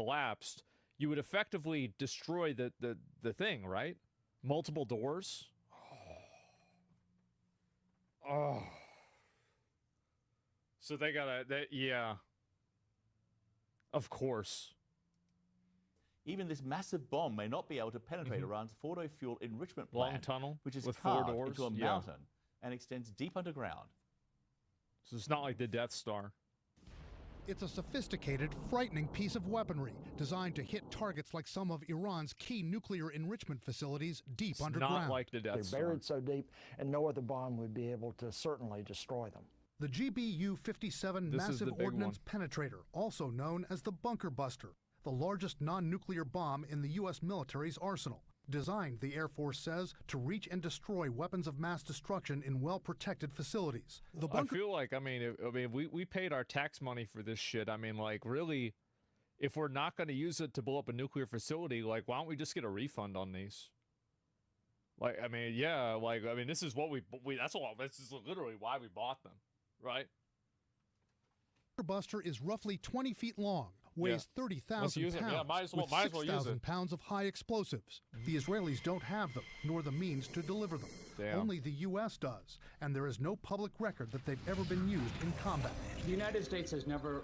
collapsed, you would effectively destroy the thing, right? Multiple doors. Oh. So they gotta, yeah. Of course. Even this massive bomb may not be able to penetrate Iran's Fordo fuel enrichment Long plant, tunnel which is with 4 carved doors. into a mountain and extends deep underground. So it's not like the Death Star. It's a sophisticated, frightening piece of weaponry designed to hit targets like some of Iran's key nuclear enrichment facilities deep underground. Not like the Death Star. They're buried so deep, and no other bomb would be able to certainly destroy them. The GBU-57 Massive Ordnance Penetrator, also known as the Bunker Buster, the largest non-nuclear bomb in the U.S. military's arsenal. Designed, the Air Force says, to reach and destroy weapons of mass destruction in well-protected facilities. The bunker— I feel like, I mean, we paid our tax money for this shit. I mean, like, really, if we're not going to use it to blow up a nuclear facility, like, why don't we just get a refund on these? Like, I mean, yeah, like, I mean, this is what this is literally why we bought them, right? The Buster is roughly 20 feet long, weighs 30,000 pounds, yeah, might as well with use 6,000 it. pounds of high explosives. The Israelis don't have them, nor the means to deliver them. Damn. Only the U.S. does, and there is no public record that they've ever been used in combat. The United States has never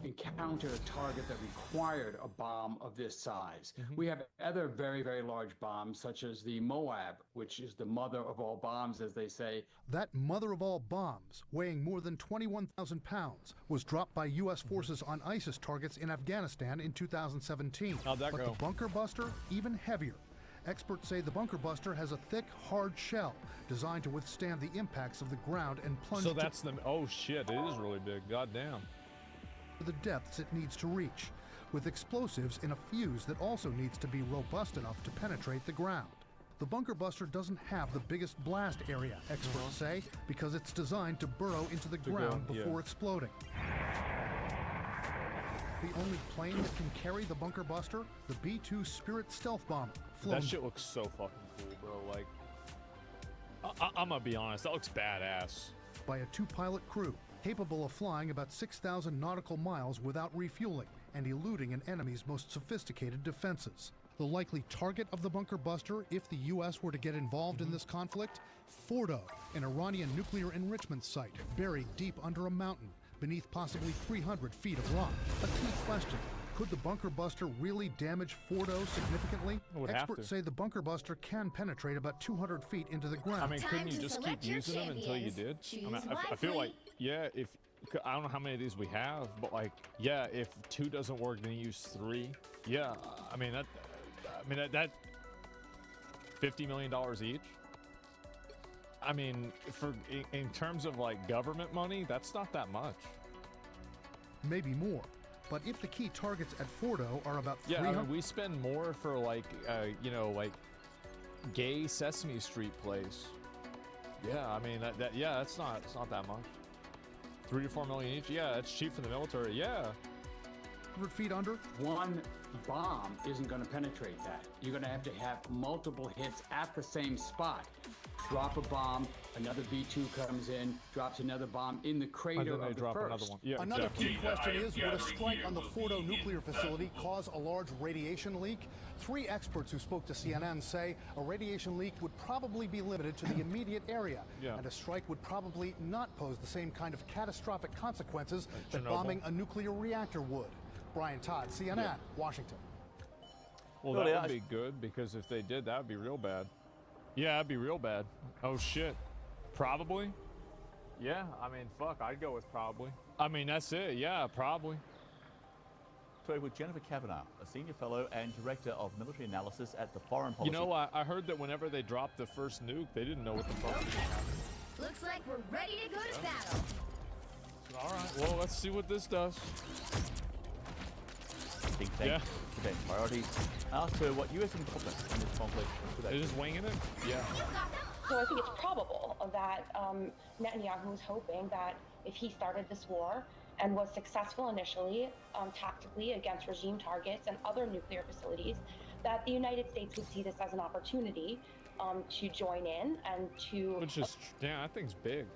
encountered a target that required a bomb of this size. We have other very, very large bombs, such as the Moab, which is the mother of all bombs, as they say. That mother of all bombs, weighing more than 21,000 pounds, was dropped by U.S. forces on ISIS targets in Afghanistan in 2017. How'd that go? The Bunker Buster, even heavier. Experts say the Bunker Buster has a thick, hard shell designed to withstand the impacts of the ground and plunge So that's the, oh shit, it is really big, goddamn. To the depths it needs to reach, with explosives in a fuse that also needs to be robust enough to penetrate the ground. The Bunker Buster doesn't have the biggest blast area, experts say, because it's designed to burrow into the ground before exploding. The only plane that can carry the Bunker Buster, the B-2 Spirit stealth bomber. That shit looks so fucking cool, bro. Like, I'm gonna be honest, that looks badass. By a 2-pilot crew, capable of flying about 6,000 nautical miles without refueling and eluding an enemy's most sophisticated defenses. The likely target of the Bunker Buster, if the U.S. were to get involved in this conflict, Fordo, an Iranian nuclear enrichment site buried deep under a mountain, beneath possibly 300 feet of rock. A key question: could the Bunker Buster really damage Fordo significantly? Experts say the Bunker Buster can penetrate about 200 feet into the ground. I mean, couldn't you just keep using them until you did? I mean, I feel like, yeah, if, I don't know how many of these we have, but like, yeah, if 2 doesn't work, then you use 3. Yeah, I mean, that $50 million each. I mean, in terms of like government money, that's not that much. Maybe more. But if the key targets at Fordo are about 300... Yeah, I mean, we spend more for like, you know, like gay Sesame Street place. Yeah, I mean, it's not that much. 3 to 4 million each. Yeah, it's cheap for the military. Yeah. 100 feet under? One bomb isn't going to penetrate that. You're going to have multiple hits at the same spot. Drop a bomb, another B-2 comes in, drops another bomb in the crater of the first. Another one. Yeah, another key question is, would a strike on the Fordo nuclear facility cause a large radiation leak? 3 experts who spoke to CNN say a radiation leak would probably be limited to the immediate area, and a strike would probably not pose the same kind of catastrophic consequences that bombing a nuclear reactor would. Brian Todd, CNN, Washington. Well, that would be good, because if they did, that would be real bad. Yeah, that'd be real bad. Oh, shit. Probably? Yeah, I mean, fuck, I'd go with probably. I mean, that's it. Yeah, probably. Spoke with Jennifer Kavanagh, a senior fellow and director of military analysis at the Foreign Policy. You know, I heard that whenever they dropped the first nuke, they didn't know what the fuck was going to happen. Looks like we're ready to go to battle. All right, well, let's see what this does. Think tank, okay, priorities. Asked her what U.S. involvement in this conflict. They're just winging it? Yeah. So I think it's probable that Netanyahu was hoping that if he started this war and was successful initially, tactically against regime targets and other nuclear facilities, that the United States would see this as an opportunity to join in and to... Which is, yeah, that thing's big.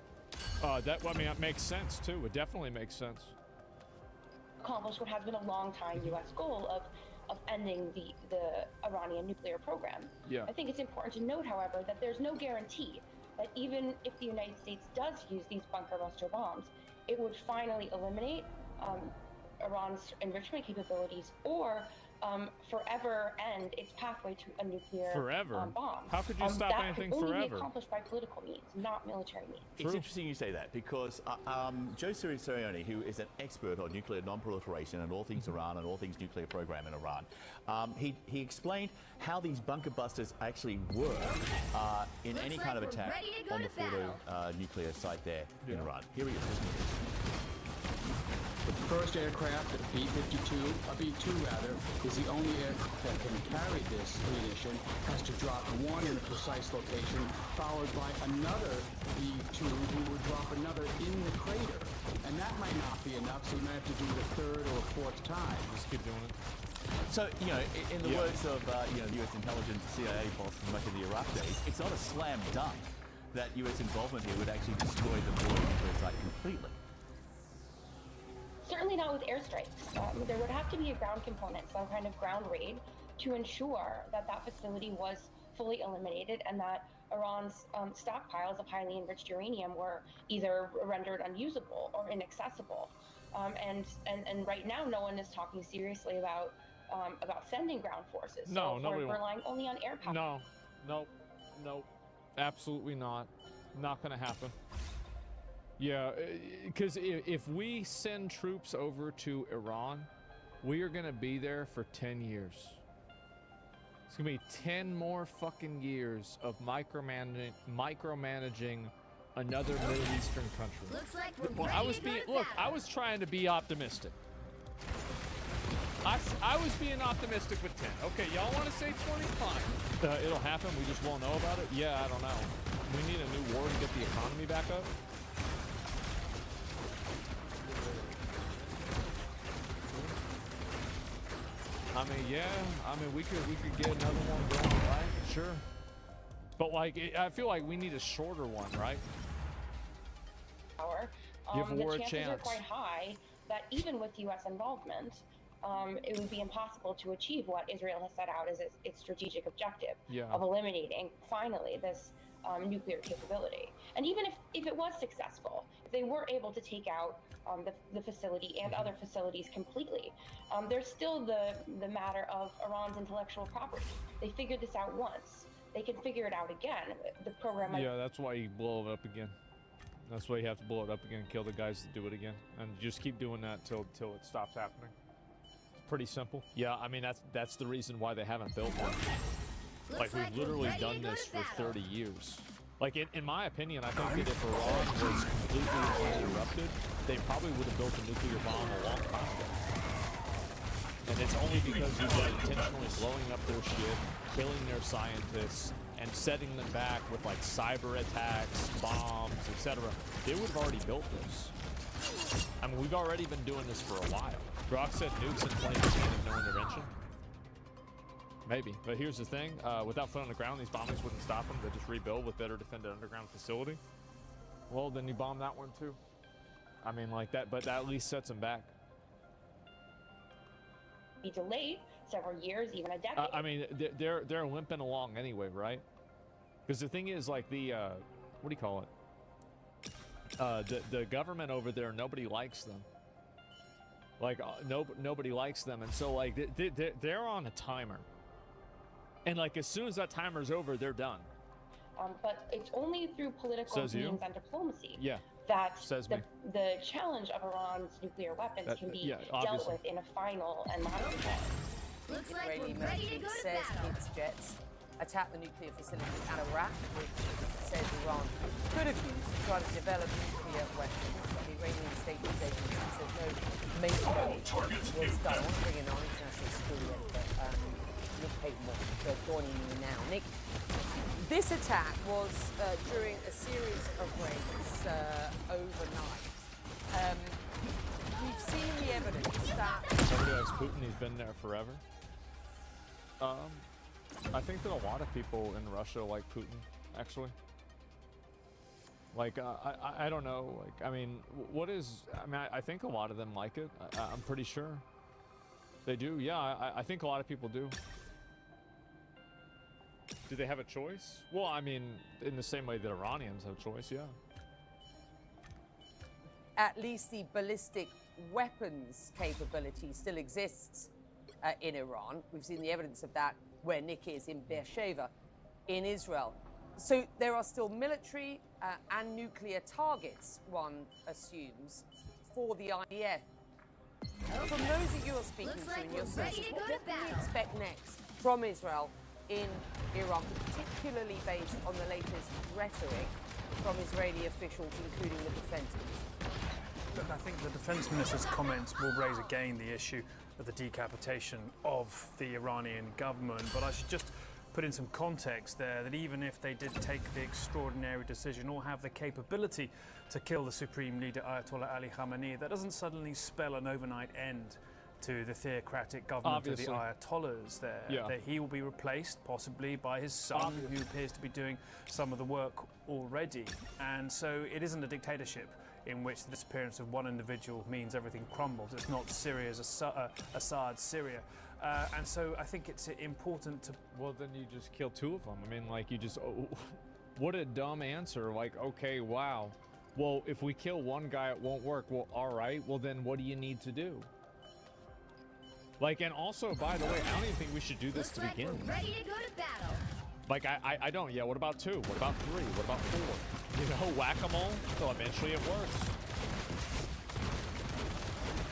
I mean, that makes sense, too. It definitely makes sense. accomplish what has been a long-time U.S. goal of ending the Iranian nuclear program. Yeah. I think it's important to note, however, that there's no guarantee that even if the United States does use these bunker buster bombs, it would finally eliminate Iran's enrichment capabilities or forever end its pathway to a nuclear bomb. How could you stop anything forever? That could only be forever? accomplished by political means, not military means. It's interesting you say that because Joe Cirincione, who is an expert on nuclear non-proliferation and all things Iran and all things nuclear program in Iran, he explained how these bunker busters actually work in any kind of attack on the Fordo nuclear site there in Iran. Here we go. The first aircraft, the B-2 rather, is the only aircraft that can carry this munition, has to drop one in a precise location, followed by another B-2 who would drop another in the crater. And that might not be enough, so you might have to do it a third or fourth time. Just keep doing it. So, you know, in the words of, the U.S. intelligence CIA boss from much of the Iraq days, it's not a slam dunk that U.S. involvement here would actually destroy the Fordo nuclear site completely. Certainly not with airstrikes. There would have to be a ground component, some kind of ground raid, to ensure that that facility was fully eliminated and that Iran's stockpiles of highly enriched uranium were either rendered unusable or inaccessible. And right now, no one is talking seriously about sending ground forces. No, so nobody we're relying only on air power. No, absolutely not. Not going to happen. Yeah, because if we send troops over to Iran, we are going to be there for 10 years. It's going to be 10 more fucking years of micromanaging another Middle Eastern country. Looks like we're Well, ready to go to battle. I was trying to be optimistic. I was being optimistic with 10. Okay, y'all want to say 20? Fine. It'll happen. We just won't know about it. Yeah, I don't know. We need a new war to get the economy back up. I mean, yeah. I mean, we could get another one going, right? Sure. But like, I feel like we need a shorter one, right? Give war a the chances are chance. quite high that even with U.S. involvement, it would be impossible to achieve what Israel has set out as its strategic objective of eliminating, finally, this nuclear capability. And even if it was successful, if they were able to take out the facility and other facilities completely, there's still the matter of Iran's intellectual property. They figured this out once. They can figure it out again. The program might... Yeah, that's why you blow it up again. That's why you have to blow it up again, kill the guys that do it again, and just keep doing that till it stops happening. It's pretty simple. Yeah, I mean that's the reason why they haven't built one. Like we've literally done this for 30 years. Like in my opinion, I think that if Iran was completely uninterrupted, they probably would have built a nuclear bomb a long time ago. And it's only because you've been intentionally blowing up their shit, killing their scientists, and setting them back with like cyber attacks, bombs, etc. They would have already built this. I mean, we've already been doing this for a while. Brock said nukes in 20% of no intervention. Maybe, but here's the thing: without foot on the ground, these bombings wouldn't stop them. They just rebuild with better defended underground facility. Well, then you bomb that one too. I mean, like that, but that at least sets them back. be delayed several years, even a decade. I mean, they're limping along anyway, right? Because the thing is, like the what do you call it? The government over there, nobody likes them. Like nobody likes them, and so like they're on a timer. And like as soon as that timer's over, they're done. But it's only through political means and diplomacy that the challenge of Iran's nuclear weapons can be dealt with in a final and modern way. Looks like we're ready to go to says battle. its jets attacked the nuclear facility at Iraq, which it says Iran could have used to try to develop nuclear weapons. The Iranian State News Agency says no major damage was done. I want to bring in our international school yet, but Nick Patemore joining me now. Nick, this attack was during a series of raids overnight. We've seen the evidence that... Somebody likes Putin, he's been there forever. I think that a lot of people in Russia like Putin, actually. Like, I don't know. Like, I mean, what is? I mean, I think a lot of them like it. I'm pretty sure they do. Yeah, I think a lot of people do. Do they have a choice? Well, I mean, in the same way that Iranians have a choice, yeah. At least the ballistic weapons capability still exists in Iran. We've seen the evidence of that where Nick is in Beersheba, in Israel. So there are still military and nuclear targets, one assumes, for the IDF. From those that you're speaking to in your sources, what can we expect next from Israel in Iran, particularly based on the latest rhetoric from Israeli officials, including the defense minister? Look, I think the defense minister's comments will raise again the issue of the decapitation of the Iranian government, but I should just put in some context there that even if they did take the extraordinary decision or have the capability to kill the supreme leader Ayatollah Ali Khamenei, that doesn't suddenly spell an overnight end to the theocratic government of the Ayatollahs there. Yeah. That he will be replaced possibly by his son, who appears to be doing some of the work already. And so it isn't a dictatorship in which the disappearance of one individual means everything crumbles. It's not Syria's Assad's Syria. And so I think it's important to... Well, then you just kill two of them. I mean, like, you just... Oh, what a dumb answer. Like, okay, wow. Well, if we kill one guy, it won't work. Well, all right. Well, then what do you need to do? Like, and also, by the way, I don't even think we should do this to begin. We're ready to go to battle. Like, I don't. Yeah, what about 2? What about 3? What about 4? You know, whack-a-mole? So eventually it works.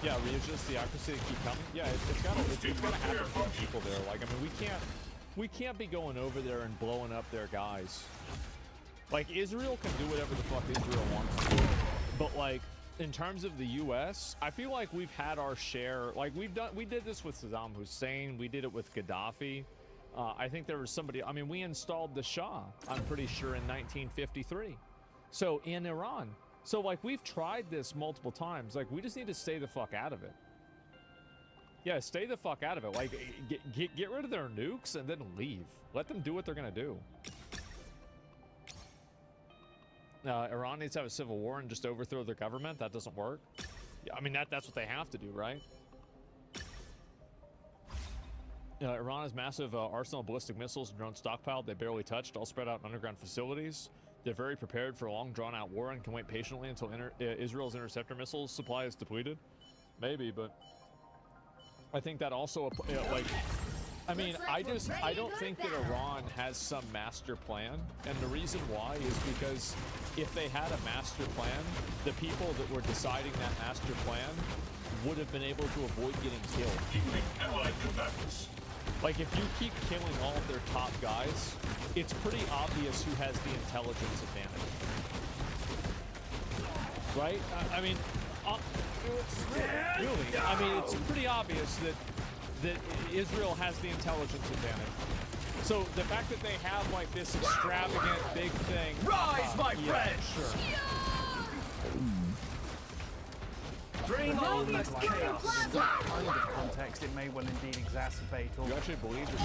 Yeah, religious theocracy to keep coming. Yeah, it's gotta happen for people there. Like, I mean, we can't be going over there and blowing up their guys. Like, Israel can do whatever the fuck Israel wants to do. But, like, in terms of the U.S., I feel like we've had our share. Like, we did this with Saddam Hussein. We did it with Gaddafi. I think there was somebody, I mean, we installed the Shah, I'm pretty sure, in 1953. So, in Iran. So, like, we've tried this multiple times. Like, we just need to stay the fuck out of it. Yeah, stay the fuck out of it. Like, get rid of their nukes and then leave. Let them do what they're gonna do. Iran needs to have a civil war and just overthrow their government. That doesn't work. Yeah, I mean, that's what they have to do, right? Iran has massive arsenal of ballistic missiles and drones stockpiled. They barely touched, all spread out in underground facilities. They're very prepared for a long, drawn-out war and can wait patiently until Israel's interceptor missiles supply is depleted. Maybe, but I think that also, like, I mean, I don't think that Iran has some master plan, and the reason why is because if they had a master plan, the people that were deciding that master plan would have been able to avoid getting killed. Like, if you keep killing all of their top guys, it's pretty obvious who has the intelligence advantage. Right? I mean, really, I mean, it's pretty obvious that Israel has the intelligence advantage. So the fact that they have, like, this extravagant big thing... Rise, my friends! Sure. Bring on the chaos! In that kind of context, it may well indeed exacerbate or... You actually believe that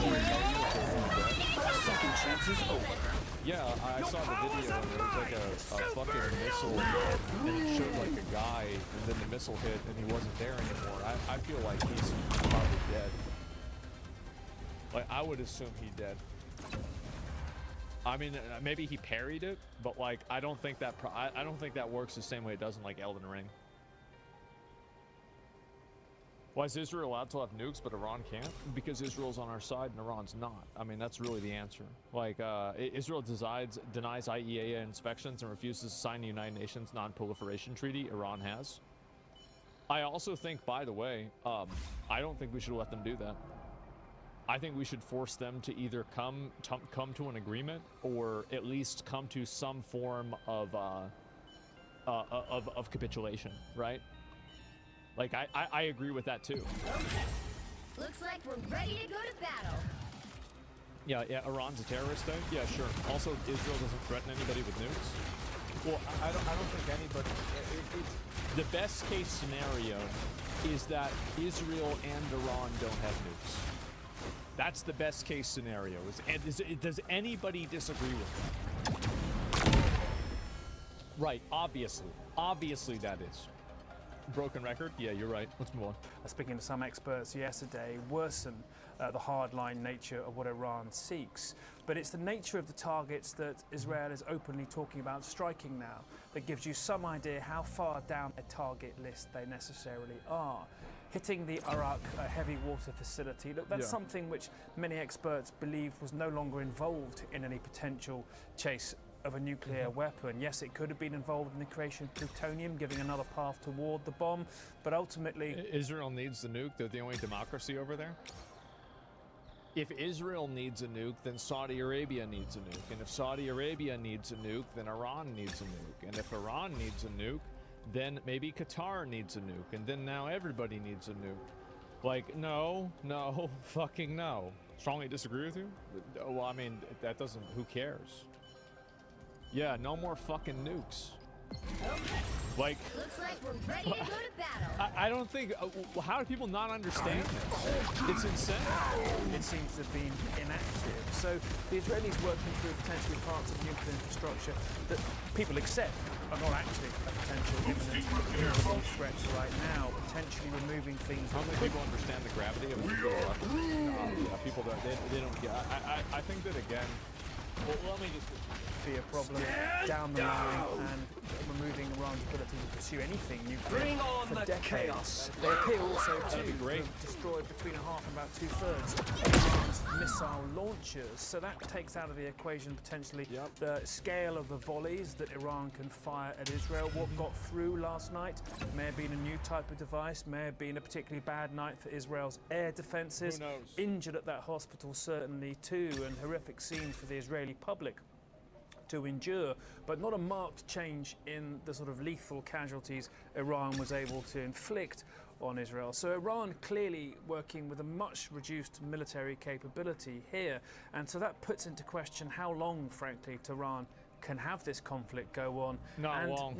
Second chance is over. Yeah, I saw the video and there was like a fucking missile and it showed like a guy and then the missile hit and he wasn't there anymore. I feel like he's probably dead. Like, I would assume he's dead. I mean, maybe he parried it, but like, I don't think that works the same way it does in like Elden Ring. Why is Israel allowed to have nukes, but Iran can't? Because Israel's on our side and Iran's not. I mean, that's really the answer. Like, Israel denies IAEA inspections and refuses to sign the United Nations Non-Proliferation Treaty. Iran has. I also think, by the way, I don't think we should let them do that. I think we should force them to either come to an agreement or at least come to some form of capitulation, right? Like, I agree with that too. Looks like we're ready to go to battle. Yeah, Iran's a terrorist state? Yeah, sure. Also, Israel doesn't threaten anybody with nukes. Well, I don't think anybody... the best case scenario is that Israel and Iran don't have nukes. That's the best case scenario. Does anybody disagree with that? Right, obviously that is. Broken record? Yeah, you're right. Let's move on. Speaking to some experts yesterday, worsen the hardline nature of what Iran seeks. But it's the nature of the targets that Israel is openly talking about striking now that gives you some idea how far down a target list they necessarily are. Hitting the Arak heavy water facility, look, that's something which many experts believe was no longer involved in any potential chase of a nuclear weapon. Yes, it could have been involved in the creation of plutonium, giving another path toward the bomb, but ultimately... Israel needs the nuke. They're the only democracy over there. If Israel needs a nuke, then Saudi Arabia needs a nuke. And if Saudi Arabia needs a nuke, then Iran needs a nuke. And if Iran needs a nuke, then maybe Qatar needs a nuke. And then now everybody needs a nuke. Like, no, fucking no. Strongly disagree with you? Well, I mean, that doesn't... Who cares? Yeah, no more fucking nukes. Like, Looks like we're ready to go to battle. I don't think. How do people not understand this? It's insane. It seems to have been inactive. So the Israelis working through potentially parts of nuclear infrastructure that people accept are not actually a potential imminent threat right now. Potentially removing things. How many people understand the gravity of a nuclear weapon? Yeah, people that they don't get. I think that again. Well, let me just be a problem down the line and removing Iran's ability to pursue anything nuclear Bring on for the decades. chaos. They appear also to have destroyed between a half and about 2/3 of Iran's missile launchers. So that takes out of the equation potentially the scale of the volleys that Iran can fire at Israel. What got through last night may have been a new type of device, may have been a particularly bad night for Israel's air defenses. Who knows? Injured at that hospital certainly too, and horrific scenes for the Israeli public to endure, but not a marked change in the sort of lethal casualties Iran was able to inflict on Israel. So Iran clearly working with a much reduced military capability here, and so that puts into question how long, frankly, Tehran can have this conflict go on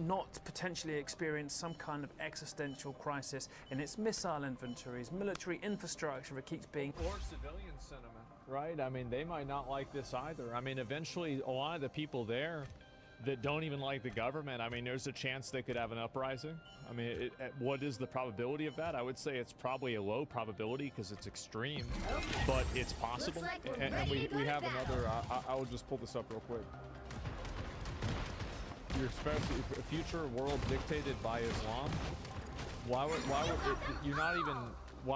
not potentially experience some kind of existential crisis in its missile inventories, military infrastructure. It keeps being... Or civilian sentiment. Right? I mean, they might not like this either. I mean, eventually, a lot of the people there that don't even like the government, I mean, there's a chance they could have an uprising. I mean, what is the probability of that? I would say it's probably a low probability because it's extreme, but it's possible. Like and we have another, I will just pull this up real quick. You're especially a future world dictated by Islam. Why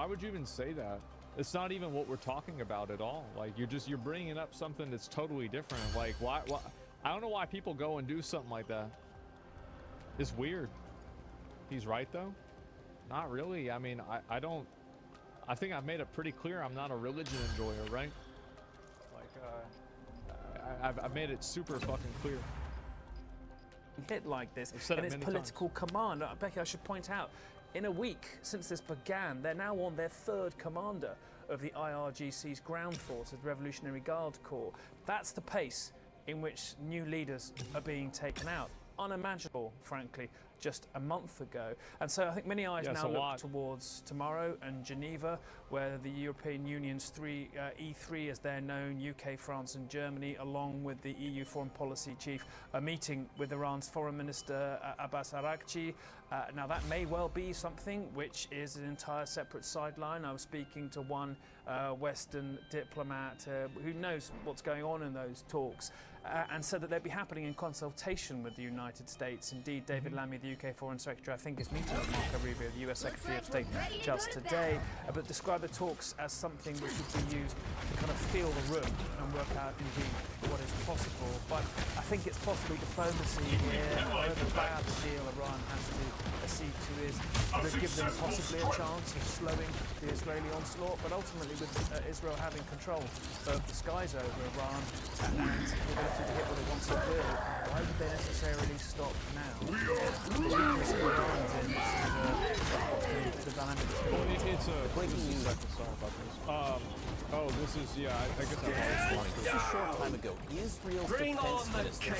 would you even say that? It's not even what we're talking about at all. Like, you're bringing up something that's totally different. Like, why I don't know why people go and do something like that. It's weird. He's right though. Not really. I mean, I think I've made it pretty clear I'm not a religion enjoyer, right? Like, I've made it super fucking clear. Hit like this and its political command. Becky, I should point out, in a week since this began, they're now on their third commander of the IRGC's ground forces, the Revolutionary Guard Corps. That's the pace in which new leaders are being taken out. Unimaginable, frankly, just a month ago. And so I think many eyes now look towards tomorrow and Geneva, where the European Union's E3, as they're known, UK, France and Germany, along with the EU Foreign Policy Chief, are meeting with Iran's Foreign Minister Abbas Araghchi. Now that may well be something which is an entire separate sideline. I was speaking to one Western diplomat who knows what's going on in those talks, and said that they'd be happening in consultation with the United States. Indeed, David Lammy, the UK Foreign Secretary, I think is meeting with Marco Rubio, the US Secretary of State, just today, but described the talks as something which would be used to kind of feel the room and work out indeed what is possible. But I think it's possibly diplomacy here, the bad deal Iran has to accede to is to give them possibly a chance of slowing the Israeli onslaught, but ultimately with Israel having control of the skies over Iran and the ability to hit what it wants to do, why would they necessarily stop now? The weakness of Iran's in the dynamic. It's a breaking news. Oh, this is, yeah, I guess I was Just a short time ago, Israel's defense minister...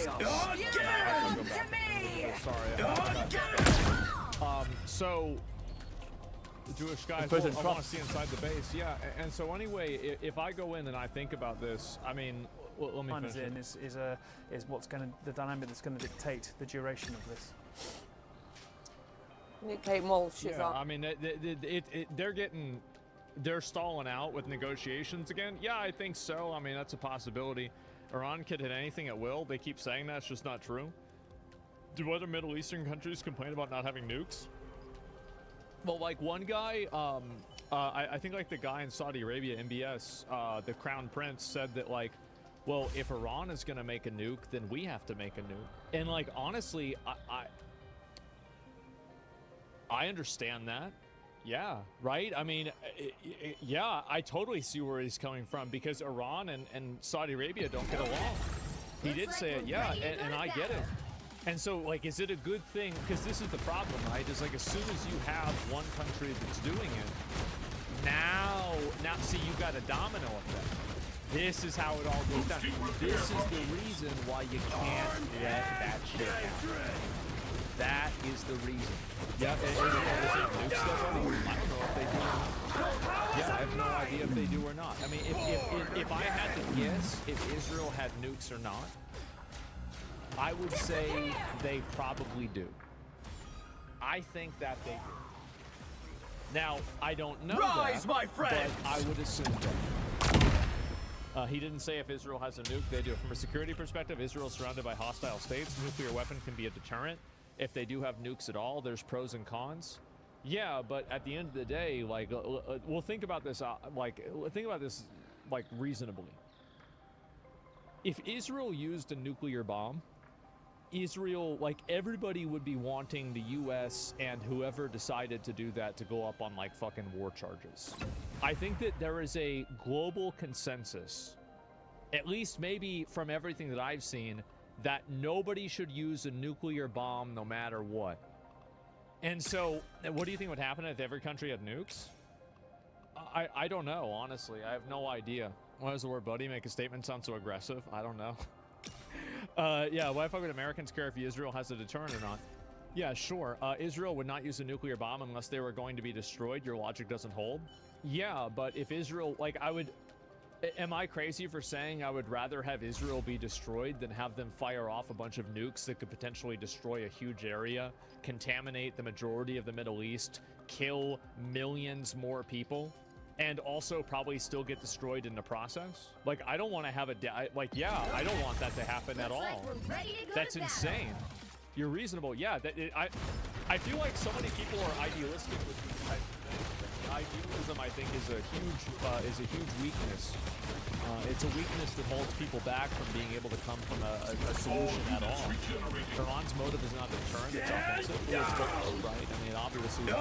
So, the Jewish guys, I want to see inside the base. Yeah, and so anyway, if I go in and I think about this, I mean, Well, let me China's finish in is what's going to the dynamic that's going to dictate the duration of this. Nick Walsh is Yeah, up. I mean, they're stalling out with negotiations again. Yeah, I think so. I mean, that's a possibility. Iran could hit anything at will. They keep saying that. It's just not true. Do other Middle Eastern countries complain about not having nukes? Well, like one guy, I think like the guy in Saudi Arabia, MBS, the Crown Prince said that like, well, if Iran is going to make a nuke, then we have to make a nuke. And like, honestly, I understand that. Yeah, right? I mean, yeah, I totally see where he's coming from because Iran and Saudi Arabia don't get along. He did say it, yeah, and I get it. And so, like, is it a good thing? Because this is the problem, right? Is like as soon as you have one country that's doing it, now see, you got a domino effect. This is how it all goes down. This is the reason why you can't let that shit happen. That is the reason. Yeah, nuke stuff. I don't know if they do or not. Yeah, I have no idea if they do or not. I mean, if I had to guess if Israel had nukes or not, I would say they probably do. I think that they do. Now, I don't know that, my friends! but I would assume that. He didn't say if Israel has a nuke, they do. From a security perspective, Israel is surrounded by hostile states. Nuclear weapon can be a deterrent. If they do have nukes at all, there's pros and cons. Yeah, but at the end of the day, like, we'll think about this, like, reasonably. If Israel used a nuclear bomb, Israel, like, everybody would be wanting the U.S. and whoever decided to do that to go up on, like, fucking war charges. I think that there is a global consensus, at least maybe from everything that I've seen, that nobody should use a nuclear bomb no matter what. And so, what do you think would happen if every country had nukes? I don't know, honestly. I have no idea. Why does the word buddy make a statement sound so aggressive? I don't know. Yeah, why fuck would Americans care if Israel has a deterrent or not? Yeah, sure. Israel would not use a nuclear bomb unless they were going to be destroyed. Your logic doesn't hold. Yeah, but if Israel, like, am I crazy for saying I would rather have Israel be destroyed than have them fire off a bunch of nukes that could potentially destroy a huge area, contaminate the majority of the Middle East, kill millions more people, and also probably still get destroyed in the process? Like, I don't want to have I don't want that to happen at all. That's insane. You're reasonable. Yeah, I feel like so many people are idealistic with these types of things. Idealism, I think, is a huge weakness. It's a weakness that holds people back from being able to come from a solution at all. Iran's motive is not deterrent; it's offensive. Right? I mean, obviously.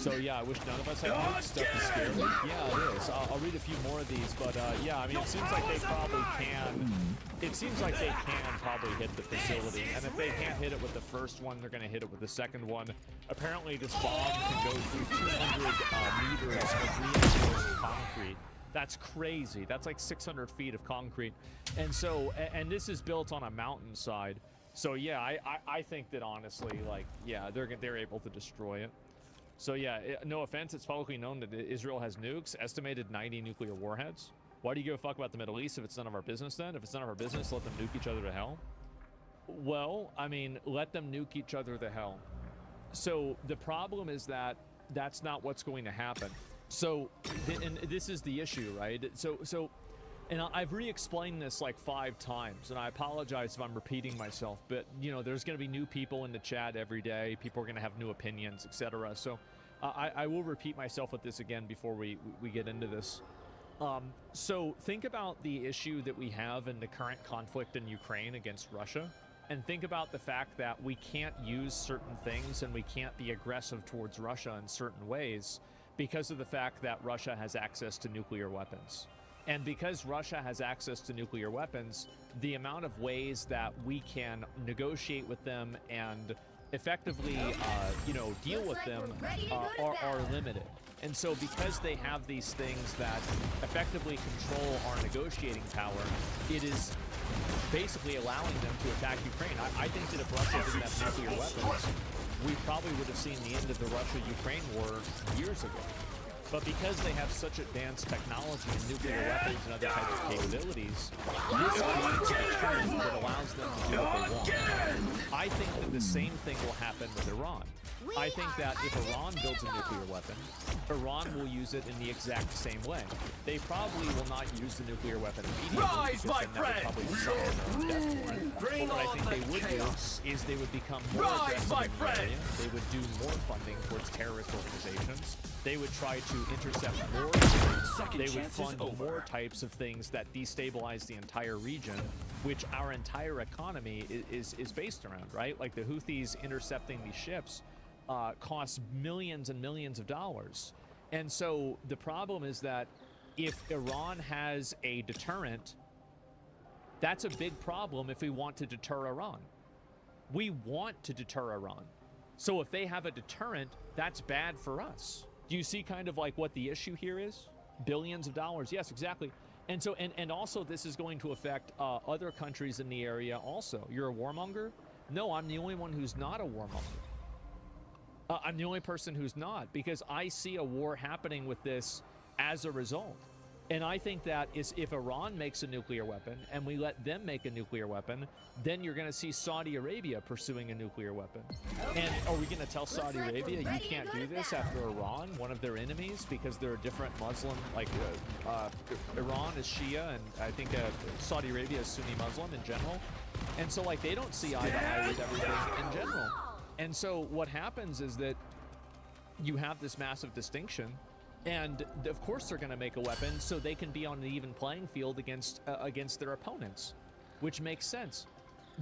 So yeah, I wish none of us had nukes. Stuff is scary. Yeah, it is. I'll read a few more of these, but yeah, I mean, it seems like they probably can. It seems like they can probably hit the facility, and if they can't hit it with the first one, they're going to hit it with the second one. Apparently, this bomb can go through 200 meters of reinforced concrete. That's crazy. That's like 600 feet of concrete. And so, and this is built on a mountainside. So yeah, I think that honestly, like, yeah, they're able to destroy it. So yeah, no offense, it's publicly known that Israel has nukes, estimated 90 nuclear warheads. Why do you give a fuck about the Middle East if it's none of our business then? If it's none of our business, let them nuke each other to hell? Well, I mean, let them nuke each other to hell. So the problem is that that's not what's going to happen. So, and this is the issue, right? So, and I've re-explained this like 5 times, and I apologize if I'm repeating myself, but, you know, there's going to be new people in the chat every day. People are going to have new opinions, etc. So I will repeat myself with this again before we get into this. So think about the issue that we have in the current conflict in Ukraine against Russia, and think about the fact that we can't use certain things and we can't be aggressive towards Russia in certain ways because of the fact that Russia has access to nuclear weapons. And because Russia has access to nuclear weapons, the amount of ways that we can negotiate with them and effectively, deal with them are limited. And so because they have these things that effectively control our negotiating power, it is basically allowing them to attack Ukraine. I think that if Russia didn't have nuclear weapons, we probably would have seen the end of the Russia-Ukraine war years ago. But because they have such advanced technology and nuclear weapons and other types of capabilities, this creates a deterrent that allows them to do what they want. I think that the same thing will happen with Iran. I think that if Iran builds a nuclear weapon, Iran will use it in the exact same way. They probably will not use the nuclear weapon immediately, because then that would probably result in their own death warrant. But what I think they would do is they would become more aggressive in the area. They would do more funding towards terrorist organizations. They would try to intercept more. They would fund more types of things that destabilize the entire region, which our entire economy is based around, right? Like the Houthis intercepting these ships costs millions and millions of dollars. And so the problem is that if Iran has a deterrent, that's a big problem if we want to deter Iran. We want to deter Iran. So if they have a deterrent, that's bad for us. Do you see kind of like what the issue here is? Billions of dollars. Yes, exactly. And so, and also this is going to affect other countries in the area also. You're a warmonger? No, I'm the only one who's not a warmonger. I'm the only person who's not, because I see a war happening with this as a result. And I think that if Iran makes a nuclear weapon and we let them make a nuclear weapon, then you're going to see Saudi Arabia pursuing a nuclear weapon. And are we going to tell Saudi Arabia you can't do this after Iran, one of their enemies, because they're a different Muslim, like Iran is Shia and I think Saudi Arabia is Sunni Muslim in general. And so like they don't see eye to eye with everything in general. And so what happens is that you have this massive distinction. And of course they're going to make a weapon so they can be on an even playing field against their opponents, which makes sense.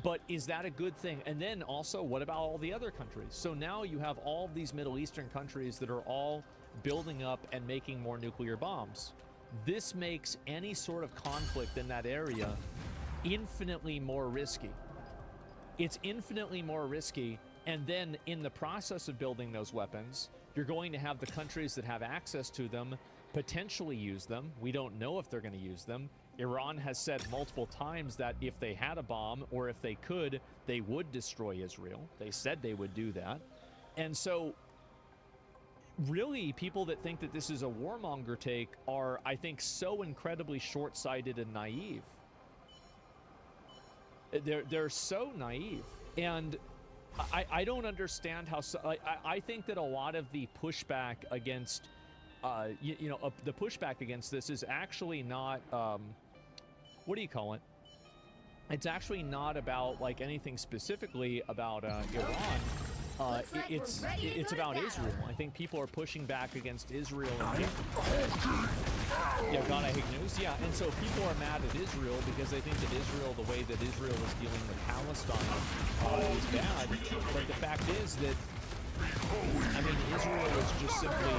But is that a good thing? And then also, what about all the other countries? So now you have all of these Middle Eastern countries that are all building up and making more nuclear bombs. This makes any sort of conflict in that area infinitely more risky. It's infinitely more risky. And then in the process of building those weapons, you're going to have the countries that have access to them potentially use them. We don't know if they're going to use them. Iran has said multiple times that if they had a bomb or if they could, they would destroy Israel. They said they would do that. And so really, people that think that this is a warmonger take are, I think, so incredibly short-sighted and naive. They're so naive. And I don't understand how. I think that a lot of the pushback against, the pushback against this is actually not. What do you call it? It's actually not about like anything specifically about Iran. It's about Israel. I think people are pushing back against Israel. Yeah, God, I hate news. Yeah, and so people are mad at Israel because they think that Israel, the way that Israel is dealing with Palestine, is bad. But the fact is that, I mean, Israel is just simply,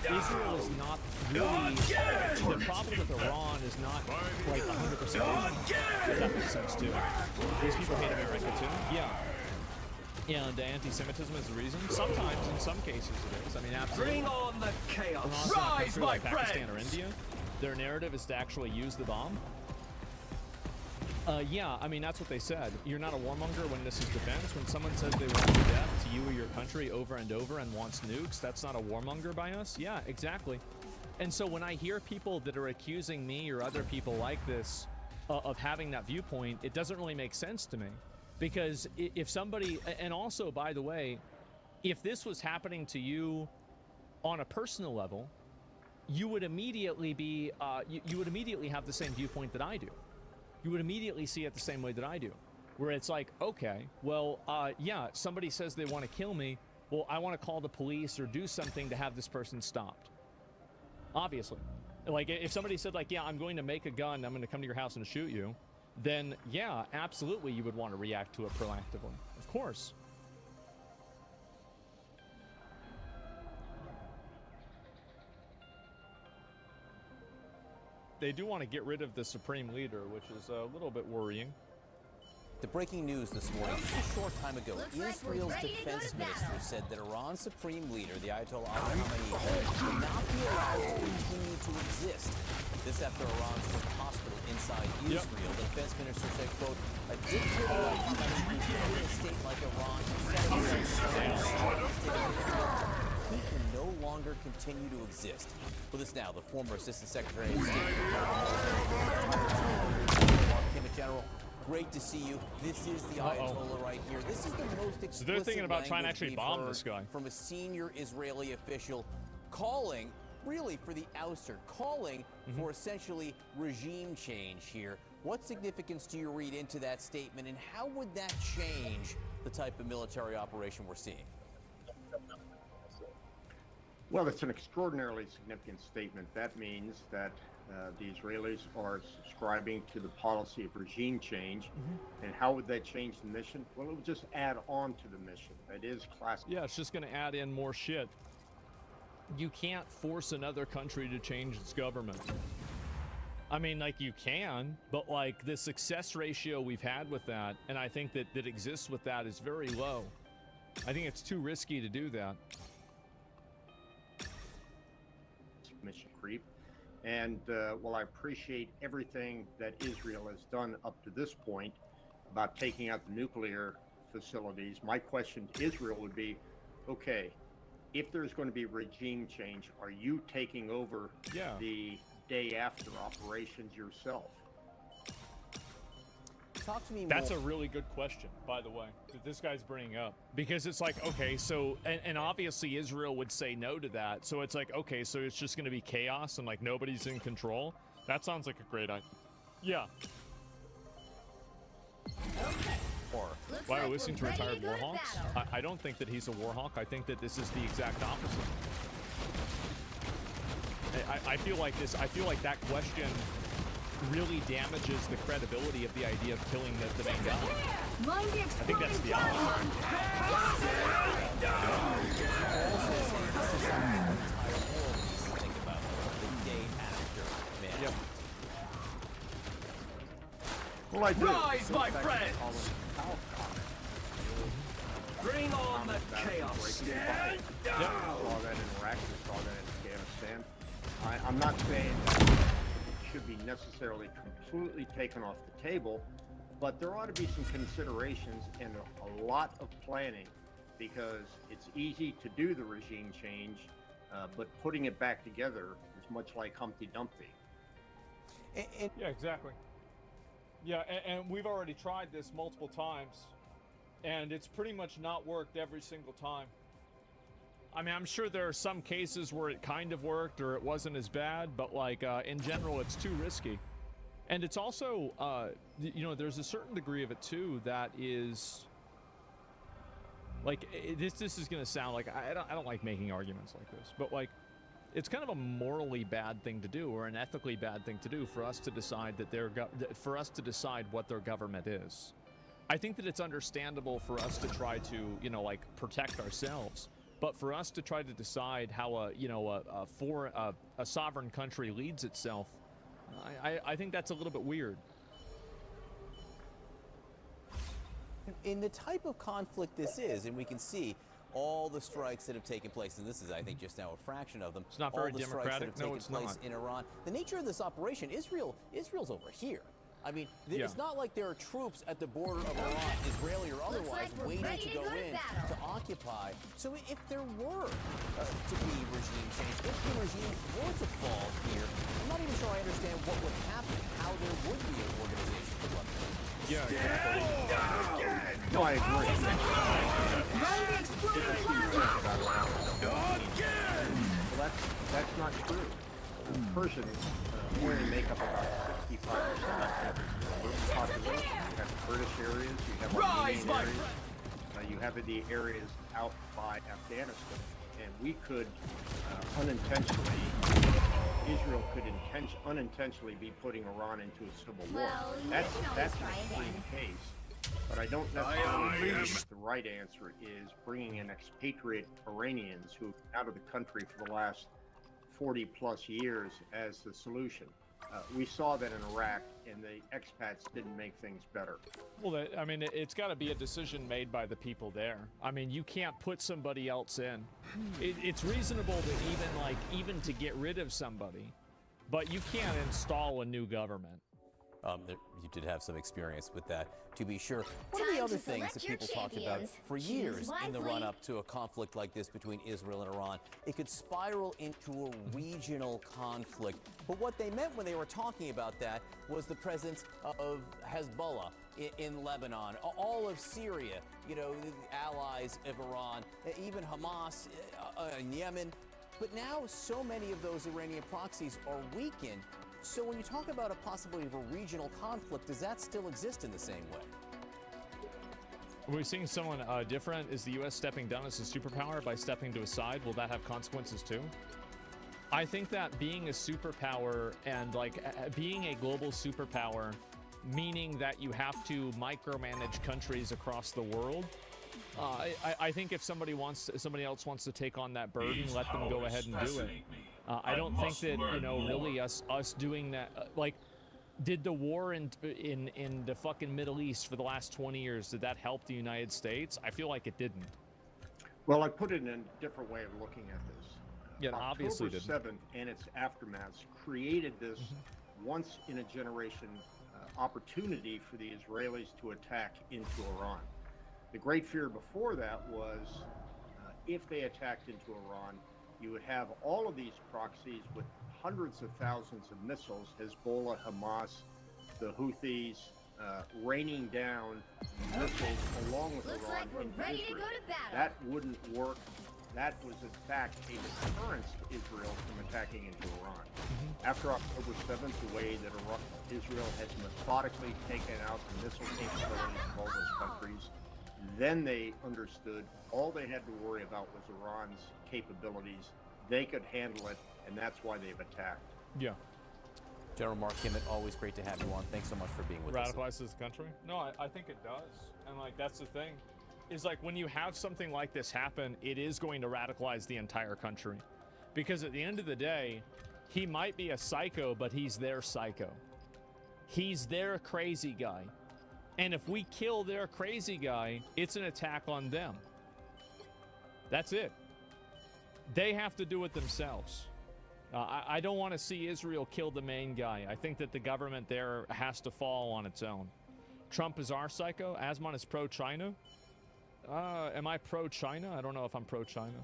Israel is not really, the problem with Iran is not like 100% Asian. If that makes sense too. These people hate America too. Yeah. And anti-Semitism is the reason. Sometimes, in some cases, it is. I mean, absolutely. Bring on the chaos! Rise, my like Pakistan or India, their narrative is to actually use the bomb. Yeah, I mean, that's what they said. You're not a warmonger when this is defense. When someone says they want death to you or your country over and over and wants nukes, that's not a warmonger by us. Yeah, exactly. And so when I hear people that are accusing me or other people like this of having that viewpoint, it doesn't really make sense to me. Because if somebody, and also, by the way, if this was happening to you on a personal level, you would immediately be, you would immediately have the same viewpoint that I do. You would immediately see it the same way that I do. Where it's like, okay, well, yeah, somebody says they want to kill me. Well, I want to call the police or do something to have this person stopped. Obviously. Like, if somebody said, like, yeah, I'm going to make a gun, I'm going to come to your house and shoot you, then yeah, absolutely you would want to react to it proactively. Of course. They do want to get rid of the supreme leader, which is a little bit worrying. The breaking news this morning, just a short time ago, Israel's defense minister said that Iran's supreme leader, the Ayatollah Ali Khamenei, will not be allowed to continue to exist. This after Iran took a hospital inside Israel. The defense minister said, quote, a dictator like Khamenei who's running a state like Iran he can no longer continue to exist. With us now, the former Assistant Secretary of State, General. Great to see you. This is the Ayatollah right here. This is the most explicit So they're thinking about trying to actually bomb heard this guy. from a senior Israeli official, calling really for the ouster, calling for essentially regime change here. What significance do you read into that statement, and how would that change the type of military operation we're seeing? Well, it's an extraordinarily significant statement. That means that the Israelis are subscribing to the policy of regime change. And how would that change the mission? Well, it would just add on to the mission. That is classic. Yeah, it's just going to add in more shit. You can't force another country to change its government. I mean, like, you can, but like the success ratio we've had with that, and I think that exists with that, is very low. I think it's too risky to do that. Mission creep. And while I appreciate everything that Israel has done up to this point about taking out the nuclear facilities, my question to Israel would be, okay, if there's going to be regime change, are you taking over the day after operations yourself? Talk to me more. That's a really good question, by the way, that this guy's bringing up. Because it's like, okay, so, and obviously Israel would say no to that. So it's like, okay, so it's just going to be chaos and like nobody's in control. That sounds like a great idea. Yeah. Or, why are we listening to retired warhawks? I don't think that he's a warhawk. I think that this is the exact opposite. I feel like this, I feel like that question really damages the credibility of the idea of killing the main guy. I think that's the opposite. Yep. Well, I do. Rise, my friends! Bring on the chaos! Stand down! Saw that in Iraq, we saw that in Afghanistan. I'm not saying that it should be necessarily completely taken off the table, but there ought to be some considerations and a lot of planning, because it's easy to do the regime change, but putting it back together is much like Humpty Dumpty. Yeah, exactly. Yeah, and we've already tried this multiple times, and it's pretty much not worked every single time. I mean, I'm sure there are some cases where it kind of worked or it wasn't as bad, but like in general, it's too risky. And it's also, you know, there's a certain degree of it too that is like this is gonna sound like I don't like making arguments like this, but like it's kind of a morally bad thing to do or an ethically bad thing to do for us to decide that for us to decide what their government is. I think that it's understandable for us to try to, you know, like protect ourselves. But for us to try to decide how a sovereign country leads itself, I think that's a little bit weird. In the type of conflict this is, and we can see all the strikes that have taken place, and this is, I think, just now a fraction of them. It's not very democratic. All the strikes that have taken place in Iran. The nature of this operation, Israel's over here. I mean, it's not like there are troops at the border of Iran, Israeli or otherwise, waiting to go in to occupy. So if there were to be regime change, if the regime were to fall here, I'm not even sure I understand what would happen, how there would be an organization to run it. Yeah, exactly. No, I agree. Well, that's not true. Persians only make up about 65% of the population. You have Kurdish areas, you have Armenian areas, you have the areas out by Afghanistan, and we could Israel could unintentionally be putting Iran into a civil war. Well, That's an extreme case, but I don't necessarily think that the right answer is bringing in expatriate Iranians who have been out of the country for the last 40 plus years as the solution. We saw that in Iraq, and the expats didn't make things better. Well, I mean, it's got to be a decision made by the people there. I mean, you can't put somebody else in. It's reasonable to even to get rid of somebody, but you can't install a new government. You did have some experience with that, to be sure. One of the other things that people talked about for years in the run-up to a conflict like this between Israel and Iran, it could spiral into a regional conflict. But what they meant when they were talking about that was the presence of Hezbollah in Lebanon, all of Syria, you know, the allies of Iran, even Hamas in Yemen. But now so many of those Iranian proxies are weakened. So when you talk about a possibility of a regional conflict, does that still exist in the same way? Are we seeing someone different? Is the U.S. stepping down as a superpower by stepping to a side? Will that have consequences too? I think that being a superpower and being a global superpower, meaning that you have to micromanage countries across the world. I think if somebody else wants to take on that burden, let them go ahead and do it. I don't think that, you know, really us doing that, did the war in the fucking Middle East for the last 20 years, did that help the United States? I feel like it didn't. Well, I put it in a different way of looking at this. Yeah, obviously didn't. October 7th and its aftermaths created this once-in-a-generation opportunity for the Israelis to attack into Iran. The great fear before that was if they attacked into Iran, you would have all of these proxies with hundreds of thousands of missiles, Hezbollah, Hamas, the Houthis, raining down missiles along with Iran into Israel. That wouldn't work. That was, in fact, a deterrence to Israel from attacking into Iran. After October 7th, the way that Israel has methodically taken out the missile capabilities of all those countries, then they understood all they had to worry about was Iran's capabilities. They could handle it, and that's why they've attacked. Yeah. General Mark Kimmett, always great to have you on. Thanks so much for being with us. Radicalizes the country? No, I think it does. And that's the thing. Is when you have something like this happen, it is going to radicalize the entire country. Because at the end of the day, he might be a psycho, but he's their psycho. He's their crazy guy. And if we kill their crazy guy, it's an attack on them. That's it. They have to do it themselves. I don't want to see Israel kill the main guy. I think that the government there has to fall on its own. Trump is our psycho. Asmon is pro-China. Am I pro-China? I don't know if I'm pro-China.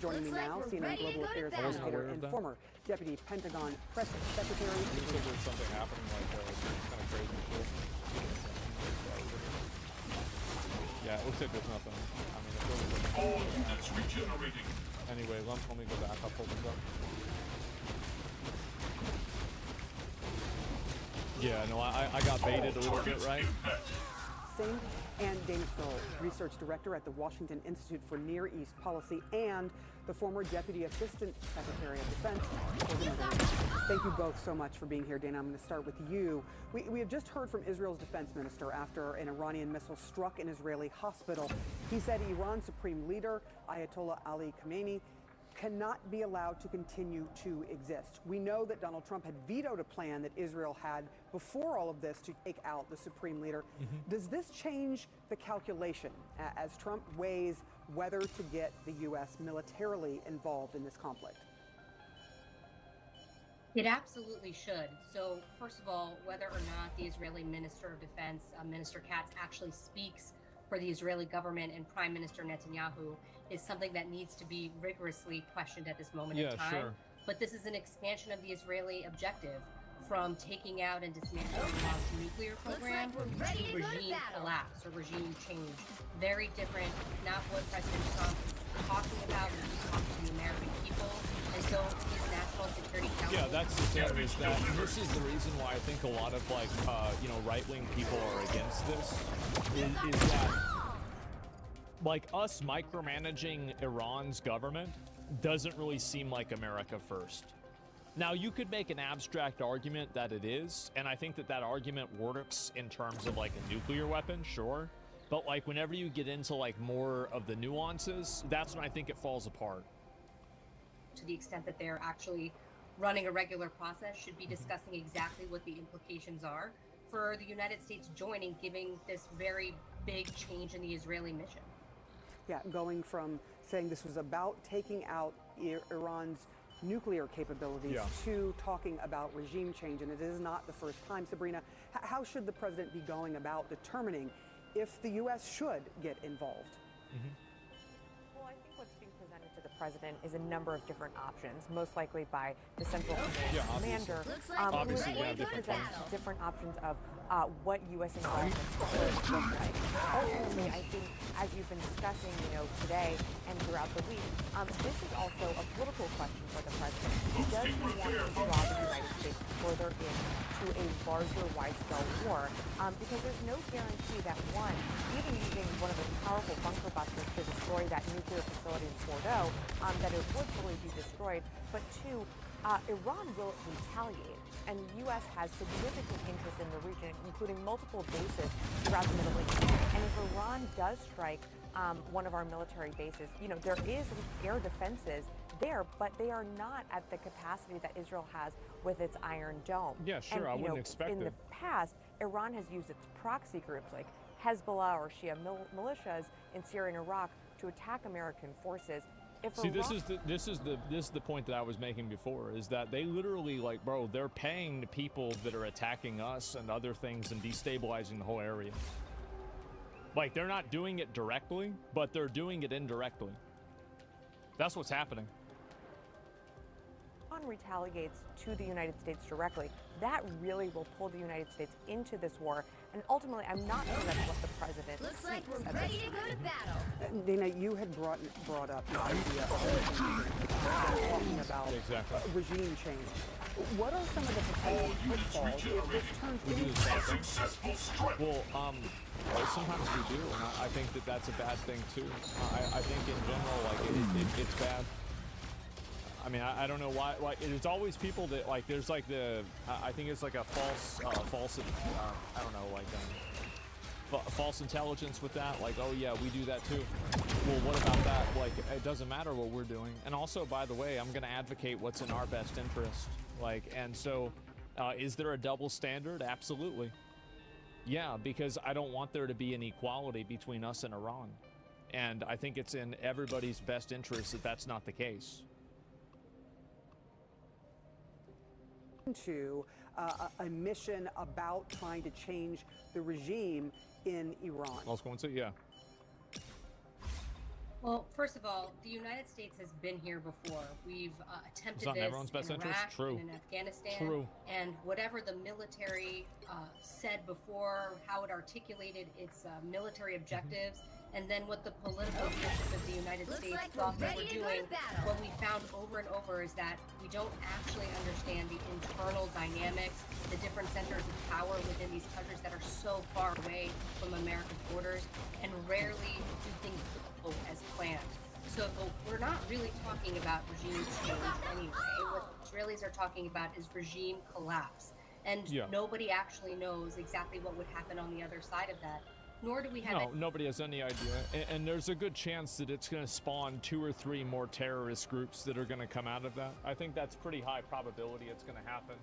Joining me now, CNN Global Affairs commentator and former Deputy Pentagon Press Secretary. There's something happening kind of crazy shit. Yeah, it looks like there's nothing. I mean, it feels like... All units regenerating. Anyway, let me go back. I'll pull this up. Yeah, no, I got baited a little bit, right? Singh and Dana Stoll, research director at the Washington Institute for Near East Policy and the former Deputy Assistant Secretary of Defense. Thank you both so much for being here. Dana, I'm going to start with you. We have just heard from Israel's defense minister after an Iranian missile struck an Israeli hospital. He said Iran's supreme leader, Ayatollah Ali Khamenei, cannot be allowed to continue to exist. We know that Donald Trump had vetoed a plan that Israel had before all of this to take out the supreme leader. Does this change the calculation as Trump weighs whether to get the U.S. militarily involved in this conflict? It absolutely should. So, first of all, whether or not the Israeli Minister of Defense, Minister Katz, actually speaks for the Israeli government and Prime Minister Netanyahu is something that needs to be rigorously questioned at this moment in time. Sure. But this is an expansion of the Israeli objective from taking out and dismantling Iran's nuclear program to regime collapse or regime change. Very different, not what President Trump is talking about when he talks to the American people. And so his National Security Council... Yeah, that's the thing, is that this is the reason why I think a lot of, right-wing people are against this, is that, us micromanaging Iran's government doesn't really seem like America first. Now, you could make an abstract argument that it is, and I think that argument works in terms of, a nuclear weapon, sure. But, whenever you get into, more of the nuances, that's when I think it falls apart. To the extent that they're actually running a regular process, should be discussing exactly what the implications are for the United States joining, giving this very big change in the Israeli mission. Yeah, going from saying this was about taking out Iran's nuclear capabilities Yeah. to talking about regime change, and it is not the first time. Sabrina, how should the president be going about determining if the U.S. should get involved? Well, I think what's being presented to the president is a number of different options, most likely by the Central Command commander. Looks like who we're is ready going to to go to present battle. different options of what U.S. involvement could look like. Ultimately, I think, as you've been discussing, today and throughout the week, this is also a political question for the president. Does he want to draw the United States further into a larger, wide-scale war? Because there's no guarantee that, one, even using one of the powerful bunker busters to destroy that nuclear facility in Fordo, that it would fully be destroyed, but two, Iran will retaliate, and the U.S. has significant interest in the region, including multiple bases throughout the Middle East. And if Iran does strike one of our military bases, there is air defenses there, but they are not at the capacity that Israel has with its Iron Dome. Yeah, sure, And, I wouldn't expect in it. the past, Iran has used its proxy groups like Hezbollah or Shia militias in Syria and Iraq to attack American forces. See, this is the point that I was making before, is that they literally, like, bro, they're paying the people that are attacking us and other things and destabilizing the whole area. Like, they're not doing it directly, but they're doing it indirectly. That's what's happening. Iran retaliates to the United States directly, that really will pull the United States into this war. And ultimately, I'm not sure that's what the president Looks like seeks we're at ready this to go time. to battle. Dana, you had brought up the idea of talking about regime change. What are some of the potential pitfalls if this turns into Well, sometimes we do, and I think that that's a bad thing too. I think in general, like it's bad. I mean, I don't know why. Like, there's always people that like. There's like I think it's like a false. I don't know, like false intelligence with that. Like, oh yeah, we do that too. Well, what about that? Like, it doesn't matter what we're doing. And also, by the way, I'm going to advocate what's in our best interest. Like, and so, is there a double standard? Absolutely. Yeah, because I don't want there to be an equality between us and Iran. And I think it's in everybody's best interest that that's not the case. to a mission about trying to change the regime in Iran? I was going to, yeah. Well, first of all, the United States has been here before. We've attempted not in this everyone's best in interest? Iraq True. and in Afghanistan. True. And whatever the military said before, how it articulated its military objectives, and then what the political leadership of the United Looks States like thought we're they were ready to go doing, to battle. what we found over and over is that we don't actually understand the internal dynamics, the different centers of power within these countries that are so far away from America's borders, and rarely do things go as planned. So we're not really talking about regime change anyway. What Israelis are talking about is regime collapse. And nobody actually knows exactly what would happen on the other side of that. Nor do we have No, nobody has any idea. And there's a good chance that it's going to spawn 2 or 3 more terrorist groups that are going to come out of that. I think that's pretty high probability it's going to happen.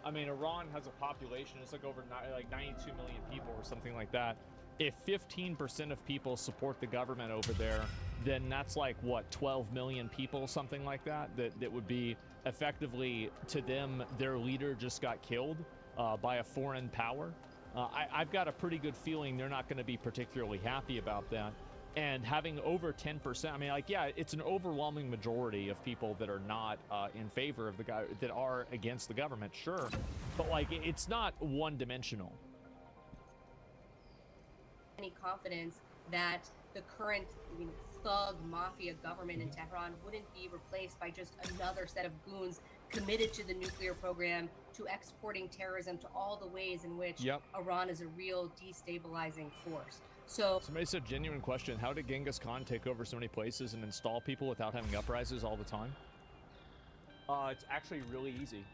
I mean, Iran has a population, it's like over like 92 million people or something like that. If 15% of people support the government over there, then that's like, what, 12 million people, something like that, that would be effectively, to them, their leader just got killed by a foreign power. I've got a pretty good feeling they're not going to be particularly happy about that. And having over 10%, I mean, like, yeah, it's an overwhelming majority of people that are not in favor of the guy, that are against the government, sure. But, like, it's not one-dimensional. any confidence that the current thug mafia government in Tehran wouldn't be replaced by just another set of goons committed to the nuclear program, to exporting terrorism, to all the ways in which Iran is a real destabilizing force. So somebody said, genuine question, how did Genghis Khan take over so many places and install people without having uprisings all the time? It's actually really easy.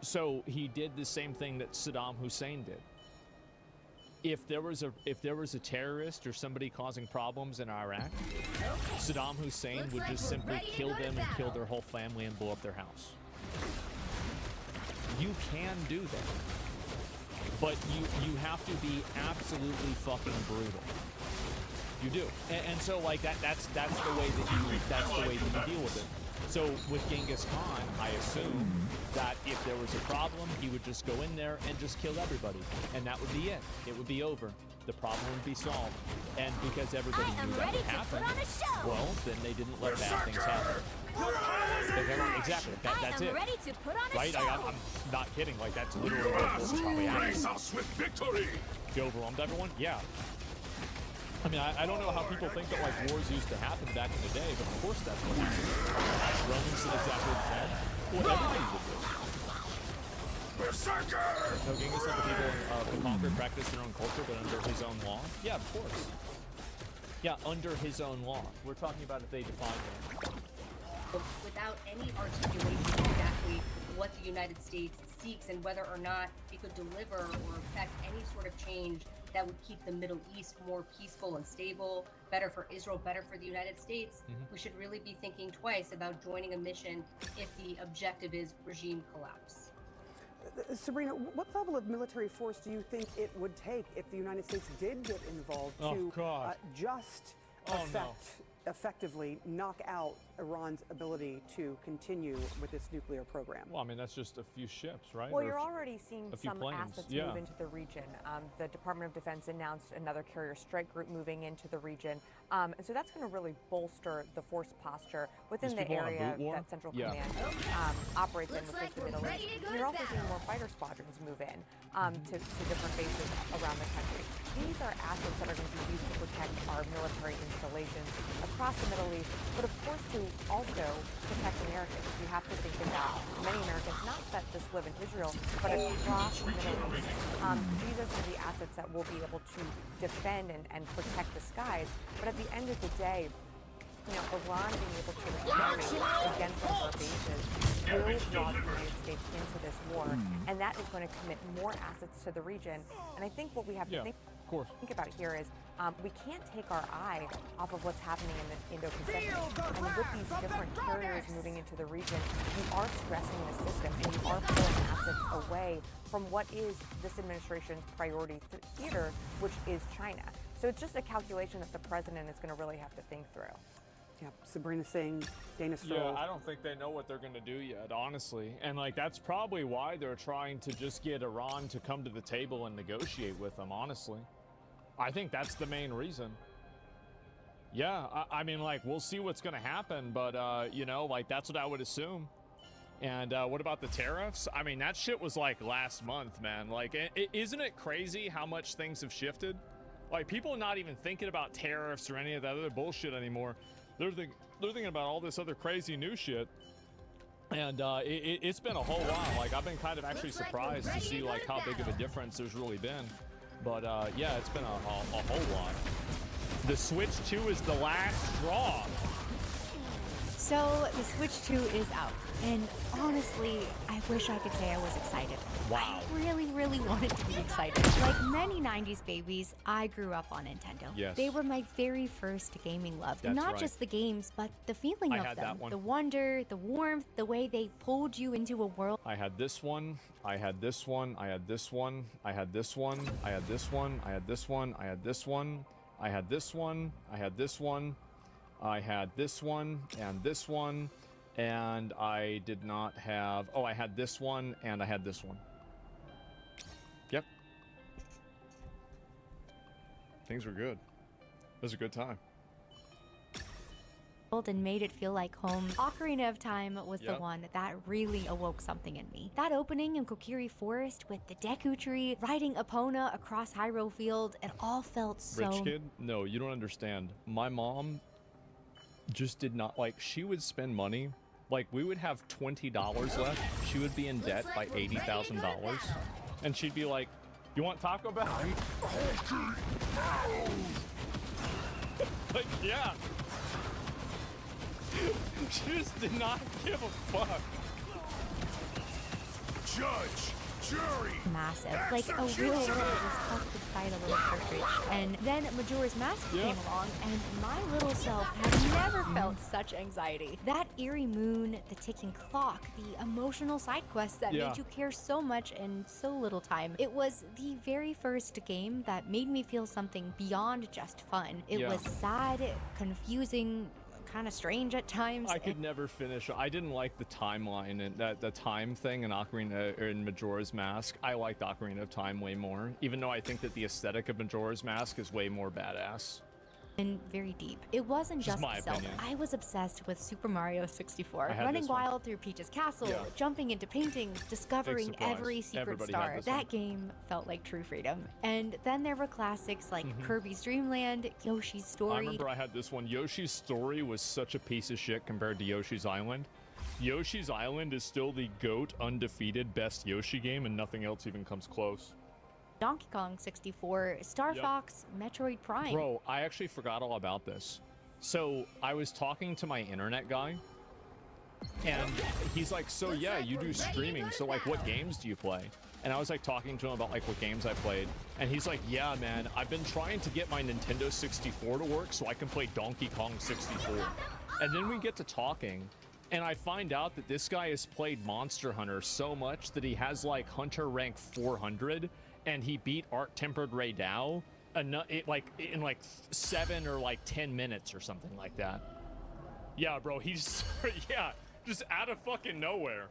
So he did the same thing that Saddam Hussein did. If there was a terrorist or somebody causing problems in Iraq, Saddam Hussein would just simply kill them and kill their whole family and blow up their house. You can do that, but you have to be absolutely fucking brutal. You do, and so like that's the way that you deal with it. So with Genghis Khan, I assume that if there was a problem, he would just go in there and just kill everybody, and that would be it. It would be over. The problem would be solved. And because everybody knew that would happen, well, then they didn't let bad things happen. Exactly. That's it. Ready to put on a right? show. I'm not kidding. Like that's literally what's probably happening. Grace us with victory. You overwhelmed everyone? Yeah. I mean, I don't know how people think that like wars used to happen back in the day, but of course that's what happened. Romans did exactly the same. Well, everybody did this. Berserker! No, Genghis let the people of conquer practice their own culture, but under his own law. Yeah, of course. Yeah, under his own law. We're talking about if they define it. Without any articulation exactly what the United States seeks and whether or not it could deliver or affect any sort of change that would keep the Middle East more peaceful and stable, better for Israel, better for the United States, we should really be thinking twice about joining a mission if the objective is regime collapse. Sabrina, what level of military force do you think it would take if the United States did get involved to just effectively knock out Iran's ability to continue with its nuclear program? Well, I mean, that's just a few ships, right? Well, you're already seeing some assets yeah. move into the region. The Department of Defense announced another carrier strike group moving into the region. And so that's going to really bolster the force posture within the area that Central Command operates in, which is the Middle East. And you're also seeing more fighter squadrons move in to different bases around the country. These are assets that are going to be used to protect our military installations across the Middle East, but of course to also protect Americans. You have to think about many Americans, not that just live in Israel, but across the Middle East. These are some of the assets that will be able to defend and protect the skies. But at the end of the day, you know, Iran being able to retaliate against one of our bases will draw the United States into this war, and that is going to commit more assets to the region. And I think what we have to think about here is we can't take our eye off of what's happening in the Indo-Pacific. And with these different carriers moving into the region, you are stressing the system and you are pulling assets away from what is this administration's priority theater, which is China. So it's just a calculation that the president is going to really have to think through. Yeah, Sabrina Singh, Dana Stroll. Yeah, I don't think they know what they're going to do yet, honestly. And like that's probably why they're trying to just get Iran to come to the table and negotiate with them, honestly. I think that's the main reason. Yeah, I mean, like, we'll see what's going to happen, but, you know, like, that's what I would assume. And what about the tariffs? I mean, that shit was, like, last month, man. Like, isn't it crazy how much things have shifted? Like, people are not even thinking about tariffs or any of that other bullshit anymore. They're thinking about all this other crazy new shit. And it's been a whole while. Like, I've been kind of actually surprised to see, like, how big of a difference there's really been. But, yeah, it's been a whole lot. The Switch 2 is the last straw. So, the Switch 2 is out. And honestly, I wish I could say I was excited. Wow. I really, really wanted to be excited. Like many 90s babies, I grew up on Nintendo. Yes. They were my very first gaming love. That's Not right. just the games, but the feeling I of had them. that one. The wonder, the warmth, the way they pulled you into a world. I had this one, I had this one, I had this one, I had this one, I had this one, I had this one, I had this one, I had this one, I had this one, I had this one, and this one, and I did not have... Oh, I had this one, and I had this one. Yep. Things were good. It was a good time. And made it feel like home. Ocarina of Time was the one that really awoke something in me. That opening in Kokiri Forest with the Deku Tree, riding Epona across Hyrule Field, it all felt so... Rich kid? No, you don't understand. My mom just did not... Like, she would spend money... Like, we would have $20 left. She would be in debt by $80,000. And she'd be like, you want Taco Bell? Like, yeah. She just did not give a fuck. Judge massive, like a real world was tucked inside a little cartridge. And then Majora's Mask came along, and my little self had never felt such anxiety. That eerie moon, the ticking clock, the emotional side quests that made you care so much in so little time. It was the very first game that made me feel something beyond just fun. It was sad, confusing, kind of strange at times. I could never finish. I didn't like the timeline and the time thing in Ocarina in Majora's Mask. I liked Ocarina of Time way more, even though I think that the aesthetic of Majora's Mask is way more badass. And very deep. It wasn't just my Zelda. opinion. I was obsessed with Super Mario 64. I had Running this one. wild through Peach's castle, jumping into paintings, discovering surprise. every secret Everybody star. had this That one. game felt like true freedom. And then there were classics like Kirby's Dream Land, Yoshi's Story. I remember I had this one. Yoshi's Story was such a piece of shit compared to Yoshi's Island. Yoshi's Island is still the GOAT undefeated best Yoshi game, and nothing else even comes close. Donkey Kong 64, Star Fox, Metroid Prime. Bro, I actually forgot all about this. So I was talking to my internet guy, and he's like, so yeah, you do streaming, so like what games do you play? And I was like talking to him about like what games I played, and he's like, yeah man, I've been trying to get my Nintendo 64 to work so I can play Donkey Kong 64. And then we get to talking, and I find out that this guy has played Monster Hunter so much that he has like Hunter rank 400, and he beat Art Tempered Ray Dow in like 7 or like 10 minutes or something like that. Yeah, bro, he's just out of fucking nowhere.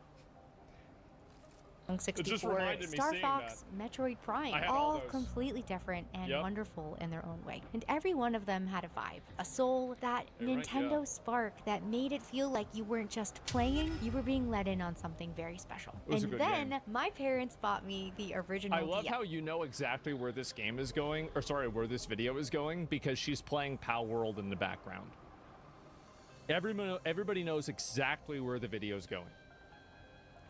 64, Star Fox, Metroid Prime, I had all all those. completely different and wonderful in their own way. And every one of them had a vibe, a soul, that Nintendo spark that made it feel like you weren't just playing, you were being let in on something very special. was a And good then game. my parents bought me the original I love DS. how you know exactly where this game is going, or sorry, where this video is going, because she's playing Pal World in the background. Everybody knows exactly where the video is going.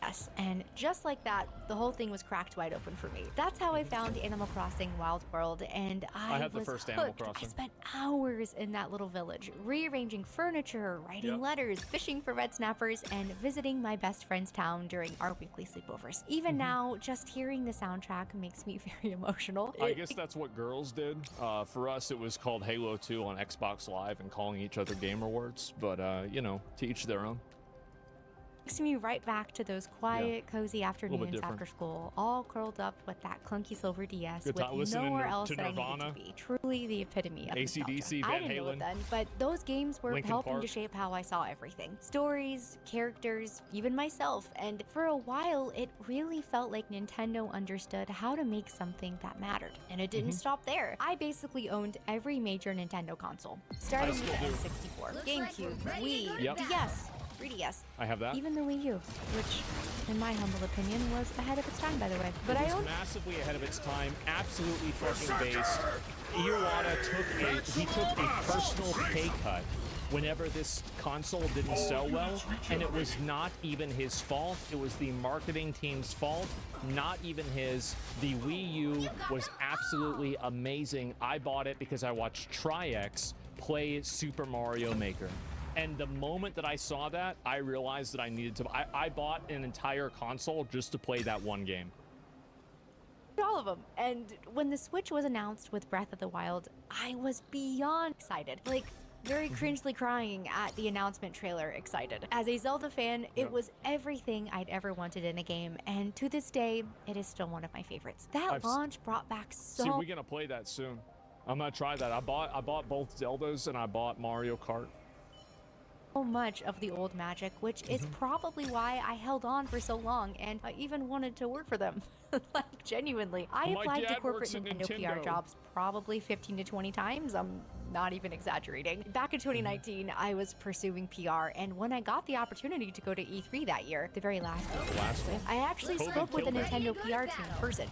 Yes, and just like that, the whole thing was cracked wide open for me. That's how I found Animal Crossing Wild World, and I had the was first Animal hooked. I Crossing. spent hours in that little village, rearranging furniture, writing letters, fishing for red snappers, and visiting my best friend's town during our weekly sleepovers. Even now, just hearing the soundtrack makes me very emotional. I guess that's what girls did. For us, it was called Halo 2 on Xbox Live and calling each other gamer words, but you know, to each their own. Takes me right back to those quiet, cozy afternoons different. after school, all curled up with that clunky silver DS Good time with listening nowhere to else that I Nirvana. needed to be. Truly the epitome of AC/DC, nostalgia. Van I didn't know it Halen. then, but those games were Linkin helping to Park. shape how I saw everything. Stories, characters, even myself. And for a while, it really felt like Nintendo understood how to make something that mattered. And it didn't stop there. I basically owned every major Nintendo console, starting with the N64, GameCube, Wii, DS, 3DS. I have that. Even the Wii U, which, in my humble opinion, was ahead of its time, by the way. But It I was own massively ahead of its time, absolutely fucking based. Iwata took a personal pay cut whenever this console didn't sell well, and it was not even his fault. It was the marketing team's fault, not even his. The Wii U was absolutely amazing. I bought it because I watched Tri-X play Super Mario Maker. And the moment that I saw that, I realized that I needed to. I bought an entire console just to play that one game. all of them. And when the Switch was announced with Breath of the Wild, I was beyond excited. Like, very cringely crying at the announcement trailer excited. As a Zelda fan, it was everything I'd ever wanted in a game, and to this day, it is still one of my favorites. That launch brought back so... See, we're gonna play that soon. I'm gonna try that. I bought both Zeldas and I bought Mario Kart. much of the old magic, which is probably why I held on for so long and I even wanted to work for them. Like, genuinely. I My applied to dad corporate works at Nintendo PR Nintendo. jobs probably 15 to 20 times. I'm not even exaggerating. Back in 2019, I was pursuing PR, and when I got the opportunity to go to E3 that year, the very last year, I actually COVID spoke with the killed it. Nintendo PR team in person.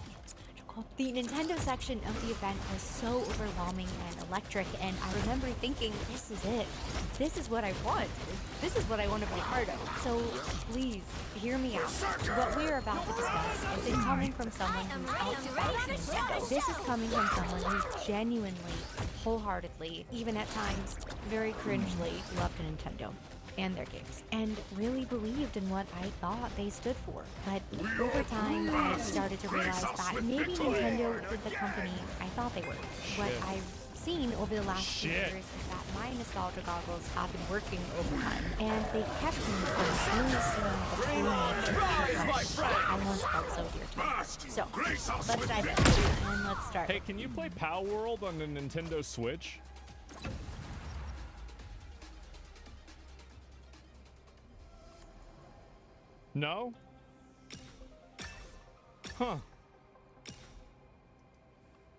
The Nintendo section of the event was so overwhelming and electric, and I remember thinking, this is it. This is what I want. This is what I want to be a part of. So please, hear me out. What we're about to discuss isn't coming from someone who's out to bash Nintendo. This is coming from someone who's genuinely, wholeheartedly, even at times, very cringely, loved Nintendo. and their games, and really believed in what I thought they stood for. But over time, I started to realize that maybe Nintendo isn't the company I thought they were. What I've seen over the last few years is that my nostalgia goggles have been working overtime, and they kept me from really seeing the true nature of what I once felt so dear to me. So, let's dive in, and let's start. Hey, can you play Pow World on the Nintendo Switch? No? Huh.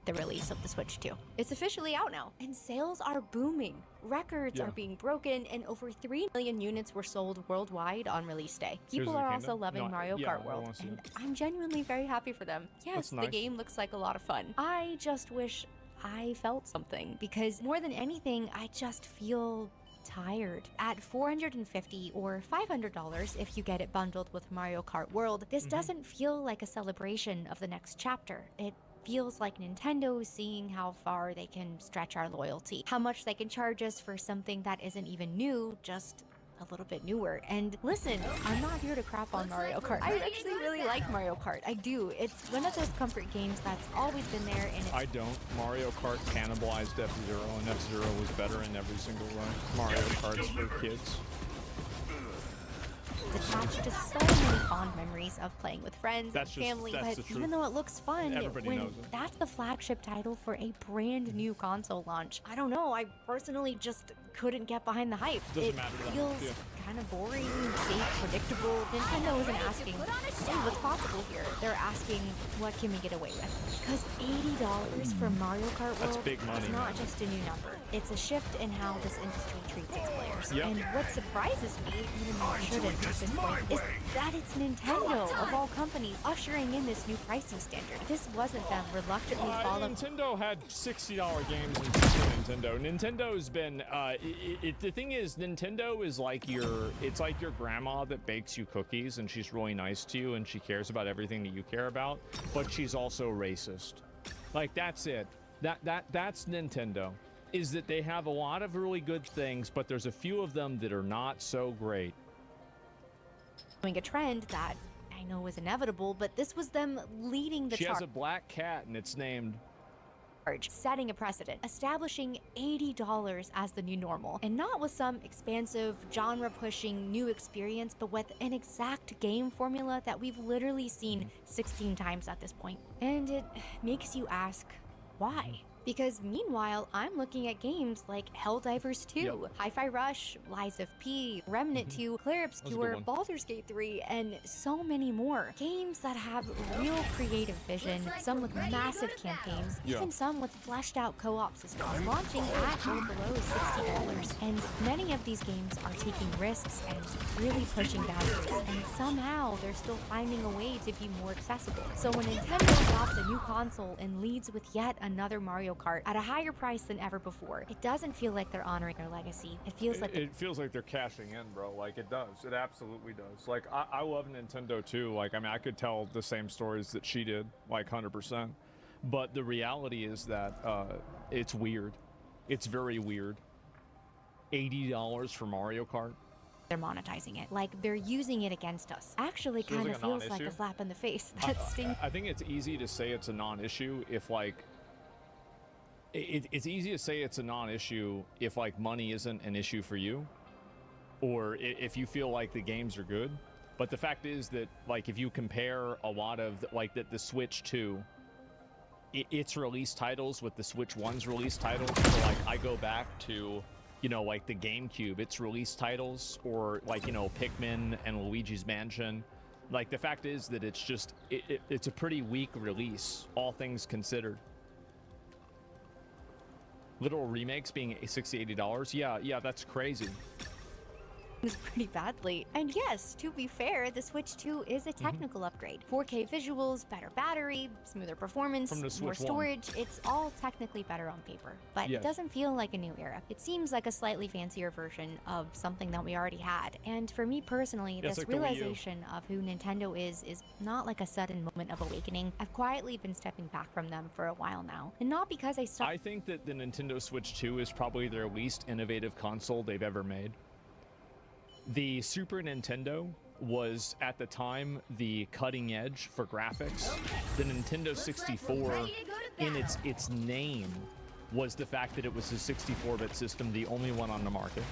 The release of the Switch 2. It's officially out now, and sales are booming. Records are being broken, and over 3 million units were sold worldwide on release day. People are also loving Mario Kart World, and I'm genuinely very happy for them. Yes, the game looks like a lot of fun. I just wish I felt something, because more than anything, I just feel tired. At $450 or $500 if you get it bundled with Mario Kart World, this doesn't feel like a celebration of the next chapter. It feels like Nintendo seeing how far they can stretch our loyalty, how much they can charge us for something that isn't even new, just a little bit newer. And listen, I'm not here to crap on Mario Kart. I actually really like Mario Kart. I do. It's one of those comfort games that's always been there, and it's... I don't. Mario Kart cannibalized F-Zero, and F-Zero was better in every single way. Mario Kart's for kids. Attached to so many fond memories of playing with friends and family, but even though it looks fun, when that's the flagship title for a brand new console launch, I don't know, I personally just couldn't get behind the hype. It feels kind of boring, safe, predictable. Nintendo isn't asking, hey, what's possible here? They're asking, what can we get away with? Because $80 for Mario Kart World is not just a new number. It's a shift in how this industry treats its players. And what surprises me, even though it shouldn't at this point, is that it's Nintendo, of all companies, ushering in this new pricing standard. This wasn't them reluctantly following. Nintendo had $60 games in Super Nintendo. Nintendo's been, the thing is, Nintendo is like it's like your grandma that bakes you cookies, and she's really nice to you, and she cares about everything that you care about, but she's also racist. Like, that's it. That's Nintendo. Is that they have a lot of really good things, but there's a few of them that are not so great. A trend that I know was inevitable, but this was them leading the charge. She has a black cat, and it's named... Setting a precedent, establishing $80 as the new normal, and not with some expansive, genre-pushing new experience, but with an exact game formula that we've literally seen 16 times at this point. And it makes you ask, why? Because meanwhile, I'm looking at games like Helldivers 2, Hi-Fi Rush, Lies of P, Remnant 2, Clair Obscur, Baldur's Gate 3, and so many more. Games that have real creative vision, some with massive campaigns, even some with fleshed out co-op systems, launching at or below $60. And many of these games are taking risks and really pushing boundaries, and somehow they're still finding a way to be more accessible. So when Nintendo drops a new console and leads with yet another Mario Kart at a higher price than ever before, it doesn't feel like they're honoring their legacy. It feels like it feels like they're cashing in, bro. Like, it does. It absolutely does. Like, I love Nintendo too. Like, I mean, I could tell the same stories that she did, like 100%. But the reality is that it's weird. It's very weird. $80 for Mario Kart. They're monetizing it, like they're using it against us. Actually, kind of feels like a slap in the face. That stinks. I think it's easy to say it's a non-issue if, like, it's easy to say it's a non-issue if, like, money isn't an issue for you, or if you feel like the games are good. But the fact is that, like, if you compare a lot of, like, the Switch 2, its release titles with the Switch 1's release titles, so, like, I go back to, you know, like the GameCube, its release titles, or, like, you know, Pikmin and Luigi's Mansion. Like, the fact is that it's just, it's a pretty weak release, all things considered. Literal remakes being $60, $80, yeah, that's crazy. Pretty badly. And yes, to be fair, the Switch 2 is a technical upgrade. 4K visuals, better battery, smoother performance, more storage. It's all technically better on paper, but it doesn't feel like a new era. It seems like a slightly fancier version of something that we already had. And for me personally, this like realization of who Nintendo is not like a sudden moment of awakening. I've quietly been stepping back from them for a while now. And not because I think that the Nintendo Switch 2 is probably their least innovative console they've ever made. The Super Nintendo was at the time the cutting edge for graphics. The Nintendo 64, in its name, was the fact that it was a 64-bit system, the only one on the market.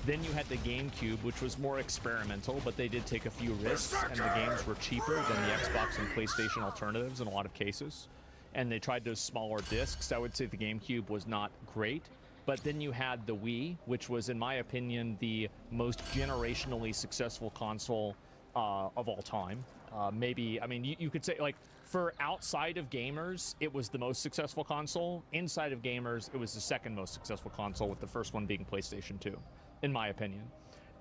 Then you had the GameCube, which was more experimental, but they did take a few risks, and the games were cheaper than the Xbox and PlayStation alternatives in a lot of cases. And they tried those smaller discs. I would say the GameCube was not great. But then you had the Wii, which was, in my opinion, the most generationally successful console of all time. Maybe, I mean, you could say, like, for outside of gamers, it was the most successful console. Inside of gamers, it was the second most successful console, with the first one being PlayStation 2, in my opinion.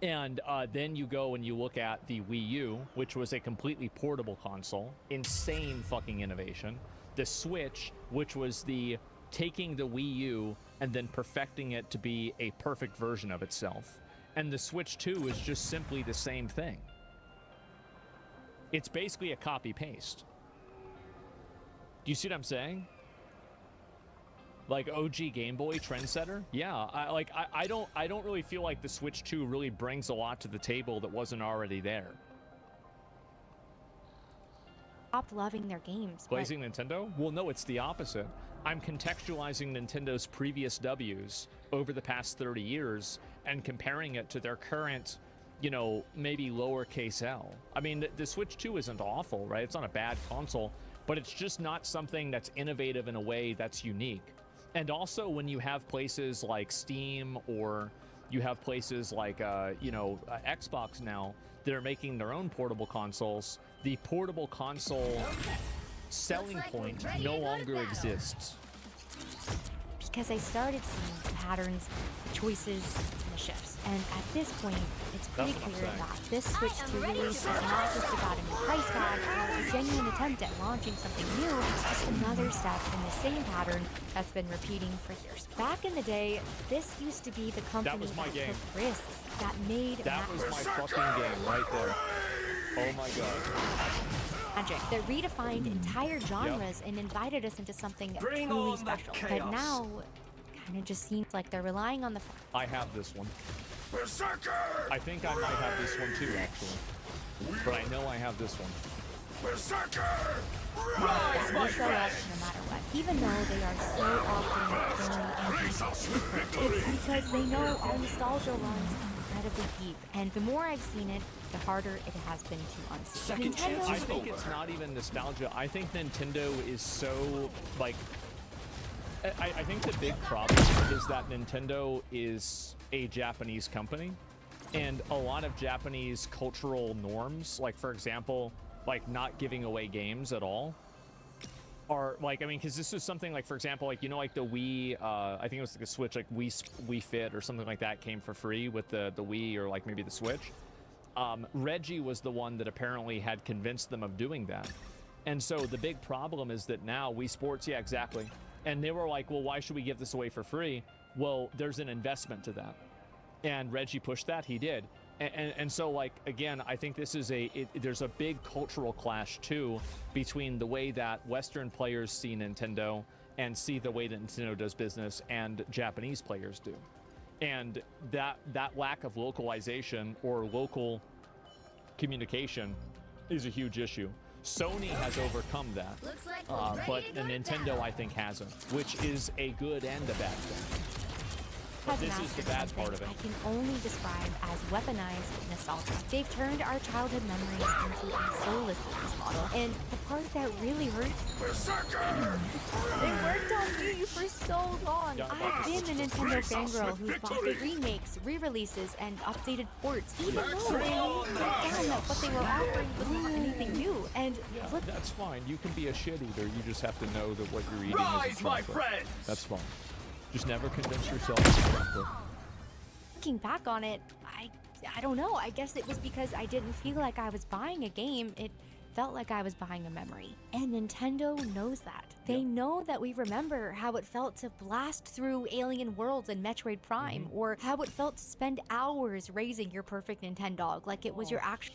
And then you go and you look at the Wii U, which was a completely portable console. Insane fucking innovation. The Switch, which was the taking the Wii U and then perfecting it to be a perfect version of itself. And the Switch 2 is just simply the same thing. It's basically a copy-paste. Do you see what I'm saying? Like OG Game Boy trendsetter? Yeah, I don't really feel like the Switch 2 really brings a lot to the table that wasn't already there. Stopped loving their games. Blazing Nintendo? Well, no, it's the opposite. I'm contextualizing Nintendo's previous W's over the past 30 years and comparing it to their current, you know, maybe lowercase l. I mean, the Switch 2 isn't awful, right? It's not a bad console, but it's just not something that's innovative in a way that's unique. And also, when you have places like Steam, or you have places like, Xbox now, that are making their own portable consoles, the portable console selling point no longer exists. Because I started seeing the patterns, the choices, and the shifts. And at this point, it's pretty clear that this Switch 2 release is not just about a new price tag or a genuine attempt at launching something new. It's just another step in the same pattern that's been repeating for years. Back in the day, this used to be the company that took risks, that made that was my fucking game right there. Oh my god. Magic that redefined entire genres and invited us into something truly special. But now, kind of just seems like they're relying on the. I have this one. Berserker! I think I might have this one too, actually. But I know I have this one. Berserker! That will show up no matter what. Even though they are so often very anti-secret, it's because they know our nostalgia runs incredibly deep. And the more I've seen it, the harder it has been to unsee. I think it's not even nostalgia. I think Nintendo is so, like... I think the big problem is that Nintendo is a Japanese company, and a lot of Japanese cultural norms, like, for example, like, not giving away games at all, are, like, I mean, because this is something, like, for example, like, you know, like, the Wii, I think it was like a Switch, like, Wii Fit or something like that came for free with the Wii, or, like, maybe the Switch. Reggie was the one that apparently had convinced them of doing that. And so the big problem is that now Wii Sports, yeah, exactly. And they were like, well, why should we give this away for free? Well, there's an investment to that. And Reggie pushed that, he did. And so, like, again, I think this is there's a big cultural clash, too, between the way that Western players see Nintendo and see the way that Nintendo does business and Japanese players do. And that lack of localization or local communication is a huge issue. Sony has overcome that, but Nintendo, I think, hasn't, which is a good and a bad thing. But this is the bad part of it. I can only describe as weaponized nostalgia. They've turned our childhood memories into a soulless business model, and the part that really hurts, they worked on me for so long. I've been a Nintendo fangirl who's bought the remakes, re-releases, and updated ports, even though I found that what they were offering was not anything new. And look, that's fine. You can be a shit eater. You just have to know that what you're eating is my friends! That's fine. Just never convince yourself. Looking back on it, I don't know. I guess it was because I didn't feel like I was buying a game. It felt like I was buying a memory. And Nintendo knows that. They know that we remember how it felt to blast through Alien Worlds and Metroid Prime, or how it felt to spend hours raising your perfect Nintendog like it was your actual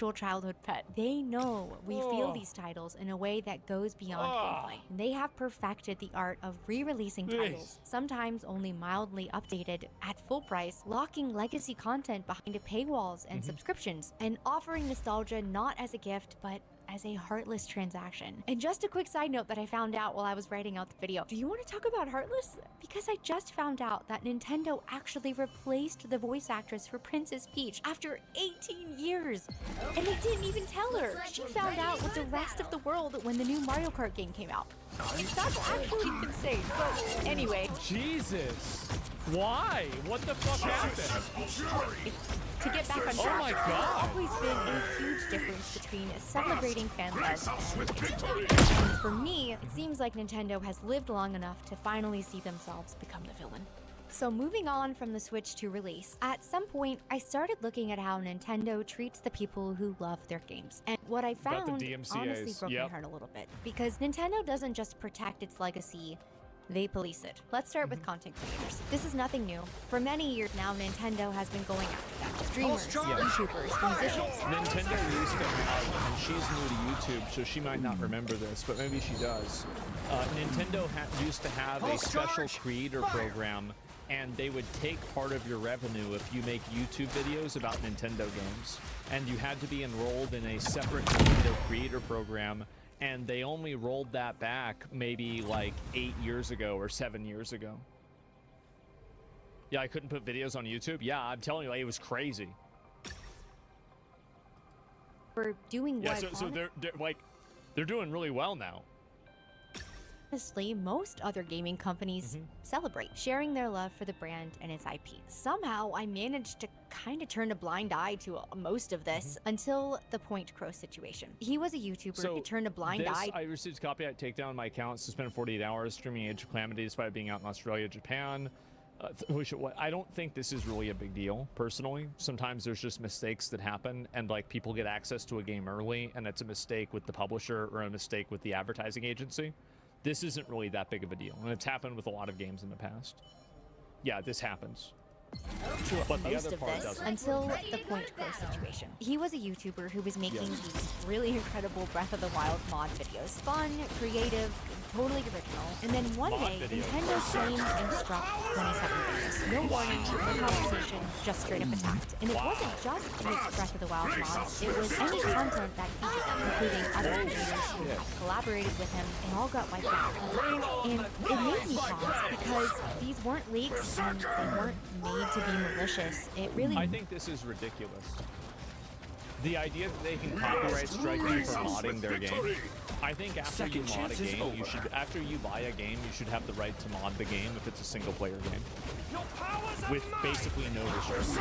actual childhood pet. They know we feel these titles in a way that goes beyond gameplay. And they have perfected the art of re-releasing titles, sometimes only mildly updated, at full price, locking legacy content behind paywalls and subscriptions, and offering nostalgia not as a gift, but as a heartless transaction. And just a quick side note that I found out while I was writing out the video. Do you want to talk about heartless? Because I just found out that Nintendo actually replaced the voice actress for Princess Peach after 18 years. And they didn't even tell her. She found out with the rest of the world when the new Mario Kart game came out. That's actually insane. But anyway. Jesus. Why? What the fuck happened? To get back on track, there's always been a huge difference between celebrating fan love and executing. And for me, it seems like Nintendo has lived long enough to finally see themselves become the villain. So moving on from the Switch to release, at some point I started looking at how Nintendo treats the people who love their games. And what I found honestly broke my heart a little bit, because Nintendo doesn't just protect its legacy, they police it. Let's start with content creators. This is nothing new. For many years now, Nintendo has been going after them. Streamers, YouTubers, musicians. Nintendo used to have, and she's new to YouTube, so she might not remember this, but maybe she does. Nintendo used to have a special creator program, and they would take part of your revenue if you make YouTube videos about Nintendo games. And you had to be enrolled in a separate Nintendo creator program, and they only rolled that back maybe like 8 years ago or 7 years ago. Yeah, I couldn't put videos on YouTube. Yeah, I'm telling you, like, it was crazy. For doing yeah, what? So they're doing really well now. Honestly, most other gaming companies celebrate, sharing their love for the brand and its IP. Somehow, I managed to kind of turn a blind eye to most of this until the Point Crow situation. He was a YouTuber who turned a blind eye. I received a copyright takedown on my account, suspended 48 hours, streaming Age of Calamity despite being out in Australia, Japan. I don't think this is really a big deal, personally. Sometimes there's just mistakes that happen, and like people get access to a game early, and it's a mistake with the publisher or a mistake with the advertising agency. This isn't really that big of a deal, and it's happened with a lot of games in the past. Yeah, this happens. But the Most other of part this doesn't. until the Point Crow situation. He was a YouTuber who was making these really incredible Breath of the Wild mod videos. Fun, creative, totally original. And then one day, Nintendo claimed and struck 27 videos. No warning, no conversation, just straight up attacked. And it wasn't just his Breath of the Wild mods, it was any content that featured them, including other creators who collaborated with him, and all got wiped out. And it made me pause, because these weren't leaks and they weren't made to be malicious. It really... I think this is ridiculous. The idea that they can copyright strike you for modding their game. I think after you mod a game, after you buy a game, you should have the right to mod the game if it's a single player game. With basically no restrictions.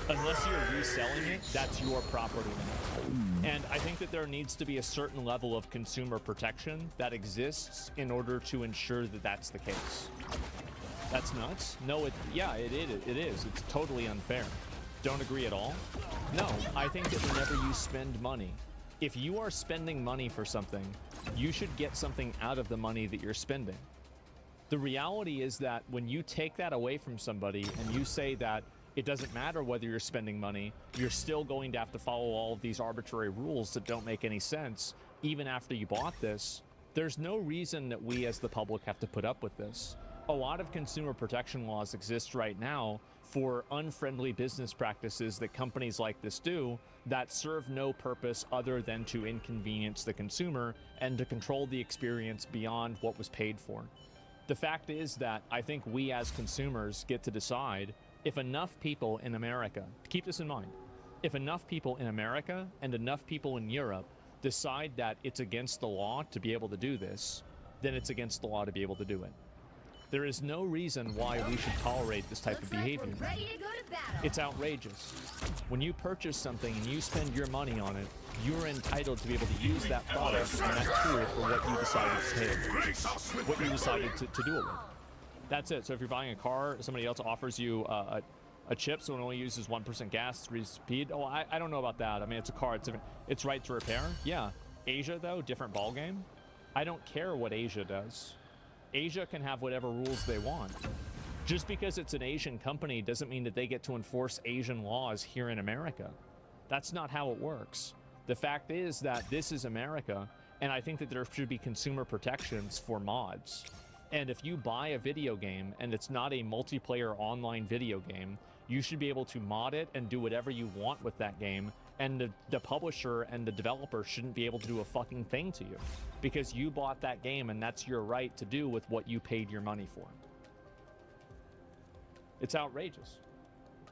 Unless you're reselling it, that's your property now. And I think that there needs to be a certain level of consumer protection that exists in order to ensure that that's the case. That's nuts? No, it is. It's totally unfair. Don't agree at all? No, I think that whenever you spend money, if you are spending money for something, you should get something out of the money that you're spending. The reality is that when you take that away from somebody and you say that it doesn't matter whether you're spending money, you're still going to have to follow all of these arbitrary rules that don't make any sense, even after you bought this, there's no reason that we as the public have to put up with this. A lot of consumer protection laws exist right now for unfriendly business practices that companies like this do that serve no purpose other than to inconvenience the consumer and to control the experience beyond what was paid for. The fact is that I think we as consumers get to decide if enough people in America, keep this in mind, if enough people in America and enough people in Europe decide that it's against the law to be able to do this, then it's against the law to be able to do it. There is no reason why we should tolerate this type of behavior. It's outrageous. When you purchase something and you spend your money on it, you're entitled to be able to use that product and that tool for what you decided to take, what you decided to do it with. That's it. So if you're buying a car, somebody else offers you a chip, so it only uses 1% gas, 3 speed. Oh, I don't know about that. I mean, it's a car. It's different. It's right to repair. Yeah. Asia, though, different ballgame. I don't care what Asia does. Asia can have whatever rules they want. Just because it's an Asian company doesn't mean that they get to enforce Asian laws here in America. That's not how it works. The fact is that this is America, and I think that there should be consumer protections for mods. And if you buy a video game and it's not a multiplayer online video game, you should be able to mod it and do whatever you want with that game, and the publisher and the developer shouldn't be able to do a fucking thing to you, because you bought that game and that's your right to do with what you paid your money for. It's outrageous.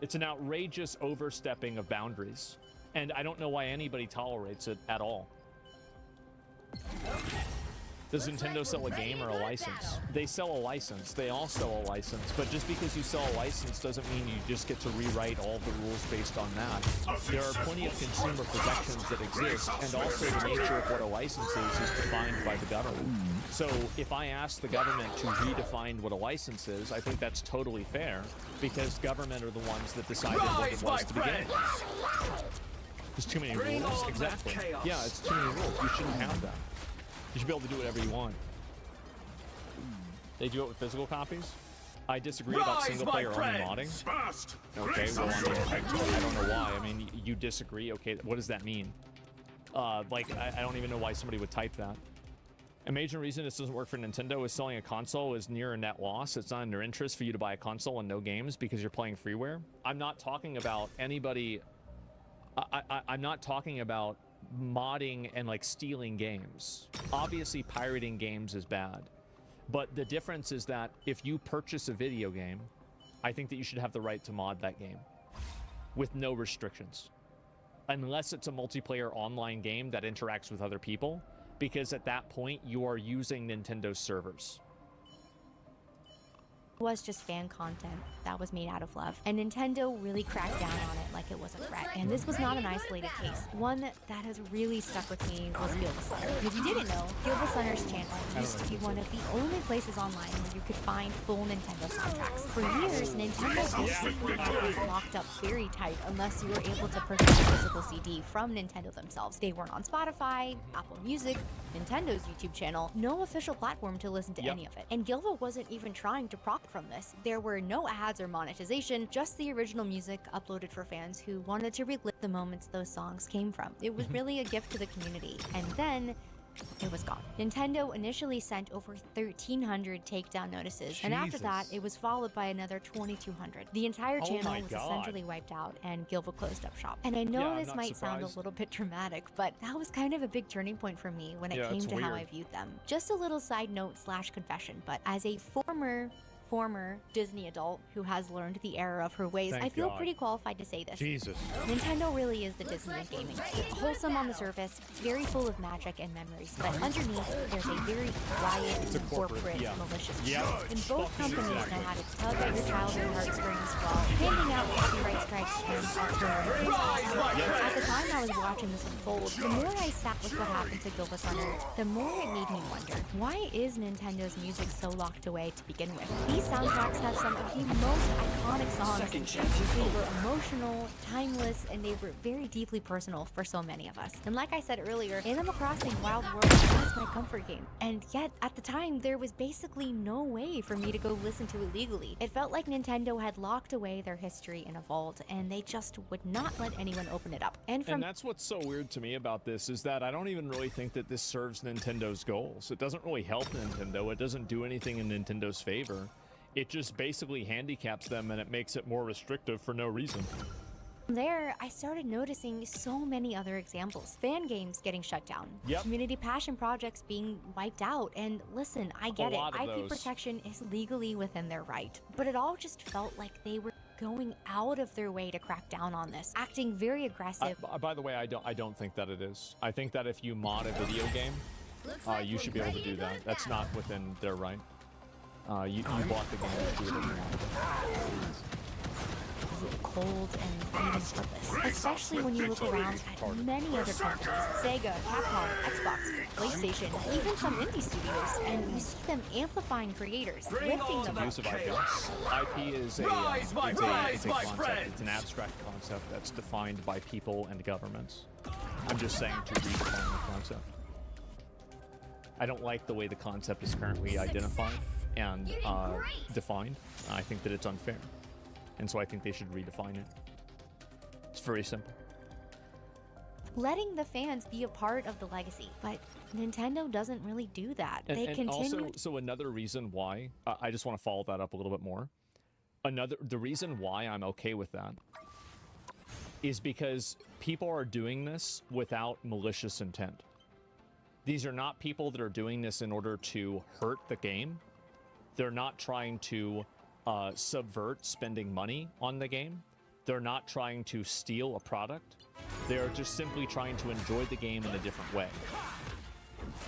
It's an outrageous overstepping of boundaries, and I don't know why anybody tolerates it at all. Does Nintendo sell a game or a license? They sell a license. They all sell a license. But just because you sell a license doesn't mean you just get to rewrite all the rules based on that. There are plenty of consumer protections that exist, and also the nature of what a license is defined by the government. So if I ask the government to redefine what a license is, I think that's totally fair, because government are the ones that decided what it was to begin with. There's too many rules. Exactly. Yeah, it's too many rules. You shouldn't have that. You should be able to do whatever you want. They do it with physical copies? I disagree about single-player only modding. Okay, well, I don't know why. I mean, you disagree? Okay, what does that mean? Like, I don't even know why somebody would type that. A major reason this doesn't work for Nintendo is selling a console is near a net loss. It's not in their interest for you to buy a console and no games because you're playing freeware. I'm not talking about anybody... I'm not talking about modding and like stealing games. Obviously pirating games is bad, but the difference is that if you purchase a video game, I think that you should have the right to mod that game with no restrictions, unless it's a multiplayer online game that interacts with other people, because at that point you are using Nintendo's servers. Was just fan content that was made out of love, and Nintendo really cracked down on it like it was a threat. And this was not an isolated case. One that has really stuck with me was Gilbasunner. If you didn't know, Gilbasunner's channel used to be one of the only places online where you could find full Nintendo soundtracks. For years, Nintendo basically had these locked up very tight unless you were able to purchase a physical CD from Nintendo themselves. They weren't on Spotify, Apple Music, Nintendo's YouTube channel, no official platform to listen to any of it. And Gilva wasn't even trying to profit from this. There were no ads or monetization, just the original music uploaded for fans who wanted to relive the moments those songs came from. It was really a gift to the community. And then it was gone. Nintendo initially sent over 1,300 takedown notices, and after that, it was followed by another 2,200. The entire channel was essentially wiped out, and Gilva closed up shop. And I know this might sound a little bit dramatic, but that was kind of a big turning point for me when it came to how I viewed them. Just a little side note / confession, but as a former Disney adult who has learned the error of her ways, I feel pretty qualified to say this. Jesus. Nintendo really is the Disney of gaming. It's wholesome on the surface, very full of magic and memories, but underneath, there's a very quiet, corporate, malicious And both companies know how to tug at your childhood heartstrings while handing out copyright strikes and At the time I was watching this unfold, the more I sat with what happened to Gilbasunner, the more it made me wonder, why is Nintendo's music so locked away to begin with? These soundtracks have some of the most iconic songs. They were emotional, timeless, and they were very deeply personal for so many of us. And like I said earlier, Animal Crossing Wild World was my comfort game. And yet, at the time, there was basically no way for me to go listen to it legally. It felt like Nintendo had locked away their history in a vault, and they just would not let anyone open it up. And that's what's so weird to me about this, is that I don't even really think that this serves Nintendo's goals. It doesn't really help Nintendo. It doesn't do anything in Nintendo's favor. It just basically handicaps them, and it makes it more restrictive for no reason. From there, I started noticing so many other examples. Fan games getting shut down. Community passion projects being wiped out. And listen, I get it. IP protection is legally within their right. But it all just felt like they were going out of their way to crack down on this, acting very aggressive. By the way, I don't think that it is. I think that if you mod a video game, you should be able to do that. That's not within their right. You bought the game to do whatever you want. Cold and meaningless, especially when you look around at many other companies, Sega, Capcom, Xbox, PlayStation, even some indie studios, and you see them amplifying creators, lifting them up. Use of IP. IP is a concept. It's an abstract concept that's defined by people and governments. I'm just saying to redefine the concept. I don't like the way the concept is currently identified and defined. I think that it's unfair. And so I think they should redefine it. It's very simple. letting the fans be a part of the legacy. But Nintendo doesn't really do that. They And continue. also, so another reason why, I just want to follow that up a little bit more. The reason why I'm okay with that is because people are doing this without malicious intent. These are not people that are doing this in order to hurt the game. They're not trying to subvert spending money on the game. They're not trying to steal a product. They're just simply trying to enjoy the game in a different way.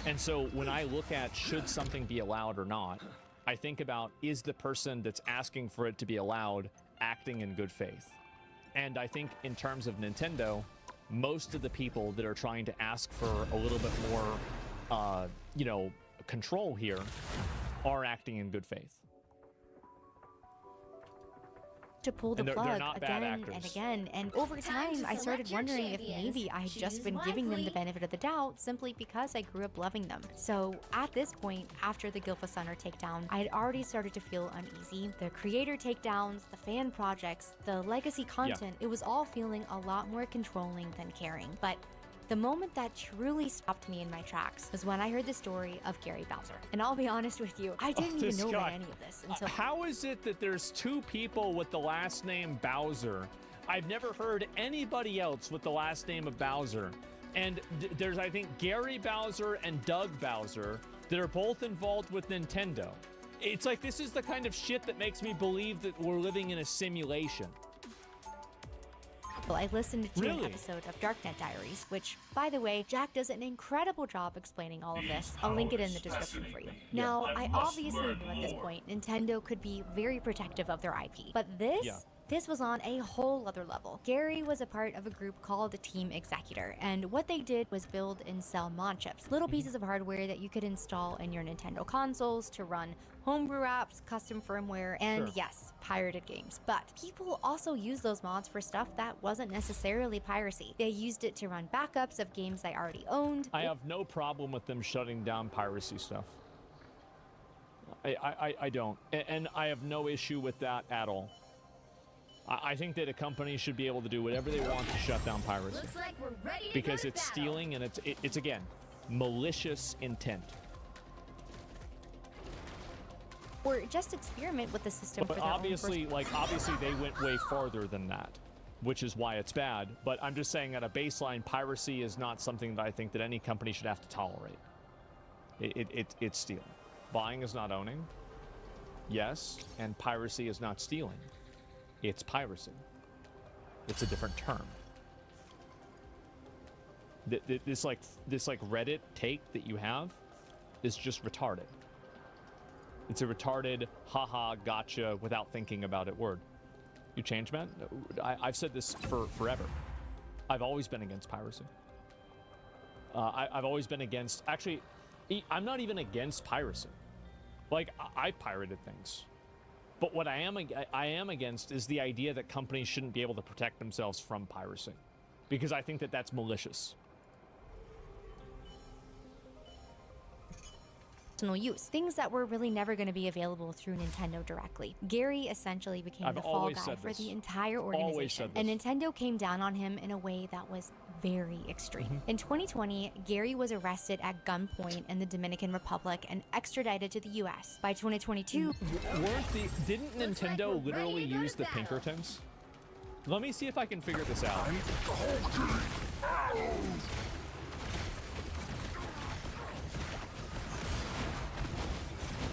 And so when I look at should something be allowed or not, I think about, is the person that's asking for it to be allowed acting in good faith? And I think in terms of Nintendo, most of the people that are trying to ask for a little bit more, control here are acting in good faith. To pull the And they're plug not bad again and actors. again, and over time I started wondering if maybe I had just been giving them the benefit of the doubt simply because I grew up loving them. So at this point, after the Gilfa-Sunner takedown, I had already started to feel uneasy. The creator takedowns, the fan projects, the legacy content, it was all feeling a lot more controlling than caring. But the moment that truly stopped me in my tracks was when I heard the story of Gary Bowser. And I'll be honest with you, I didn't even know about any of this until— How is it that there's two people with the last name Bowser? I've never heard anybody else with the last name of Bowser. And there's, I think, Gary Bowser and Doug Bowser that are both involved with Nintendo. It's like, this is the kind of shit that makes me believe that we're living in a simulation. I listened to an episode of Darknet Diaries, which, by the way, Jack does an incredible job explaining all of this. I'll link it in the description for you. Now, I obviously knew at this point Nintendo could be very protective of their IP, but this was on a whole other level. Gary was a part of a group called Team Executor, and what they did was build and sell mod chips, little pieces of hardware that you could install in your Nintendo consoles to run homebrew apps, custom firmware, and yes, pirated games. But people also use those mods for stuff that wasn't necessarily piracy. They used it to run backups of games they already owned. I have no problem with them shutting down piracy stuff. I don't. And I have no issue with that at all. I think that a company should be able to do whatever they want to shut down piracy. Looks like we're ready to because go to it's battle. stealing and it's again, malicious intent. Or just experiment with the system But for their obviously, own obviously they went way farther than that, which is why it's bad. But I'm just saying, at a baseline, piracy is not something that I think that any company should have to tolerate. It's stealing. Buying is not owning. Yes, and piracy is not stealing. It's piracy. It's a different term. This Reddit take that you have is just retarded. It's a retarded, haha, gotcha, without thinking about it word. You change, man? I've said this for forever. I've always been against piracy. I've always been against, actually, I'm not even against piracy. Like, I pirated things. But what I am against is the idea that companies shouldn't be able to protect themselves from piracy. Because I think that that's malicious. use, things that were really never going to be available through Nintendo directly. Gary essentially became the fall guy for the entire organization, and Nintendo came down on him in a way that was very extreme. In 2020, Gary was arrested at gunpoint in the Dominican Republic and extradited to the US. By 2022, didn't Nintendo literally use the Pinkertons? Let me see if I can figure this out.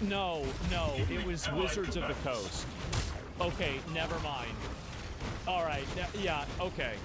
No, it was Wizards of the Coast. Okay, never mind. All right, yeah, okay.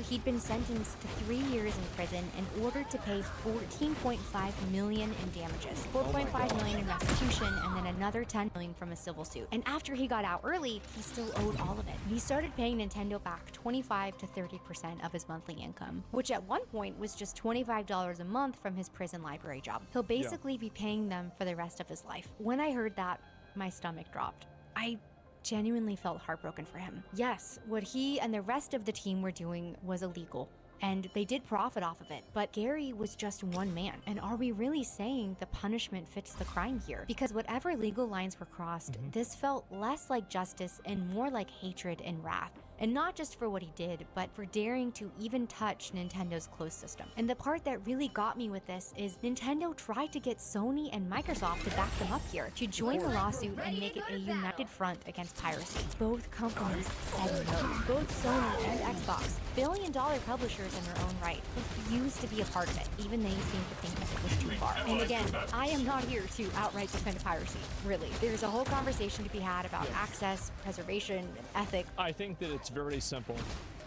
He'd been sentenced to 3 years in prison and ordered to pay $14.5 million in damages, $4.5 million in restitution, and then another $10 million from a civil suit. And after he got out early, he still owed all of it. He started paying Nintendo back 25 to 30% of his monthly income, which at one point was just $25 a month from his prison library job. He'll basically be paying them for the rest of his life. When I heard that, my stomach dropped. I genuinely felt heartbroken for him. Yes, what he and the rest of the team were doing was illegal, and they did profit off of it, but Gary was just one man. And are we really saying the punishment fits the crime here? Because whatever legal lines were crossed, this felt less like justice and more like hatred and wrath. And not just for what he did, but for daring to even touch Nintendo's closed system. And the part that really got me with this is Nintendo tried to get Sony and Microsoft to back them up here, to join the lawsuit and make it a united front against piracy. Both companies said no. Both Sony and Xbox, billion-dollar publishers in their own right, refused to be a part of it, even they seemed to think that it was too far. And again, I am not here to outright defend piracy, really. There's a whole conversation to be had about access, preservation, and ethics. I think that it's very simple.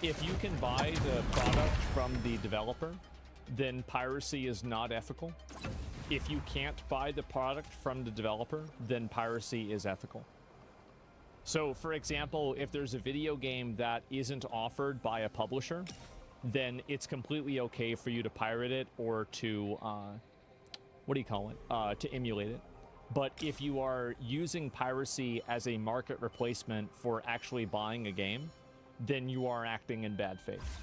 If you can buy the product from the developer, then piracy is not ethical. If you can't buy the product from the developer, then piracy is ethical. So, for example, if there's a video game that isn't offered by a publisher, then it's completely okay for you to pirate it or to, to emulate it. But if you are using piracy as a market replacement for actually buying a game, then you are acting in bad faith.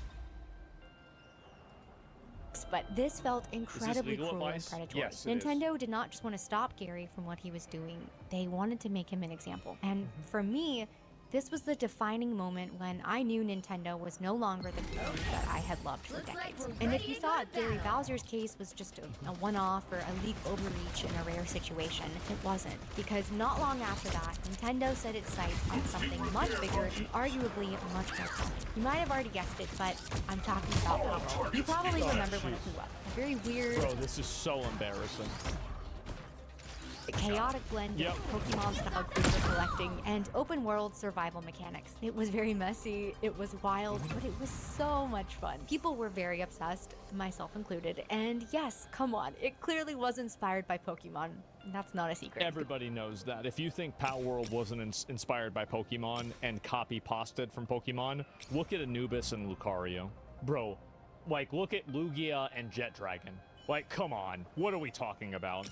But this felt incredibly cruel and predatory. Yes, Nintendo did not just want to stop Gary from what he was doing, they wanted to make him an example. And for me, this was the defining moment when I knew Nintendo was no longer the company that I had loved for decades. And if you thought Gary Bowser's case was just a one-off or a legal overreach in a rare situation, it wasn't. Because not long after that, Nintendo set its sights on something much bigger and arguably much more common. You might have already guessed it, but I'm talking about Power World. You probably remember when it blew up. A very weird... Bro, this is so embarrassing. A chaotic blend of Pokemon-style creature collecting and open-world survival mechanics. It was very messy, it was wild, but it was so much fun. People were very obsessed, myself included, and yes, come on, it clearly was inspired by Pokemon. That's not a secret. Everybody knows that. If you think Power World wasn't inspired by Pokemon and copy-pasted from Pokemon, look at Anubis and Lucario. Bro, like, look at Lugia and Jet Dragon. Like, come on, what are we talking about?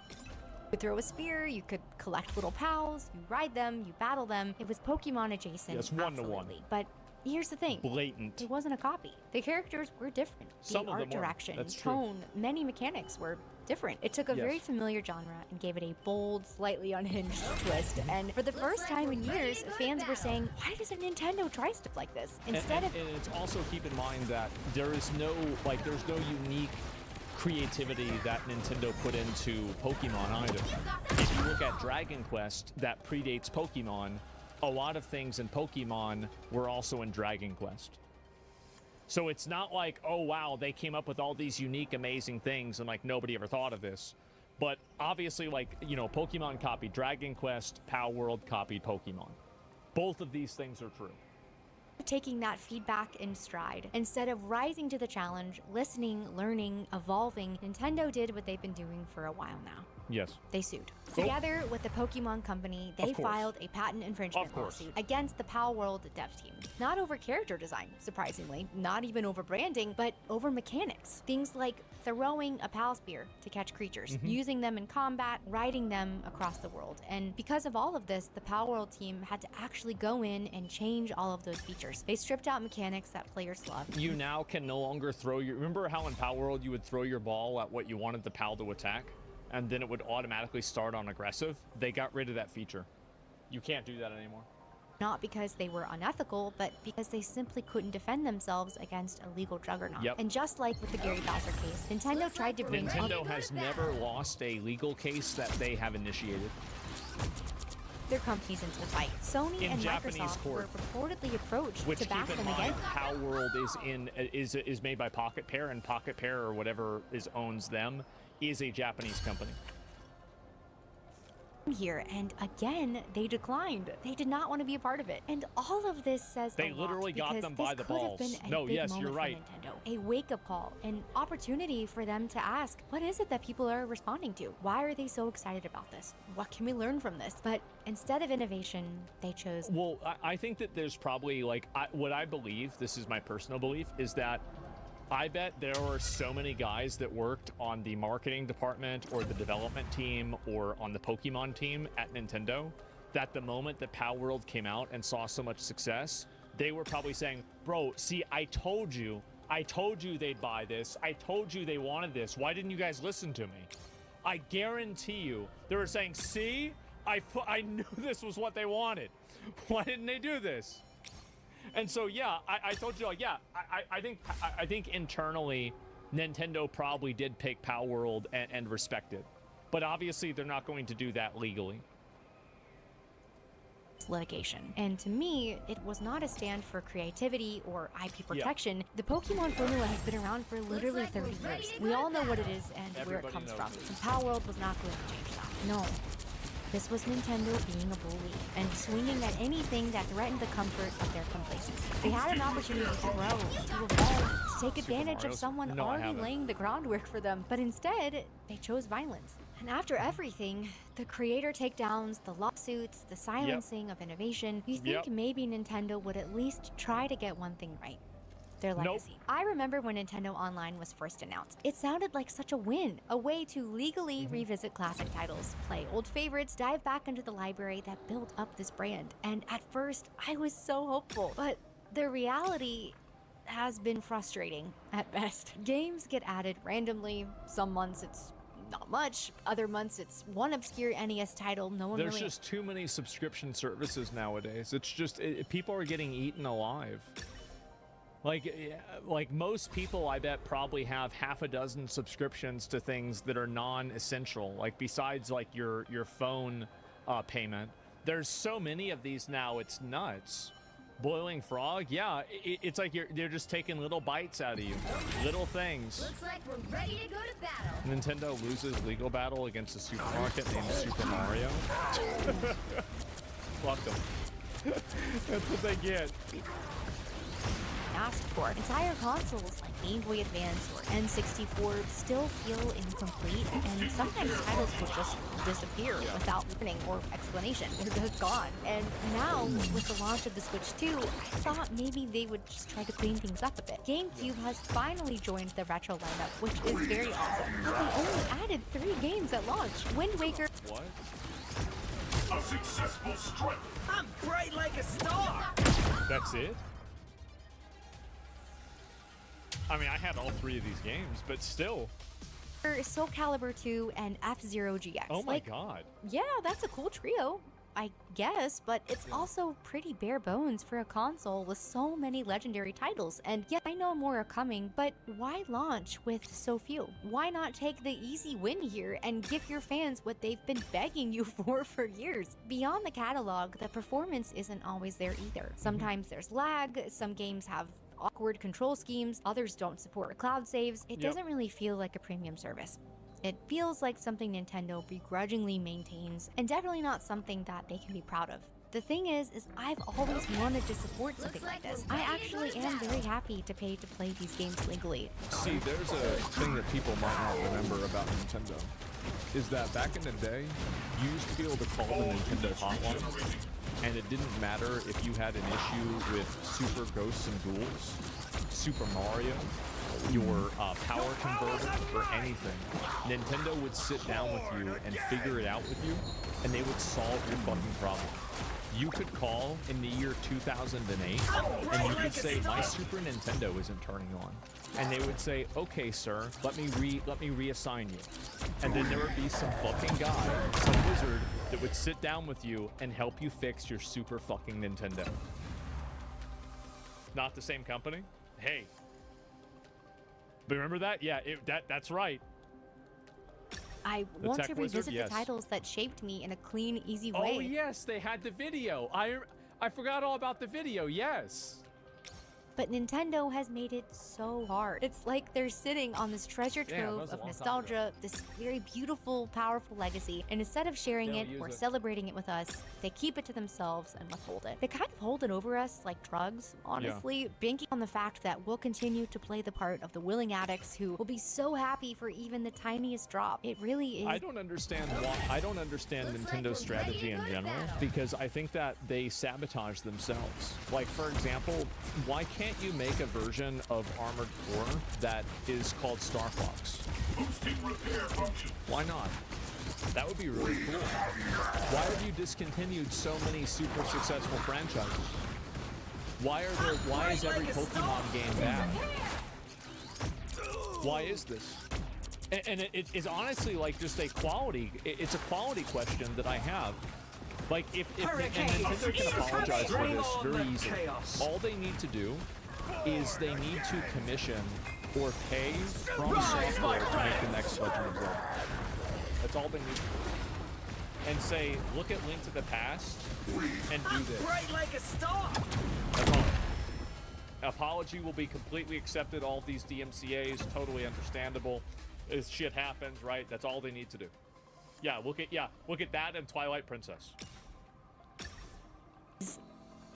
You could throw a spear, you could collect little pals, you ride them, you battle them. It was Pokemon adjacent, yes, one-to-one. But here's the thing. Blatant. It wasn't a copy. The characters were different. Some the of art them direction, That's tone, many mechanics were different. It took a very familiar genre and gave it a bold, slightly unhinged twist. And for the first time in years, fans were saying, why doesn't Nintendo try stuff like this? Instead of... And it's also, keep in mind that there is no, there's no unique creativity that Nintendo put into Pokemon either. If you look at Dragon Quest, that predates Pokemon, a lot of things in Pokemon were also in Dragon Quest. So it's not like, oh wow, they came up with all these unique, amazing things and like nobody ever thought of this. But obviously, like, you know, Pokemon copied Dragon Quest, Power World copied Pokemon. Both of these things are true. Taking that feedback in stride. Instead of rising to the challenge, listening, learning, evolving, Nintendo did what they've been doing for a while now. Yes. They sued. Together with the Pokemon Company, they filed a patent infringement lawsuit against the Power World dev team. Not over character design, surprisingly, not even over branding, but over mechanics. Things like throwing a pal spear to catch creatures, using them in combat, riding them across the world. And because of all of this, the Power World team had to actually go in and change all of those features. They stripped out mechanics that players love. You now can no longer throw your... Remember how in Power World you would throw your ball at what you wanted the pal to attack? And then it would automatically start on aggressive? They got rid of that feature. You can't do that anymore. Not because they were unethical, but because they simply couldn't defend themselves against a legal juggernaut. And just like with the Gary Bowser case, Nintendo tried to bring... Nintendo has never lost a legal case that they have initiated. Their companies into the fight. Sony and Microsoft were reportedly approached to back them again. Power World is made by Pocket Pair, and Pocket Pair or whatever owns them is a Japanese company. Here, and again, they declined. They did not want to be a part of it. And all of this says they literally got them by the balls. No, yes, you're right. A wake-up call, an opportunity for them to ask, what is it that people are responding to? Why are they so excited about this? What can we learn from this? But instead of innovation, they chose... Well, I think that there's probably, like, what I believe, this is my personal belief, is that I bet there were so many guys that worked on the marketing department or the development team or on the Pokemon team at Nintendo that the moment that Power World came out and saw so much success, they were probably saying, bro, see, I told you they'd buy this. I told you they wanted this. Why didn't you guys listen to me? I guarantee you they were saying, see, I knew this was what they wanted. Why didn't they do this? And so, yeah, I told you, like, yeah, I think internally, Nintendo probably did pick Power World and respect it. But obviously, they're not going to do that legally. Litigation. And to me, it was not a stand for creativity or IP protection. The Pokemon formula has been around for literally 30 years. We all know what it is and where it comes from. And Power World was not going to change that. No. This was Nintendo being a bully and swinging at anything that threatened the comfort of their complacency. They had an opportunity to grow, to evolve, to take advantage of someone already laying the groundwork for them, but instead, they chose violence. And after everything, the creator takedowns, the lawsuits, the silencing of innovation, you think maybe Nintendo would at least try to get one thing right. Their legacy. I remember when Nintendo Online was first announced. It sounded like such a win, a way to legally revisit classic titles, play old favorites, dive back into the library that built up this brand. And at first, I was so hopeful, but the reality has been frustrating at best. Games get added randomly. Some months it's not much. Other months it's one obscure NES title no one There's just too many subscription services nowadays. It's just, people are getting eaten alive. Like most people, I bet, probably have half a dozen subscriptions to things that are non-essential. Like besides like your phone payment, there's so many of these now. It's nuts. Boiling Frog, yeah, it's like they're just taking little bites out of you, little things. Looks like we're ready to go to battle. Nintendo loses legal battle against a supermarket named Super Mario. Fuck them. That's what they get. Asked for. Entire consoles like Game Boy Advance or N64 still feel incomplete, and sometimes titles will just disappear without warning or explanation. They're just gone. And now, with the launch of the Switch 2, I thought maybe they would just try to clean things up a bit. GameCube has finally joined the retro lineup, which is very awesome. But they only added 3 games at launch. Wind Waker. What? A successful strike. I'm bright like a star. That's it? I mean, I had all 3 of these games, but still. Soul Calibur 2 and F-Zero GX. Oh my god. Yeah, that's a cool trio, I guess, but it's also pretty bare bones for a console with so many legendary titles. And yeah, I know more are coming, but why launch with so few? Why not take the easy win here and give your fans what they've been begging you for years? Beyond the catalog, the performance isn't always there either. Sometimes there's lag, some games have awkward control schemes, others don't support cloud saves. It doesn't really feel like a premium service. It feels like something Nintendo begrudgingly maintains, and definitely not something that they can be proud of. The thing is I've always wanted to support something like this. I actually am very happy to pay to play these games legally. See, there's a thing that people might not remember about Nintendo, is that back in the day, you used to be able to call the Nintendo hotline, and it didn't matter if you had an issue with Super Ghosts and Ghouls, Super Mario, your power converter, or anything. Nintendo would sit down with you and figure it out with you, and they would solve your fucking problem. You could call in the year 2008, and you could say, my Super Nintendo isn't turning on. And they would say, okay, sir, let me reassign you. And then there would be some fucking guy, some wizard, that would sit down with you and help you fix your super fucking Nintendo. Not the same company? Hey. But remember that? Yeah, that's right. I want to revisit the titles that shaped me in a clean, easy way. Oh yes, they had the video. I forgot all about the video, yes. But Nintendo has made it so hard. It's like they're sitting on this treasure trove of nostalgia, this very beautiful, powerful legacy, and instead of sharing it or celebrating it with us, they keep it to themselves and withhold it. They kind of hold it over us like drugs, honestly, banking on the fact that we'll continue to play the part of the willing addicts who will be so happy for even the tiniest drop. It really is. I don't understand Nintendo's strategy in general, because I think that they sabotage themselves. Like, for example, why can't you make a version of Armored Core that is called Star Fox? Why not? That would be really cool. Why have you discontinued so many super successful franchises? Why is every Pokemon game bad? Why is this? And it's honestly like just it's a quality question that I have. Like, if Nintendo can apologize for this very easily, all they need to do is they need to commission or pay from software to make the next Legend of Zelda. That's all they need to do. And say, look at Link to the Past and do this. Bright like a star. That's all. Apology will be completely accepted. All of these DMCAs, totally understandable. This shit happens, right? That's all they need to do. Yeah, look at that and Twilight Princess. It's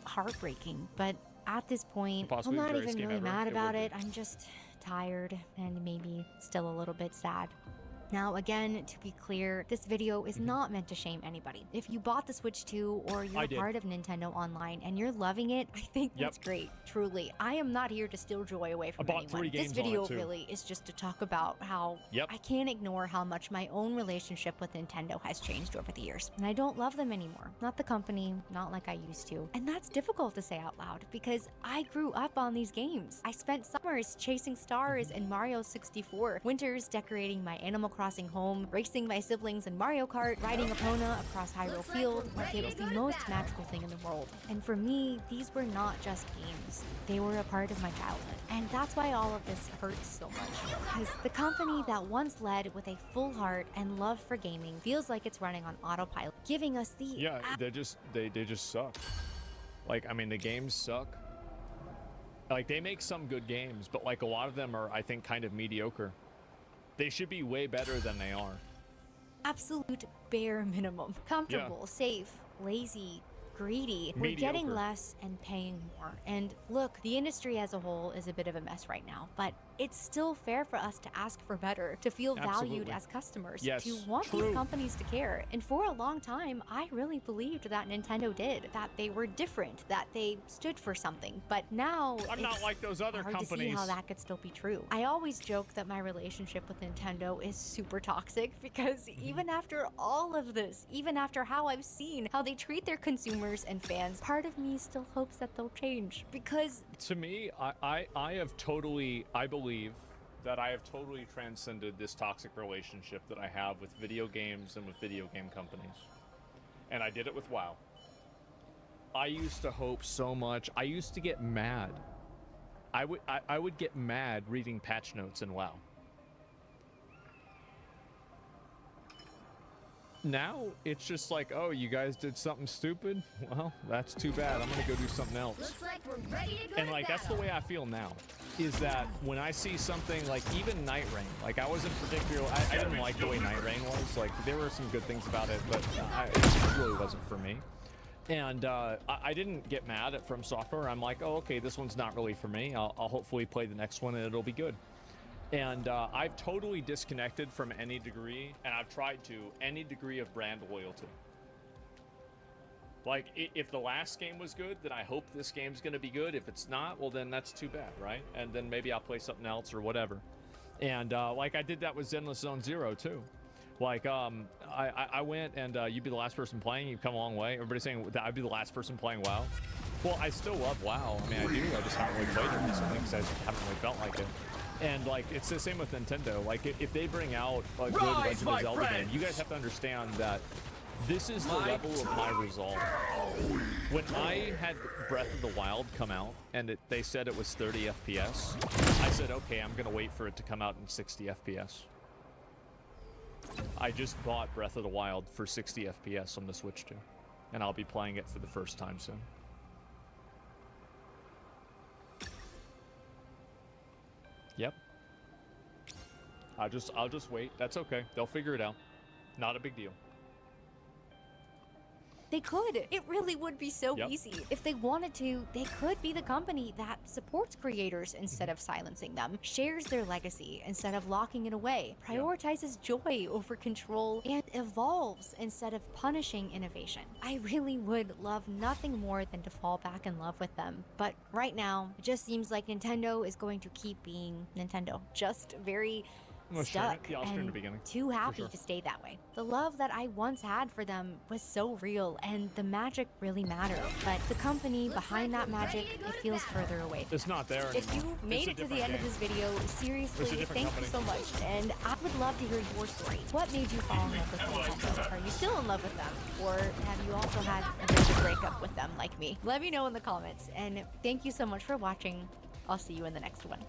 heartbreaking, but at this point, I'm Possibly the not greatest even game really ever. mad It about would be. it. I'm just tired and maybe still a little bit sad. Now, again, to be clear, this video is not meant to shame anybody. If you bought the Switch 2 or you're I a did. part of Nintendo Online and you're loving it, I think that's great. Truly, I am not here to steal joy away from bought anyone. 3 games This on it, video too. really is just to talk about how I can't ignore how much my own relationship with Nintendo has changed over the years. And I don't love them anymore. Not the company, not like I used to. And that's difficult to say out loud because I grew up on these games. I spent summers chasing stars in Mario 64, winters decorating my Animal Crossing home, racing my siblings in Mario Kart, riding Epona across Hyrule Field like it was the most magical thing in the world. And for me, these were not just games. They were a part of my childhood. And that's why all of this hurts so much. Because the company that once led with a full heart and love for gaming feels like it's running on autopilot, giving us the They just suck. Like, I mean, the games suck. Like, they make some good games, but like a lot of them are, I think, kind of mediocre. They should be way better than they are. absolute bare minimum. Comfortable, safe, lazy, greedy. We're getting Mediocre. less and paying more. And look, the industry as a whole is a bit of a mess right now, but it's still fair for us to ask for better, to feel valued Absolutely. as customers, Yes, to want true. these companies to care. And for a long time, I really believed that Nintendo did, that they were different, that they stood for something. But now I'm not it's like those other hard to see companies. how that could still be true. I always joke that my relationship with Nintendo is super toxic because even after all of this, even after how I've seen how they treat their consumers and fans, part of me still hopes that they'll change. Because To me, I believe that I have totally transcended this toxic relationship that I have with video games and with video game companies. And I did it with WoW. I used to hope so much. I used to get mad. I would get mad reading patch notes in WoW. Now it's just like, oh, you guys did something stupid? Well, that's too bad. I'm gonna go do something else. Looks like we're ready to go And to like that's the battle. way I feel now, is that when I see something like even Night Rain, like I wasn't particularly, I didn't like the way Night Rain was. Like there were some good things about it, but it really wasn't for me. And I didn't get mad at From Software. I'm like, oh, okay, this one's not really for me. I'll hopefully play the next one and it'll be good. And I've totally disconnected from any degree, and I've tried to, any degree of brand loyalty. Like, if the last game was good, then I hope this game's going to be good. If it's not, well, then that's too bad, right? And then maybe I'll play something else or whatever. And like I did that with Zenless Zone Zero, too. Like, I went and you'd be the last person playing. You've come a long way. Everybody's saying that I'd be the last person playing WoW. Well, I still love WoW. I mean, I do. I just haven't really played it recently because I just haven't really felt like it. And like it's the same with Nintendo. Like if they bring out a good Legend of Zelda game, you guys have to understand that this is the level of my resolve. When I had Breath of the Wild come out and they said it was 30 FPS, I said, okay, I'm gonna wait for it to come out in 60 FPS. I just bought Breath of the Wild for 60 FPS on the Switch 2, and I'll be playing it for the first time soon. Yep. I'll just wait. That's okay. They'll figure it out. Not a big deal. they could. It really would be so easy. If they wanted to, they could be the company that supports creators instead of silencing them, shares their legacy instead of locking it away, prioritizes joy over control, and evolves instead of punishing innovation. I really would love nothing more than to fall back in love with them. But right now, it just seems like Nintendo is going to keep being Nintendo. Just very Well, sure. stuck, Yeah, I'll stream the and beginning. too happy sure. to stay that way. The love that I once had for them was so real, and the magic really mattered. But the company behind that magic, it feels further away. It's not there If anymore. you made It's a it to the end different of this video, seriously, It's a different thank you so company. much. And I would love to hear your story. What made you fall in love with Nintendo? Are you still in love with them? Or have you also had a bit of a breakup with them like me? Let me know in the comments. And thank you so much for watching. I'll see you in the next one.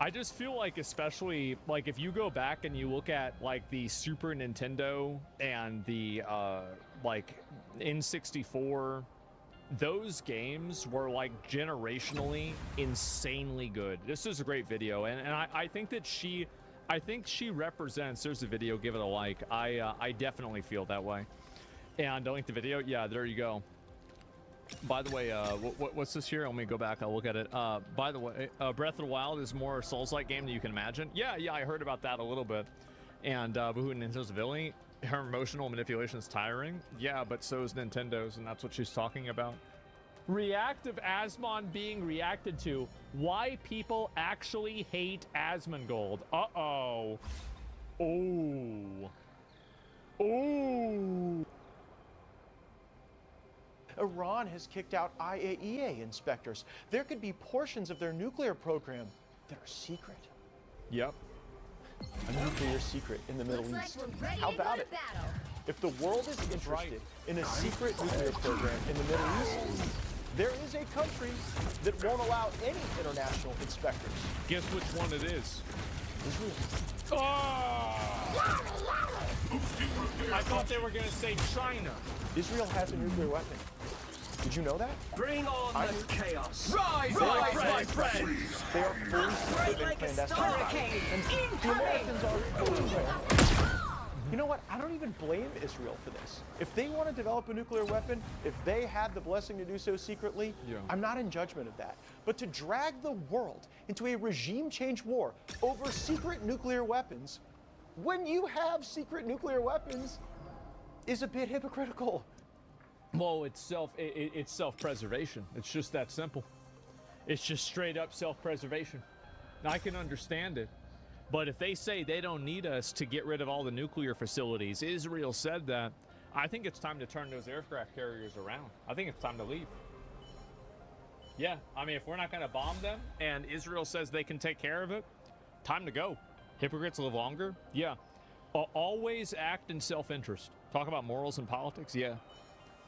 I just feel like, especially like if you go back and you look at like the Super Nintendo and the like N64, those games were like generationally insanely good. This is a great video, and I think that she represents. There's a video. Give it a like. I definitely feel that way. And I link the video. Yeah, there you go. By the way, what's this here? Let me go back. I'll look at it. By the way, Breath of the Wild is more Souls-like game than you can imagine. Yeah, I heard about that a little bit. And Boohoo Nintendo's ability, her emotional manipulation is tiring. Yeah, but so is Nintendo's, and that's what she's talking about. Reactive Asmon being reacted to. Why people actually hate Asmongold. Uh-oh. Oh. Oh. Iran has kicked out IAEA inspectors. There could be portions of their nuclear program that are secret. Yep. A nuclear secret in the Middle East. How about it? If the world is interested in a secret nuclear program in the Middle East, there is a country that won't allow any international inspectors. Guess which one it is? Israel. Oh! I thought they were going to say China. Israel has a nuclear weapon. Did you know that? Bring on the chaos! Rise, my friends! They are fully secret and clandestine. And the Americans are fully aware. You know what? I don't even blame Israel for this. If they want to develop a nuclear weapon, if they had the blessing to do so secretly, I'm not in judgment of that. But to drag the world into a regime change war over secret nuclear weapons, when you have secret nuclear weapons, is a bit hypocritical. Well, it's self-preservation. It's just that simple. It's just straight up self-preservation. I can understand it. But if they say they don't need us to get rid of all the nuclear facilities, Israel said that, I think it's time to turn those aircraft carriers around. I think it's time to leave. Yeah, I mean, if we're not going to bomb them and Israel says they can take care of it, time to go. Hypocrites live longer? Yeah. Always act in self-interest. Talk about morals and politics? Yeah.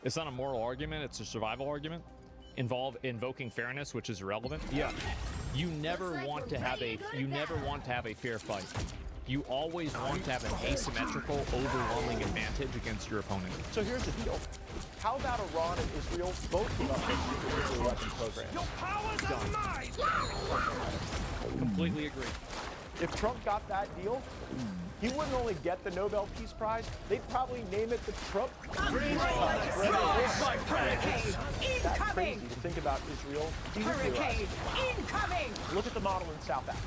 It's not a moral argument, it's a survival argument. Invoking fairness, which is irrelevant. Yeah. You never want to have a fair fight. You always want to have an asymmetrical, overwhelming advantage against your opponent. So here's the deal. How about Iran and Israel both give up their secret nuclear weapon program? Your powers are mine! Completely agree. If Trump got that deal, he wouldn't only get the Nobel Peace Prize, they'd probably name it the Trump Peace Prize. That's crazy to think about Israel denuclearizing. Incoming! Look at the model in South Africa.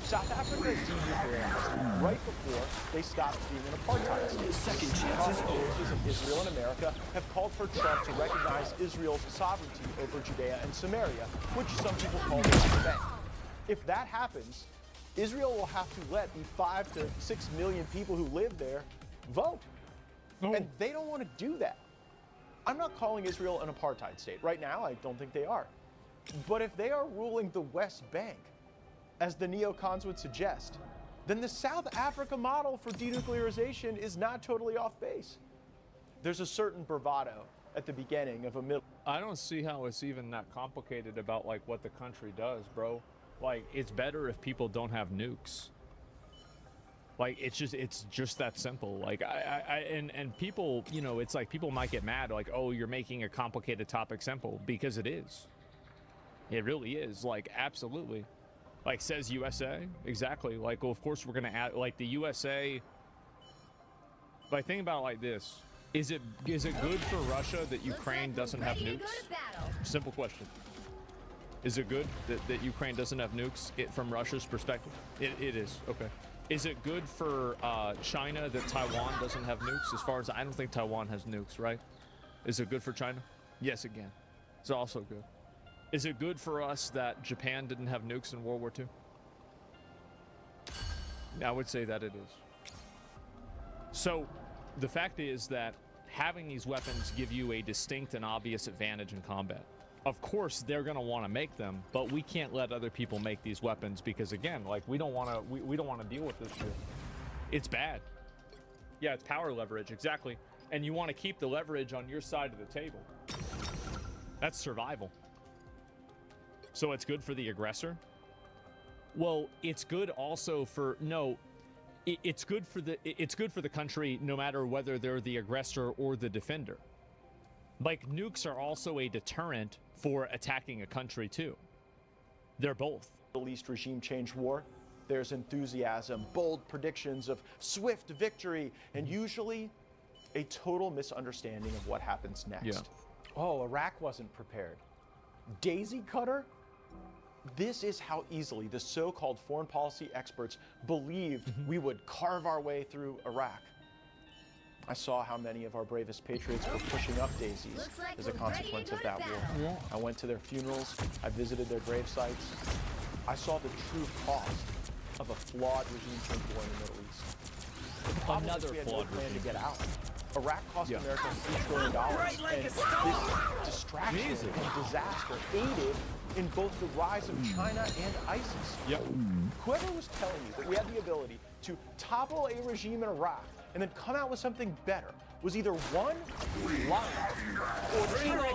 South Africa denuclearized right before they stopped being an apartheid state. Second chances. Forces of Israel and America have called for Trump to recognize Israel's sovereignty over Judea and Samaria, which some people call the West Bank. If that happens, Israel will have to let the 5 to 6 million people who live there vote. And they don't want to do that. I'm not calling Israel an apartheid state. Right now, I don't think they are. But if they are ruling the West Bank, as the neocons would suggest, then the South Africa model for denuclearization is not totally off base. There's a certain bravado at the beginning of a middle. I don't see how it's even that complicated about like what the country does, bro. Like, it's better if people don't have nukes. Like, it's just that simple. Like, and people, you know, it's like people might get mad, like, oh, you're making a complicated topic simple, because it is. It really is. Like, absolutely. Like, says USA, exactly. Like, well, of course we're gonna add, like, the USA. Like, think about it like this: is it good for Russia that Ukraine doesn't have nukes? Simple question. Is it good that Ukraine doesn't have nukes from Russia's perspective? It is. Okay. Is it good for China that Taiwan doesn't have nukes? As far as I don't think Taiwan has nukes, right? Is it good for China? Yes, again. It's also good. Is it good for us that Japan didn't have nukes in World War II? I would say that it is. So the fact is that having these weapons give you a distinct and obvious advantage in combat. Of course, they're going to want to make them, but we can't let other people make these weapons because, again, like, we don't want to deal with this shit. It's bad. Yeah, it's power leverage, exactly. And you want to keep the leverage on your side of the table. That's survival. So it's good for the aggressor? Well, it's good also for it's good for the country no matter whether they're the aggressor or the defender. Like, nukes are also a deterrent for attacking a country too. They're both. Middle East regime change war, there's enthusiasm, bold predictions of swift victory, and usually a total misunderstanding of what happens next. Yeah. Oh, Iraq wasn't prepared. Daisy cutter? This is how easily the so-called foreign policy experts believed we would carve our way through Iraq. I saw how many of our bravest patriots were pushing up daisies as a consequence of that war. Yeah. I went to their funerals, I visited their grave sites. I saw the true cost of a flawed regime change war in the Middle East. Another we had flawed no plan regime. to get out. Iraq cost Yeah. America $3 trillion, and this distraction and disaster aided in both the rise of China and ISIS. Yep. Whoever was telling you that we had the ability to topple a regime in Iraq and then come out with something better was either one, lying, or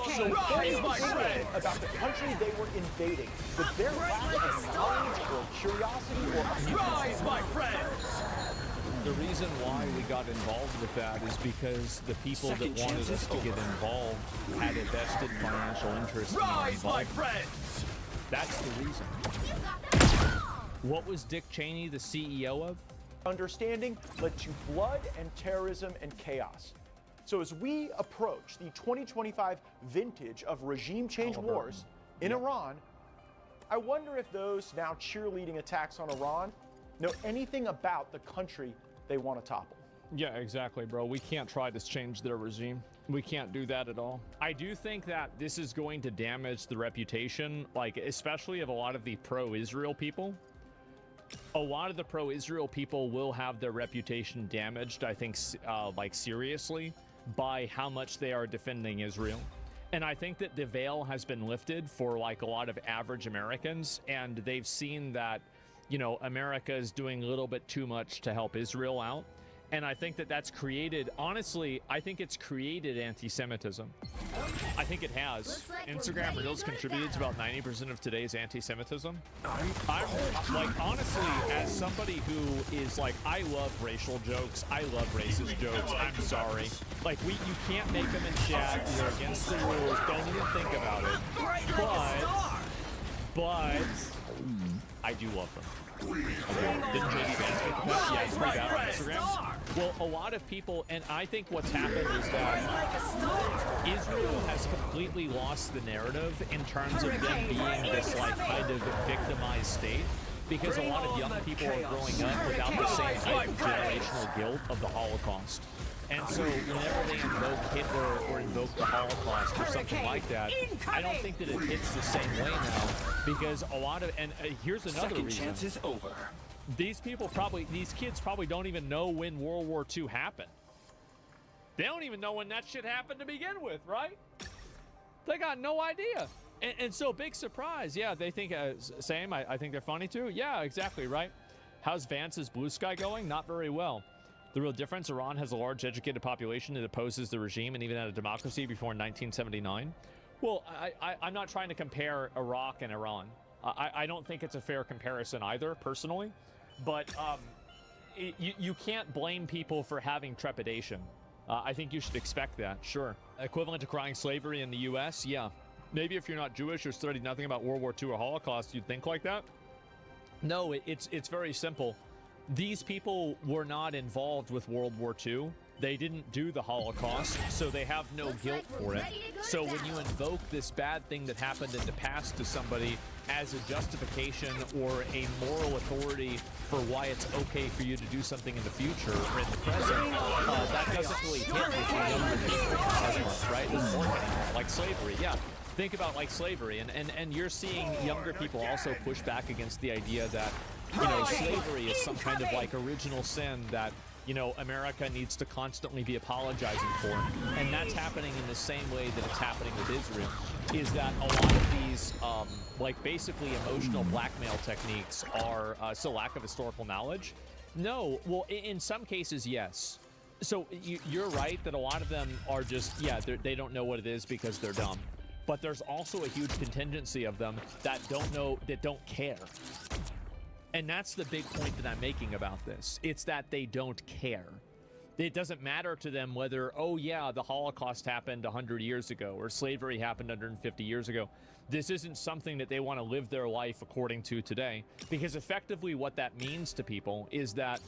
two, so ignorant about the country they were invading that their lack of knowledge or curiosity or Rise, my friends! The reason why we got involved with that is because the people Second that wanted chance us is to get over. involved had a vested financial interest in our Rise, my involvement. friends! That's the reason. What was Dick Cheney the CEO of? understanding led to blood and terrorism and chaos. So as we approach the 2025 vintage of regime change wars in Iran, I wonder if those now cheerleading attacks on Iran know anything about the country they want to topple. Yeah, exactly, bro. We can't try to change their regime. We can't do that at all. I do think that this is going to damage the reputation, like, especially of a lot of the pro-Israel people. A lot of the pro-Israel people will have their reputation damaged, I think, like, seriously, by how much they are defending Israel. And I think that the veil has been lifted for, like, a lot of average Americans, and they've seen that, you know, America is doing a little bit too much to help Israel out. And I think that that's created, honestly, I think it's created anti-Semitism. I think it has. Instagram Reels contributed to about 90% of today's anti-Semitism. I'm like, honestly, as somebody who is like, I love racial jokes, I love racist jokes, I'm sorry. Like, you can't make them in chat, you're against the rules, don't even think about it. But, I do love them. Okay. Didn't JD Vance get the pep? Yeah, he's pretty bad on Instagram. Well, a lot of people, and I think what's happened is that Israel has completely lost the narrative in terms of them being this, like, kind of victimized state, because a lot of young people are growing up without the same type of generational guilt of the Holocaust. And so whenever they invoke Hitler or invoke the Holocaust or something like that, I don't think that it hits the same way now, because a lot of, and here's another reason. Second chance is over. These kids probably don't even know when World War II happened. They don't even know when that shit happened to begin with, right? They got no idea. And so, big surprise. Yeah, they think, same, I think they're funny too. Yeah, exactly, right? How's Vance's Blue Sky going? Not very well. The real difference, Iran has a large educated population that opposes the regime and even had a democracy before 1979. Well, I'm not trying to compare Iraq and Iran. I don't think it's a fair comparison either, personally. But you can't blame people for having trepidation. I think you should expect that, sure. Equivalent to crying slavery in the U.S., yeah. Maybe if you're not Jewish or studied nothing about World War II or Holocaust, you'd think like that. No, it's very simple. These people were not involved with World War II. They didn't do the Holocaust, so they have no guilt for it. So when you invoke this bad thing that happened in the past to somebody as a justification or a moral authority for why it's okay for you to do something in the future or in the present, that doesn't really hit with the younger people as much, right? Doesn't work anymore. Like slavery, yeah. think about like slavery, and you're seeing younger people also push back against the idea that, you know, slavery is some kind of like original sin that, you know, America needs to constantly be apologizing for. And that's happening in the same way that it's happening with Israel, is that a lot of these, like basically emotional blackmail techniques are still lack of historical knowledge. No, well, in some cases, yes. So you're right that a lot of them are just, yeah, they don't know what it is because they're dumb. But there's also a huge contingency of them that don't know, that don't care. And that's the big point that I'm making about this. It's that they don't care. It doesn't matter to them whether, oh yeah, the Holocaust happened 100 years ago or slavery happened 150 years ago. This isn't something that they want to live their life according to today. Because effectively what that means to people is that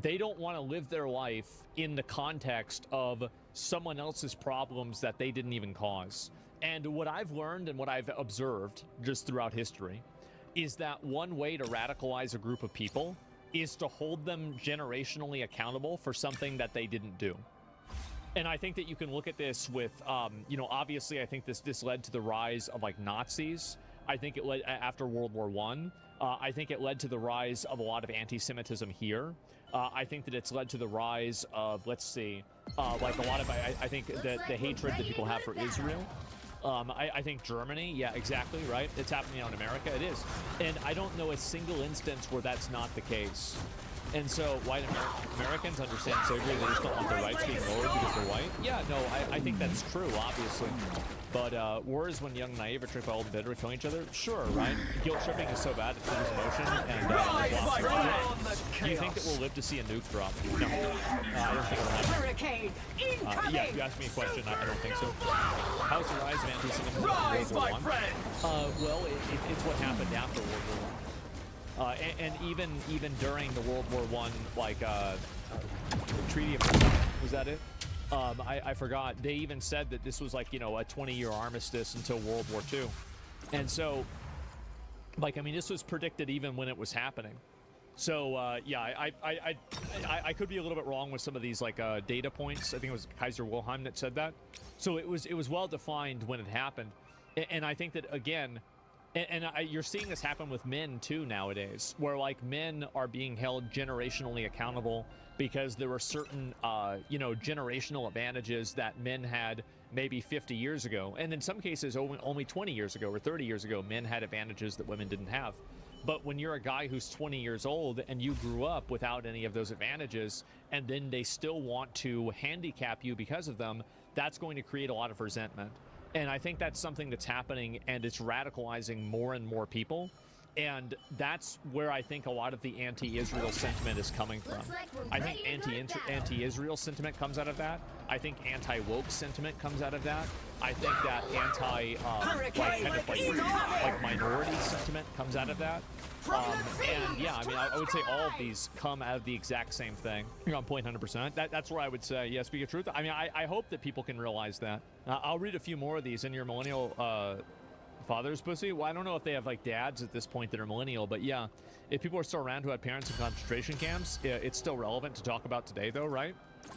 they don't want to live their life in the context of someone else's problems that they didn't even cause. And what I've learned and what I've observed just throughout history is that one way to radicalize a group of people is to hold them generationally accountable for something that they didn't do. And I think that you can look at this with, you know, obviously I think this led to the rise of like Nazis. I think it led after World War I. I think it led to the rise of a lot of anti-Semitism here. I think that it's led to the rise of, let's see, like a lot of, I think that the hatred that people have for Israel. I think Germany, yeah, exactly, right? It's happening out in America, it is. And I don't know a single instance where that's not the case. And so white Americans understand slavery, they just don't want their rights being lowered because they're white. Yeah, no, I think that's true, obviously. But wars when young, naive, or tricked by old and bitter are killing each other? Sure, right? Guilt tripping is so bad it triggers emotion and do you think that we'll live to see a nuke drop? No. I don't think it'll happen. Hurricane incoming! Yeah, if you ask me a question, I don't think so. How's the rise of anti-Semitism in Rise, World War my friends! Well, it's what happened after World War I. And even during the World War I, like, Treaty of Versailles, was that it? I forgot. They even said that this was like, you know, a 20-year armistice until World War II. And so, like, I mean, this was predicted even when it was happening. So, yeah, I could be a little bit wrong with some of these, like, data points. I think it was Kaiser Wilhelm that said that. So it was well defined when it happened. And I think that, again, you're seeing this happen with men too nowadays, where like men are being held generationally accountable because there were certain, you know, generational advantages that men had maybe 50 years ago. And in some cases, only 20 years ago or 30 years ago, men had advantages that women didn't have. But when you're a guy who's 20 years old and you grew up without any of those advantages, and then they still want to handicap you because of them, that's going to create a lot of resentment. And I think that's something that's happening, and it's radicalizing more and more people. And that's where I think a lot of the anti-Israel sentiment is coming from. I think anti-Israel sentiment comes out of that. I think anti-woke sentiment comes out of that. I think that like minority sentiment comes out of that. And yeah, I mean, I would say all of these come out of the exact same thing. You're on point 100%. That's where I would say, yeah, speak of truth. I mean, I hope that people can realize that. I'll read a few more of these in your millennial fathers, pussy. Well, I don't know if they have like dads at this point that are millennial, but yeah, if people are still around who had parents in concentration camps, it's still relevant to talk about today, though, right?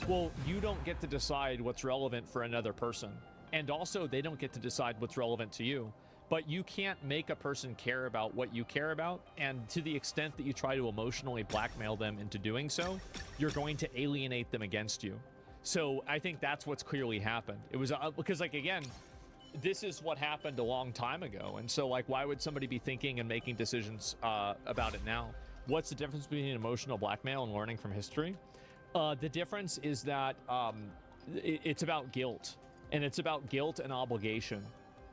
Well, you don't get to decide what's relevant for another person. And also, they don't get to decide what's relevant to you. But you can't make a person care about what you care about, and to the extent that you try to emotionally blackmail them into doing so, you're going to alienate them against you. So I think that's what's clearly happened. It was because, like, again, this is what happened a long time ago, and so, like, why would somebody be thinking and making decisions about it now? What's the difference between emotional blackmail and learning from history? The difference is that it's about guilt, and it's about guilt and obligation.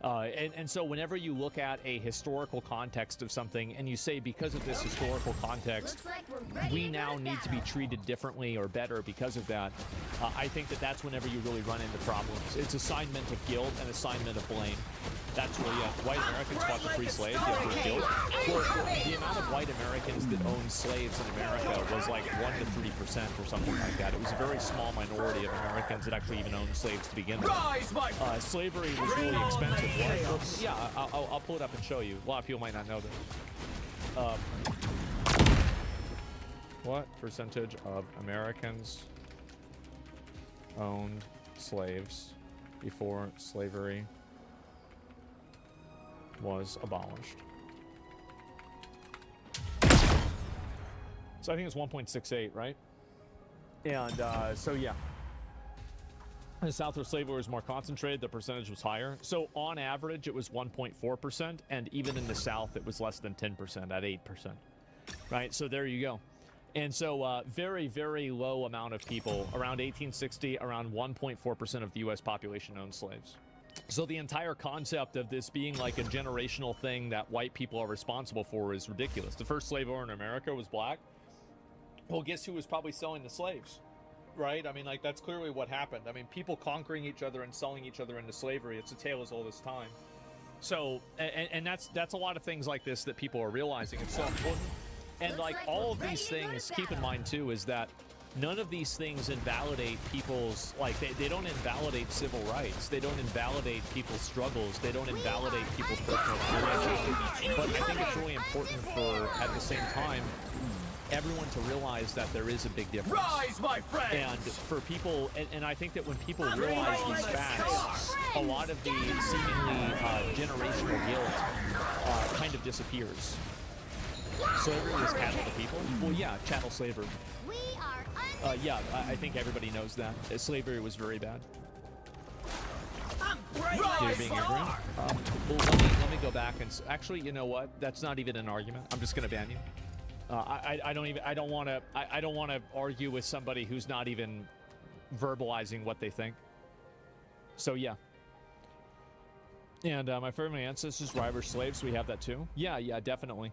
And so whenever you look at a historical context of something and you say, because of this historical context, we now need to be treated differently or better because of that, I think that that's whenever you really run into problems. It's assignment of guilt and assignment of blame. That's where white Americans fought to free slaves, yet for guilt. Well, the amount of white Americans that owned slaves in America was like 1 to 3% or something like that. It was a very small minority of Americans that actually even owned slaves to begin with. Slavery was really expensive. What? Yeah, I'll pull it up and show you. A lot of people might not know this. What percentage of Americans owned slaves before slavery was abolished. So I think it's 1.68, right? And so yeah. In the South, where slavery was more concentrated, the percentage was higher. So on average, it was 1.4%, and even in the South, it was less than 10% at 8%. Right? So there you go. And so very, very low amount of people, around 1860, around 1.4% of the U.S. population owned slaves. So the entire concept of this being like a generational thing that white people are responsible for is ridiculous. The first slave owner in America was black. Well, guess who was probably selling the slaves? Right? I mean, like, that's clearly what happened. I mean, people conquering each other and selling each other into slavery, it's a tale as old as time. So, and that's a lot of things like this that people are realizing. It's so important. And like all of these things, keep in mind too, is that none of these things invalidate people's, like, they don't invalidate civil rights. They don't invalidate people's struggles. They don't invalidate people's personal experiences. But I think it's really important for, at the same time, everyone to realize that there is a big difference. Rise, my friends! And for people, and I think that when people realize these facts, a lot of the seemingly generational guilt kind of disappears. Slavery was chattel to people? Well, yeah, chattel slavery. Yeah, I think everybody knows that. Slavery was very bad. You're being ignorant. Well, let me go back and actually, you know what? That's not even an argument. I'm just gonna ban you. I don't want to argue with somebody who's not even verbalizing what they think. So yeah. And my family ancestors were Irish slaves. We have that too. Yeah, definitely.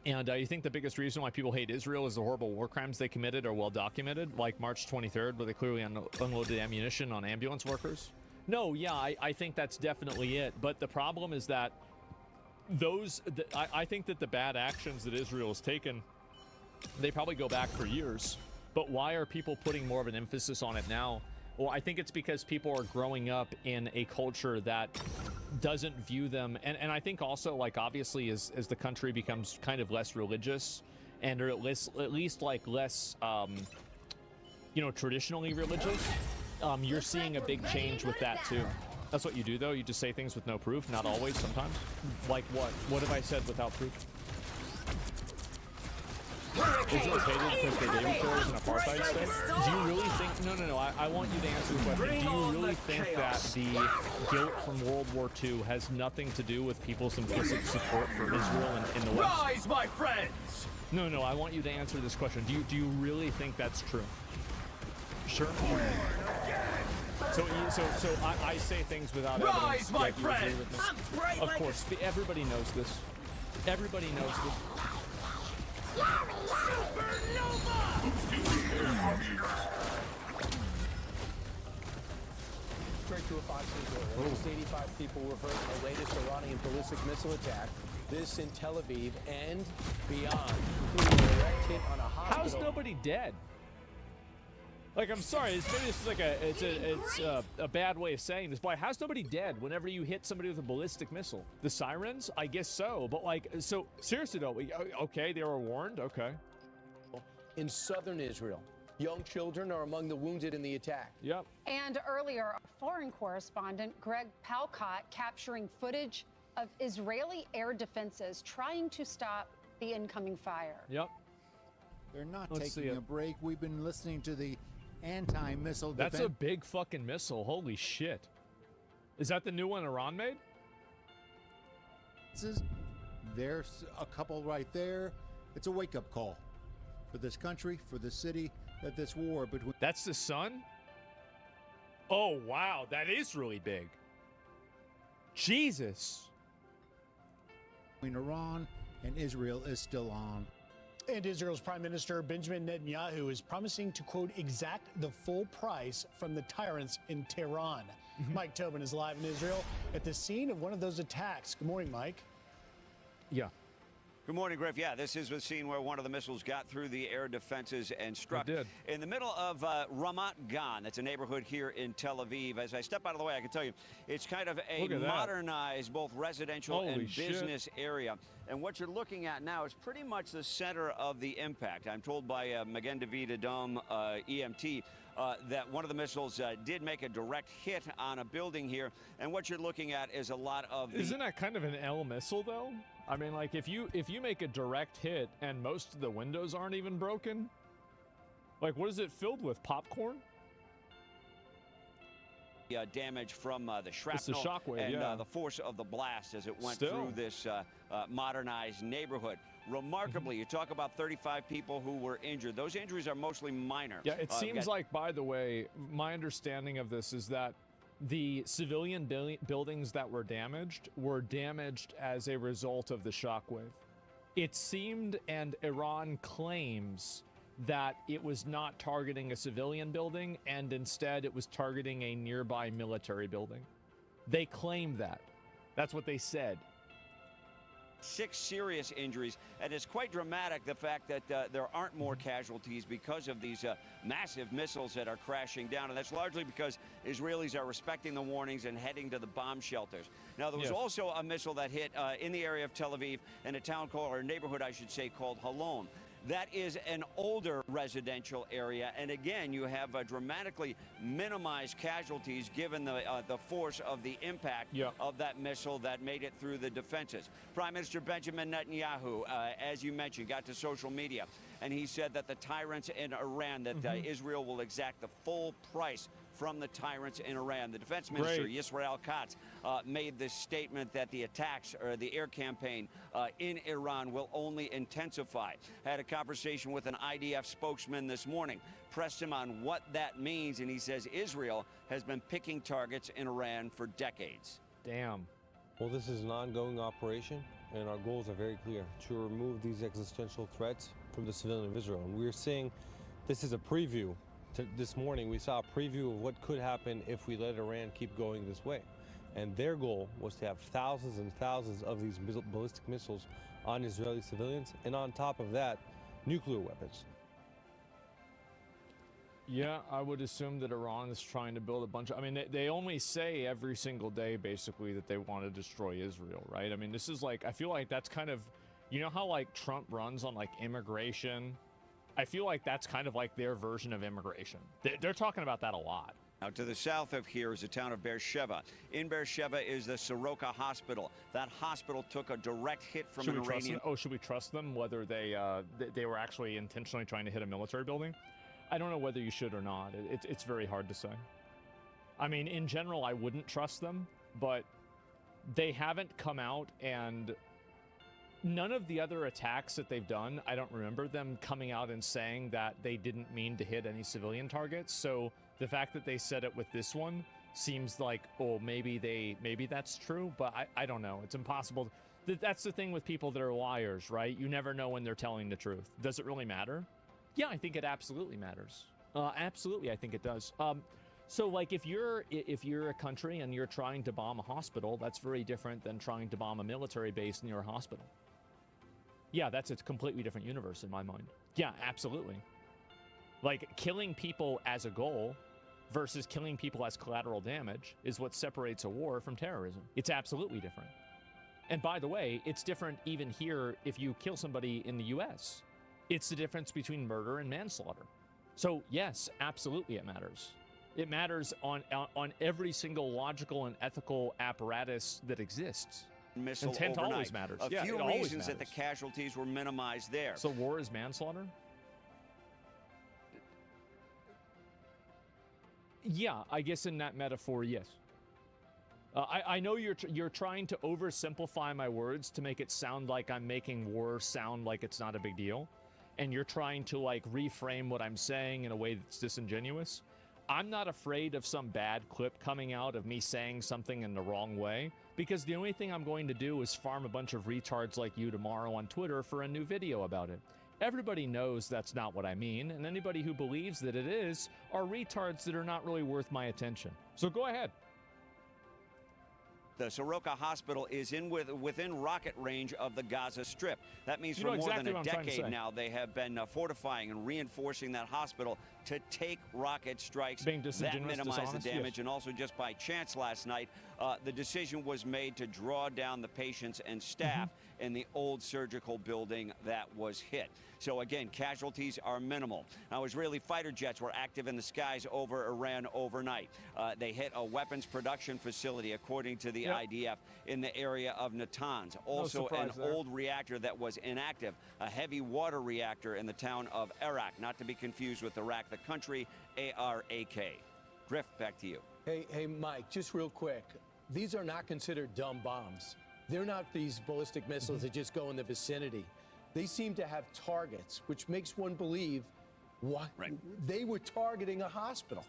And you think the biggest reason why people hate Israel is the horrible war crimes they committed are well documented, like March 23rd, where they clearly unloaded ammunition on ambulance workers? No, yeah, I think that's definitely it. But the problem is that I think that the bad actions that Israel has taken, they probably go back for years. But why are people putting more of an emphasis on it now? Well, I think it's because people are growing up in a culture that doesn't view them, and I think also, like, obviously as the country becomes kind of less religious, and or at least like less you know, traditionally religious, you're seeing a big change with that too. That's what you do, though. You just say things with no proof. Not always, sometimes. Like what? What have I said without proof? Israel is hated because their baby killers in apartheid state? Do you really think... No. I want you to answer the question. Do you really think that the guilt from World War II has nothing to do with people's implicit support for Israel in the West? Rise, my friends! No. I want you to answer this question. Do you really think that's true? Sure. So I say things without evidence. My you agree with me? Of course, everybody knows this. Everybody knows this. Straight to a Fox News. At least 85 people were hurt in the latest Iranian ballistic missile attack. This in Tel Aviv and beyond, including a direct hit on a hospital. How's nobody dead? Like, I'm sorry, maybe this is like it's a bad way of saying this, but how's nobody dead whenever you hit somebody with a ballistic missile? The sirens? I guess so, but like, so seriously though, okay, they were warned, okay. In southern Israel, young children are among the wounded in the attack. Yep. And earlier, our foreign correspondent Greg Palcott capturing footage of Israeli air defenses trying to stop the incoming fire. Yep. They're not taking a break. We've been listening to the anti-missile defense. That's a big fucking missile. Holy shit. Is that the new one Iran made? There's a couple right there. It's a wake-up call for this country, for the city, that this war between... That's the sun? Oh, wow. That is really big. Jesus. Between Iran and Israel is still on. And Israel's Prime Minister Benjamin Netanyahu is promising to, quote, exact the full price from the tyrants in Tehran. Mike Tobin is live in Israel at the scene of one of those attacks. Good morning, Mike. Yeah. Good morning, Griff. Yeah, this is the scene where one of the missiles got through the air defenses and struck in the middle of Ramat Gan. That's a neighborhood here in Tel Aviv. As I step out of the way, I can tell you, it's kind of a modernized both residential and business area. And what you're looking at now is pretty much the center of the impact. I'm told by Magen David Adom EMT that one of the missiles did make a direct hit on a building here. And what you're looking at is a lot of Isn't that kind of an L missile, though? I mean, like, if you make a direct hit and most of the windows aren't even broken, like, what is it filled with? Popcorn? Damage from the shrapnel shockwave, and yeah. the force of the blast as it went Still. through this modernized neighborhood. Remarkably, you talk about 35 people who were injured. Those injuries are mostly minor. Yeah, it seems like, by the way, my understanding of this is that the civilian buildings that were damaged as a result of the shockwave. It seemed, and Iran claims, that it was not targeting a civilian building, and instead it was targeting a nearby military building. They claim that. That's what they said. 6 serious injuries, and it's quite dramatic the fact that there aren't more casualties because of these massive missiles that are crashing down, and that's largely because Israelis are respecting the warnings and heading to the bomb shelters. Now, there was also a missile that hit in the area of Tel Aviv in a town called, or a neighborhood, I should say, called Holon. That is an older residential area, and again, you have dramatically minimized casualties given the force of the impact of that missile that made it through the defenses. Prime Minister Benjamin Netanyahu, as you mentioned, got to social media, and he said that the tyrants in Iran, that Israel will exact the full price from the tyrants in Iran. The defense minister, Yisrael Katz, made this statement that the attacks or the air campaign in Iran will only intensify. Had a conversation with an IDF spokesman this morning, pressed him on what that means, and he says Israel has been picking targets in Iran for decades. Damn. Well, this is an ongoing operation, and our goals are very clear: to remove these existential threats from the civilian of Israel. And we're seeing this is a preview. This morning, we saw a preview of what could happen if we let Iran keep going this way. And their goal was to have thousands and thousands of these ballistic missiles on Israeli civilians, and on top of that, nuclear weapons. Yeah, I would assume that Iran is trying to build a bunch of... I mean, they only say every single day, basically, that they want to destroy Israel, right? I mean, this is like... I feel like that's kind of... You know how, like, Trump runs on, like, immigration? I feel like that's kind of like their version of immigration. They're talking about that a lot. Now, to the south of here is the town of Beersheba. In Beersheba is the Soroka Hospital. That hospital took a direct hit from an Iranian... should we trust them, whether they were actually intentionally trying to hit a military building? I don't know whether you should or not. It's very hard to say. I mean, in general, I wouldn't trust them, but they haven't come out and... None of the other attacks that they've done, I don't remember them coming out and saying that they didn't mean to hit any civilian targets. So the fact that they said it with this one seems like, oh, maybe that's true, but I don't know. It's impossible. That's the thing with people that are liars, right? You never know when they're telling the truth. Does it really matter? Yeah, I think it absolutely matters. Absolutely, I think it does. So, like, if you're a country and you're trying to bomb a hospital, that's very different than trying to bomb a military base near a hospital. Yeah, that's a completely different universe in my mind. Yeah, absolutely. Like, killing people as a goal versus killing people as collateral damage is what separates a war from terrorism. It's absolutely different. And by the way, it's different even here if you kill somebody in the US. It's the difference between murder and manslaughter. So, yes, absolutely it matters. It matters on every single logical and ethical apparatus that exists. Missile Intent overnight. always matters. A Yeah, few it always reasons that the matters. casualties were minimized there. So war is manslaughter? Yeah, I guess in that metaphor, yes. I know you're trying to oversimplify my words to make it sound like I'm making war sound like it's not a big deal, and you're trying to, like, reframe what I'm saying in a way that's disingenuous. I'm not afraid of some bad clip coming out of me saying something in the wrong way, because the only thing I'm going to do is farm a bunch of retards like you tomorrow on Twitter for a new video about it. Everybody knows that's not what I mean, and anybody who believes that it is are retards that are not really worth my attention. So go ahead. The Soroka Hospital is within rocket range of the Gaza Strip. That means You for know more exactly than what a I'm trying to decade say. now, they have been fortifying and reinforcing that hospital to take rocket strikes Being that disingenuous, minimize the dishonest, damage. yes. And also just by chance last night, the decision was made to draw down the patients and staff in the old surgical building that was hit. So again, casualties are minimal. Now, Israeli fighter jets were active in the skies over Iran overnight. They hit a weapons production facility, according to the IDF, in the area of Natanz. Also, an old reactor that was inactive, a heavy water reactor in the town of Arak, not to be confused with Iraq, the country, A-R-A-K. Griff, back to you. Hey, Mike, just real quick. These are not considered dumb bombs. They're not these ballistic missiles that just go in the vicinity. They seem to have targets, which makes one believe what they were targeting a hospital.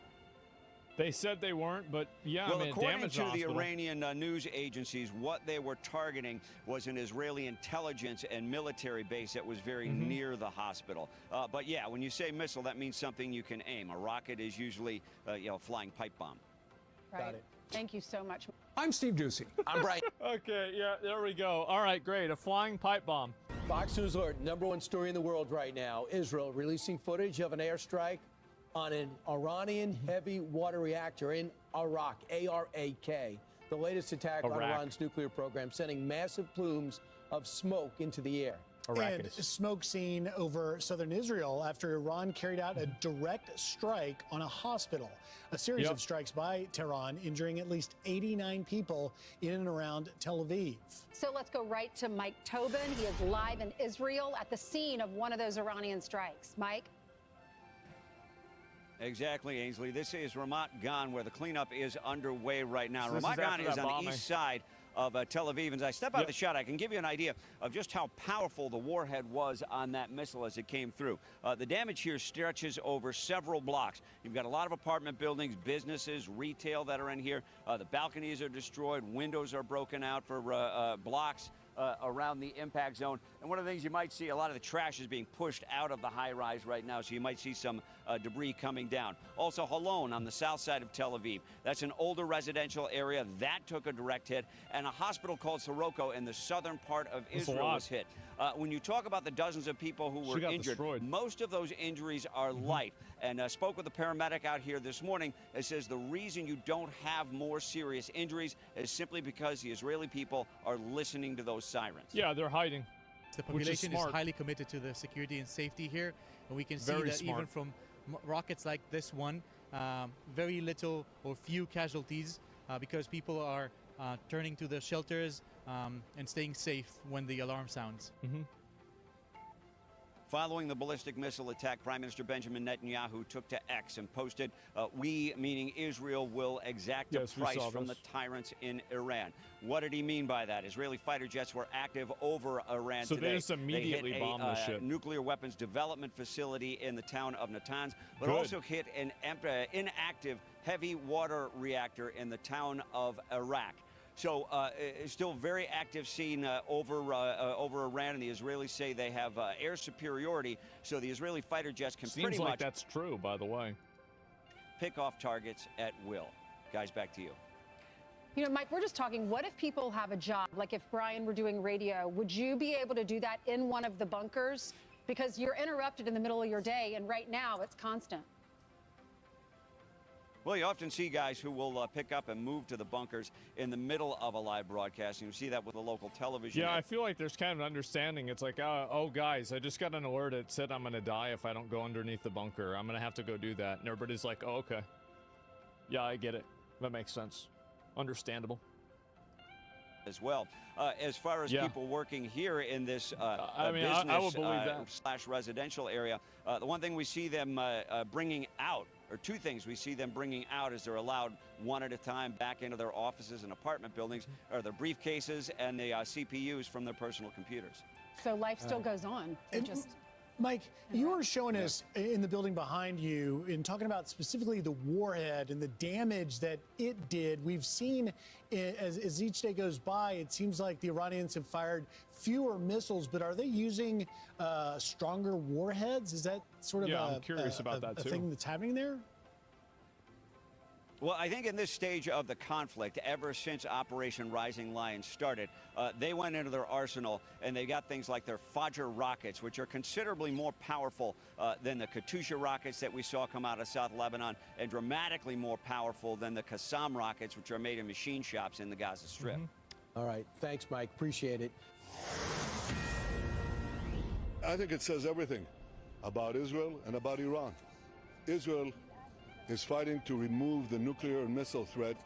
They said they weren't, but yeah, well, I mean, according to the hospital. Iranian news agencies, what they were targeting was an Israeli intelligence and military base that was very near the hospital. But yeah, when you say missile, that means something you can aim. A rocket is usually, a flying pipe bomb. Right. Got it. Thank you so much. I'm Steve Doocy. I'm Brian. Okay, yeah, there we go. All right, great. A flying pipe bomb. Fox News alert, #1 story in the world right now. Israel releasing footage of an airstrike on an Iranian heavy water reactor in Arak, A-R-A-K. The latest attack on Iran's nuclear program, sending massive plumes of smoke into the air. And smoke seen over southern Israel after Iran carried out a direct strike on a hospital. A series of strikes by Tehran, injuring at least 89 people in and around Tel Aviv. So let's go right to Mike Tobin. He is live in Israel at the scene of one of those Iranian strikes. Mike? Exactly, Ainsley. This is Ramat Gan, where the cleanup is underway right now. So Ramat Gan is on the east side of Tel Aviv. And as I step out of the shot, I can give you an idea of just how powerful the warhead was on that missile as it came through. The damage here stretches over several blocks. You've got a lot of apartment buildings, businesses, retail that are in here. The balconies are destroyed. Windows are broken out for blocks around the impact zone. And one of the things you might see, a lot of the trash is being pushed out of the high rise right now, so you might see some debris coming down. Also, Holon on the south side of Tel Aviv. That's an older residential area. That took a direct hit. And a hospital called Sirocco in the southern part of Israel was hit. When you talk about the dozens of people who were injured, most of those injuries are light. And I spoke with a paramedic out here this morning that says the reason you don't have more serious injuries is simply because the Israeli people are listening to those sirens. Yeah, they're hiding. The population is highly committed to the security and safety here, and we can see that even from rockets like this one, very little or few casualties because people are turning to the shelters and staying safe when the alarm sounds. Following the ballistic missile attack, Prime Minister Benjamin Netanyahu took to X and posted, we, meaning Israel, will exact a price from the tyrants in Iran. What did he mean by that? Israeli fighter jets were active over Iran today. So they just immediately bombed the ship. Nuclear weapons development facility in the town of Natanz, but also hit an inactive heavy water reactor in the town of Arak. So still very active scene over Iran, and the Israelis say they have air superiority, so the Israeli fighter jets can pretty much that's true, by the way. Pick off targets at will. Guys, back to you. You know, Mike, we're just talking, what if people have a job? Like if Brian were doing radio, would you be able to do that in one of the bunkers? Because you're interrupted in the middle of your day, and right now it's constant. Well, you often see guys who will pick up and move to the bunkers in the middle of a live broadcast. You see that with the local television. Yeah, I feel like there's kind of an understanding. It's like, oh, guys, I just got an alert. It said I'm going to die if I don't go underneath the bunker. I'm going to have to go do that. And everybody's like, oh, okay. Yeah, I get it. That makes sense. Understandable. As well. As far as people working here in this I mean, business I would believe that. / residential area, the one thing we see them bringing out, or two things we see them bringing out, is they're allowed one at a time back into their offices and apartment buildings, or their briefcases and the CPUs from their personal computers. So life still goes on. Mike, you were showing us in the building behind you and talking about specifically the warhead and the damage that it did. We've seen as each day goes by, it seems like the Iranians have fired fewer missiles, but are they using stronger warheads? Is that sort of I'm curious about that a too. thing that's happening there? Well, I think in this stage of the conflict, ever since Operation Rising Lion started, they went into their arsenal and they got things like their Fajr rockets, which are considerably more powerful than the Katyusha rockets that we saw come out of South Lebanon, and dramatically more powerful than the Qassam rockets, which are made in machine shops in the Gaza Strip. All right. Thanks, Mike. Appreciate it. I think it says everything about Israel and about Iran. Israel is fighting to remove the nuclear and missile threat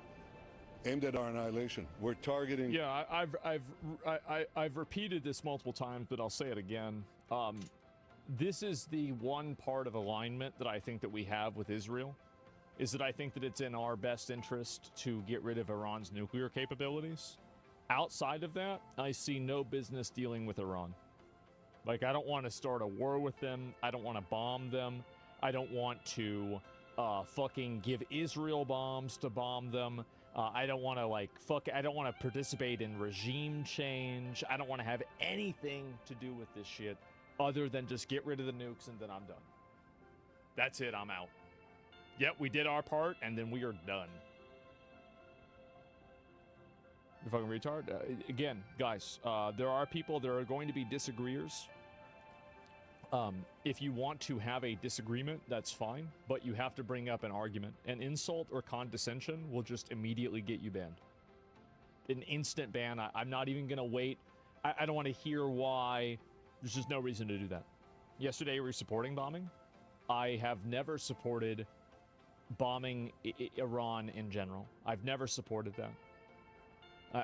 aimed at our annihilation. We're targeting. Yeah, I've repeated this multiple times, but I'll say it again. This is the one part of alignment that I think that we have with Israel, is that I think that it's in our best interest to get rid of Iran's nuclear capabilities. Outside of that, I see no business dealing with Iran. Like, I don't want to start a war with them. I don't want to bomb them. I don't want to fucking give Israel bombs to bomb them. I don't want to I don't want to participate in regime change. I don't want to have anything to do with this shit other than just get rid of the nukes and then I'm done. That's it, I'm out. Yep, we did our part and then we are done. You fucking retard. Again, guys, there are people, there are going to be disagreeers. If you want to have a disagreement, that's fine, but you have to bring up an argument. An insult or condescension will just immediately get you banned. An instant ban. I'm not even going to wait. I don't want to hear why. There's just no reason to do that. Yesterday, we were supporting bombing. I have never supported bombing Iran in general. I've never supported that.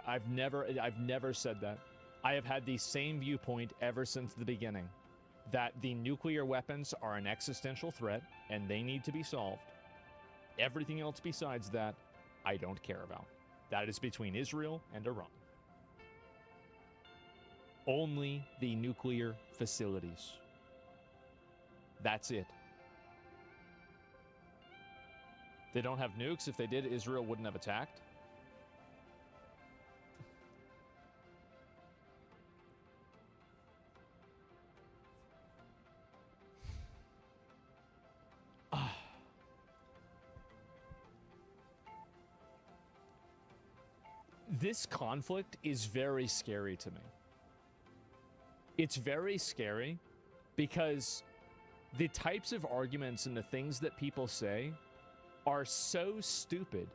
I've never said that. I have had the same viewpoint ever since the beginning, that the nuclear weapons are an existential threat and they need to be solved. Everything else besides that, I don't care about. That is between Israel and Iran. Only the nuclear facilities. That's it. They don't have nukes. If they did, Israel wouldn't have attacked. This conflict is very scary to me. It's very scary because the types of arguments and the things that people say are so stupid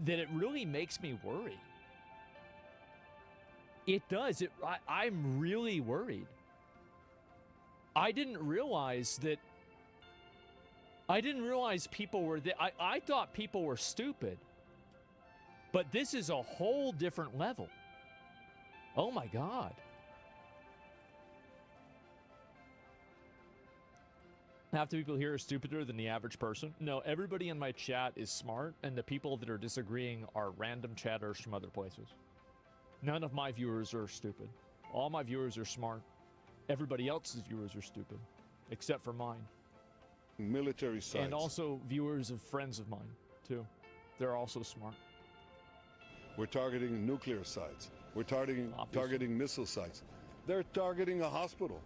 that it really makes me worry. It does. I'm really worried. I didn't realize people were I thought people were stupid. But this is a whole different level. Oh my God. Half the people here are stupider than the average person. No, everybody in my chat is smart, and the people that are disagreeing are random chatters from other places. None of my viewers are stupid. All my viewers are smart. Everybody else's viewers are stupid, except for mine. Military sites. And also viewers of friends of mine, too. They're also smart. We're targeting nuclear sites. We're targeting missile sites. They're targeting a hospital.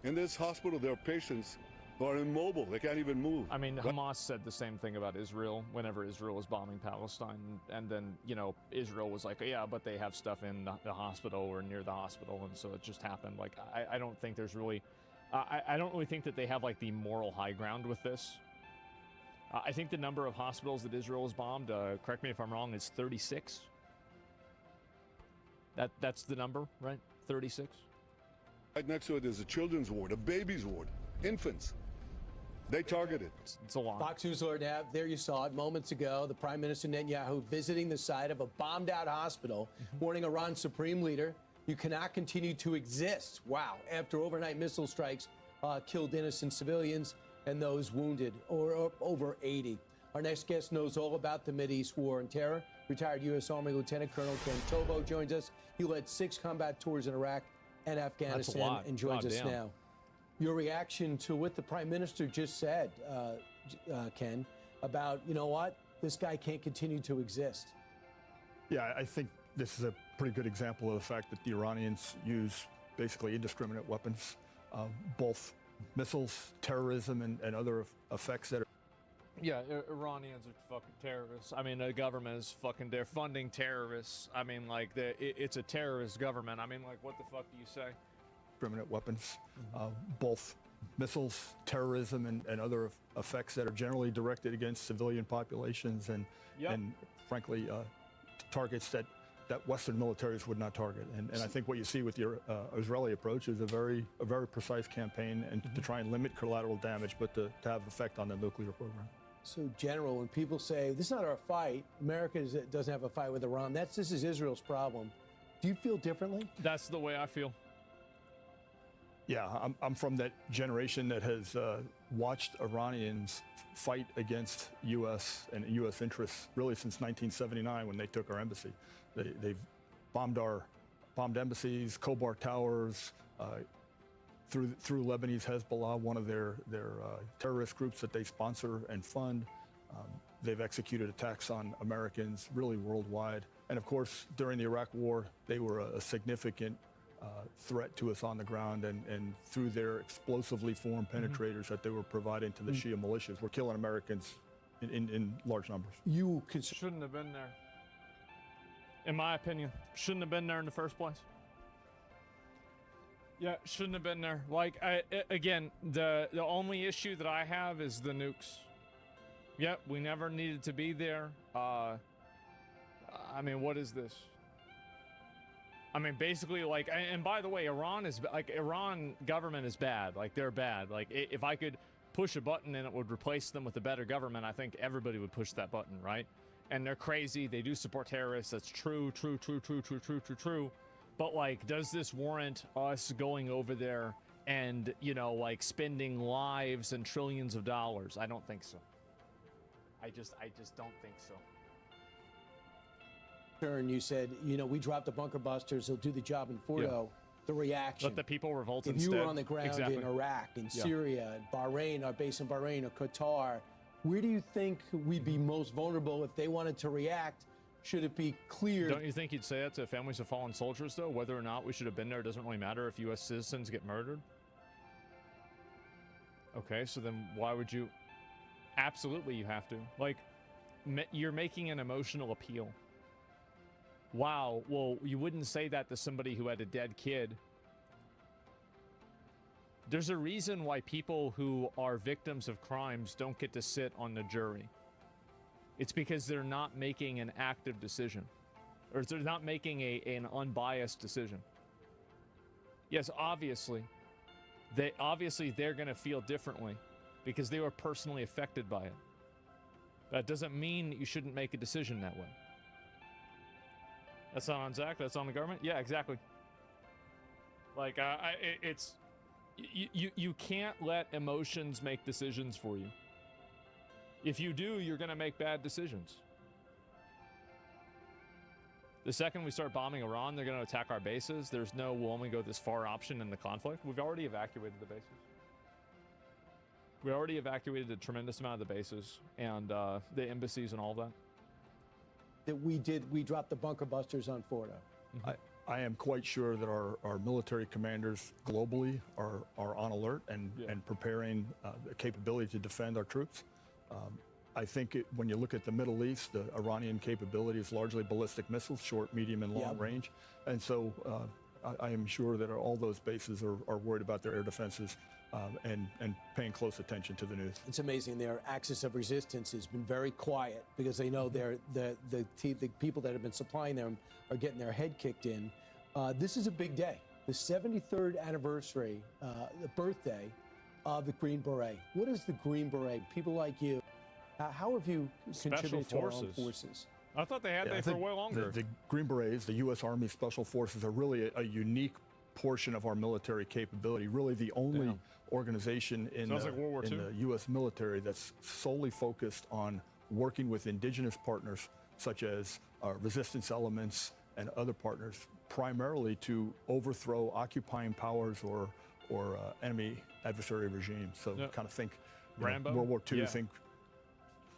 In this hospital, there are patients who are immobile. They can't even move. I mean, Hamas said the same thing about Israel whenever Israel was bombing Palestine. And then, you know, Israel was like, yeah, but they have stuff in the hospital or near the hospital. And so it just happened. Like, I don't think there's really... I don't really think that they have, like, the moral high ground with this. I think the number of hospitals that Israel has bombed, correct me if I'm wrong, is 36. That's the number, right? 36? Right next to it is a children's ward, a baby's ward, infants. They target it. It's a lot. Fox News alert now. There you saw it moments ago. The Prime Minister Netanyahu visiting the site of a bombed-out hospital, warning Iran's supreme leader, you cannot continue to exist. Wow. After overnight missile strikes killed innocent civilians and those wounded, or over 80. Our next guest knows all about the Mideast war on terror. Retired U.S. Army Lieutenant Colonel Ken Tobo joins us. He led 6 combat tours in Iraq and Afghanistan and joins us now. Your reaction to what the Prime Minister just said, Ken, about, you know what, this guy can't continue to exist. Yeah, I think this is a pretty good example of the fact that the Iranians use basically indiscriminate weapons, both missiles, terrorism, and other effects that are... Yeah, Iranians are fucking terrorists. I mean, the government is fucking, they're funding terrorists. I mean, like, it's a terrorist government. I mean, like, what the fuck do you say? Indiscriminate weapons, both missiles, terrorism, and other effects that are generally directed against civilian populations and, and frankly, targets that Western militaries would not target. And I think what you see with the Israeli approach is a very precise campaign and to try and limit collateral damage, but to have effect on the nuclear program. So, General, when people say, this is not our fight, America doesn't have a fight with Iran, this is Israel's problem. Do you feel differently? That's the way I feel. Yeah, I'm from that generation that has watched Iranians fight against U.S. and U.S. interests really since 1979 when they took our embassy. They've bombed embassies, Khobar towers, through Lebanese Hezbollah, one of their terrorist groups that they sponsor and fund. They've executed attacks on Americans really worldwide. And of course, during the Iraq War, they were a significant threat to us on the ground, and through their explosively formed penetrators that they were providing to the Shia militias, were killing Americans in large numbers. You shouldn't have been there. In my opinion, shouldn't have been there in the first place. Yeah, shouldn't have been there. Like, again, the only issue that I have is the nukes. Yep, we never needed to be there. I mean, what is this? I mean, basically, like, and by the way, Iran government is bad. Like, they're bad. Like, if I could push a button and it would replace them with a better government, I think everybody would push that button, right? And they're crazy. They do support terrorists. That's true. But, like, does this warrant us going over there and, you know, like, spending lives and trillions of dollars? I don't think so. I just don't think so. You said, you know, we dropped the bunker busters, they'll do the job in Fordo. The reaction. Let the people revolt if instead. you were on the ground in Iraq, in Syria, in Bahrain, our base in Bahrain, or Qatar, where do you think we'd be most vulnerable if they wanted to react? Should it be clear? Don't you think you'd say that to families of fallen soldiers, though? Whether or not we should have been there doesn't really matter if U.S. citizens get murdered? Okay, so then why would you? Absolutely, you have to. Like, you're making an emotional appeal. Wow, well, you wouldn't say that to somebody who had a dead kid. There's a reason why people who are victims of crimes don't get to sit on the jury. It's because they're not making an active decision. Or they're not making an unbiased decision. Yes, obviously. They're going to feel differently because they were personally affected by it. That doesn't mean that you shouldn't make a decision that way. That's not on Zach. That's on the government. Yeah, exactly. Like, you can't let emotions make decisions for you. If you do, you're going to make bad decisions. The second we start bombing Iran, they're going to attack our bases. There's no we'll only go this far option in the conflict. We've already evacuated the bases. We already evacuated a tremendous amount of the bases and the embassies and all that. That we dropped the bunker busters on Fordo. I am quite sure that our military commanders globally are on alert and preparing the capability to defend our troops. I think when you look at the Middle East, the Iranian capability is largely ballistic missiles, short, medium, and long range. And so I am sure that all those bases are worried about their air defenses and paying close attention to the news. It's amazing. Their axis of resistance has been very quiet because they know the people that have been supplying them are getting their head kicked in. This is a big day. The 73rd anniversary, the birthday of the Green Beret. What is the Green Beret? People like you, how have you contributed to our armed forces? I thought they had that for way longer. The Green Berets, the U.S. Army Special Forces, are really a unique portion of our military capability, really the only organization in the U.S. military that's solely focused on working with indigenous partners such as resistance elements and other partners, primarily to overthrow occupying powers or enemy adversary regimes. So kind of think Rambo? World War II, think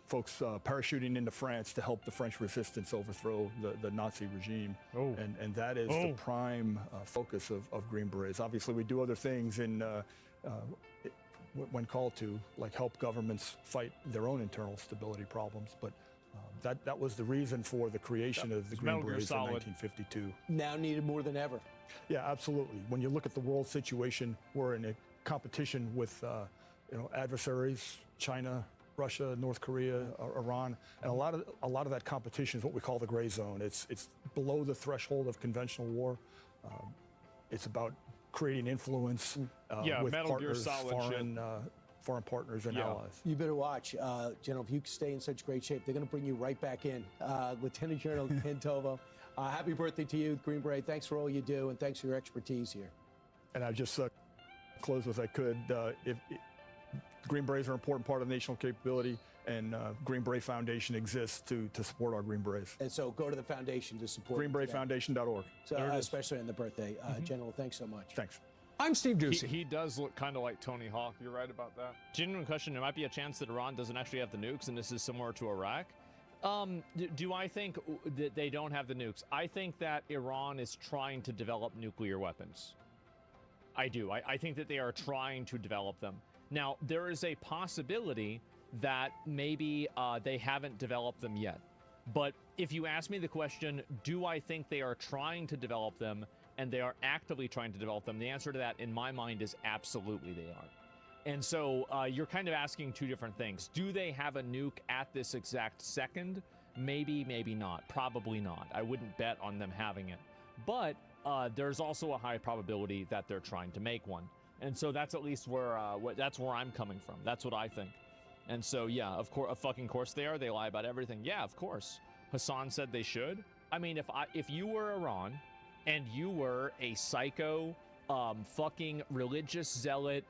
folks parachuting into France to help the French resistance overthrow the Nazi regime. And that is the prime focus of Green Berets. Obviously, we do other things in when called to, like help governments fight their own internal stability problems. But that was the reason for the creation of the Green Berets in 1952. Now needed more than ever. Yeah, absolutely. When you look at the world situation, we're in a competition with adversaries, China, Russia, North Korea, Iran, and a lot of that competition is what we call the gray zone. It's below the threshold of conventional war. It's about creating influence with partners, foreign partners and allies. You better watch, General. If you stay in such great shape, they're going to bring you right back in. Lieutenant General Ken Tovo, happy birthday to you, Green Beret. Thanks for all you do, and thanks for your expertise here. And I just close if I could. If Green Berets are an important part of national capability, and Green Beret Foundation exists to support our Green Berets. And so go to the foundation to support GreenBeretFoundation.org. So, especially on the birthday. General, thanks so much. Thanks. I'm Steve Doocy. He does look kind of like Tony Hawk. You're right about that. Genuine question, there might be a chance that Iran doesn't actually have the nukes and this is similar to Iraq. Do I think that they don't have the nukes? I think that Iran is trying to develop nuclear weapons. I do. I think that they are trying to develop them. Now, there is a possibility that maybe they haven't developed them yet. But if you ask me the question, do I think they are trying to develop them and they are actively trying to develop them, the answer to that in my mind is absolutely they are. And so you're kind of asking two different things. Do they have a nuke at this exact second? Maybe, maybe not. Probably not. I wouldn't bet on them having it. But there's also a high probability that they're trying to make one. And so that's at least where that's where I'm coming from. That's what I think. And so, yeah, of course they are. They lie about everything. Yeah, of course. Hassan said they should. I mean, if you were Iran and you were a psycho, fucking religious zealot,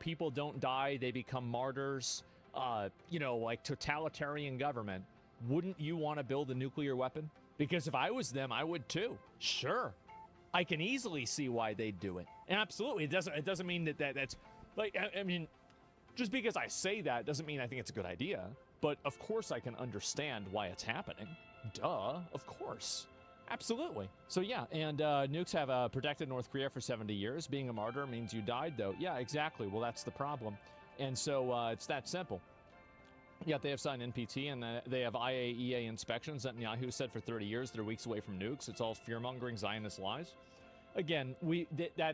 people don't die, they become martyrs, like totalitarian government, wouldn't you want to build a nuclear weapon? Because if I was them, I would too. Sure. I can easily see why they'd do it. And absolutely, it doesn't mean that's like, I mean, just because I say that doesn't mean I think it's a good idea. But of course I can understand why it's happening. Duh, of course. Absolutely. So yeah, and nukes have protected North Korea for 70 years. Being a martyr means you died, though. Yeah, exactly. Well, that's the problem. And so it's that simple. Yeah, they have signed NPT, and they have IAEA inspections. Netanyahu said for 30 years they're weeks away from nukes. It's all fear-mongering Zionist lies. Again,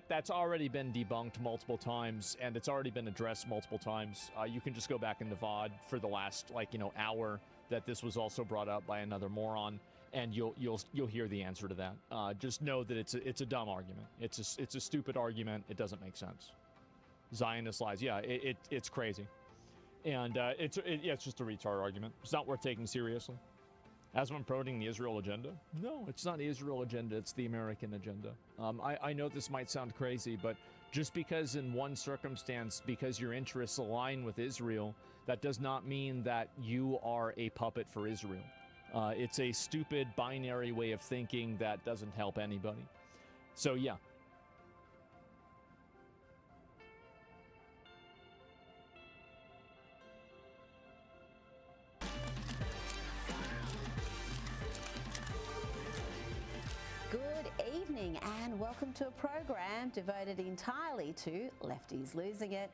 that's already been debunked multiple times, and it's already been addressed multiple times. You can just go back into VOD for the last hour that this was also brought up by another moron, and you'll hear the answer to that. Just know that it's a dumb argument. It's a stupid argument. It doesn't make sense. Zionist lies. Yeah, it's crazy. And it's just a retard argument. It's not worth taking seriously. As I'm promoting the Israel agenda? No, it's not the Israel agenda. It's the American agenda. I know this might sound crazy, but just because in one circumstance, because your interests align with Israel, that does not mean that you are a puppet for Israel. It's a stupid binary way of thinking that doesn't help anybody. So yeah. Good evening and welcome to a program devoted entirely to lefties losing it.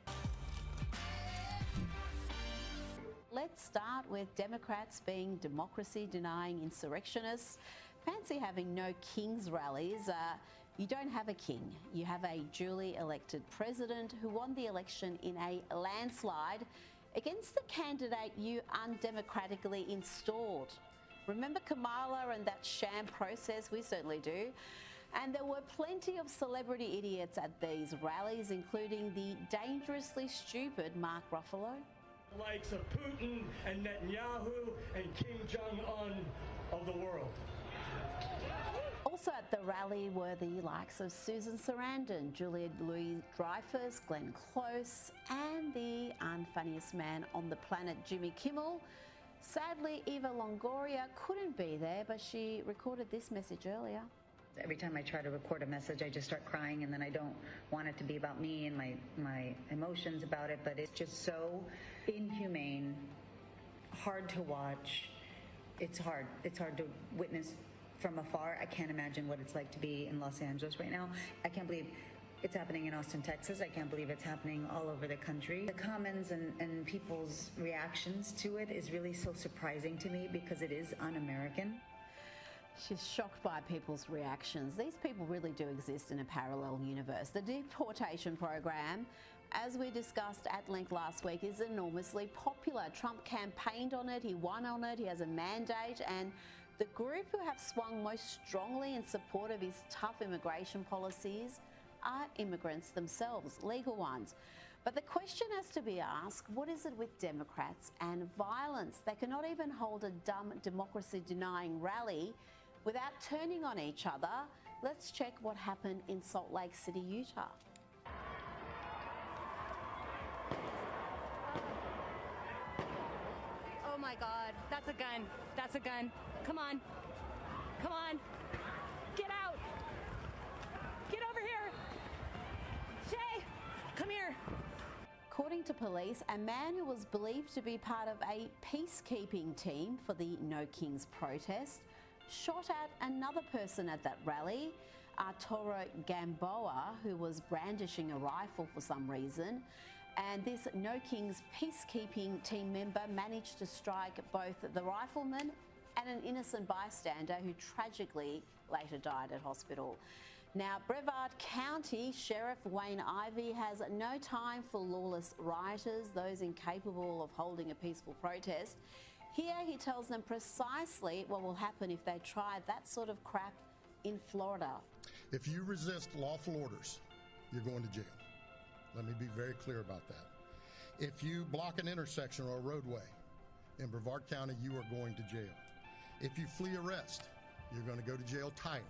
Let's start with Democrats being democracy-denying insurrectionists. Fancy having no king's rallies. You don't have a king. You have a duly elected president who won the election in a landslide against the candidate you undemocratically installed. Remember Kamala and that sham process? We certainly do. And there were plenty of celebrity idiots at these rallies, including the dangerously stupid Mark Ruffalo. The likes of Putin and Netanyahu and Kim Jong-un of the world. Also at the rally were the likes of Susan Sarandon, Julia Louis-Dreyfus, Glenn Close, and the unfunniest man on the planet, Jimmy Kimmel. Sadly, Eva Longoria couldn't be there, but she recorded this message earlier. Every time I try to record a message, I just start crying, and then I don't want it to be about me and my emotions about it, but it's just so inhumane, hard to watch. It's hard to witness from afar. I can't imagine what it's like to be in Los Angeles right now. I can't believe It's happening in Austin, Texas. I can't believe it's happening all over the country. The comments and people's reactions to it is really so surprising to me because it is un-American. She's shocked by people's reactions. These people really do exist in a parallel universe. The deportation program, as we discussed at length last week, is enormously popular. Trump campaigned on it, he won on it, he has a mandate, and the group who have swung most strongly in support of his tough immigration policies are immigrants themselves, legal ones. But the question has to be asked, what is it with Democrats and violence? They cannot even hold a dumb democracy-denying rally without turning on each other. Let's check what happened in Salt Lake City, Utah. Oh my God, that's a gun. That's a gun. Come on. Come on. Get out. Get over here. Shay, come here. According to police, a man who was believed to be part of a peacekeeping team for the No Kings protest shot at another person at that rally, Arturo Gamboa, who was brandishing a rifle for some reason. And this No Kings peacekeeping team member managed to strike both the rifleman and an innocent bystander who tragically later died at hospital. Now, Brevard County Sheriff Wayne Ivey has no time for lawless rioters, those incapable of holding a peaceful protest. Here he tells them precisely what will happen if they try that sort of crap in Florida. If you resist lawful orders, you're going to jail. Let me be very clear about that. If you block an intersection or a roadway in Brevard County, you are going to jail. If you flee arrest, you're going to go to jail tired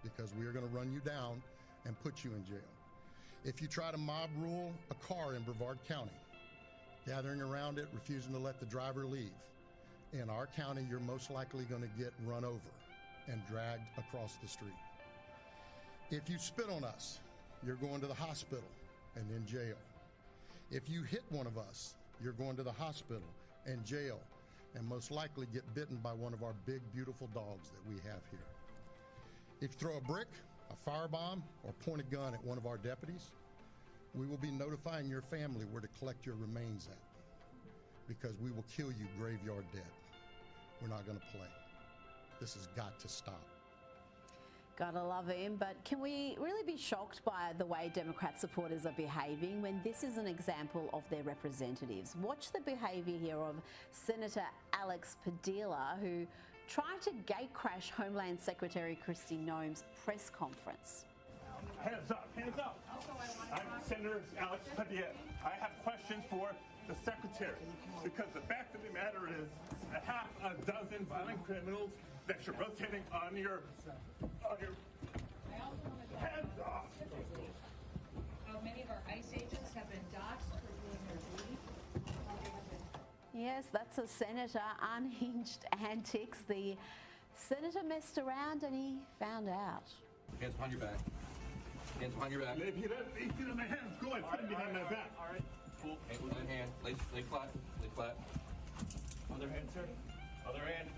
because we are going to run you down and put you in jail. If you try to mob rule a car in Brevard County, gathering around it, refusing to let the driver leave, in our county, you're most likely going to get run over and dragged across the street. If you spit on us, you're going to the hospital and then jail. If you hit one of us, you're going to the hospital and jail, and most likely get bitten by one of our big, beautiful dogs that we have here. If you throw a brick, a firebomb, or point a gun at one of our deputies, we will be notifying your family where to collect your remains at, because we will kill you graveyard dead. We're not going to play. This has got to stop. Gotta love him, but can we really be shocked by the way Democrat supporters are behaving when this is an example of their representatives? Watch the behaviour here of Senator Alex Padilla, who tried to gatecrash Homeland Secretary Kristi Noem's press conference. Hands up, hands up. I'm Senator Alex Padilla. I have questions for the Secretary, because the fact of the matter is a half a dozen violent criminals that you're rotating on your hands off. Many of our ICE agents have been doxxed for doing their duty. Yes, that's a senator. Unhinged antics. The senator messed around and he found out. Hands behind your back. Hands behind your back. If you don't get on my hands, go ahead, put them behind my back. All right. Cool. Hand with one hand. Lay flat. Lay flat. Other hand, sir. Other hand.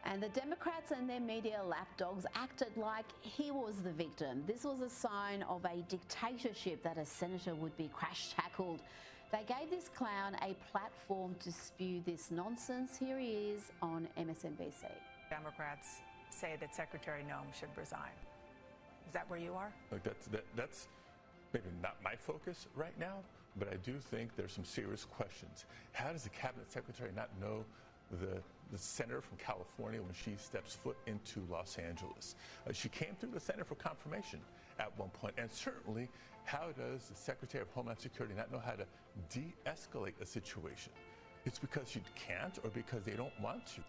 And the Democrats and their media lapdogs acted like he was the victim. This was a sign of a dictatorship that a senator would be crash-tackled. They gave this clown a platform to spew this nonsense. Here he is on MSNBC. Democrats say that Secretary Noem should resign. Is that where you are? Look, that's maybe not my focus right now, but I do think there's some serious questions. How does the cabinet secretary not know the senator from California when she steps foot into Los Angeles? She came through the Center for confirmation at one point, and certainly how does the Secretary of Homeland Security not know how to de-escalate a situation? It's because she can't or because they don't want to.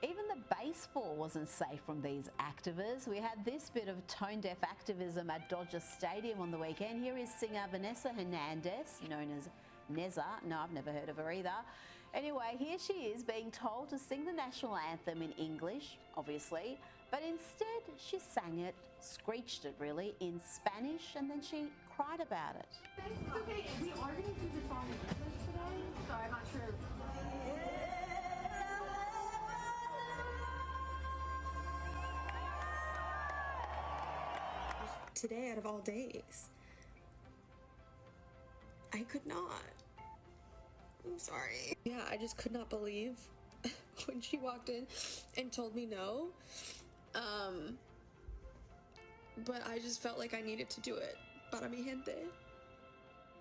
Even the baseball wasn't safe from these activists. We had this bit of tone-deaf activism at Dodger Stadium on the weekend. Here is singer Vanessa Hernandez, known as Neza. No, I've never heard of her either. Anyway, here she is being told to sing the national anthem in English, obviously, but instead she sang it, screeched it really, in Spanish, and then she cried about it. It's okay. We are going to do the song in English today, so I'm not sure. today out of all days. I could not. I'm sorry. Yeah, I just could not believe when she walked in and told me no. But I just felt like I needed to do it. Para mi gente.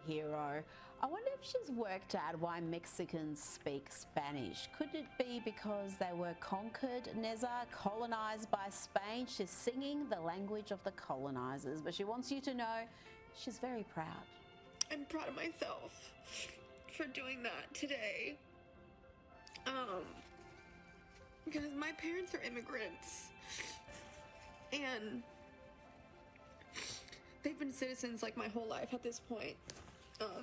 Hero. I wonder if she's worked out why Mexicans speak Spanish. Could it be because they were conquered, Neza, colonized by Spain? She's singing the language of the colonizers, but she wants you to know she's very proud. I'm proud of myself for doing that today. Because my parents are immigrants. And they've been citizens like my whole life at this point.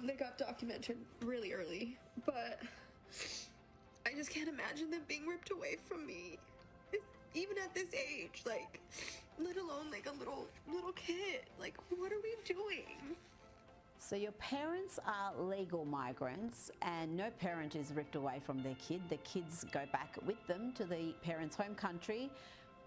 They got documented really early, but I just can't imagine them being ripped away from me. Even at this age, like, let alone like a little kid. Like, what are we doing? So your parents are legal migrants and no parent is ripped away from their kid. The kids go back with them to the parents' home country.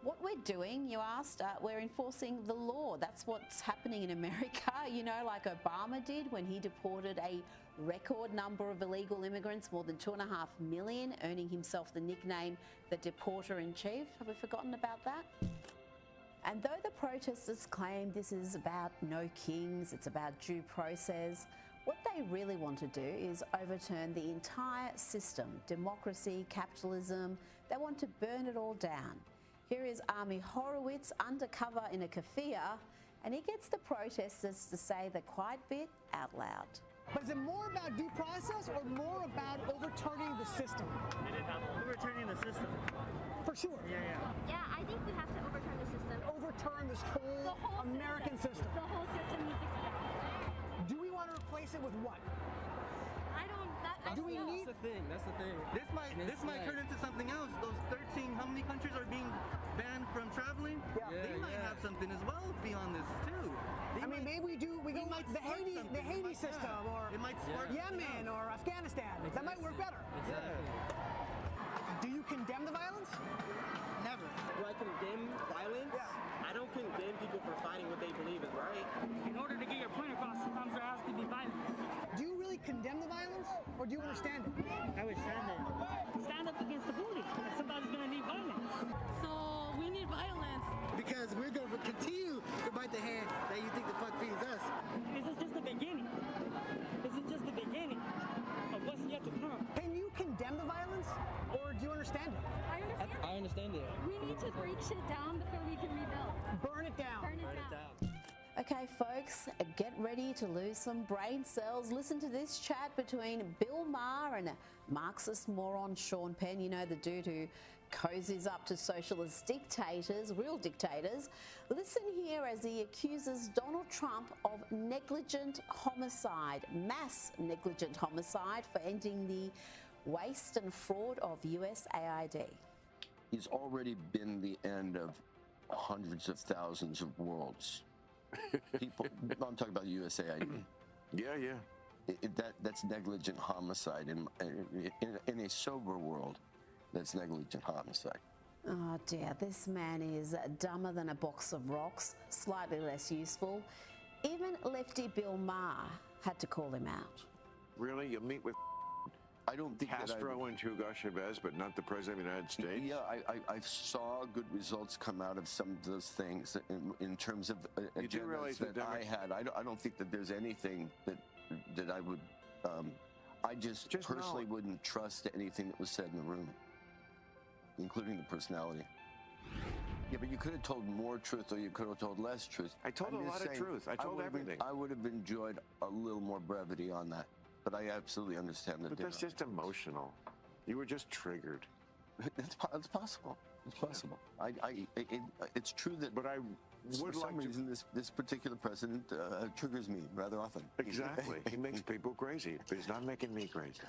What we're doing, you asked, we're enforcing the law. That's what's happening in America, you know, like Obama did when he deported a record number of illegal immigrants, more than 2.5 million, earning himself the nickname the Deporter-in-Chief. Have we forgotten about that? And though the protesters claim this is about no kings, it's about due process, what they really want to do is overturn the entire system, democracy, capitalism. They want to burn it all down. Here is Army Horowitz undercover in a keffiyeh, and he gets the protesters to say the quiet bit out loud. But is it more about due process or more about overturning the system? Overturning the system. For sure. Yeah, I think we have to overturn the system. Overturn this whole American system. The whole system needs to collapse. Do we want to replace it with what? Do we need? That's the thing. This might turn into something else. Those 13, how many countries are being banned from traveling? They might have something as well beyond this too. I mean, maybe we go the Haiti system, or it might spark Yemen or Afghanistan. That might work better. Exactly. Do you condemn the violence? Never. Do I condemn violence? Yeah. I don't condemn people for fighting what they believe is right. In order to get your point across, sometimes there has to be violence. Do you really condemn the violence, or do you understand it? I understand it. Stand up against the bully. Somebody's going to need violence. So we need violence. Because we're going to continue to bite the hand that you think the fuck feeds us. This is just the beginning. This is just the beginning of what's yet to come. Can you condemn the violence, or do you understand it? I understand it. We need to break shit down before we can rebuild. Burn it down. Burn it down. Okay, folks, get ready to lose some brain cells. Listen to this chat between Bill Maher and Marxist moron Sean Penn. You know, the dude who cozies up to socialist dictators, real dictators. Listen here as he accuses Donald Trump of negligent homicide, mass negligent homicide, for ending the waste and fraud of USAID. He's already been the end of hundreds of thousands of worlds. People, I'm talking about USAID. That's negligent homicide. In a sober world, that's negligent homicide. Oh dear, this man is dumber than a box of rocks, slightly less useful. Even lefty Bill Maher had to call him out. Really? You'll meet with I don't think Castro and Hugo Chavez, but not the President of the United States? Yeah, I saw good results come out of some of those things in terms of agendas that I had. I don't think that there's anything that I would... I just personally wouldn't trust anything that was said in the room, including the personality. Yeah, but you could have told more truth or you could have told less truth. I told a lot of truth. I told everything. I would have enjoyed a little more brevity on that. But I absolutely understand that. But that's just emotional. You were just triggered. It's possible. It's possible. It's true that. But I for some reason this particular president triggers me rather often. Exactly. He makes people crazy, but he's not making me crazy.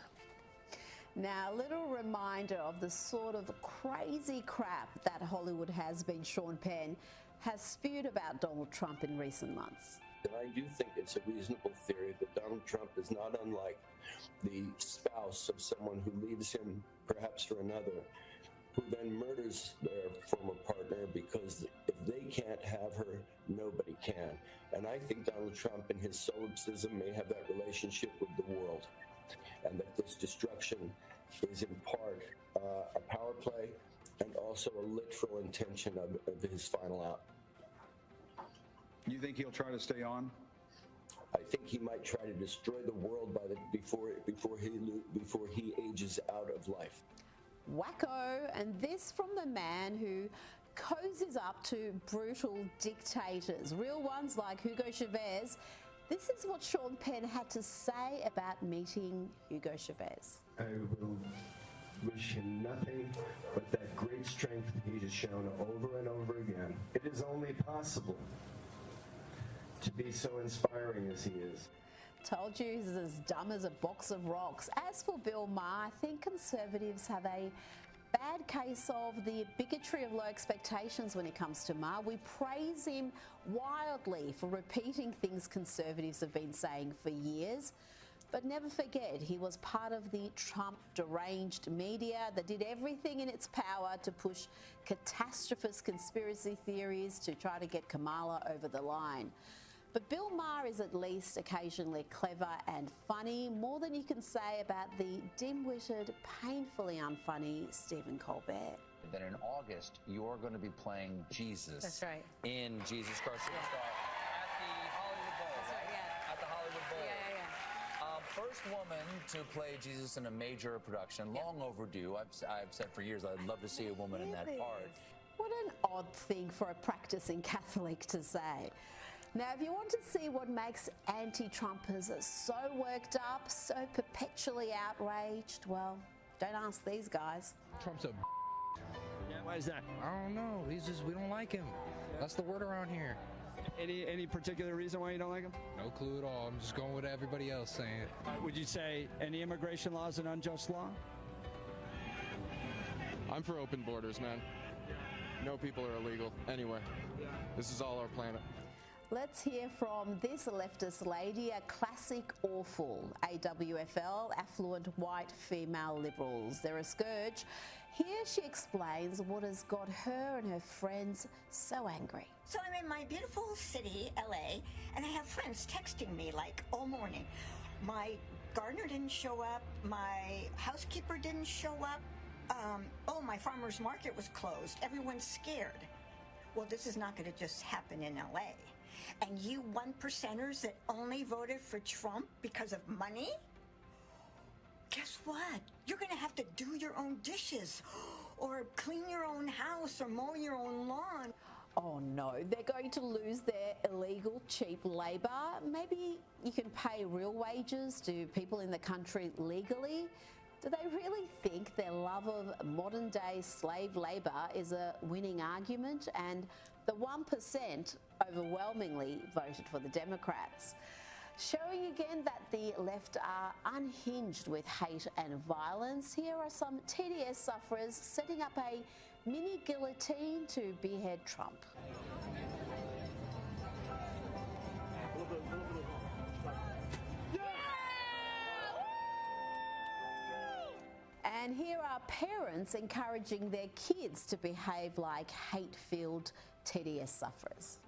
Now, a little reminder of the sort of crazy crap that Hollywood has been. Sean Penn has spewed about Donald Trump in recent months. And I do think it's a reasonable theory that Donald Trump is not unlike the spouse of someone who leaves him perhaps for another, who then murders their former partner because if they can't have her, nobody can. And I think Donald Trump and his solipsism may have that relationship with the world, and that this destruction is in part a power play and also a literal intention of his final out. You think he'll try to stay on? I think he might try to destroy the world before he ages out of life. Wacko, and this from the man who cozies up to brutal dictators, real ones like Hugo Chavez. This is what Sean Penn had to say about meeting Hugo Chavez. I will wish him nothing but that great strength he has shown over and over again. It is only possible to be so inspiring as he is. Told you he's as dumb as a box of rocks. As for Bill Maher, I think Conservatives have a bad case of the bigotry of low expectations when it comes to Maher. We praise him wildly for repeating things Conservatives have been saying for years. But never forget, he was part of the Trump deranged media that did everything in its power to push catastrophist conspiracy theories to try to get Kamala over the line. But Bill Maher is at least occasionally clever and funny, more than you can say about the dim-witted, painfully unfunny Stephen Colbert. Then in August, you're going to be playing Jesus. That's right. In Jesus Christ Superstar at the Hollywood Bowl. That's right, yeah. At the Hollywood Bowl. Yeah. First woman to play Jesus in a major production, long overdue. I've said for years I'd love to see a woman in that part. What an odd thing for a practicing Catholic to say. Now, if you want to see what makes anti-Trumpers so worked up, so perpetually outraged, well, don't ask these guys. Trump's a Yeah, why is that? I don't know. We don't like him. That's the word around here. Any particular reason why you don't like him? No clue at all. I'm just going with everybody else saying. Would you say any immigration law is an unjust law? I'm for open borders, man. No people are illegal anywhere. This is all our planet. Let's hear from this leftist lady, a classic awful. AWFL, affluent white female liberals. They're a scourge. Here she explains what has got her and her friends so angry. So I'm in my beautiful city, LA, and I have friends texting me like all morning. My gardener didn't show up. My housekeeper didn't show up. Oh, my farmer's market was closed. Everyone's scared. Well, this is not going to just happen in LA. And you 1%ers that only voted for Trump because of money? Guess what? You're going to have to do your own dishes or clean your own house or mow your own lawn. Oh no, they're going to lose their illegal cheap labour. Maybe you can pay real wages to people in the country legally. Do they really think their love of modern-day slave labour is a winning argument? And the 1% overwhelmingly voted for the Democrats. Showing again that the left are unhinged with hate and violence, here are some TDS sufferers setting up a mini guillotine to behead Trump. And here are parents encouraging their kids to behave like hate-filled TDS sufferers.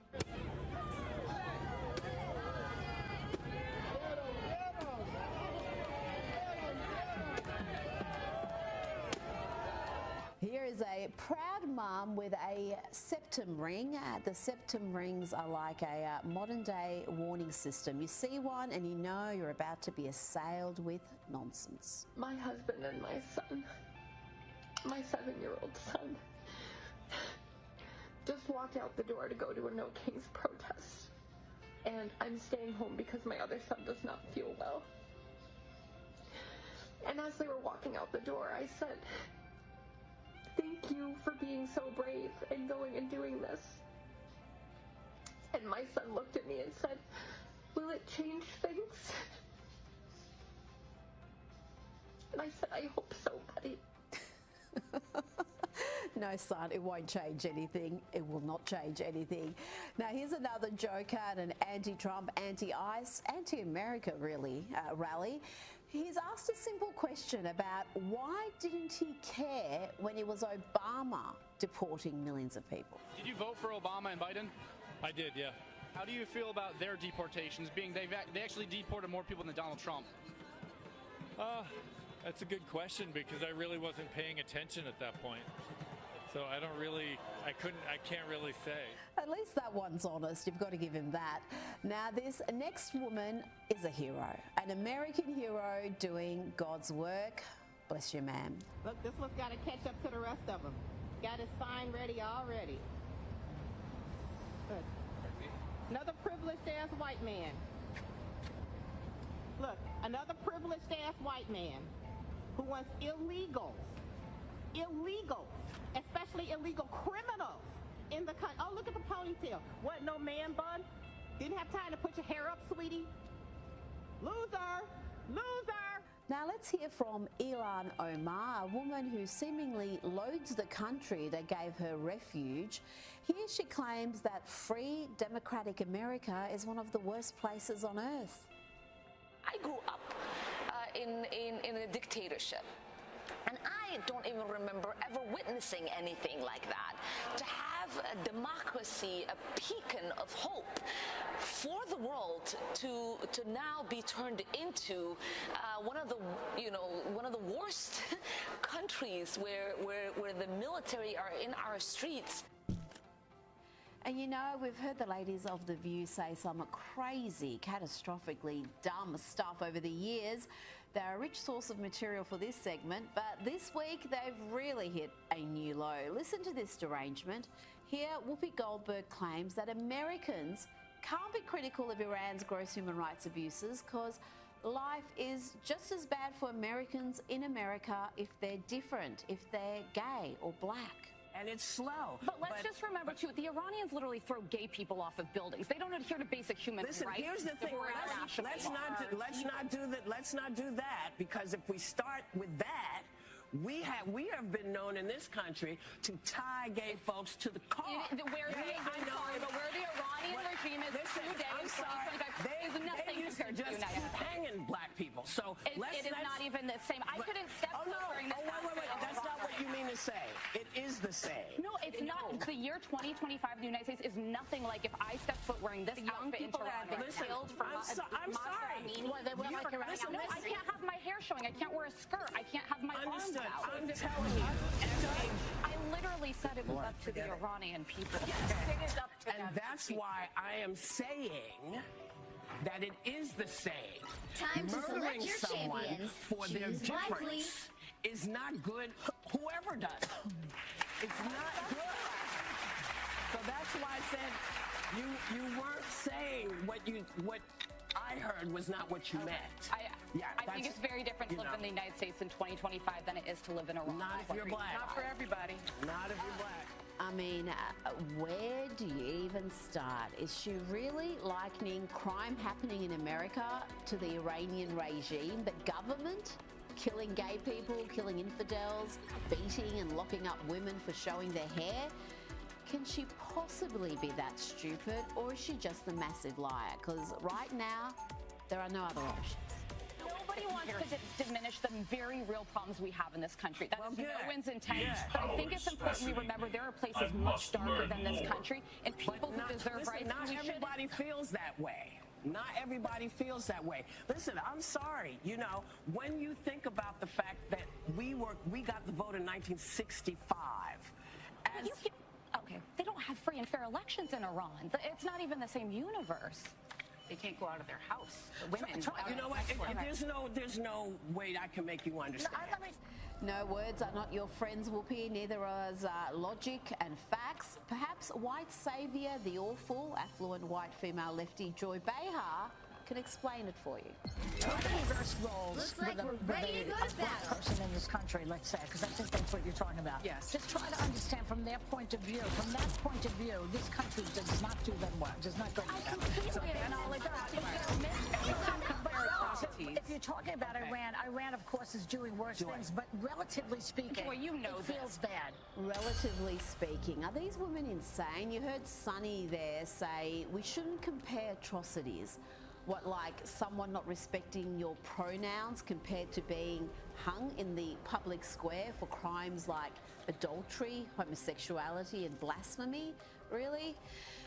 Here is a proud mum with a septum ring. The septum rings are like a modern-day warning system. You see one and you know you're about to be assailed with nonsense. My husband and my son, my 7-year-old son, just walked out the door to go to a No Kings protest. And I'm staying home because my other son does not feel well. And as they were walking out the door, I said, "Thank you for being so brave and going and doing this." And my son looked at me and said, "Will it change things?" And I said, "I hope so, buddy." No, son, it won't change anything. It will not change anything. Now, here's another joker at an anti-Trump, anti-ICE, anti-America, really, rally. He's asked a simple question about why didn't he care when it was Obama deporting millions of people? Did you vote for Obama and Biden? I did, yeah. How do you feel about their deportations, being they actually deported more people than Donald Trump? That's a good question because I really wasn't paying attention at that point. So I can't really say. At least that one's honest. You've got to give him that. Now, this next woman is a hero, an American hero doing God's work. Bless you, ma'am. Look, this one's got to catch up to the rest of them. Got his sign ready already. Look. Another privileged-ass white man. Look, another privileged-ass white man who wants illegals, especially illegal criminals in the country. Oh, look at the ponytail. What, no man bun? Didn't have time to put your hair up, sweetie? Loser! Loser! Now let's hear from Ilhan Omar, a woman who seemingly loads the country that gave her refuge. Here she claims that free democratic America is one of the worst places on earth. I grew up in a dictatorship. And I don't even remember ever witnessing anything like that. To have a democracy, a beacon of hope for the world to now be turned into one of the worst countries where the military are in our streets. And you know, we've heard the ladies of The View say some crazy, catastrophically dumb stuff over the years. They're a rich source of material for this segment, but this week they've really hit a new low. Listen to this derangement. Here, Whoopi Goldberg claims that Americans can't be critical of Iran's gross human rights abuses because life is just as bad for Americans in America if they're different, if they're gay or black. And it's slow. But let's just remember, too, the Iranians literally throw gay people off of buildings. They don't adhere to basic human rights. Listen, here's the thing. Let's not do that, because if we start with that, we have been known in this country to tie gay folks to the car. Where the Iranian regime is today in 2025 is nothing compared to the United States. Hanging black people. So it is not even the same. I couldn't step foot during this. Wait. That's not what you mean to say. It is the same. No, it's not. The year 2025 in the United States is nothing like if I step foot wearing this outfit in Toronto. I'm sorry. No, I can't have my hair showing. I can't wear a skirt. I can't have my arms out. I'm telling you. I literally said it was up to the Iranian people. Yes, it is up to them. And that's why I am saying that it is the same. Time to select your someone champions. For their Choose difference wisely. is not good. Whoever does, it's not good. So that's why I said you weren't saying what I heard was not what you meant. I think it's very different to live in the United States in 2025 than it is to live in Iran. Not if you're black. Not for everybody. Not if you're black. I mean, where do you even start? Is she really likening crime happening in America to the Iranian regime, the government killing gay people, killing infidels, beating and locking up women for showing their hair? Can she possibly be that stupid, or is she just a massive liar? Because right now, there are no other options. Nobody wants to diminish the very real problems we have in this country. That is no one's intent. But I think it's important we remember there are places much darker than this country, and people who deserve rights. Not everybody feels that way. Not everybody feels that way. Listen, I'm sorry. You know, when you think about the fact that we got the vote in 1965, okay, they don't have free and fair elections in Iran. It's not even the same universe. They can't go out of their house. The women. You know what? There's no way I can make you understand. No, words are not your friends, Whoopi. Neither is logic and facts. Perhaps white saviour, the awful, affluent white female lefty Joy Behar can explain it for you. Reverse roles with a black person in this country, let's say, because I think that's what you're talking about. Yes. Just try to understand from their point of view. From that point of view, this country does not do them well. Does not go well. Completely acknowledge if you're talking about Iran, of course, is doing worse things, but relatively speaking, it feels bad. Relatively speaking, are these women insane? You heard Sunny there say we shouldn't compare atrocities. What, like someone not respecting your pronouns compared to being hung in the public square for crimes like adultery, homosexuality and blasphemy? really?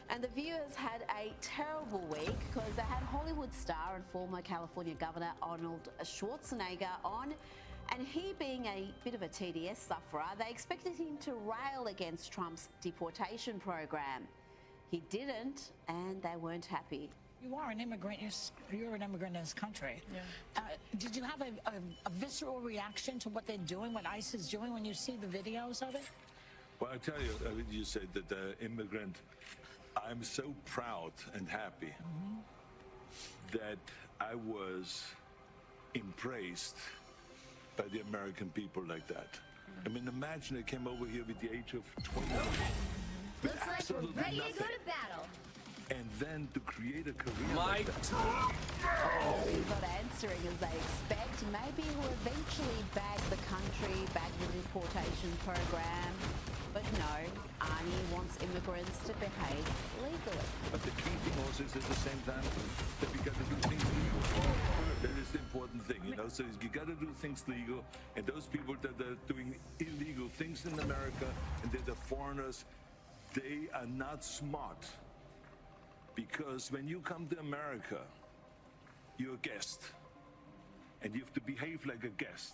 And the viewers had a terrible week because they had Hollywood star and former California Governor Arnold Schwarzenegger on, and he being a bit of a TDS sufferer, they expected him to rail against Trump's deportation program. He didn't, and they weren't happy. You are an immigrant. You're an immigrant in this country. Yeah. Did you have a visceral reaction to what they're doing, what ICE is doing, when you see the videos of it? Well, I tell you, you said that the immigrant, I'm so proud and happy that I was embraced by the American people like that. I mean, imagine I came over here with the age of 21. Looks like we're ready to go to battle. And then to create a career Mike. like that. He's not answering as they expect. Maybe he'll eventually bag the country, bag the deportation program. But no, Arnie wants immigrants to behave legally. But the key thing also is at the same time that we got to do things legal. That is the important thing, you know. So you got to do things legal, and those people that are doing illegal things in America and that are foreigners, they are not smart. Because when you come to America, you're a guest, and you have to behave like a guest,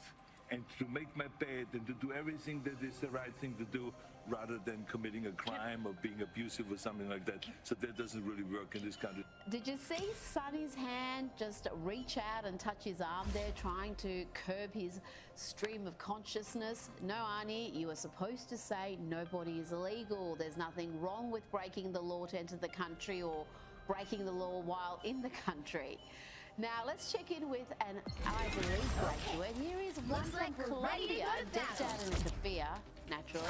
and to make my bed and to do everything that is the right thing to do, rather than committing a crime or being abusive or something like that. So that doesn't really work in this country. Did you see Sonny's hand just reach out and touch his arm there, trying to curb his stream of consciousness? No, Arnie, you were supposed to say nobody is illegal. There's nothing wrong with breaking the law to enter the country or breaking the law while in the country. Now, let's check in with an Ivy League graduate. Here is one from Colombia, decked out in a keffiyeh, naturally.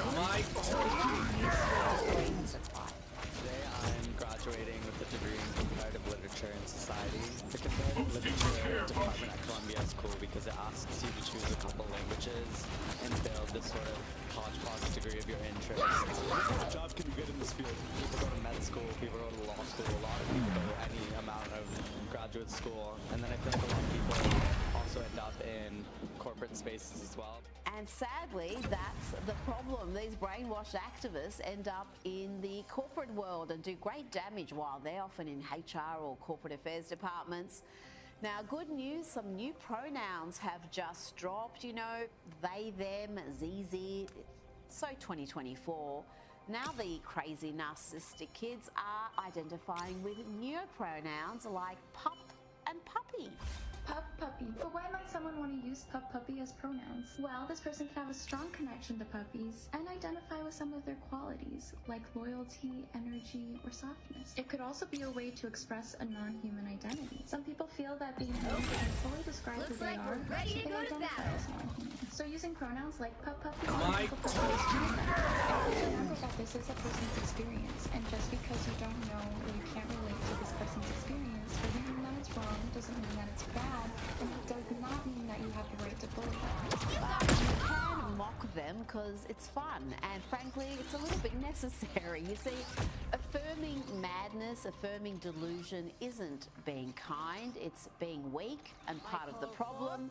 Today I'm graduating with a degree in comparative literature and society. The comparative literature department at Columbia is cool because it asks you to choose a couple languages and build this sort of hodgepodge degree of your interest. What kind of jobs can you get in this field? People go to med school, people go to law school, a lot of people go to any amount of graduate school, and then I feel like a lot of people also end up in corporate spaces as well. And sadly, that's the problem. These brainwashed activists end up in the corporate world and do great damage while they're often in HR or corporate affairs departments. Now, good news, some new pronouns have just dropped. You know, they, them, ZZ. So 2024. Now the crazy narcissistic kids are identifying with neopronouns like pup and puppy. Pup, puppy. But why might someone want to use pup, puppy as pronouns? Well, this person can have a strong connection to puppies and identify with some of their qualities, like loyalty, energy, or softness. It could also be a way to express a non-human identity. Some people feel that being human doesn't fully describe who they are, so they identify as non-human. So using pronouns like pup, puppy, Mike. It remember that this is a person's experience, and just because you don't know or you can't relate to this person's experience doesn't mean that it's wrong, doesn't mean that it's bad, and it does not mean that you have the right to bully them. But you can mock them because it's fun, and frankly, it's a little bit necessary. You see, affirming madness, affirming delusion isn't being kind, it's being weak and part of the problem.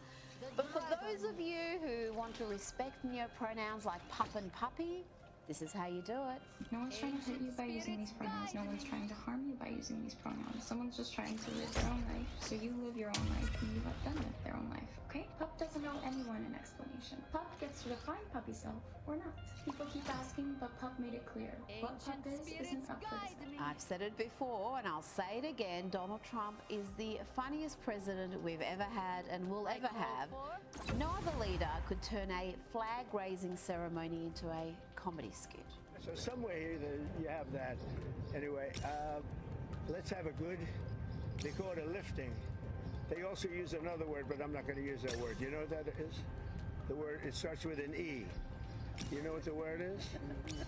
But for those of you who want to respect neopronouns like pup and puppy, this is how you do it. No one's trying to hurt you by using these pronouns. No one's trying to harm you by using these pronouns. Someone's just trying to live their own life. So you live your own life and you let them live their own life, okay? Pup doesn't owe anyone an explanation. Pup gets to define puppy self or not. People keep asking, but Pup made it clear. What Pup isn't up for debate. I've said it before and I'll say it again. Donald Trump is the funniest president we've ever had and will ever have. No other leader could turn a flag-raising ceremony into a comedy skit. So somewhere here you have that. Anyway, let's have a good, they call it a lifting. They also use another word, but I'm not going to use that word. You know what that is? The word, it starts with an E. You know what the word is?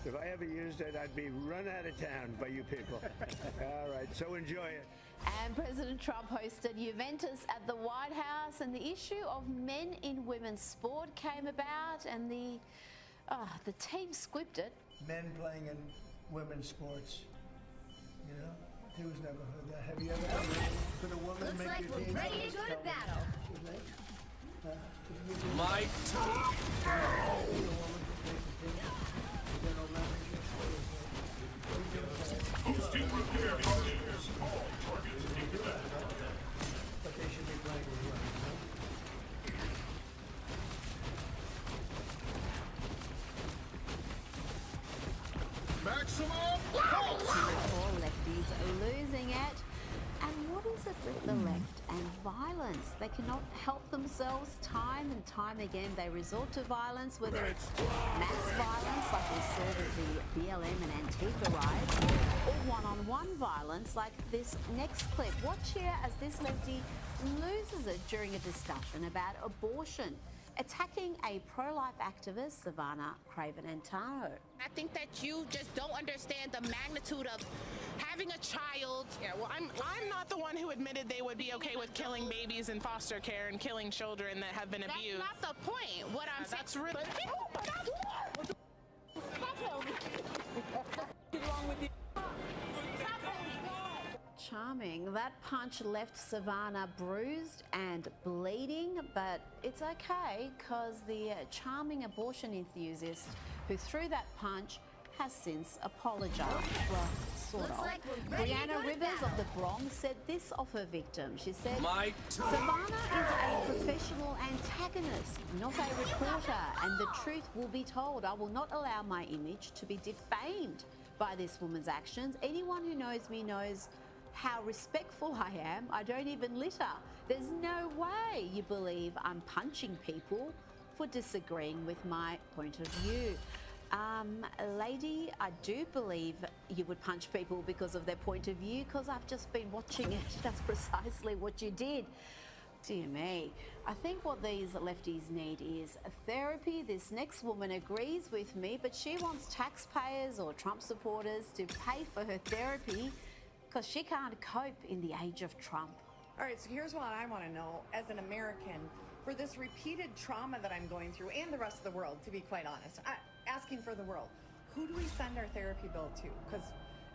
If I ever used it, I'd be run out of town by you people. All right, so enjoy it. And President Trump hosted Juventus at the White House, and the issue of men in women's sport came about, and the team squibbed it. Men playing in women's sports. You know, who's never heard that? Have you ever heard that? Could a woman Looks make like your we're team? ready to go to battle. Mike. violence. They cannot help themselves. Time and time again, they resort to violence, whether it's mass violence, like we saw with the BLM and Antifa riots, or one-on-one violence, like this next clip. Watch here as this lefty loses it during a discussion about abortion, attacking a pro-life activist, Savannah Craven-Antano. I think that you just don't understand the magnitude of having a child. Yeah, well, I'm not the one who admitted they would be okay with killing babies in foster care and killing children that have been abused. That's not the point. What I'm saying. That's really. Charming. That punch left Savannah bruised and bleeding, but it's okay because the charming abortion enthusiast who threw that punch has since apologised. Well, sort of. Brianna Rivers of the Bronx said this of her victim. She said, Savannah is a professional antagonist, not a reporter, and the truth will be told. I will not allow my image to be defamed by this woman's actions. Anyone who knows me knows how respectful I am. I don't even litter. There's no way you believe I'm punching people for disagreeing with my point of view. Lady, I do believe you would punch people because of their point of view, because I've just been watching it. That's precisely what you did. Dear me. I think what these lefties need is therapy. This next woman agrees with me, but she wants taxpayers or Trump supporters to pay for her therapy because she can't cope in the age of Trump. All right, so here's what I want to know as an American. For this repeated trauma that I'm going through, and the rest of the world, to be quite honest, asking for the world, who do we send our therapy bill to? Because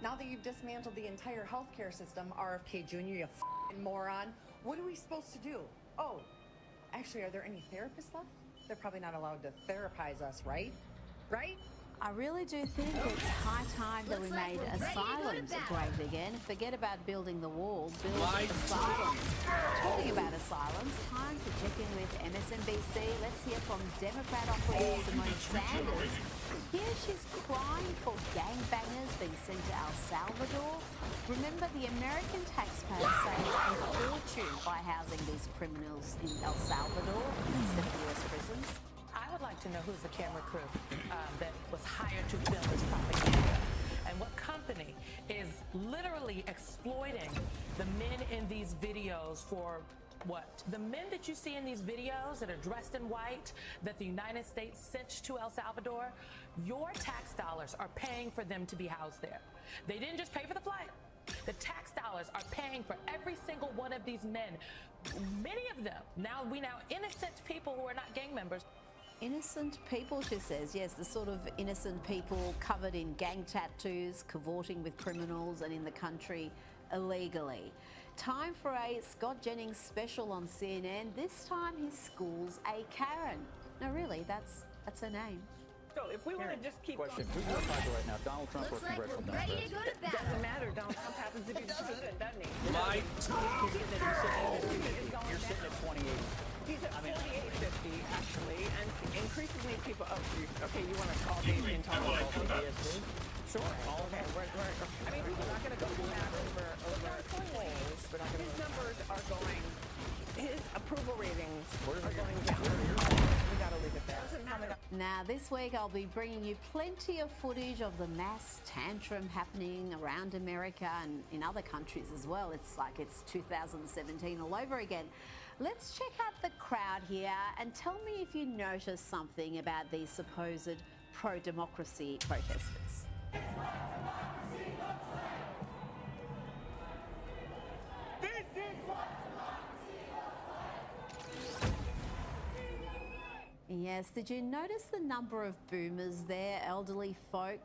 now that you've dismantled the entire healthcare system, RFK Jr., you f***ing moron, what are we supposed to do? Oh, actually, are there any therapists left? They're probably not allowed to therapize us, right? Right? I really do think it's high time that we made asylums great again. Forget about building the wall, build asylums. Talking about asylums, time to check in with MSNBC. Let's hear from Democrat operative Simone Sanders. Here she's crying for gangbangers being sent to El Salvador. Remember, the American taxpayer saved a fortune by housing these criminals in El Salvador instead of US prisons. I would like to know who's the camera crew that was hired to film this propaganda, and what company is literally exploiting the men in these videos for what? The men that you see in these videos that are dressed in white that the United States sent to El Salvador, your tax dollars are paying for them to be housed there. They didn't just pay for the flight. The tax dollars are paying for every single one of these men. Many of them, now innocent people who are not gang members. Innocent people, she says. Yes, the sort of innocent people covered in gang tattoos, cavorting with criminals and in the country illegally. Time for a Scott Jennings special on CNN. This time he schools a Karen. No, really, that's her name. So if we want to just keep Question, going, who's more popular right now, Donald Trump or Congressional Democrats? it doesn't matter. Donald Trump happens to be the president, doesn't he? You're sitting at 28. He's at 48.50 actually, and increasingly people. Okay, you want to call Dave intolerable? Sure. Okay. I mean, we're not going to go mad over polls. His numbers are going. His approval ratings are going down. We got to leave it there. Now, this week I'll be bringing you plenty of footage of the mass tantrum happening around America and in other countries as well. It's like it's 2017 all over again. Let's check out the crowd here and tell me if you notice something about these supposed pro-democracy protesters. Yes, did you notice the number of boomers there, elderly folk?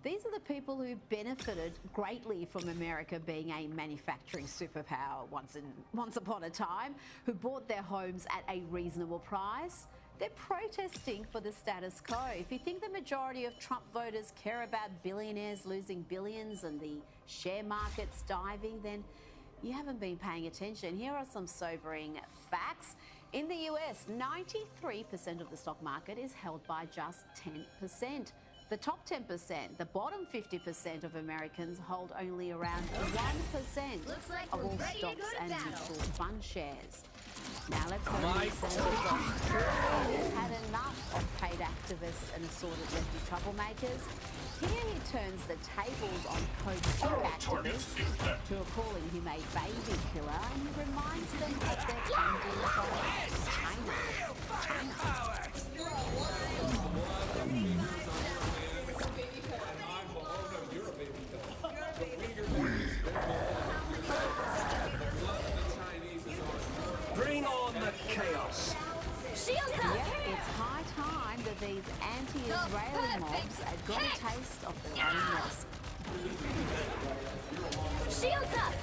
These are the people who benefited greatly from America being a manufacturing superpower once upon a time, who bought their homes at a reasonable price. They're protesting for the status quo. If you think the majority of Trump voters care about billionaires losing billions and the share markets diving, then you haven't been paying attention. Here are some sobering facts. In the US, 93% of the stock market is held by just 10%. The top 10%, the bottom 50% of Americans hold only around 1% Looks like of we're all ready to stocks go to and battle. mutual fund shares. Now let's go My to Senator Josh Green. He's had enough of paid activists and assorted lefty troublemakers. Here he turns the tables on pro-sick activists to a calling him a baby killer, and he reminds them of their funding from China. Bring on the chaos. Shields up! Yep, it's high time that these anti-Israeli mobs got a taste of their own medicine. Shields up!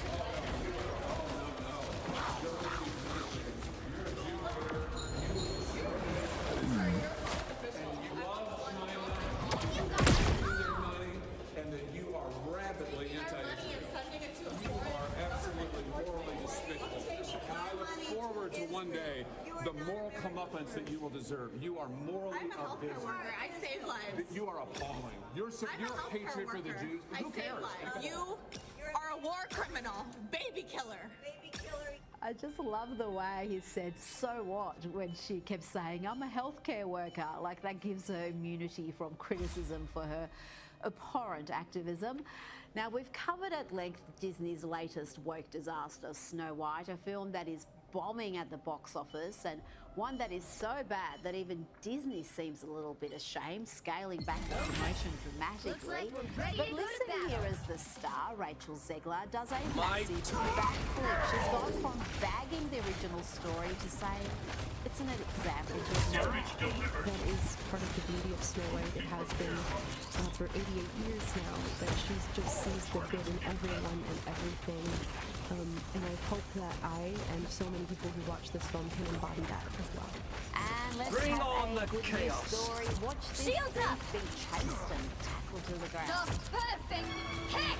And that you are rabidly anti-Israel. You are absolutely morally despicable. And I look forward to one day the moral comeuppance that you will deserve. You are morally abysmal. I save lives. You are appalling. You're a patriot for the Jews. Who cares? You are a war criminal, baby killer. I just love the way he said, so what, when she kept saying, I'm a healthcare worker. Like that gives her immunity from criticism for her abhorrent activism. Now, we've covered at length Disney's latest woke disaster, Snow White, a film that is bombing at the box office and one that is so bad that even Disney seems a little bit ashamed, scaling back the promotion dramatically. But listen here as the star, Rachel Zegler, does a massive backflip. She's gone from bagging the original story to saying it's an example to admire. That is part of the beauty of Snow White. It has been for 88 years now that she just sees the good in everyone and everything. And I hope that I and so many people who watch this film can embody that as well. And let's Bring have on a the good news chaos. story. Watch this Shields up. thief be chased and tackled to the ground. The perfect kick!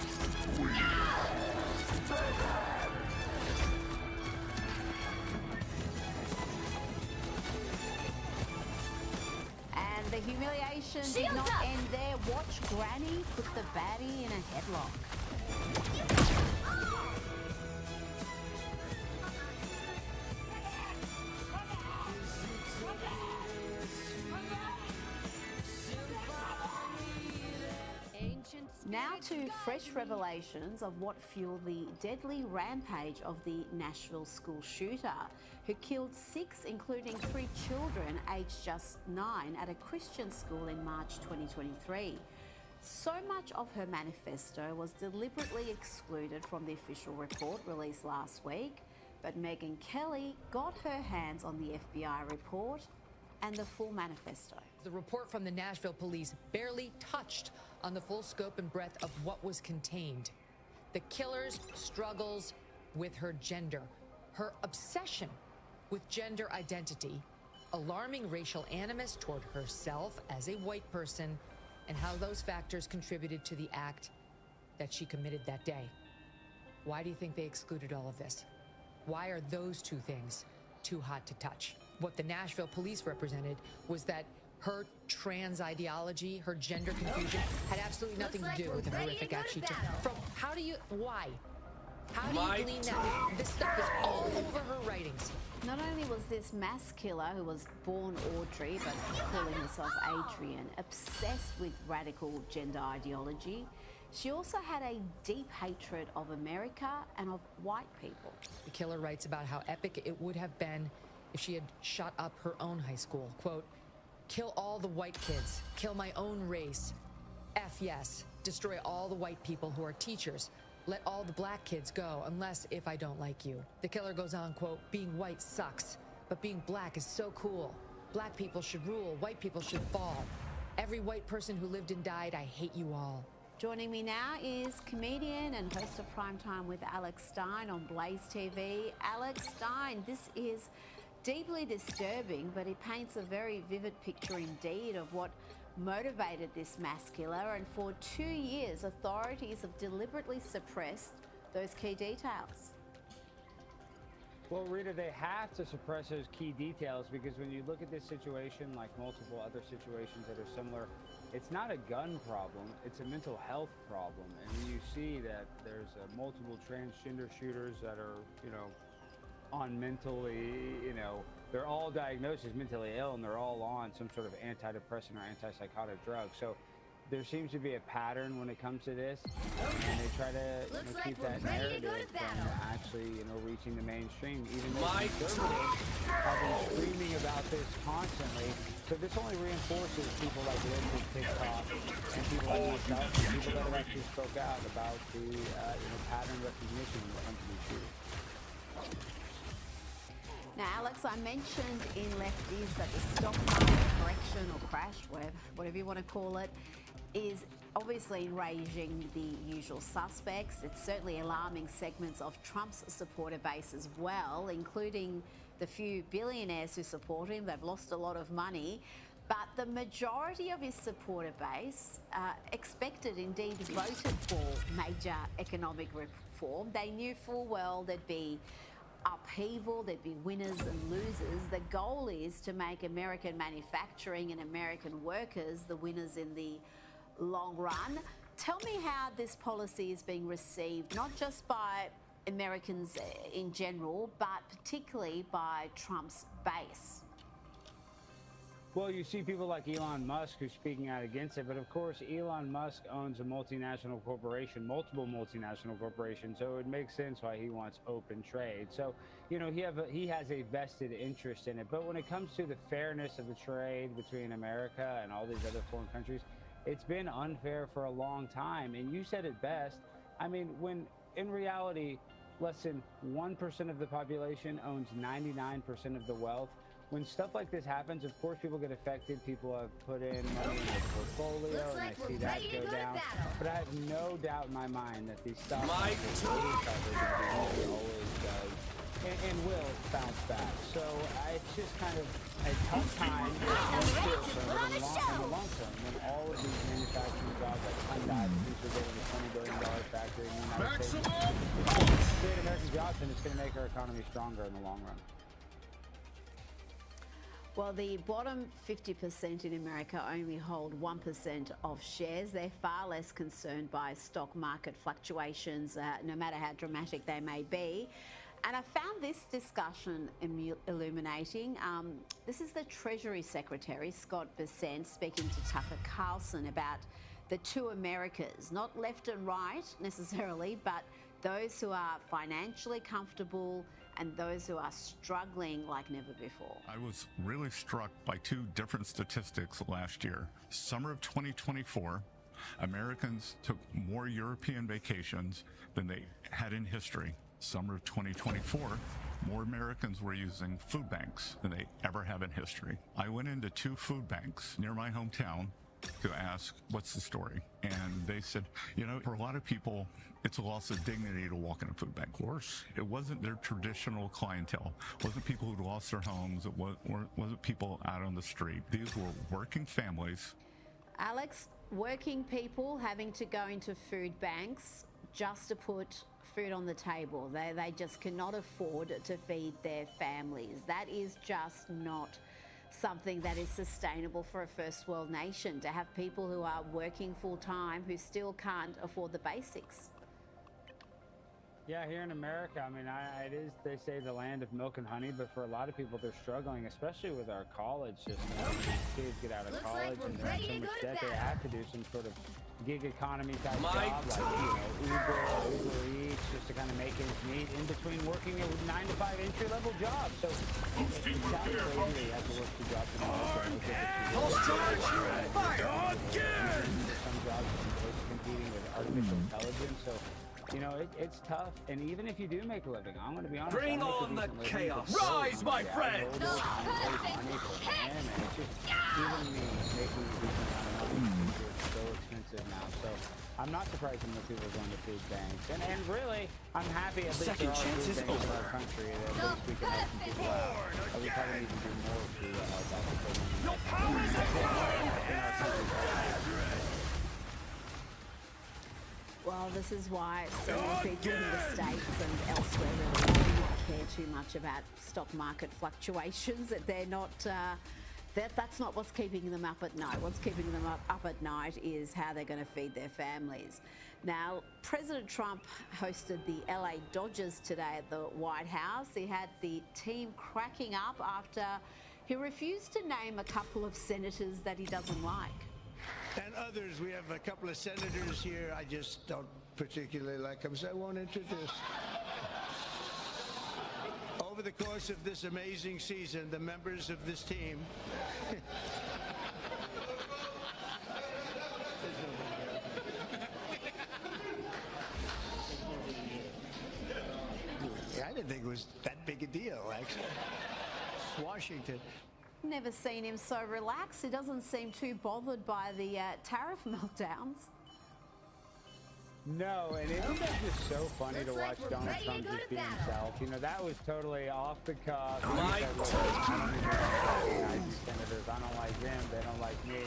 And the humiliation did Shields not up. end there. Watch Granny put the baddie in a headlock. Now to fresh revelations of what fueled the deadly rampage of the Nashville school shooter, who killed 6, including 3 children aged just 9 at a Christian school in March 2023. So much of her manifesto was deliberately excluded from the official report released last week, but Megyn Kelly got her hands on the FBI report and the full manifesto. The report from the Nashville police barely touched on the full scope and breadth of what was contained. The killer's struggles with her gender, her obsession with gender identity, alarming racial animus toward herself as a white person, and how those factors contributed to the act that she committed that day. Why do you think they excluded all of this? Why are those two things too hot to touch? What the Nashville police represented was that her trans ideology, her gender confusion, had absolutely nothing to do with the horrific act she took. Why? How do you glean that? This stuff is all over her writings. Not only was this mass killer, who was born Audrey but calling herself Adrian, obsessed with radical gender ideology, she also had a deep hatred of America and of white people. The killer writes about how epic it would have been if she had shot up her own high school. Quote, kill all the white kids, kill my own race. F yes, destroy all the white people who are teachers. Let all the black kids go, unless if I don't like you. The killer goes on, quote, being white sucks, but being black is so cool. Black people should rule, white people should fall. Every white person who lived and died, I hate you all. Joining me now is comedian and host of Primetime with Alex Stein on Blaze TV. Alex Stein, this is deeply disturbing, but it paints a very vivid picture indeed of what motivated this mass killer, and for 2 years authorities have deliberately suppressed those key details. Well, Rita, they have to suppress those key details because when you look at this situation, like multiple other situations that are similar it's not a gun problem, it's a mental health problem. And when you see that there's multiple transgender shooters that are, you know, on mentally, you know, they're all diagnosed as mentally ill and they're all on some sort of antidepressant or antipsychotic drug. So there seems to be a pattern when it comes to this, and they try to keep that narrative from actually, you know, reaching the mainstream. Even though conservatives have been screaming about this constantly, so this only reinforces people like Liz with TikTok and people like myself, and people that have actually spoke out about the you know, pattern recognition when it comes to these shootings. Now, Alex, I mentioned in Lefties that the stock market correction or crash, whatever you want to call it, is obviously enraging the usual suspects. It's certainly alarming segments of Trump's supporter base as well, including the few billionaires who support him. They've lost a lot of money. But the majority of his supporter base expected, indeed voted for major economic reform. They knew full well there'd be upheaval, there'd be winners and losers. The goal is to make American manufacturing and American workers the winners in the long run. Tell me how this policy is being received, not just by Americans in general, but particularly by Trump's base. Well, you see people like Elon Musk who's speaking out against it, but of course Elon Musk owns a multinational corporation, multiple multinational corporations, so it makes sense why he wants open trade. So, you know, he has a vested interest in it. But when it comes to the fairness of the trade between America and all these other foreign countries, it's been unfair for a long time. And you said it best. I mean, when in reality, less than 1% of the population owns 99% of the wealth. When stuff like this happens, of course, people get affected. People have put in money in their portfolio, and I see that go down. But I have no doubt in my mind that these stock markets always does and will bounce back. So it's just kind of a tough time in the long term when all of these manufacturing jobs, like Hyundai, producer building a $20 billion factory in the United States, create American jobs, and it's going to make our economy stronger in the long run. Well, the bottom 50% in America only hold 1% of shares. They're far less concerned by stock market fluctuations, no matter how dramatic they may be. And I found this discussion illuminating. This is the Treasury Secretary, Scott Bessent, speaking to Tucker Carlson about the two Americas, not left and right necessarily, but those who are financially comfortable and those who are struggling like never before. I was really struck by two different statistics last year. Summer of 2024, Americans took more European vacations than they had in history. Summer of 2024, more Americans were using food banks than they ever have in history. I went into two food banks near my hometown to ask, what's the story? And they said, you know, for a lot of people, it's a loss of dignity to walk in a food bank. Of course, it wasn't their traditional clientele. It wasn't people who'd lost their homes. It wasn't people out on the street. These were working families. Alex, working people having to go into food banks just to put food on the table. They just cannot afford to feed their families. That is just not something that is sustainable for a first world nation, to have people who are working full time who still can't afford the basics. Yeah, here in America, I mean, it is, they say, the land of milk and honey, but for a lot of people, they're struggling, especially with our college system. These kids get out of college and they're in so much debt, they have to do some sort of gig economy type job, like, you know, Uber Eats, just to kind of make ends meet in between working a 9-to-5 entry-level job. So it's crazy that you have to work two jobs in Fire again! Some jobs are competing with artificial intelligence, so you know, it's tough, and even if you do make a living, I'm going to be honest. Bring on the chaos! Rise, my friend! It's just even me making a decent amount of money is so expensive now. So I'm not surprised when people are going to food banks, and really, I'm happy at least there are food banks in our country that at least we can help some people out. We probably need to do more to help out the children in our country. Well, this is why so many people in the States and elsewhere really do not care too much about stock market fluctuations, that they're not That's not what's keeping them up at night. What's keeping them up at night is how they're going to feed their families. Now, President Trump hosted the LA Dodgers today at the White House. He had the team cracking up after he refused to name a couple of senators that he doesn't like. And others, we have a couple of senators here I just don't particularly like them, so I won't introduce. Over the course of this amazing season, the members of this team I didn't think it was that big a deal, actually. Washington. Never seen him so relaxed. He doesn't seem too bothered by the tariff meltdowns. No, and isn't that just so funny to watch Donald Trump just be himself? You know, that was totally off the cuff. I don't recognize these senators. I don't like them. They don't like me.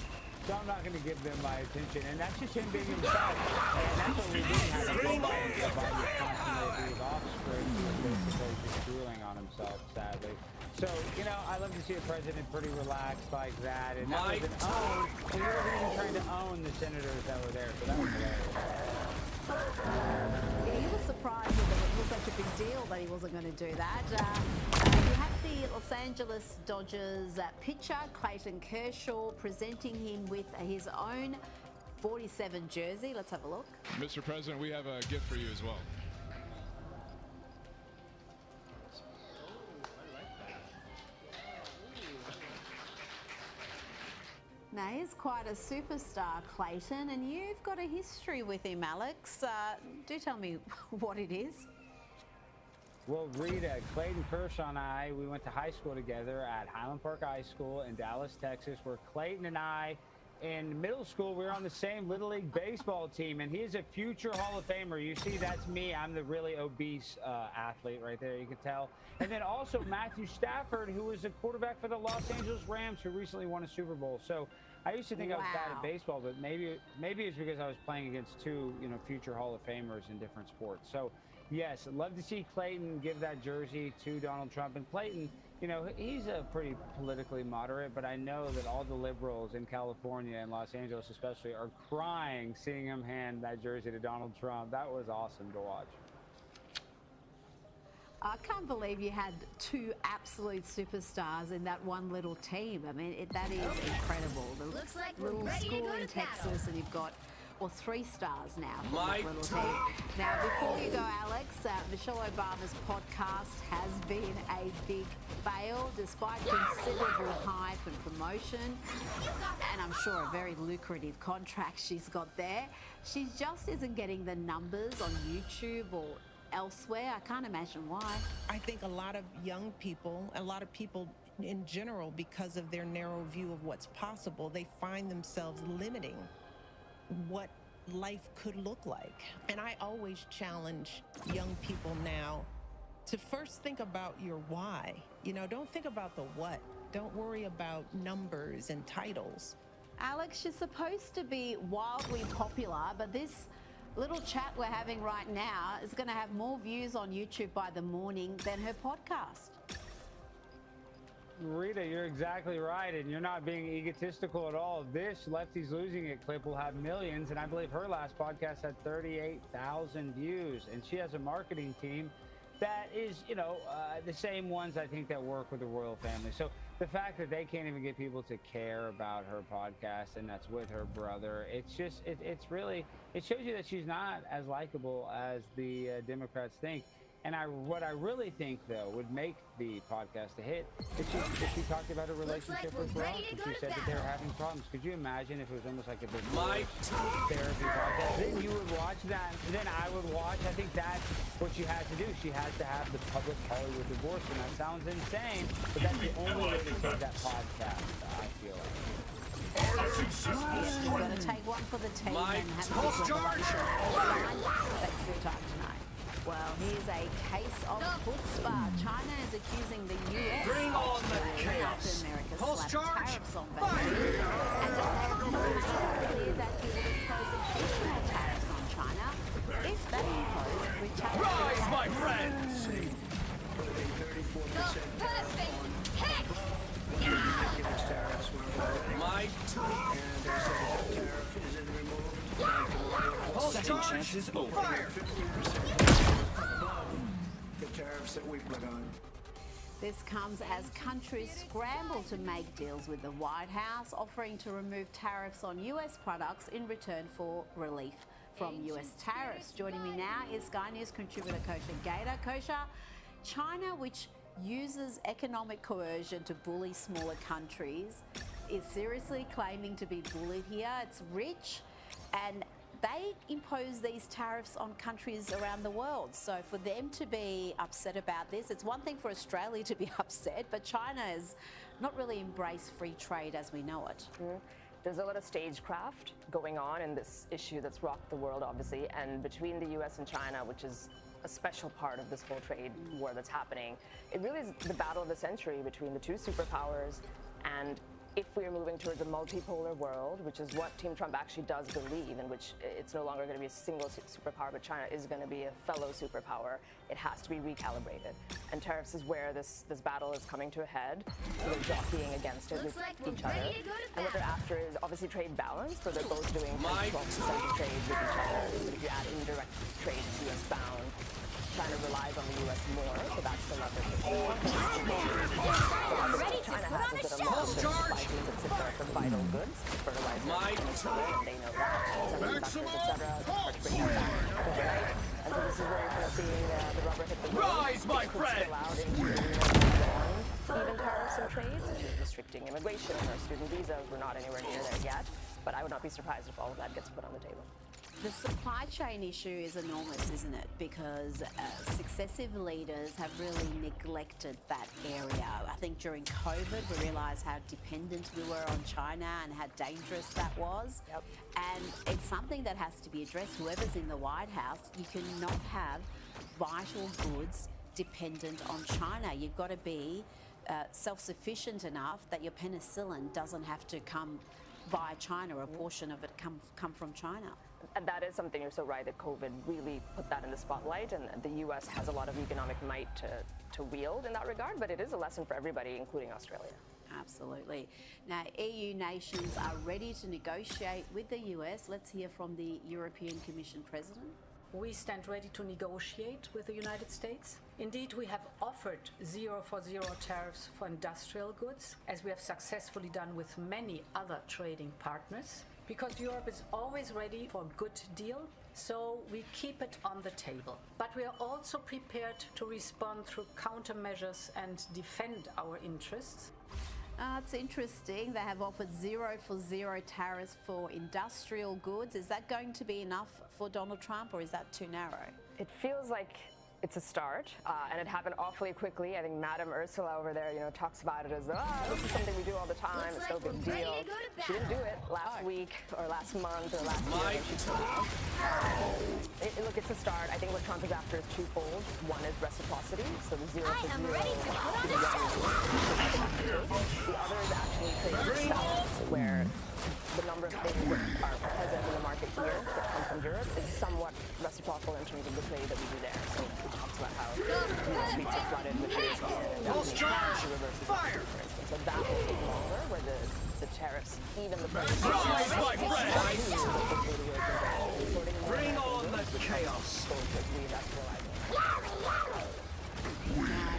So I'm not going to give them my attention. And that's just him being himself. And that's what we didn't have to go by his constantly these offspring basically just drooling on himself, sadly. So, you know, I love to see a president pretty relaxed like that. And that was an own. And he wasn't even trying to own the senators that were there. So that was hilarious. Yeah, he was surprised that it was such a big deal that he wasn't going to do that. You have the Los Angeles Dodgers pitcher, Clayton Kershaw, presenting him with his own 47 jersey. Let's have a look. Mr. President, we have a gift for you as well. Now, he's quite a superstar, Clayton, and you've got a history with him, Alex. Do tell me what it is. Well, Rita, Clayton Kershaw and I, we went to high school together at Highland Park High School in Dallas, Texas, where Clayton and I, in middle school, we were on the same Little League baseball team, and he is a future Hall of Famer. You see, that's me. I'm the really obese athlete right there, you can tell. And then also Matthew Stafford, who was a quarterback for the Los Angeles Rams, who recently won a Super Bowl. So I used to think I was bad at baseball, but maybe it's because I was playing against two, you know, future Hall of Famers in different sports. So yes, I'd love to see Clayton give that jersey to Donald Trump. And Clayton, you know, he's a pretty politically moderate, but I know that all the liberals in California and Los Angeles especially are crying seeing him hand that jersey to Donald Trump. That was awesome to watch. I can't believe you had two absolute superstars in that one little team. I mean, that is incredible. The Looks like little we're ready to school go in to battle. Texas, and you've got, well, 3 stars now for My that little team. Now, before you go, Alex, Michelle Obama's podcast has been a big fail, despite considerable hype and promotion, and I'm sure a very lucrative contract she's got there. She just isn't getting the numbers on YouTube or elsewhere. I can't imagine why. I think a lot of young people, a lot of people in general, because of their narrow view of what's possible, they find themselves limiting what life could look like. And I always challenge young people now to first think about your why. You know, don't think about the what. Don't worry about numbers and titles. Alex, she's supposed to be wildly popular, but this little chat we're having right now is going to have more views on YouTube by the morning than her podcast. Rita, you're exactly right, and you're not being egotistical at all. This Lefty's Losing It clip will have millions, and I believe her last podcast had 38,000 views, and she has a marketing team that is, you know, the same ones I think that work with the royal family. So the fact that they can't even get people to care about her podcast, and that's with her brother, it's just, it's really, it shows you that she's not as likable as the Democrats think. And what I really think, though, would make the podcast a hit is she talked about her relationship with Barack, and she said that they were having problems. Could you imagine if it was almost like a divorce therapy podcast? Then you would watch that. Then I would watch. I think that's what she had to do. She had to have the public Hollywood divorce, and that sounds insane, but that's the only way to save that podcast, I feel like. Yes, you've got to take one for the team and have a good revelation. Thanks for your time tonight. Well, here's a case of chutzpah. China is accusing the U.S. Bring on the after chaos. America Pulse slapped charge. tariffs on Beijing. And the idea that he would impose additional tariffs on China if they impose retaliatory Rise, my tariffs. friends! Perfect. Hex. ridiculous tariffs Might. And they say that tariff isn't removed. Second chance is over. Fire! 50% above the tariffs that we put on. This comes as countries scramble to make deals with the White House, offering to remove tariffs on US products in return for relief from US tariffs. Joining me now is Sky News contributor Kosha Gator. Kosha, China, which uses economic coercion to bully smaller countries, is seriously claiming to be bullied here. It's rich, and they impose these tariffs on countries around the world. So for them to be upset about this, it's one thing for Australia to be upset, but China has not really embraced free trade as we know it. There's a lot of stagecraft going on in this issue that's rocked the world, obviously, and between the US and China, which is a special part of this whole trade war that's happening, it really is the battle of the century between the two superpowers. And if we're moving towards a multipolar world, which is what Team Trump actually does believe, in which it's no longer going to be a single superpower, but China is going to be a fellow superpower, it has to be recalibrated. And tariffs is where this battle is coming to a head. So they're jockeying against it with each other. And what they're after is obviously trade balance, so they're both doing 12% of trade with each other. But if you add indirect trade to US bound, China relies on the US more, so that's the leverage. China has is that a lot of their supply chains that sit there for vital goods, fertilizer, and they know that, semiconductors, etc. Hard to bring that back overnight. And so this is where you're kind of seeing the rubber hit the road. Rise, my friends! Allowed into even tariffs and trade, such as restricting immigration or student visas. We're not anywhere near there yet, but I would not be surprised if all of that gets put on the table. The supply chain issue is enormous, isn't it? Because successive leaders have really neglected that area. I think during COVID, we realised how dependent we were on China and how dangerous that was. Yep. And it's something that has to be addressed. Whoever's in the White House, you cannot have vital goods dependent on China. You've got to be self-sufficient enough that your penicillin doesn't have to come via China, or a portion of it come from China. And that is something, you're so right, that COVID really put that in the spotlight, and the US has a lot of economic might to wield in that regard, but it is a lesson for everybody, including Australia. Absolutely. Now, EU nations are ready to negotiate with the US. Let's hear from the European Commission President. We stand ready to negotiate with the United States. Indeed, we have offered 0 for 0 tariffs for industrial goods, as we have successfully done with many other trading partners, because Europe is always ready for a good deal, so we keep it on the table. But we are also prepared to respond through countermeasures and defend our interests. It's interesting. They have offered 0 for 0 tariffs for industrial goods. Is that going to be enough for Donald Trump, or is that too narrow? It feels like it's a start, and it happened awfully quickly. I think Madam Ursula over there, talks about it as though, this is something we do all the time. It's no big deal. She didn't do it last week or last month or last year. Look, it's a start. I think what Trump is after is twofold. One is reciprocity, so the 0 for 0. The other is actually trade balance, where the number of things that are present in the market here that come from Europe is somewhat reciprocal in terms of the trade that we do there. So it talks about how US streets are flooded with goods and Japanese cash reverses, for instance. So that will take longer, where the tariffs, even the price. Rise, my friends! Bring on the chaos!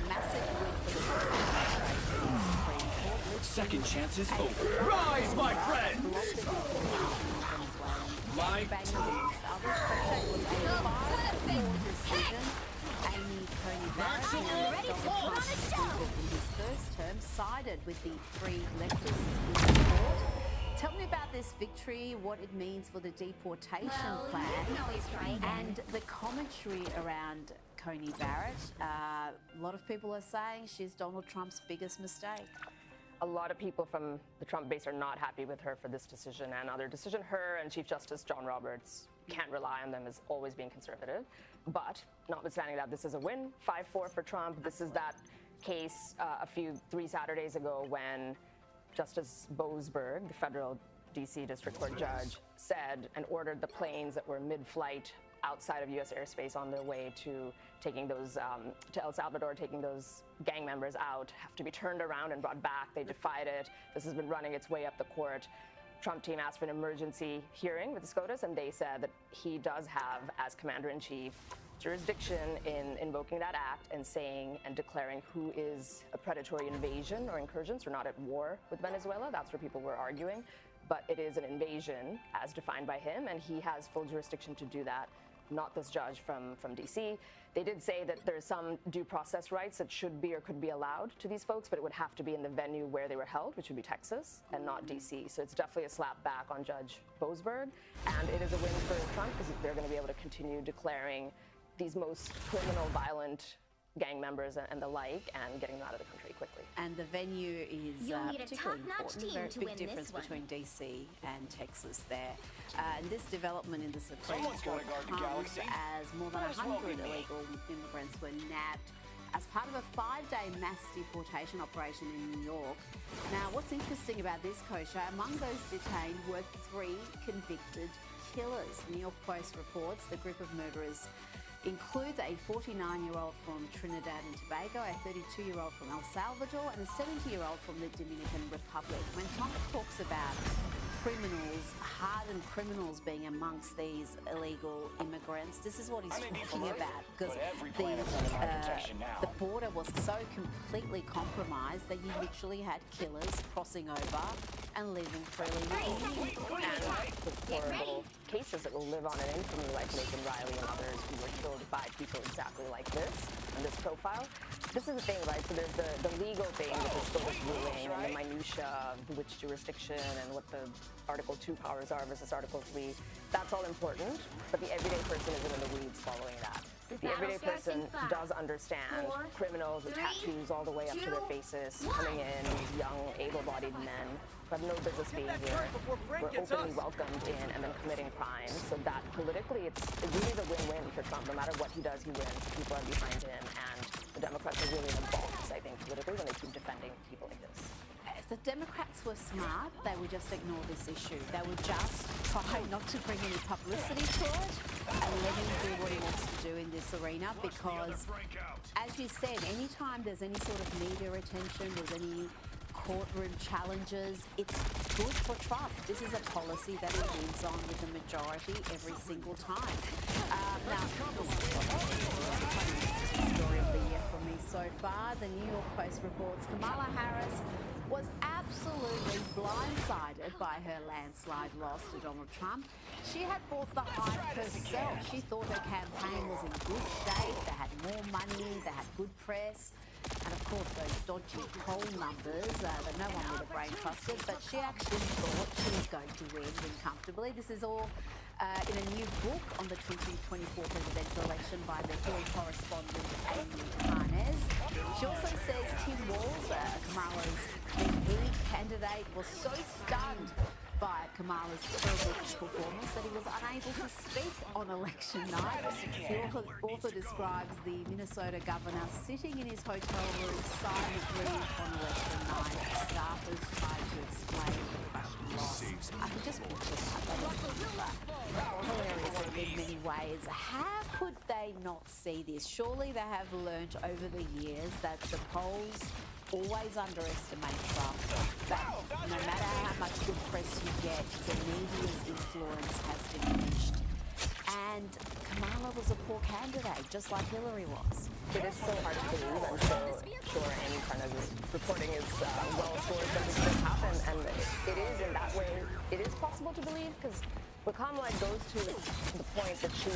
Massive win for the Second chance is over. Rise, my friends! Might. Amy Coney Barrett, Donald Trump in his first term, sided with the three leftists in the court. Tell me about this victory, what it means for the deportation plan, and the commentary around Coney Barrett. A lot of people are saying she's Donald Trump's biggest mistake. A lot of people from the Trump base are not happy with her for this decision and other decision. Her and Chief Justice John Roberts can't rely on them as always being conservative. But notwithstanding that, this is a win, 5-4 for Trump. This is that case 3 Saturdays ago when Justice Boasberg, the federal DC District Court judge, said and ordered the planes that were mid-flight outside of U.S. airspace on their way to taking those to El Salvador, taking those gang members out, have to be turned around and brought back. They defied it. This has been running its way up the court. Trump team asked for an emergency hearing with the SCOTUS, and they said that he does have, as commander-in-chief, jurisdiction in invoking that act and saying and declaring who is a predatory invasion or incursions. We're not at war with Venezuela. That's where people were arguing. But it is an invasion as defined by him, and he has full jurisdiction to do that, not this judge from D.C. They did say that there's some due process rights that should be or could be allowed to these folks, but it would have to be in the venue where they were held, which would be Texas and not D.C. So it's definitely a slap back on Judge Boasberg, and it is a win for Trump because they're going to be able to continue declaring these most criminal, violent gang members and the like, and getting them out of the country quickly. And the venue is You'll need a particularly top-notch important. team There's to a big win difference this one. between DC and Texas there. And this development in the Supreme Someone's Court gotta guard the comes galaxy. as more than Might as well 100 be me. illegal immigrants were nabbed as part of a 5-day mass deportation operation in New York. Now, what's interesting about this, Kosha, among those detained were 3 convicted killers. New York Post reports the group of murderers includes a 49-year-old from Trinidad and Tobago, a 32-year-old from El Salvador, and a 70-year-old from the Dominican Republic. When Trump talks about criminals, hardened criminals being amongst these illegal immigrants, this is what he's talking about, because the border was so completely compromised that you literally had killers crossing over and living freely. And the horrible cases that will live on in infamy, like Nathan Riley and others who were killed by people exactly like this, and this profile. This is the thing, right? So there's the legal thing with the SCOTUS ruling and the minutia of which jurisdiction and what the Article 2 powers are versus Article 3. That's all important, but the everyday person isn't in the weeds following that. The everyday person does understand criminals with tattoos all the way up to their faces, coming in, young, able-bodied men who have no business being here. We're openly welcomed in and then committing crimes. So that politically, it's really the win-win for Trump. No matter what he does, he wins. People are behind him, and the Democrats are really in a box, I think, politically, when they keep defending people like this. If the Democrats were smart, they would just ignore this issue. They would just try not to bring any publicity to it and let him do what he wants to do in this arena, because, as you said, anytime there's any sort of media attention, there's any courtroom challenges, it's good for Trump. This is a policy that he wins on with the majority every single time. Now, story of the year for me so far. The New York Post reports Kamala Harris was absolutely blindsided by her landslide loss to Donald Trump. She had bought the hype herself. She thought her campaign was in good shape. They had more money, they had good press. And of course, those dodgy poll numbers that no one would have brain trusted, but she actually thought she was going to win comfortably. This is all in a new book on the 2024 presidential election by the Hill correspondent Amy Harnez. She also says Tim Walz, Kamala's VP candidate, was so stunned by Kamala's terrible performance that he was unable to speak on election night. The author describes the Minnesota governor sitting in his hotel room silently on election night. Staffers tried to explain the crushing loss. I could just picture that. Hilarious in many ways. How could they not see this? Surely they have learnt over the years that the polls always underestimate Trump, that no matter how much good press you get, the media's influence has diminished. And Kamala was a poor candidate, just like Hillary was. It is so hard to believe. I'm so sure Amy Karnez's reporting is well sourced that this does happen, and it is in that way, it is possible to believe, because what Kamala goes to the point that she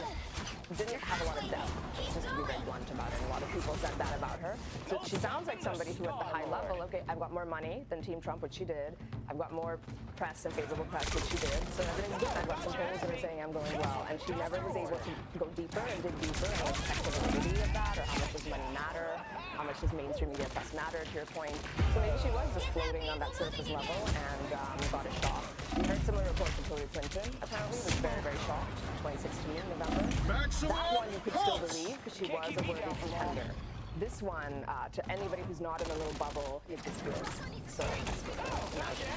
didn't have a lot of depth, just to be very blunt about it. And a lot of people said that about her. So she sounds like somebody who at the high level, okay, I've got more money than Team Trump, which she did. I've got more press and favorable press, which she did. So everything's good. I've got some polls that are saying I'm going well. And she never was able to go deeper and dig deeper and like check the validity of that, or how much does money matter, how much does mainstream media press matter, to your point. So maybe she was just floating on that surface level and got a shock. We heard similar reports of Hillary Clinton, apparently, was very, very shocked in 2016 in November. That one you could still believe, because she was a worthy contender. This one, to anybody who's not in a little bubble, it just feels so imagine.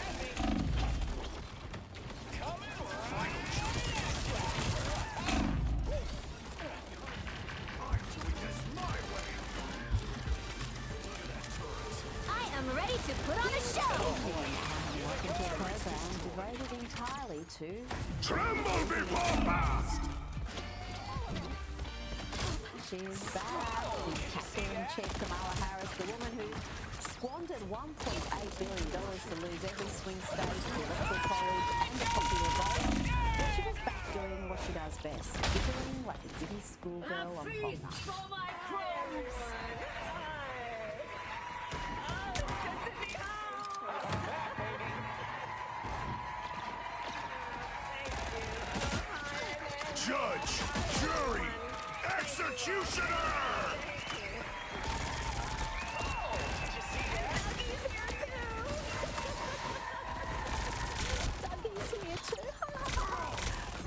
to put on a show! Welcome to a program devoted entirely to... Tremble before fast! She's back. She's Captain-in-Chief Kamala Harris, the woman who squandered $1.8 billion to lose every swing state, the electoral college and the popular vote. But she was back doing what she does best, giggling like a giddy schoolgirl on prom night. Judge, jury, executioner! Dougie's here too.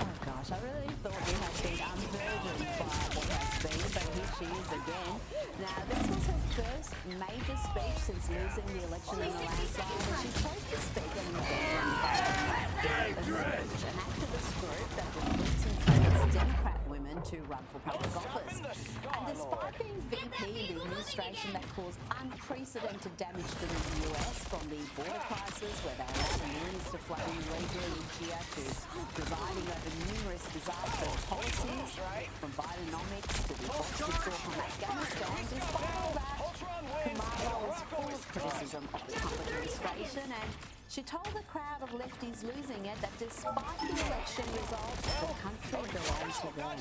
Oh gosh, I really thought we had been unburdened by what has been, but here she is again. Now, this was her first major speech since losing the election in a landslide, and she chose to speak at an event run by an activist group that recruits and trains Democrat women to run for public office. And despite being VP in the administration that caused unprecedented damage to the US, from the border crisis where they allowed millions to flood in illegally each year to presiding over numerous disaster policies, from Bidenomics to the withdrawal from Afghanistan, despite all that, Kamala was full of criticism of the Trump administration, and she told the crowd of lefties losing it that despite the election results, the country belongs to them.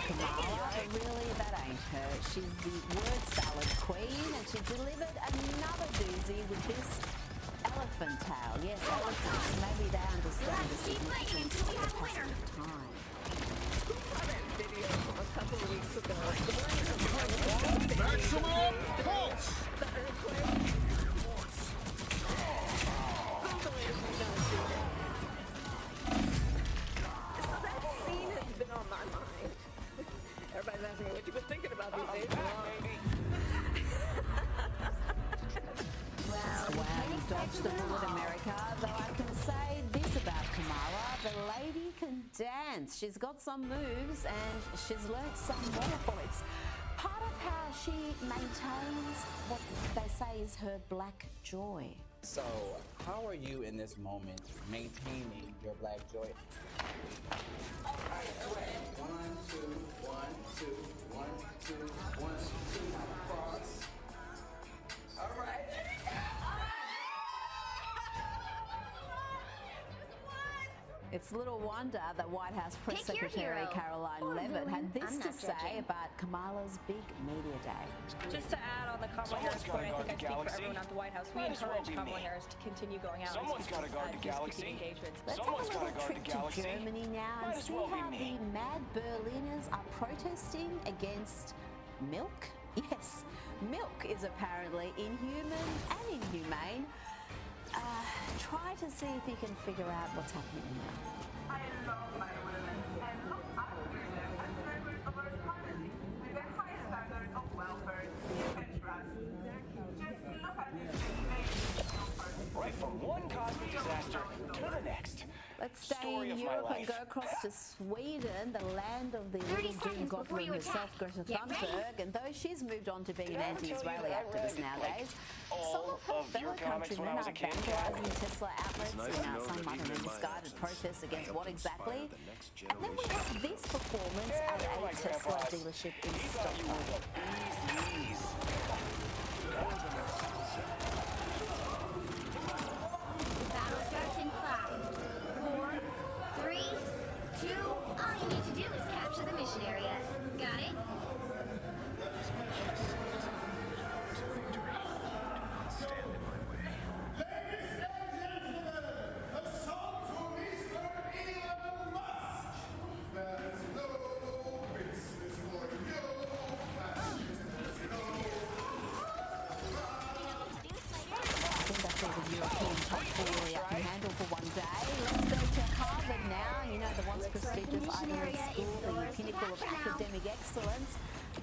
Kamala, but really that ain't her. She's the word salad queen, and she delivered another doozy with this elephant tale. Yes, elephants. Maybe they understand the significance of the passage of time. Video from a couple of weeks ago. Maximum pulse! The earthquake. So that scene has been on my mind. Everybody's asking me what you've been thinking about these days. Wow, you dodged the bullet, America. Though I can say this about Kamala, the lady can dance. She's got some moves and she's learnt some more. It's part of how she maintains what they say is her black joy. So, how are you in this moment maintaining your black joy? All right. 1, 2, 1, 2, 1, 2, 1, 2, cross. All right. It's little wonder that White House Press Pick your Secretary hero. Caroline Or Leavitt had villain. this I'm to not say judging. about Kamala's big media day. Just to add on the Kamala Harris point, I think I speak for everyone at the White House. We encourage Kamala Harris to continue going out Someone's got to guard the galaxy. engagements. Let's have a little trip to Germany now and see how the mad Berliners are protesting against milk. Yes, milk is apparently inhuman and inhumane. Try to see if you can figure out what's happening now. I love my women and look after them as members of our community with the highest standards of welfare you can trust. Just look at this amazing. Right from one cosmic disaster to the next. Let's stay Story in of my Europe and life. go across to Sweden, the land of the 30 little doom seconds before goblin you herself, attack. Greta Get ready. Thunberg. And though she's moved on to being an Did I ever tell you anti-Israeli that I activist read, nowadays, like, some of her all of fellow your comics when countrymen I was are a kid? vandalizing Tesla outlets nice in to know some, that I don't even know, in my misguided protest against what exactly? the next And then we have this performance at a like Tesla grandpas. dealership in He thought you were Stockholm. the bee's knees. Battle starts in 5, 4, 3, 2. All you need to do is capture the mission area. Got it? I think that's all the European top really I can handle for one day. Let's go to Harvard now. You know, the once prestigious Ivy League school, the pinnacle of academic excellence.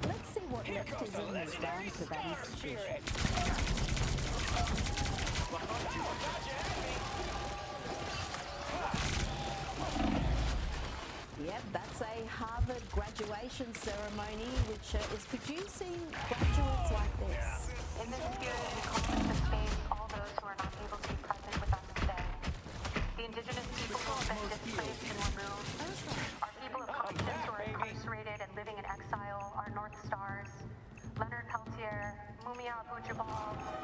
Let's see what leftism has done to that institution. Yep, that's a Harvard graduation ceremony which is producing graduates like this. In this spirit, we call into space all those who are not able to be present with us today. The indigenous people who have been displaced and removed, our people of conscience who are incarcerated and living in exile, our North Stars, Leonard Peltier, Mumia Abu-Jabal,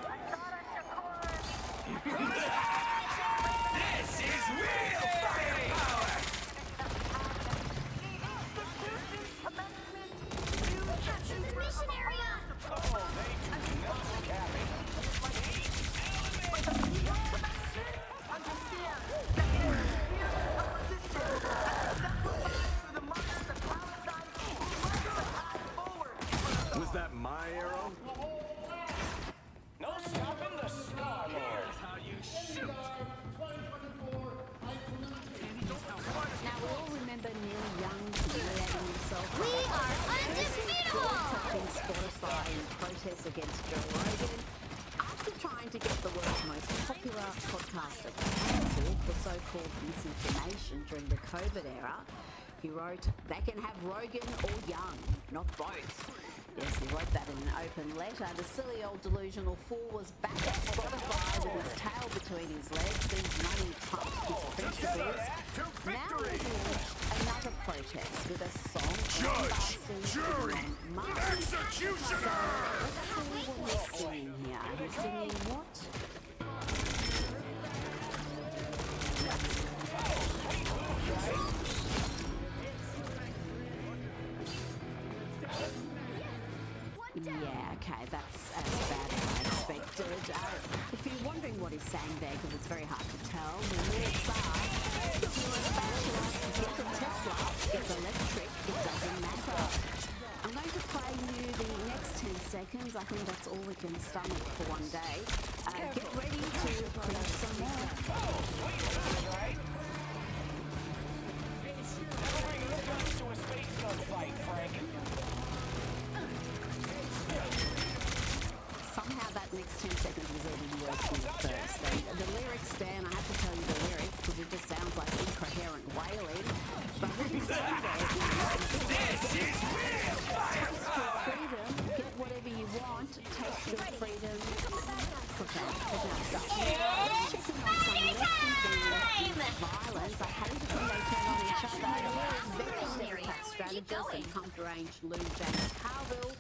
Asada Shakur. This is real firepower! Capture the mission area! Oh, they do not carry. Understand that it is the spirit of resistance and sacrifice for the martyrs of Palestine who led the path forward. Was that my arrow? No stopping the Star Lord. How you shoot. Now we all remember Neil Young humiliating himself. We are undefeatable! Touching Spotify in protest against Joe Rogan. After trying to get the world's most popular podcaster cancelled for so-called misinformation during the COVID era, he wrote, "They can have Rogan or Young, not both." Yes, he wrote that in an open letter. The silly old delusional fool was back at Spotify with his tail between his legs, since money trumped his principles. Now he's launched another protest with a song Judge, jury, executioner! So let's see what he's singing here. He's singing what? Yeah, okay, that's as bad as I expected. If you're wondering what he's saying there, because it's very hard to tell, the lyrics are, if you're a spatula, get a Tesla, it's electric, it doesn't matter. I'm going to play you the next 10 seconds. I think that's all we can stomach for one day. Get ready to print some more. Never bring your guns to a space gunfight, Frank. Somehow that next 10 seconds was even worse than the first. And the lyrics there, and I have to tell you the lyrics because it just sounds like incoherent wailing. But what he's saying there is, taste your freedom, get whatever you want, taste your freedom. Put down stuff. Checking on some left-wing violence. I hate it when they turn on each other. Here's very Democrat strategist and Trump-deranged Lou James Carville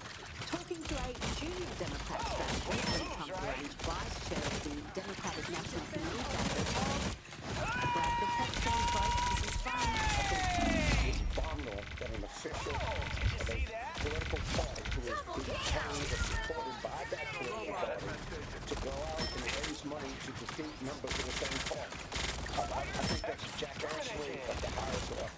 talking to a junior Democrat strategist and Trump-deranged vice chair of the Democratic National Committee, David Hobbs. Grab the popcorn, folks. This is fun. It's abominable that an official of a political party who is paid and supported by that political party to go out and raise money to defeat members of the same party. I think that's jackassery of the highest level.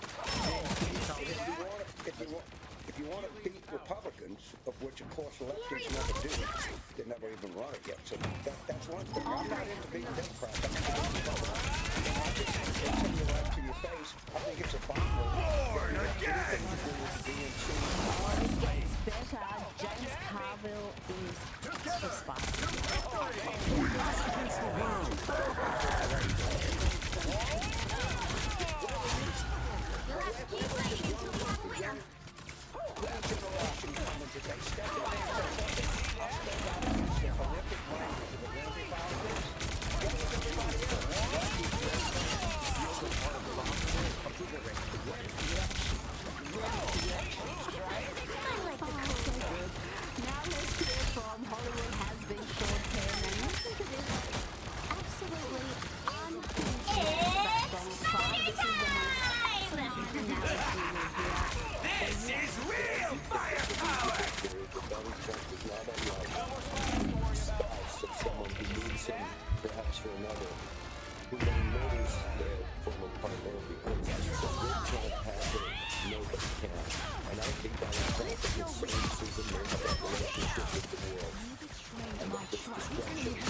If you want to beat Republicans, of which of course lefties never do, they never even run it yet. So that's one thing. I'm not into beating Democrats. I'm into beating Republicans. And I just tell you right to your face, I think it's abominable. Born again! It gets better. James Carville is responsible. You'll have to keep waiting until we have a winner. Now let's hear from Hollywood has been short-term, and listen to this absolutely unhinged Donald Trump. This is the most asinine analysis here. This is real firepower! Donald Trump is not unlike the spouse of someone who needs him, perhaps for another, who then murders their former partner because the good can't have it, nobody can. And I think Donald Trump is the same Susan may have that relationship with the world. And that this destruction is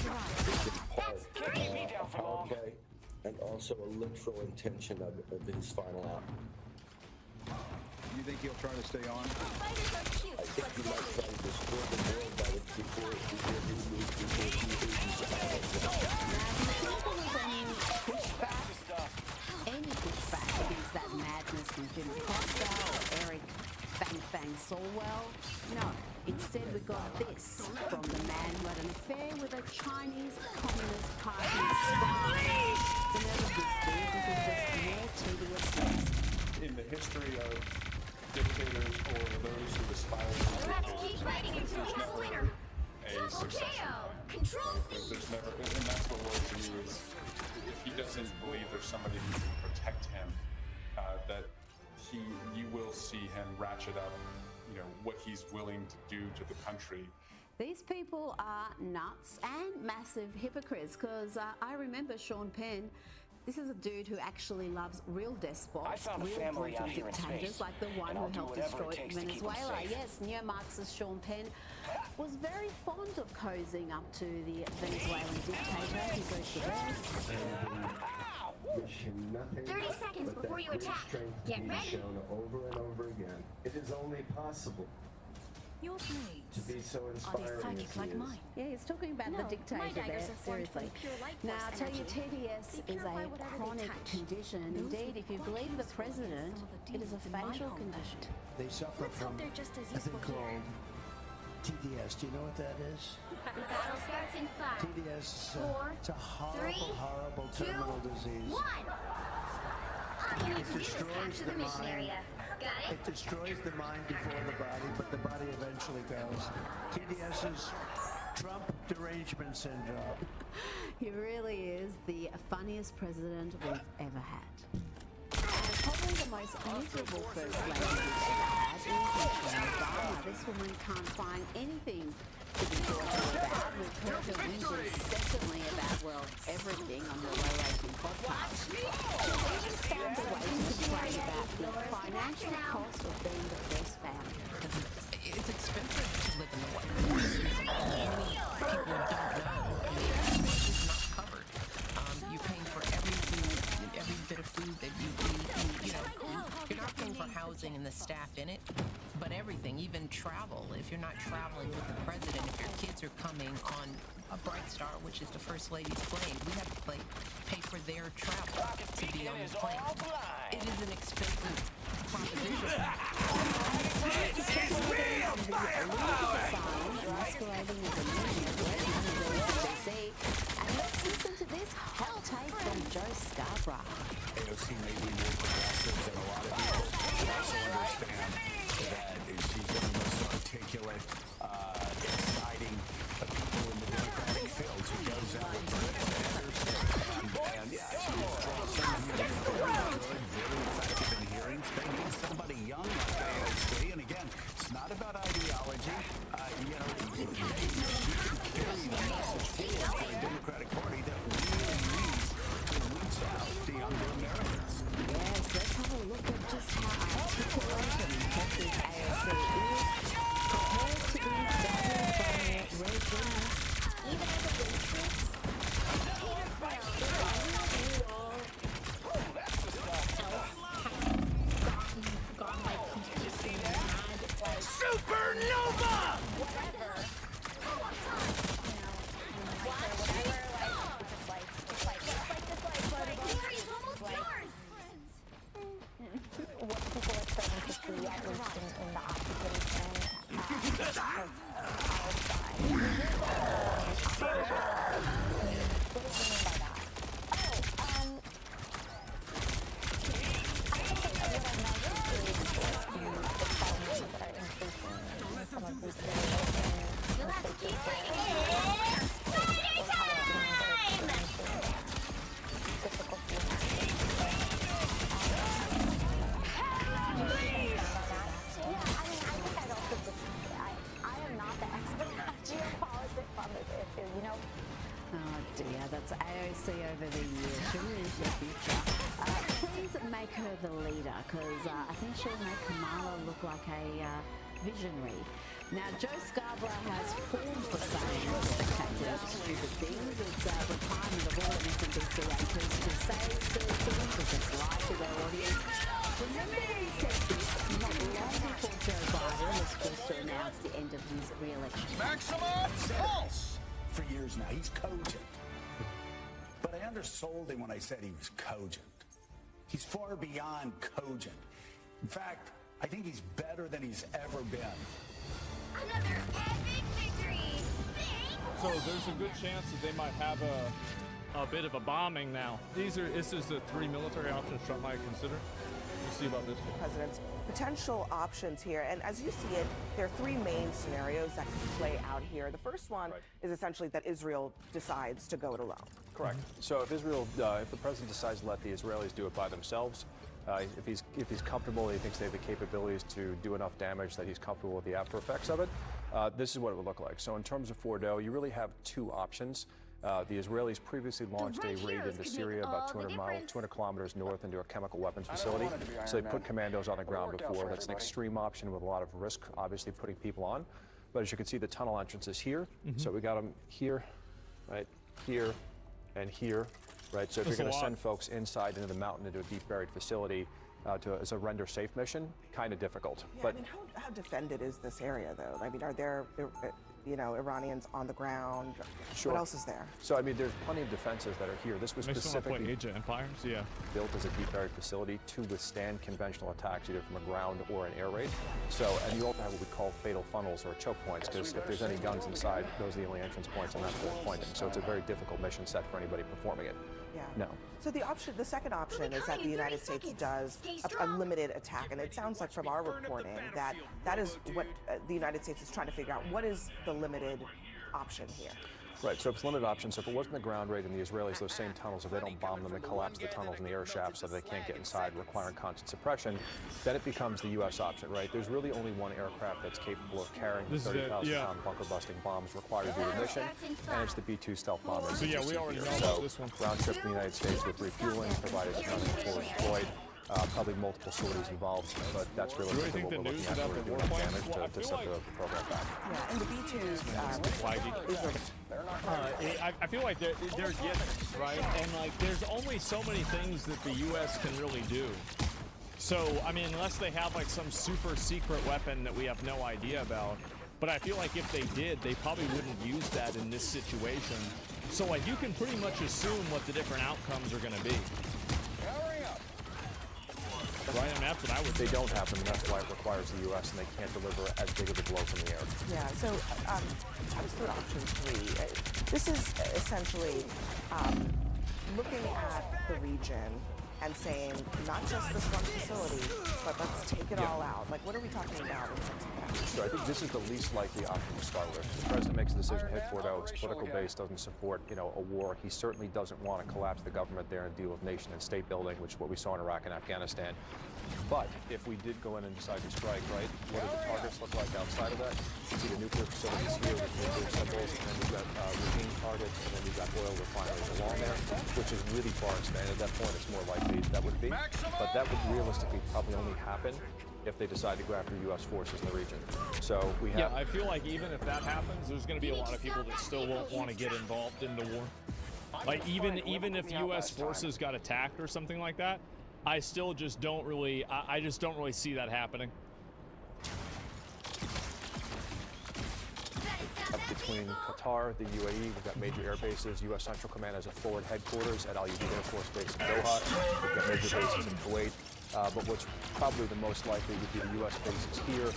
in part a power play and also a literal intention of his final act. You think he'll try to stay on? I think he might try to destroy the world by it before he moves, before he leaves Any pushback against that madness from Jim well, no. Instead, we got this from the man who had an affair with a Chinese Communist Party spy. The nerve of this dude, this is just more tedious mess. In the history of dictators or those who aspire to We'll have to keep fighting until we have a winner. a succession. Control There's never, and that's what worries me is if he doesn't believe there's somebody who can protect him, that you will see him ratchet up, what he's willing to do to the country. These people are nuts and massive hypocrites because I remember Sean Penn. This is a dude who actually loves real despots, real brutal dictators like the one who helped destroy Venezuela. Yes, neo-Marxist Sean Penn was very fond of cozying up to the Venezuelan dictator. He goes to rest. Wish him nothing 30 seconds but before that you great attack. strength Get to be ready. shown over and over again. It is only possible Your to blades. be so Are they inspiring psychic as he like is. mine? Yeah, he's talking about No, the my dictator daggers there, are formed from seriously. pure light Now, force I tell you, energy. TDS They is purify a whatever they chronic touch. condition. Those Indeed, if you with believe the quantum president, some of the it is a demons in my facial homeland. condition. They suffer Let's hope from they're just as a thing useful here. called TDS. Do you know what that is? The battle starts in 5, TDS, 4, it's a horrible, 3, horrible 2, terminal disease. 1. All you need to do is capture the mission area. Got it? It destroys the mind before the body, but the body eventually goes. TDS is Trump derangement syndrome. He really is the funniest president we've ever had. And probably the most miserable first lady we've ever had is Michelle Obama. This woman can't find anything to be joyful about. We've heard her whinge incessantly about, well, everything on the Low Rating podcast. She even found a way to complain about the financial cost of being the best family. It's expensive to live in the White House. Many people don't know. It's not covered. You're paying for every bit of food that you eat. You're not paying for housing and the staff in it, but everything, even travel. If you're not traveling with the president, if your kids are coming on a Bright Star, which is the First Lady's plane, we have to pay for their travel to be on the plane. It is an expensive proposition. Masquerading as a media, and let's listen to this hot take from Joe Scarborough. AOC may be more progressive than a lot of people, but also understand that she's one of the most articulate, exciting people in the Democratic field. She goes out with Bernie Sanders, and yeah, she just draws someone who's very good, very effective in hearings. They need somebody young like AOC, and again, it's not about ideology. She can carry the message forward for the Democratic Party that really needs to reach out to younger Americans. Yes, let's have a look at just how articulate and impressive AOC is, prepared to be battled by Red Jones. Even as a waitress, Supernova! what people are starting to see, at least in the occupation of our side. What do you mean by that? I think that what I meant is the problems that are increasing in some of these areas. You'll have to keep fighting. Spider time! I am not the expert on geopolitics on this issue, Oh dear, that's AOC over the years. She really is the future. Please make her the leader, because I think she'll make Kamala look like a visionary. Now, Joe Scarborough has formed for saying spectacular stupid things. It's retirement of all MSNBC anchors to say silly things or just lie to their audience. Remember he said this not long before Joe Biden was supposed to announce the end of his re-election. Maximum pulse! For years now, he's cogent. But I undersold him when I said he was cogent. He's far beyond cogent. In fact, I think he's better than he's ever been. Another epic victory! So there's a good chance that they might have a bit of a bombing now. This is the 3 military options Trump might consider. We'll see about this. President's potential options here. And as you see it, there are three main scenarios that can play out here. The first one is essentially that Israel decides to go it alone. Correct. So if the president decides to let the Israelis do it by themselves, if he's comfortable, he thinks they have the capabilities to do enough damage that he's comfortable with the after effects of it, this is what it would look like. So in terms of Fordo, you really have two options. The Israelis previously launched a raid into Syria about 200 kilometers north into a chemical weapons facility. So they put commandos on the ground before. That's an extreme option with a lot of risk, obviously putting people on. But as you can see, the tunnel entrance is here. So we got them here, right, here, and here, right? So if you're going to send folks inside into the mountain into a deep buried facility as a render safe mission, kind of difficult. Yeah, But I mean, how defended is this area, though? I mean, are there, Iranians on the ground? Sure. What else is there? So, I mean, there's plenty of defenses that are here. This was specifically Age of Empires, yeah. built as a deep buried facility to withstand conventional attacks either from a ground or an air raid. So, and you also have what we call fatal funnels or choke points, because if there's any guns inside, those are the only entrance points, and that's where they're pointing. So it's a very difficult mission set for anybody performing it. Yeah. No. So the second option is that the United States does a limited attack, and it sounds like from our reporting that is what the United States is trying to figure out. What is the limited option here? Right, so it's limited options. So if it wasn't a ground raid, then the Israelis, those same tunnels, if they don't bomb them and collapse the tunnels and the air shafts so they can't get inside, requiring constant suppression, then it becomes the U.S. option, right? There's really only one aircraft that's capable of carrying the 30,000-pound bunker-busting bombs required to do the mission, and it's the B-2 stealth bomber. So yeah, we already know about this one. Round trip to the United States with refueling, provided it's not fully deployed. Probably multiple sorties involved, but that's really what we're looking at. We're doing damage to set the program back. Yeah, and the B-2s I feel like they're gifts, right? And like, there's only so many things that the U.S. can really do. So, I mean, unless they have like some super secret weapon that we have no idea about. But I feel like if they did, they probably wouldn't use that in this situation. So, like, you can pretty much assume what the different outcomes are going to be. Right, and that's what I would. They don't have them, and that's why it requires the U.S. and they can't deliver as big of a blow from the air. Yeah. So, how does third option 3? This is essentially looking at the region and saying not just this one facility, but let's take it all out. Like, what are we talking about in terms of that? So I think this is the least likely option to start with. The president makes a decision to hit Fordo. His political base doesn't support, a war. He certainly doesn't want to collapse the government there and deal with nation and state building, which is what we saw in Iraq and Afghanistan. But if we did go in and decide to strike, right, what do the targets look like outside of that? You see the nuclear facilities here with nuclear symbols, and then we've got regime targets, and then we've got oil refineries along there, which is really far expanded. At that point, it's more likely that would be. But that would realistically probably only happen if they decide to go after U.S. forces in the region. So we have... Yeah, I feel like even if that happens, there's going to be a lot of people that still won't want to get involved in the war. Like, even if U.S. forces got attacked or something like that, I still just don't really, I just don't really see that happening. Up between Qatar, the UAE, we've got major air bases. U.S. Central Command has a forward headquarters at Al Udeid Air Force Base in Doha. We've got major bases in Kuwait. But what's probably the most likely would be the U.S. bases here,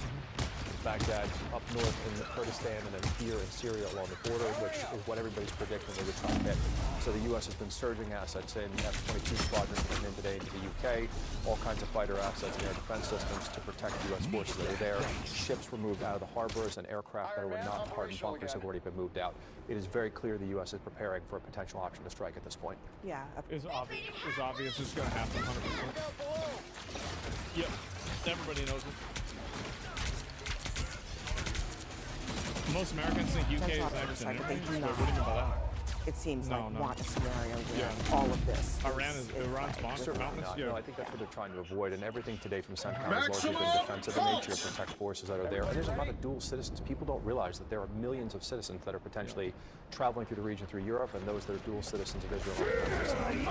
Baghdad, up north in Kurdistan, and then here in Syria along the border, which is what everybody's predicting they would try to hit. So the U.S. has been surging assets in. F-22 squadron came in today into the U.K., all kinds of fighter assets and air defense systems to protect U.S. forces that are there. Ships were moved out of the harbors, and aircraft that were not in hardened bunkers have already been moved out. It is very clear the U.S. is preparing for a potential option to strike at this point. Yeah. It's obvious it's going to happen 100%. Yep, everybody knows it. Most Americans think UK is next in but they do What not. do you mean by that? It seems like want a scenario where all of this. Iran sponsored mountains? No, I think that's what they're trying to avoid, and everything today from CENTCOM has largely been defensive in nature to protect forces that are there. And there's a lot of dual citizens. People don't realize that there are millions of citizens that are potentially traveling through the region through Europe, and those that are dual citizens of Israel. Alex, thank you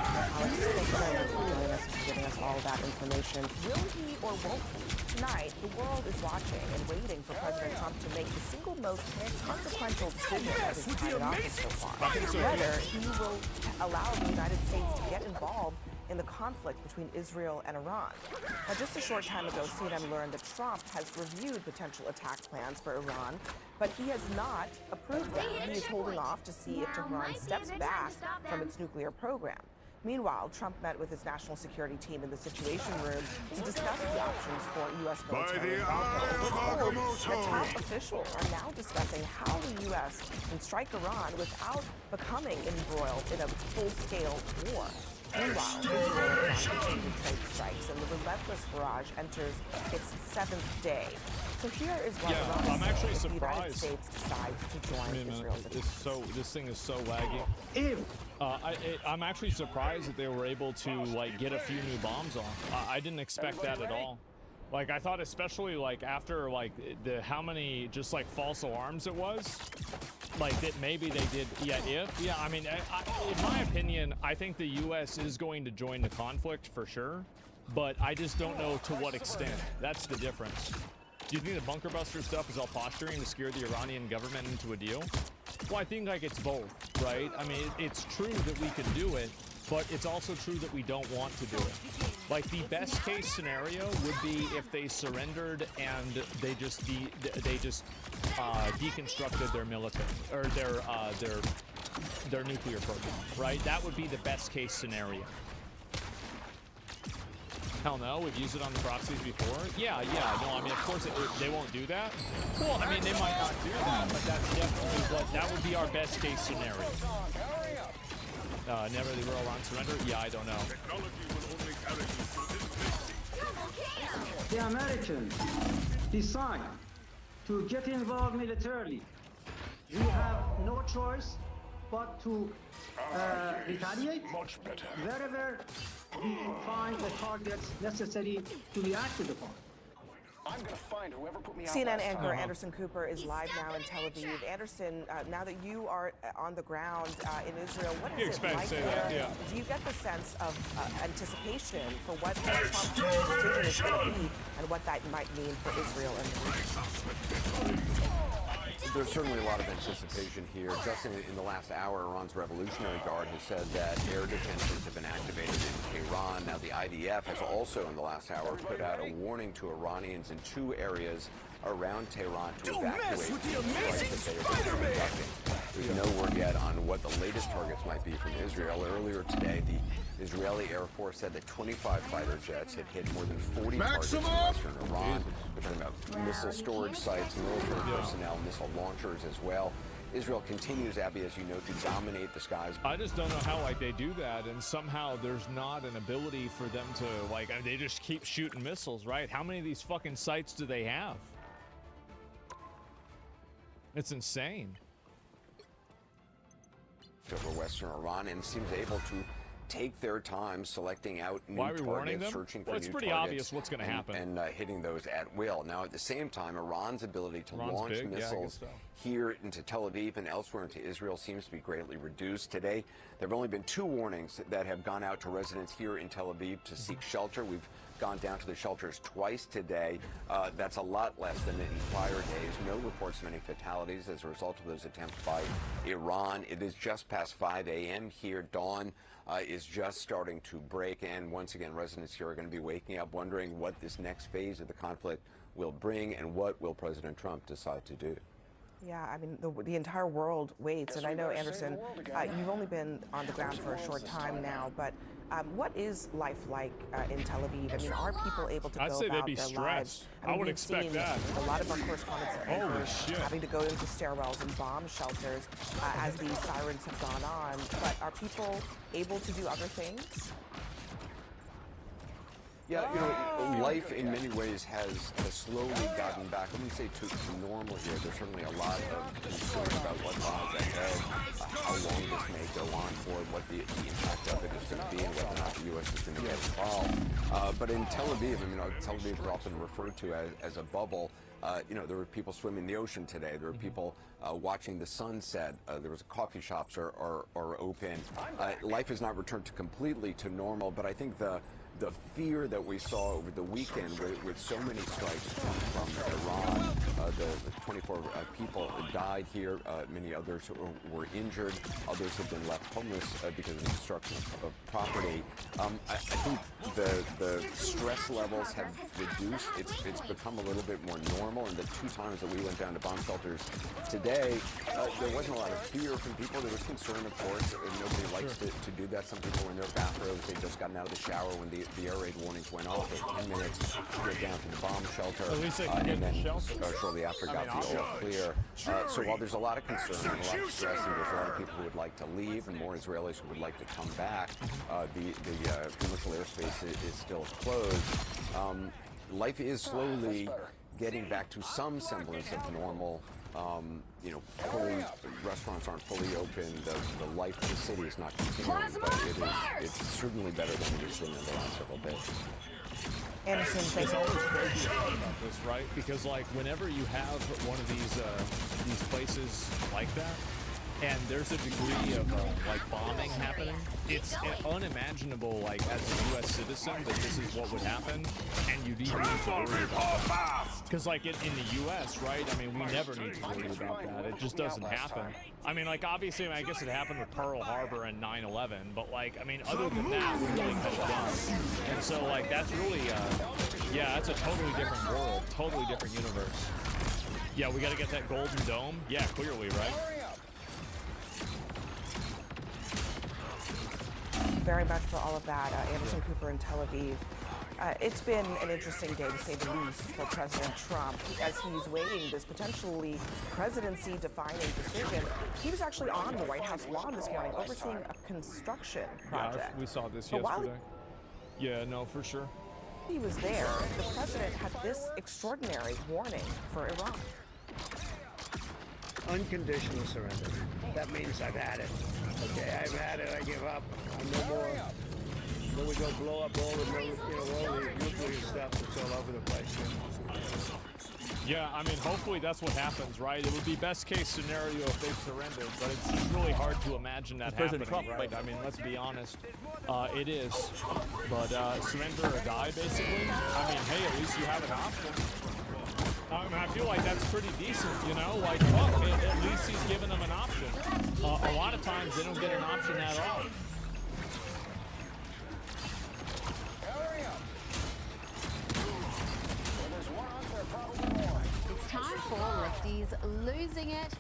very much for joining us and giving us all that information. Will he or won't he? Tonight, the world is watching and waiting for President Trump to make the single most consequential decision of his time in office so far. Whether he will allow the United States to get involved in the conflict between Israel and Iran. Now, just a short time ago, CNN learned that Trump has reviewed potential attack plans for Iran, but he has not approved them. He is holding off to see if Tehran steps back from its nuclear program. Meanwhile, Trump met with his national security team in the Situation Room to discuss the options for U.S. military involvement. The top officials are now discussing how the U.S. can strike Iran without becoming embroiled in a full-scale war. Meanwhile, Israel and Iran continue trade strikes, and the relentless barrage enters its 7th day. So here is what Iran I'm actually if the United surprised. States decides to join Israel's attack. This thing is so laggy. I'm actually surprised that they were able to like get a few new bombs off. I didn't expect that at all. Like I thought, especially like after like how many just like false alarms it was, like that maybe they did. I mean, in my opinion, I think the U.S. is going to join the conflict for sure, but I just don't know to what extent. That's the difference. Do you think the bunker buster stuff is all posturing to scare the Iranian government into a deal? Well, I think like it's both, right? I mean, it's true that we can do it, but it's also true that we don't want to do it. Like the best case scenario would be if they surrendered and they just deconstructed their military or their nuclear program, right? That would be the best case scenario. Hell no, we've used it on the proxies before. Yeah, no, I mean, of course they won't do that. Well, I mean, they might not do that, but that's definitely that would be our best case scenario. Never the real Iran surrender? Yeah, I don't know. The Americans decide to get involved militarily. We have no choice but to retaliate wherever we find the targets necessary to be acted upon. I'm gonna find whoever put me out. CNN anchor Anderson Cooper is live now in Tel Aviv. Anderson, now that you are on the ground in Israel, what is it like there? Do you get the sense of anticipation for what Trump's decision is going to be and what that might mean for Israel and the region? There's certainly a lot of anticipation here. Just in the last hour, Iran's Revolutionary Guard has said that air defenses have been activated in Tehran. Now, the IDF has also, in the last hour, put out a warning to Iranians in 2 areas around Tehran to evacuate from the amazing Spider-Man. There's no word yet on what the latest targets might be from Israel. Earlier today, the Israeli Air Force said that 25 fighter jets had hit more than 40 targets in western Iran. We're talking about missile storage sites, military personnel, missile launchers as well. Israel continues, Abby, as you know, to dominate the skies. I just don't know how like they do that, and somehow there's not an ability for them to like. I mean, they just keep shooting missiles, right? How many of these fucking sites do they have? It's insane. Over western Iran and seems able to take their time selecting out new targets, searching for new targets. It's pretty obvious what's going to happen. And hitting those at will. Now, at the same time, Iran's ability to launch missiles here into Tel Aviv and elsewhere into Israel seems to be greatly reduced. Today, there have only been 2 warnings that have gone out to residents here in Tel Aviv to seek shelter. We've gone down to the shelters twice today. That's a lot less than in prior days. No reports of any fatalities as a result of those attempts by Iran. It is just past 5 a.m. here. Dawn is just starting to break, and once again, residents here are going to be waking up wondering what this next phase of the conflict will bring and what will President Trump decide to do. Yeah, I mean, the entire world waits, and I know, Anderson, you've only been on the ground for a short time now, but what is life like in Tel Aviv? I mean, are people able to go about their lives? I mean, would expect that. A lot of our correspondents are having to go into stairwells and bomb shelters as these sirens have gone on. But are people able to do other things? Yeah, you know, life in many ways has slowly gotten back. I wouldn't say to normal here. There's certainly a lot of concern about what lies ahead, how long this may go on for, what the impact of it is going to be, and whether or not the U.S. is going to get involved. But in Tel Aviv, I mean, Tel Aviv is often referred to as a bubble. You know, there were people swimming in the ocean today. There were people watching the sunset. There was coffee shops are open. Life has not returned completely to normal, but I think the fear that we saw over the weekend with so many strikes from Iran, The 24 people died here. Many others were injured. Others have been left homeless because of the destruction of property. I think the stress levels have reduced. It's become a little bit more normal. And the 2 times that we went down to bomb shelters today, there wasn't a lot of fear from people. There was concern, of course. Nobody likes to do that. Some people were in their bathrobes. They'd just gotten out of the shower when the air raid warnings went off. They had 10 minutes to get down to the bomb shelter. At least they can and get then the shelter. Shortly after got the all clear. So while there's a lot of concern and a lot of stress, and there's a lot of people who would like to leave and more Israelis who would like to come back, the commercial airspace is still closed. Life is slowly getting back to some semblance of normal. Restaurants aren't fully open. The life of the city is not continuing, but it's certainly better than it has been in the last several days. Anderson, it's always crazy about this, right? Because like whenever you have one of these places like that, and there's a degree of like bombing happening, it's unimaginable, like as a U.S. citizen, that this is what would happen, and you'd even need to worry about that. Because like in the U.S., right? I mean, we never need to worry about that. It just doesn't happen. I mean, like obviously, I guess it happened with Pearl Harbor and 9/11, but like, I mean, other than that, we're really kind of done. And so like, that's really, yeah, that's a totally different world, totally different universe. Yeah, we got to get that golden dome. Yeah, clearly, right? Very much for all of that. Anderson Cooper in Tel Aviv. It's been an interesting day, to say the least, for President Trump as he's weighing this potentially presidency-defining decision. He was actually on the White House lawn this morning overseeing a construction project. Yeah, we saw this But yesterday. Yeah, no, for sure. He was there. The president had this extraordinary warning for Iran. Unconditional surrender. That means I've had it. Okay, I've had it. I give up. I'm no more. Then we go blow up all the, all the nuclear stuff that's all over the place. Yeah, I mean, hopefully that's what happens, right? It would be best case scenario if they surrendered, but it's just really hard to imagine that happening, right? I mean, let's be honest. It is. But surrender or die, basically. I mean, hey, at least you have an option. I mean, I feel like that's pretty decent, you know? Like, fuck, at least he's giving them an option. A lot of times they don't get an option at all. It's time for lefties losing it.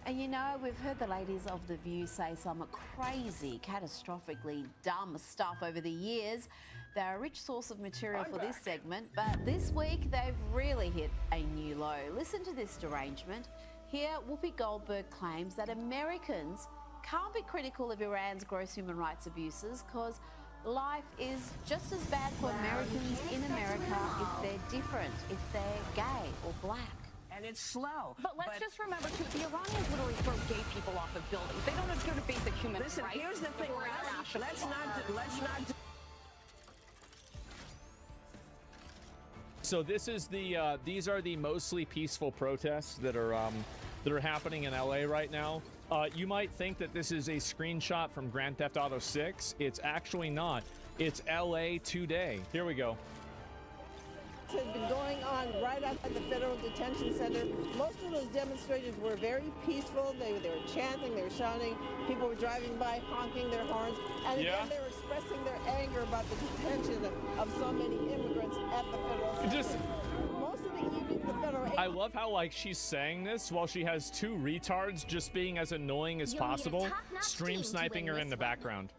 And you know, we've heard the ladies of The View say some crazy, catastrophically dumb stuff over the years. They're a rich source of material for this segment, but this week they've really hit a new low. Listen to this derangement. Here, Whoopi Goldberg claims that Americans can't be critical of Iran's gross human rights abuses because life is just as bad for Americans in America if they're different, if they're gay or black. And it's slow. But let's just remember, too, the Iranians literally throw gay people off of buildings. They don't adhere to basic human rights. Listen, here's the thing. Let's not. So this is the these are the mostly peaceful protests that are happening in LA right now. You might think that this is a screenshot from Grand Theft Auto 6. It's actually not. It's LA today. Here we go. Has been going on right outside the Federal Detention Center. Most of those demonstrators were very peaceful. They were chanting, they were shouting. People were driving by, honking their horns. And again, they were expressing their anger about the detention of so many immigrants at the Federal Center. Most of the evening, the Federal... I love how, like, she's saying this while she has two retards just being as annoying as possible, stream sniping her in the background.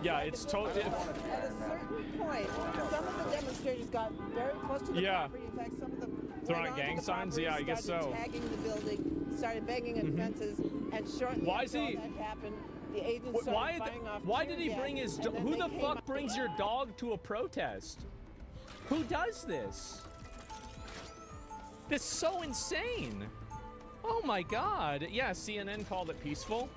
Yeah, it's totally... At a certain point, some of the demonstrators got very close to the property. In fact, some of them throwing out gang signs? Yeah, I guess so. Tagging the building, started banging on fences, and shortly after all that happened, the agents started firing off Why did he bring his... Who the fuck brings your dog to a protest? Who does this? This is so insane. Oh my God. Yeah, CNN called it peaceful.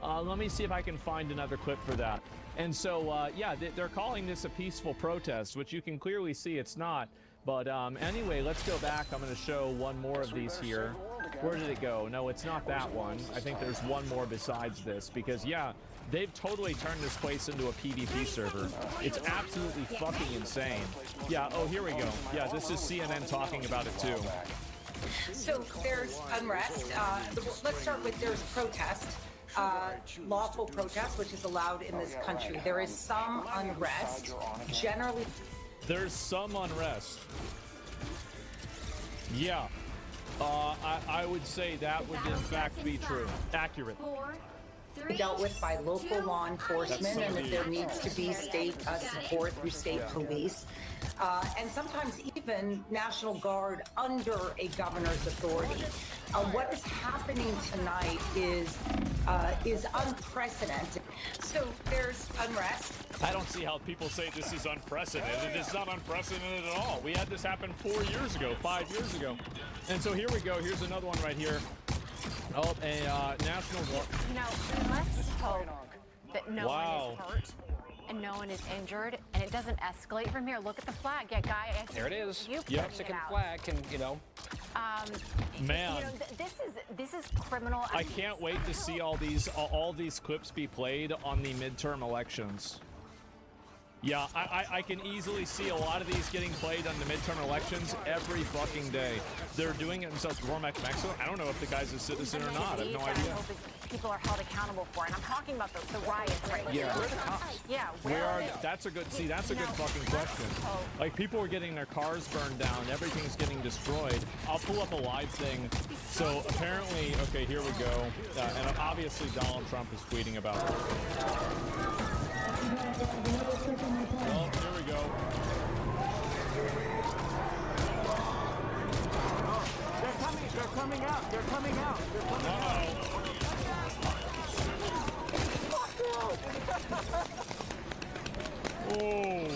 Let me see if I can find another clip for that. And so, yeah, they're calling this a peaceful protest, which you can clearly see it's not. But anyway, let's go back. I'm going to show one more of these here. Where did it go? No, it's not that one. I think there's one more besides this because, yeah, they've totally turned this place into a PvP server. It's absolutely fucking insane. Yeah, oh, here we go. Yeah, this is CNN talking about it too. So there's unrest. Let's start with there's protest. Lawful protest, which is allowed in this country. There is some unrest. Generally, there's some unrest. Yeah. I would say that would in fact be true. Accurate. Dealt with by local law enforcement, and that there needs to be state support through state police, and sometimes even National Guard under a governor's authority. What is happening tonight is unprecedented. So there's unrest. I don't see how people say this is unprecedented. It's not unprecedented at all. We had this happen 4 years ago, 5 years ago. And so here we go. Here's another one right here. Oh, a national... You know, let's hope that no one is hurt and no one is injured and it doesn't escalate from here. Look at the flag. Yeah, Guy, I see there it is. You Mexican flag can, you know... Man, you know, this is criminal. I can't wait to see all these clips be played on the midterm elections. Yeah, I can easily see a lot of these getting played on the midterm elections every fucking day. They're doing it themselves. Cormac Mexico. I don't know if the guy's a citizen or not. I have no idea. People are held accountable for, and I'm talking about the riots right here. Yeah, where are the cops? Yeah, where are they? That's a good. See, that's a good fucking question. Like people are getting their cars burned down. Everything's getting destroyed. I'll pull up a live thing. So apparently, okay, here we go. And obviously Donald Trump is tweeting about it. Well, here we go. They're coming out. They're coming out. Oh.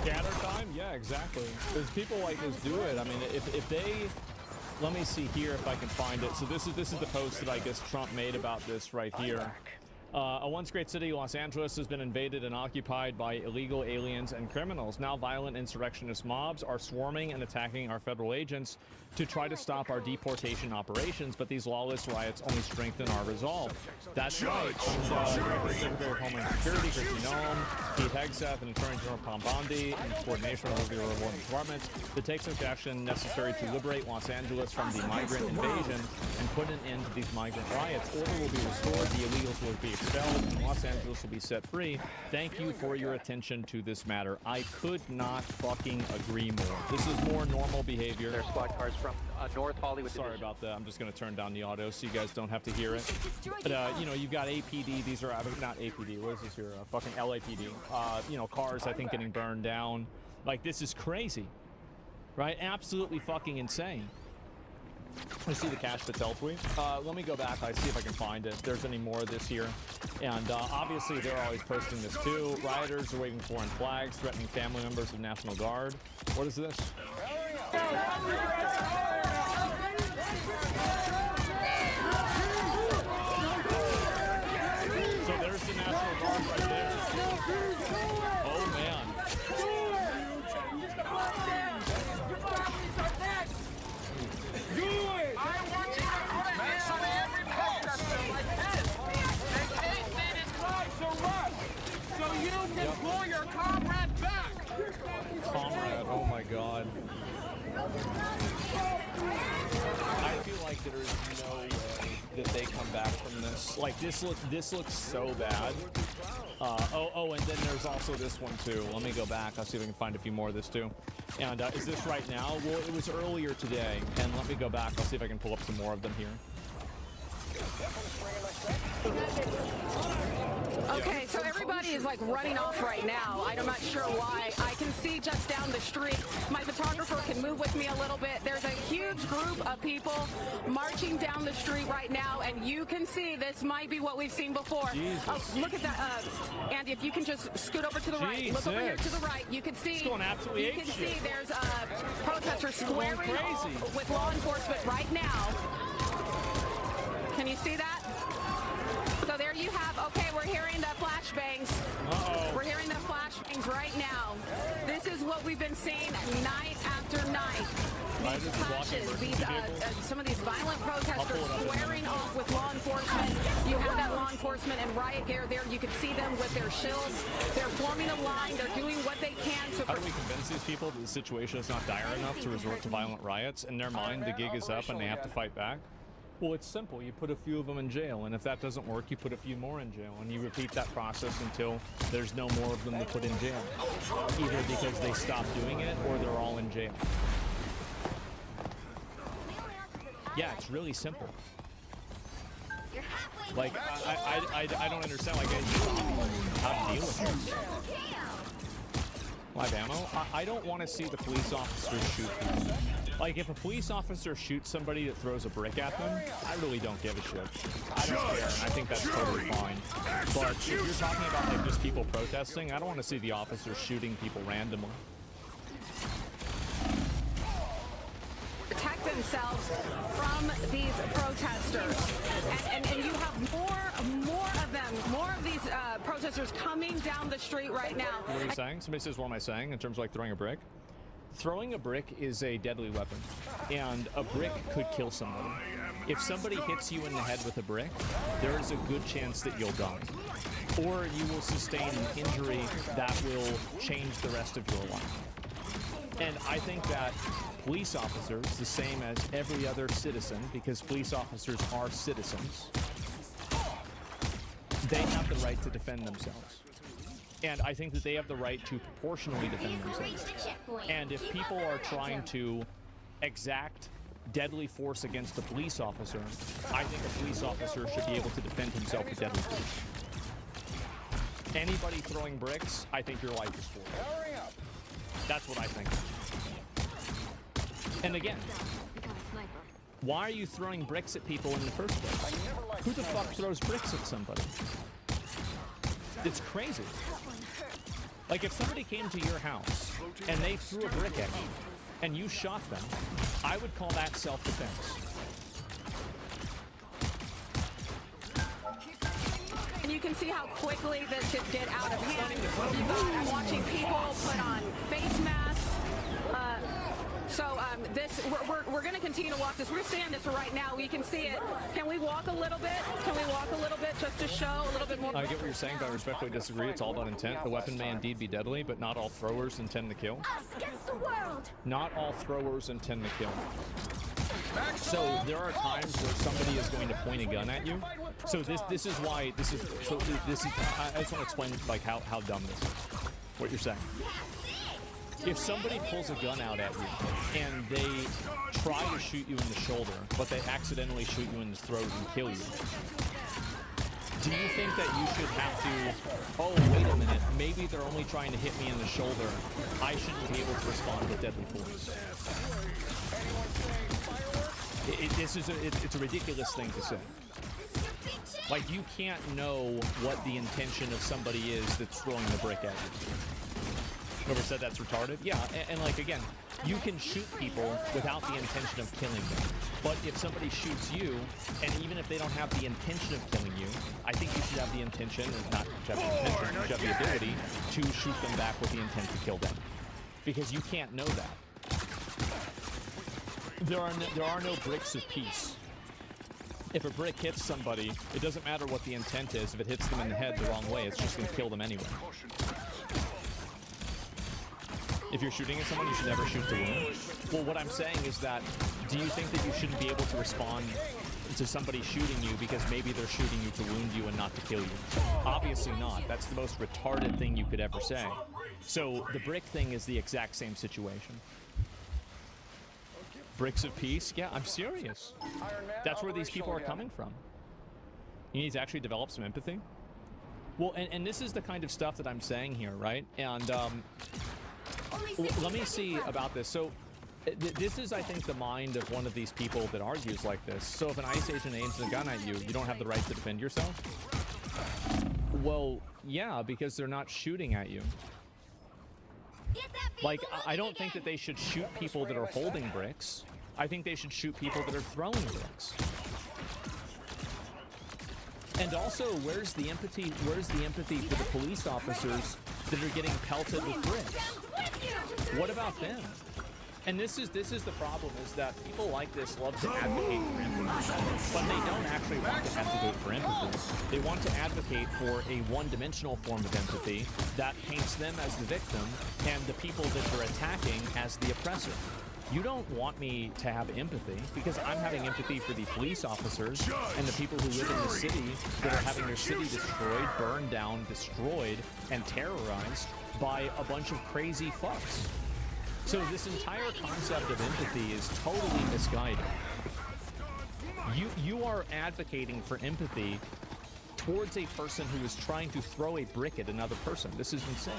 Scatter time? Yeah, exactly. Because people like this do it. I mean, if they... Let me see here if I can find it. So this is the post that I guess Trump made about this right here. A once great city, Los Angeles, has been invaded and occupied by illegal aliens and criminals. Now violent insurrectionist mobs are swarming and attacking our federal agents to try to stop our deportation operations, but these lawless riots only strengthen our resolve. That's right. Secretary of Homeland Security, Kristi Noem, Pete Hegseth, and Attorney General Pam Bondi, in coordination with the War Department, to take such action necessary to liberate Los Angeles from the migrant invasion and put an end to these migrant riots. Order will be restored, the illegals will be expelled, and Los Angeles will be set free. Thank you for your attention to this matter. I could not fucking agree more. This is more normal behavior. Their squad cars from North Hollywood. Sorry about that. I'm just going to turn down the audio so you guys don't have to hear it. But, you know, you've got APD. These are not APD. What is this here? Fucking LAPD. You know, cars, I think, getting burned down. Like, this is crazy. Right? Absolutely fucking insane. I see the Cash Patel tweet. Let me go back. I see if I can find it. If there's any more of this here. And obviously, they're always posting this too. Rioters are waving foreign flags, threatening family members of National Guard. What is this? So there's the National Guard right there. Oh, man. So you can pull your comrade back. Comrade, oh my god. I feel like there is no way that they come back from this. Like this looks so bad. And then there's also this one too. Let me go back. I'll see if I can find a few more of this too. And is this right now? Well, it was earlier today. And let me go back. I'll see if I can pull up some more of them here. Okay, so everybody is like running off right now. I'm not sure why. I can see just down the street. My photographer can move with me a little bit. There's a huge group of people marching down the street right now, and you can see this might be what we've seen before. Oh, look at that, Andy. If you can just scoot over to the right, look over here to the right. You can see. It's going absolutely you can see there's protesters squaring off with law enforcement right now. Can you see that? So there you have, okay, we're hearing the flashbangs. We're hearing the flashbangs right now. This is what we've been seeing night after night. Riders are blocking emergency vehicles. Some of these violent protesters squaring off with law enforcement. You have that law enforcement and riot gear there. You can see them with their shields. They're forming a line. They're doing what they can to. How do we convince these people that the situation is not dire enough to resort to violent riots? In their mind, the gig is up and they have to fight back. Well, it's simple. You put a few of them in jail, and if that doesn't work, you put a few more in jail, and you repeat that process until there's no more of them to put in jail, either because they stop doing it or they're all in jail. Yeah, it's really simple. Like, I don't understand, like, how to deal with it. Live ammo? I don't want to see the police officers shoot people. Like, if a police officer shoots somebody that throws a brick at them, I really don't give a shit. I don't care, and I think that's totally fine. But if you're talking about, like, just people protesting, I don't want to see the officers shooting people randomly. Protect themselves from these protesters, and you have more of them, more of these protesters coming down the street right now. What are you saying? Somebody says, what am I saying in terms of like throwing a brick? Throwing a brick is a deadly weapon, and a brick could kill somebody. If somebody hits you in the head with a brick, there is a good chance that you'll die, or you will sustain an injury that will change the rest of your life. And I think that police officers, the same as every other citizen, because police officers are citizens, they have the right to defend themselves. And I think that they have the right to proportionally defend themselves. And if people are trying to exact deadly force against a police officer, I think a police officer should be able to defend himself with deadly force. Anybody throwing bricks, I think your life is for. Hurry up. That's what I think. And again, why are you throwing bricks at people in the first place? Who the fuck throws bricks at somebody? It's crazy. Like, if somebody came to your house and they threw a brick at you and you shot them, I would call that self-defense. And you can see how quickly this could get out of hand. I'm watching people put on face masks. We're going to continue to walk this. We're seeing this right now. We can see it. Can we walk a little bit? Can we walk a little bit just to show a little bit more? I get what you're saying, but I respectfully disagree. It's all about intent. The weapon may indeed be deadly, but not all throwers intend to kill. Us against the world. Not all throwers intend to kill. So there are times where somebody is going to point a gun at you. So this is why I just want to explain like how dumb this is. What you're saying. If somebody pulls a gun out at you and they try to shoot you in the shoulder, but they accidentally shoot you in the throat and kill you, do you think that you should have to, oh, wait a minute, maybe they're only trying to hit me in the shoulder, I shouldn't be able to respond with deadly force? It's a ridiculous thing to say. Like, you can't know what the intention of somebody is that's throwing the brick at you. Whoever said that's retarded? Yeah, and like, again, you can shoot people without the intention of killing them. But if somebody shoots you, and even if they don't have the intention of killing you, I think you should have the intention, not just the intention, you should have the ability to shoot them back with the intent to kill them. Because you can't know that. There are no bricks of peace. If a brick hits somebody, it doesn't matter what the intent is. If it hits them in the head the wrong way, it's just going to kill them anyway. If you're shooting at someone, you should never shoot to wound. Well, what I'm saying is that, do you think that you shouldn't be able to respond to somebody shooting you because maybe they're shooting you to wound you and not to kill you? Obviously not. That's the most retarded thing you could ever say. So the brick thing is the exact same situation. Bricks of peace? Yeah, I'm serious. That's where these people are coming from. You need to actually develop some empathy. Well, and this is the kind of stuff that I'm saying here, right? And let me see about this. So this is, I think, the mind of one of these people that argues like this. So if an ICE agent aims a gun at you, you don't have the right to defend yourself? Well, yeah, because they're not shooting at you. Like, I don't think that they should shoot people that are holding bricks. I think they should shoot people that are throwing bricks. And also, where's the empathy for the police officers that are getting pelted with bricks? What about them? And this is the problem, is that people like this love to advocate for empathy, but they don't actually want to advocate for empathy. They want to advocate for a one-dimensional form of empathy that paints them as the victim and the people that they're attacking as the oppressor. You don't want me to have empathy because I'm having empathy for the police officers and the people who live in the city that are having their city destroyed, burned down, destroyed, and terrorized by a bunch of crazy fucks. So this entire concept of empathy is totally misguided. You are advocating for empathy towards a person who is trying to throw a brick at another person. This is insane.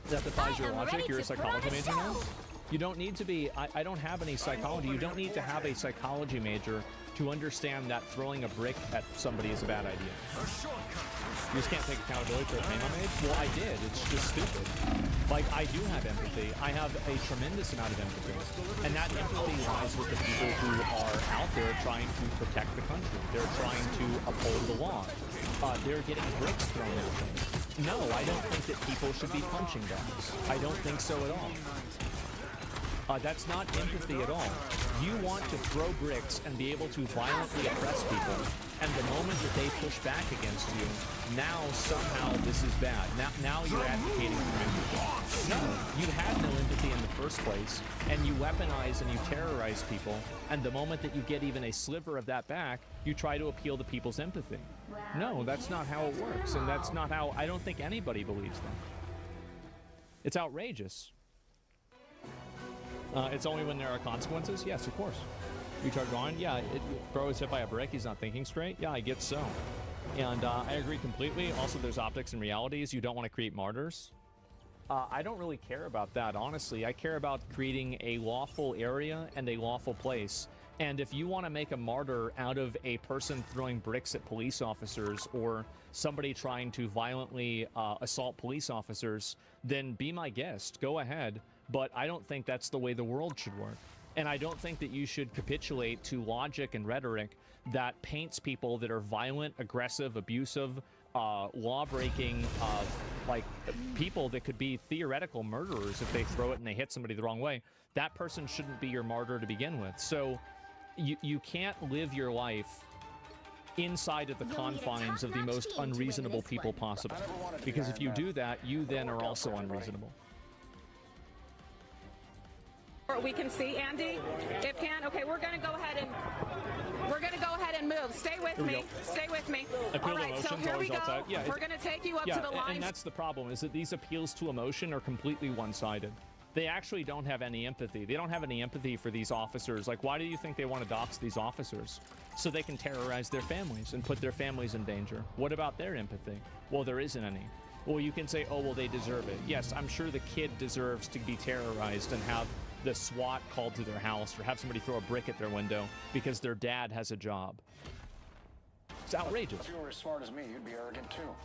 That defies your logic. You're a psychology major now? You don't need to be. I don't have any psychology. You don't need to have a psychology major to understand that throwing a brick at somebody is a bad idea. You just can't take accountability for a pain I made? Well, I did. It's just stupid. Like, I do have empathy. I have a tremendous amount of empathy. And that empathy lies with the people who are out there trying to protect the country. They're trying to uphold the law. They're getting bricks thrown at them. No, I don't think that people should be punching bags. I don't think so at all. That's not empathy at all. You want to throw bricks and be able to violently oppress people, and the moment that they push back against you, now somehow this is bad. Now you're advocating for empathy. No, you had no empathy in the first place, and you weaponize and you terrorize people, and the moment that you get even a sliver of that back, you try to appeal to people's empathy. No, that's not how it works, and that's not how, I don't think anybody believes that. It's outrageous. It's only when there are consequences? Yes, of course. You try going, yeah, bro is hit by a brick, he's not thinking straight? Yeah, I get so. And I agree completely. Also, there's optics and realities. You don't want to create martyrs. I don't really care about that, honestly. I care about creating a lawful area and a lawful place. And if you want to make a martyr out of a person throwing bricks at police officers or somebody trying to violently assault police officers, then be my guest. Go ahead. But I don't think that's the way the world should work. And I don't think that you should capitulate to logic and rhetoric that paints people that are violent, aggressive, abusive, law-breaking, like people that could be theoretical murderers if they throw it and they hit somebody the wrong way. That person shouldn't be your martyr to begin with. So you can't live your life inside of the confines of the most unreasonable people possible. Because if you do that, you then are also unreasonable. We can see Andy. If can, okay, we're gonna go ahead and move. Stay with me. Stay with me. All right, so here we go. Yeah, we're gonna take you up to the line. And that's the problem, is that these appeals to emotion are completely one-sided. They actually don't have any empathy. They don't have any empathy for these officers. Like, why do you think they want to dox these officers? So they can terrorize their families and put their families in danger. What about their empathy? Well, there isn't any. Well, you can say, oh, well, they deserve it. Yes, I'm sure the kid deserves to be terrorized and have the SWAT called to their house or have somebody throw a brick at their window because their dad has a job. It's outrageous. If you were as smart as me, you'd be arrogant too.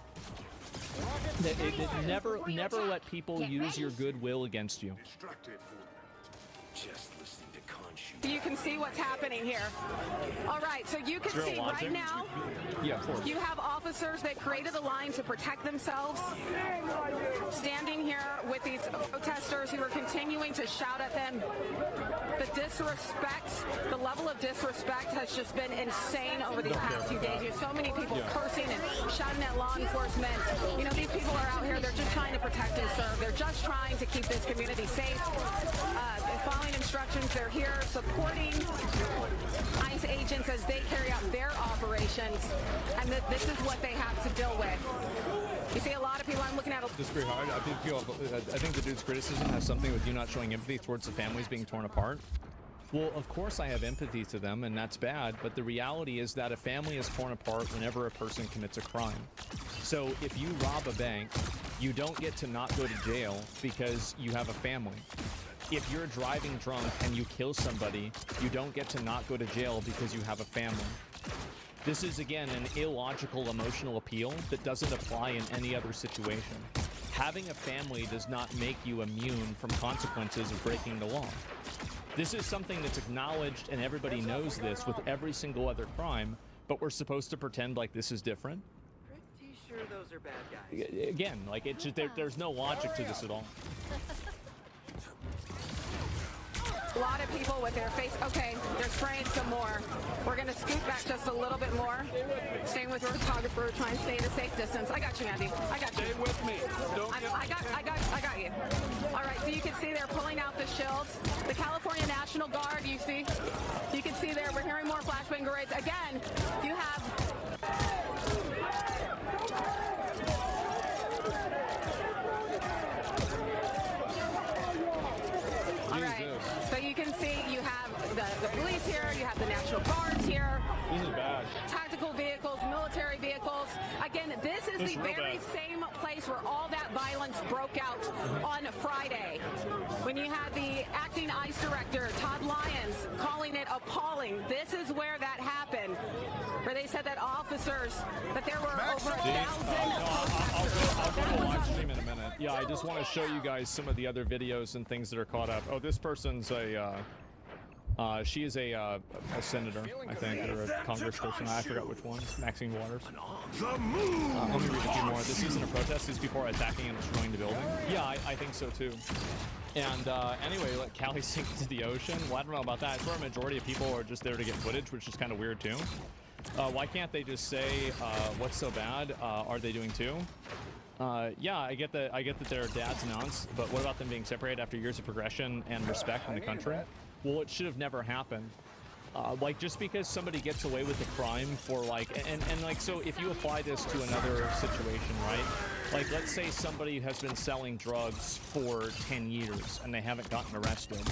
Never let people use your goodwill against you. Just listening to Khonshu. You can see what's happening here. All right, so you can see right now, yeah, of course. You have officers that created a line to protect themselves, standing here with these protesters who are continuing to shout at them. The disrespect, the level of disrespect has just been insane over these past few days. You have so many people cursing and shouting at law enforcement. You know, these people are out here, they're just trying to protect and serve. They're just trying to keep this community safe. Following instructions, they're here supporting ICE agents as they carry out their operations, and this is what they have to deal with. You see a lot of people, I'm looking at... This is pretty hard. I think the dude's criticism has something with you not showing empathy towards the families being torn apart. Well, of course I have empathy to them, and that's bad, but the reality is that a family is torn apart whenever a person commits a crime. So if you rob a bank, you don't get to not go to jail because you have a family. If you're driving drunk and you kill somebody, you don't get to not go to jail because you have a family. This is, again, an illogical emotional appeal that doesn't apply in any other situation. Having a family does not make you immune from consequences of breaking the law. This is something that's acknowledged, and everybody knows this with every single other crime, but we're supposed to pretend like this is different? sure those are bad guys? Again, like it's just there's no logic to this at all. A lot of people with their face. Okay, they're spraying some more. We're gonna scoot back just a little bit more. Staying with our photographer, trying to stay at a safe distance. I got you, Andy. I got you. Stay with me. I got you. All right, so you can see they're pulling out the shields. The California National Guard, you see there. We're hearing more flashbang grenades. Again, you have. All right, so you can see you have the police here, you have the National Guards here. This is bad. Tactical vehicles, military vehicles. Again, this is the very same place where all that violence broke out on Friday. When you had the acting ICE director, Todd Lyons, calling it appalling. This is where that happened. Where they said that there were over 1,000 I'll go to live stream in a minute. Yeah, I just want to show you guys some of the other videos and things that are caught up. Oh, this person's she is a senator, I think, or a congressperson. I forgot which one. Maxine Waters. Let me read a few more. This isn't a protest. These people are attacking and destroying the building. Yeah, I think so too. And anyway, let Cali sink into the ocean. Well, I don't know about that. I swear a majority of people are just there to get footage, which is kind of weird too. Why can't they just say, what's so bad? Are they doing too? Yeah, I get that their dads announced, but what about them being separated after years of progression and respect in the country? Well, it should have never happened. Like, just because somebody gets away with a crime for, like, and like, so if you apply this to another situation, right? Like, let's say somebody has been selling drugs for 10 years and they haven't gotten arrested,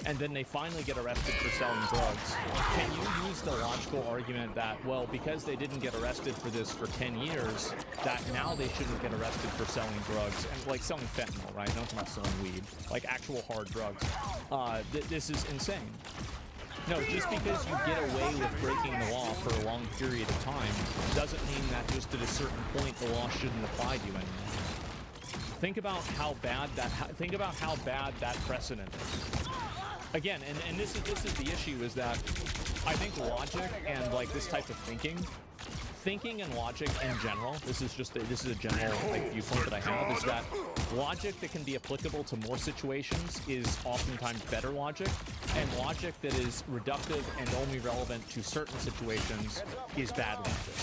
and then they finally get arrested for selling drugs. Can you use the logical argument that, well, because they didn't get arrested for this for 10 years, that now they shouldn't get arrested for selling drugs, and like selling fentanyl, right? Not about selling weed, like actual hard drugs. This is insane. No, just because you get away with breaking the law for a long period of time doesn't mean that just at a certain point the law shouldn't apply to you anymore. Think about how bad that precedent is. Again, and this is the issue, is that I think logic and like this type of thinking and logic in general, this is a general like viewpoint that I have, is that logic that can be applicable to more situations is oftentimes better logic, and logic that is reductive and only relevant to certain situations is bad logic.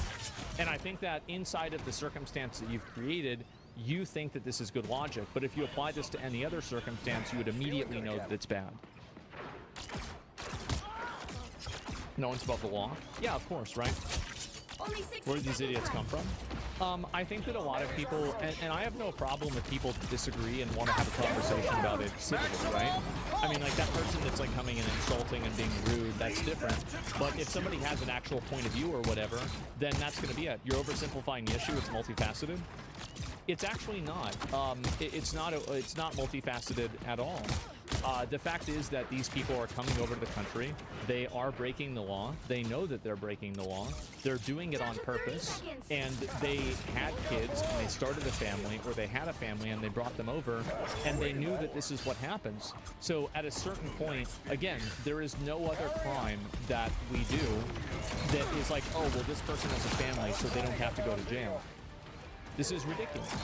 And I think that inside of the circumstance that you've created, you think that this is good logic, but if you apply this to any other circumstance, you would immediately know that it's bad. No one's above the law? Yeah, of course, right? Where do these idiots come from? I think that a lot of people, and I have no problem with people that disagree and want to have a conversation about it civilly, right? I mean, like that person that's like coming and insulting and being rude, that's different. But if somebody has an actual point of view or whatever, then that's going to be it. You're oversimplifying the issue. It's multifaceted. It's actually not. It's not multifaceted at all. The fact is that these people are coming over to the country. They are breaking the law. They know that they're breaking the law. They're doing it on purpose. And they had kids and they started a family, or they had a family and they brought them over, and they knew that this is what happens. So at a certain point, again, there is no other crime that we do that is like, oh, well, this person has a family, so they don't have to go to jail. This is ridiculous.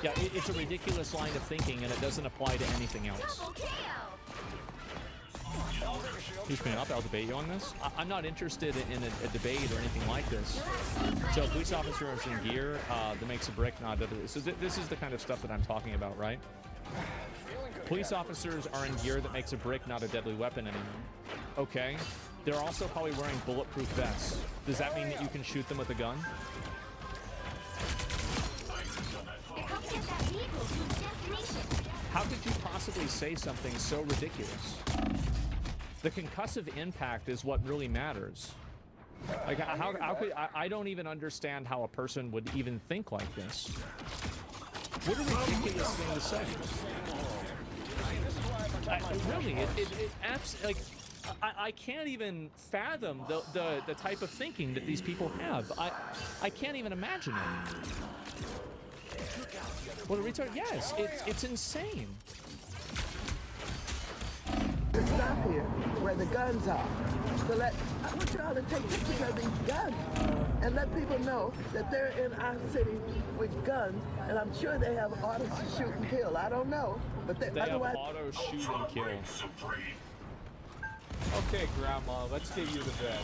Yeah, it's a ridiculous line of thinking, and it doesn't apply to anything else. Excuse me, I'll debate you on this. I'm not interested in a debate or anything like this. So, police officers in gear that makes a brick, not a... So this is the kind of stuff that I'm talking about, right? Police officers are in gear that makes a brick, not a deadly weapon anymore. Okay. They're also probably wearing bulletproof vests. Does that mean that you can shoot them with a gun? How could you possibly say something so ridiculous? The concussive impact is what really matters. Like, how could I don't even understand how a person would even think like this. What a ridiculous thing to say. Really, like, I can't even fathom the type of thinking that these people have. I can't even imagine it. What a retard! Yes, it's insane. stop here where the guns are. So I want y'all to take pictures of these guns and let people know that they're in our city with guns, and I'm sure they have orders to shoot and kill. I don't know, but They otherwise... have auto shoot and kill. Okay, Grandma, let's get you to bed.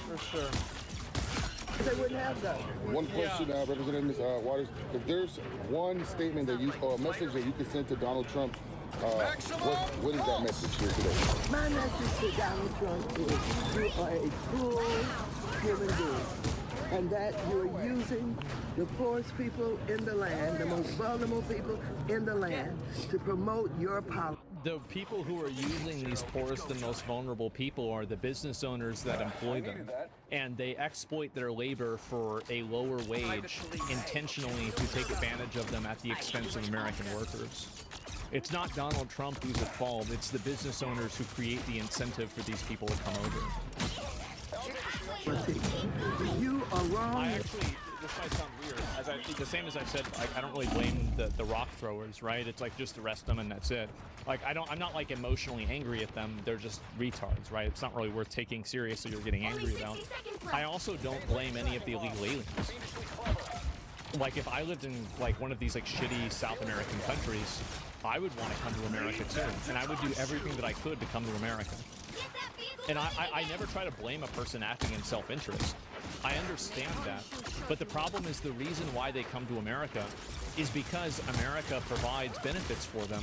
For sure. They wouldn't have those. One question, Representative Waters. If there's one statement that or a message that you could send to Donald Trump, what is that message here today? My message to Donald Trump is you are a cruel human being, and that you're using the poorest people in the land, the most vulnerable people in the land, to promote your policy. The people who are using these poorest and most vulnerable people are the business owners that employ them, and they exploit their labor for a lower wage intentionally to take advantage of them at the expense of American workers. It's not Donald Trump who's at fault, it's the business owners who create the incentive for these people to come over. You are wrong. This might sound weird. The same as I said, I don't really blame the rock throwers, right? It's like just arrest them and that's it. Like I'm not like emotionally angry at them. They're just retards, right? It's not really worth taking seriously or getting angry about. I also don't blame any of the illegal aliens. Like if I lived in like one of these like shitty South American countries, I would want to come to America too, and I would do everything that I could to come to America. And I never try to blame a person acting in self-interest. I understand that. But the problem is the reason why they come to America is because America provides benefits for them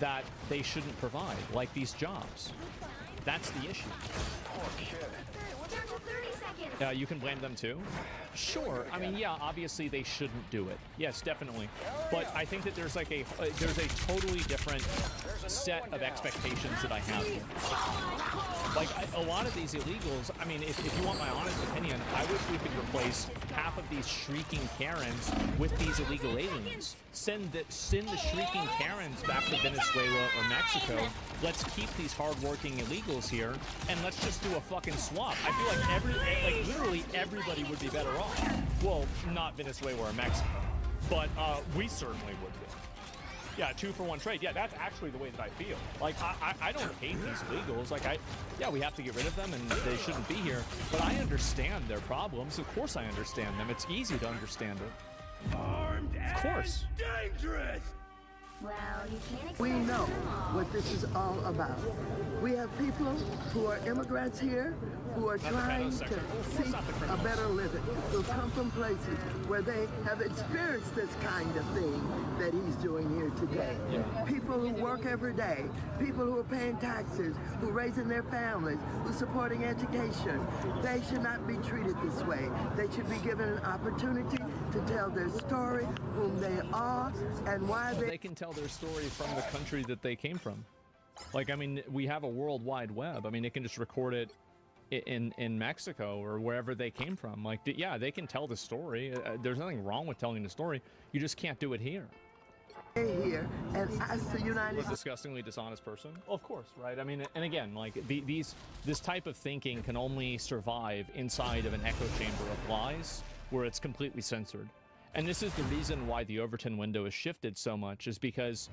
that they shouldn't provide, like these jobs. That's the issue. Poor kid. You can blame them too? Sure. I mean, yeah, obviously they shouldn't do it. Yes, definitely. But I think that there's like there's a totally different set of expectations that I have here. Like a lot of these illegals, I mean, if you want my honest opinion, I wish we could replace half of these shrieking Karens with these illegal aliens. Send the shrieking Karens back to Venezuela or Mexico. Let's keep these hardworking illegals here, and let's just do a fucking swap. I feel like literally everybody would be better off. Well, not Venezuela or Mexico, but we certainly would be. Yeah, 2-for-1 trade. Yeah, that's actually the way that I feel. Like, I don't hate these illegals. Like, yeah, we have to get rid of them, and they shouldn't be here. But I understand their problems. Of course I understand them. It's easy to understand it. Armed of course. and dangerous! Well, you can't We know what this is all about. We have people who are immigrants here who are trying to seek a better living, who come from places where they have experienced this kind of thing that he's doing here today. People who work every day, people who are paying taxes, who are raising their families, who are supporting education. They should not be treated this way. They should be given an opportunity to tell their story, whom they are, and why they can tell their story from the country that they came from. Like, I mean, we have a World Wide Web. I mean, they can just record it in Mexico or wherever they came from. Like, yeah, they can tell the story. There's nothing wrong with telling the story. You just can't do it here. Here and ask the United States. A disgustingly dishonest person? Well, of course, right? I mean, and again, like this type of thinking can only survive inside of an echo chamber of lies where it's completely censored. And this is the reason why the Overton window has shifted so much, is because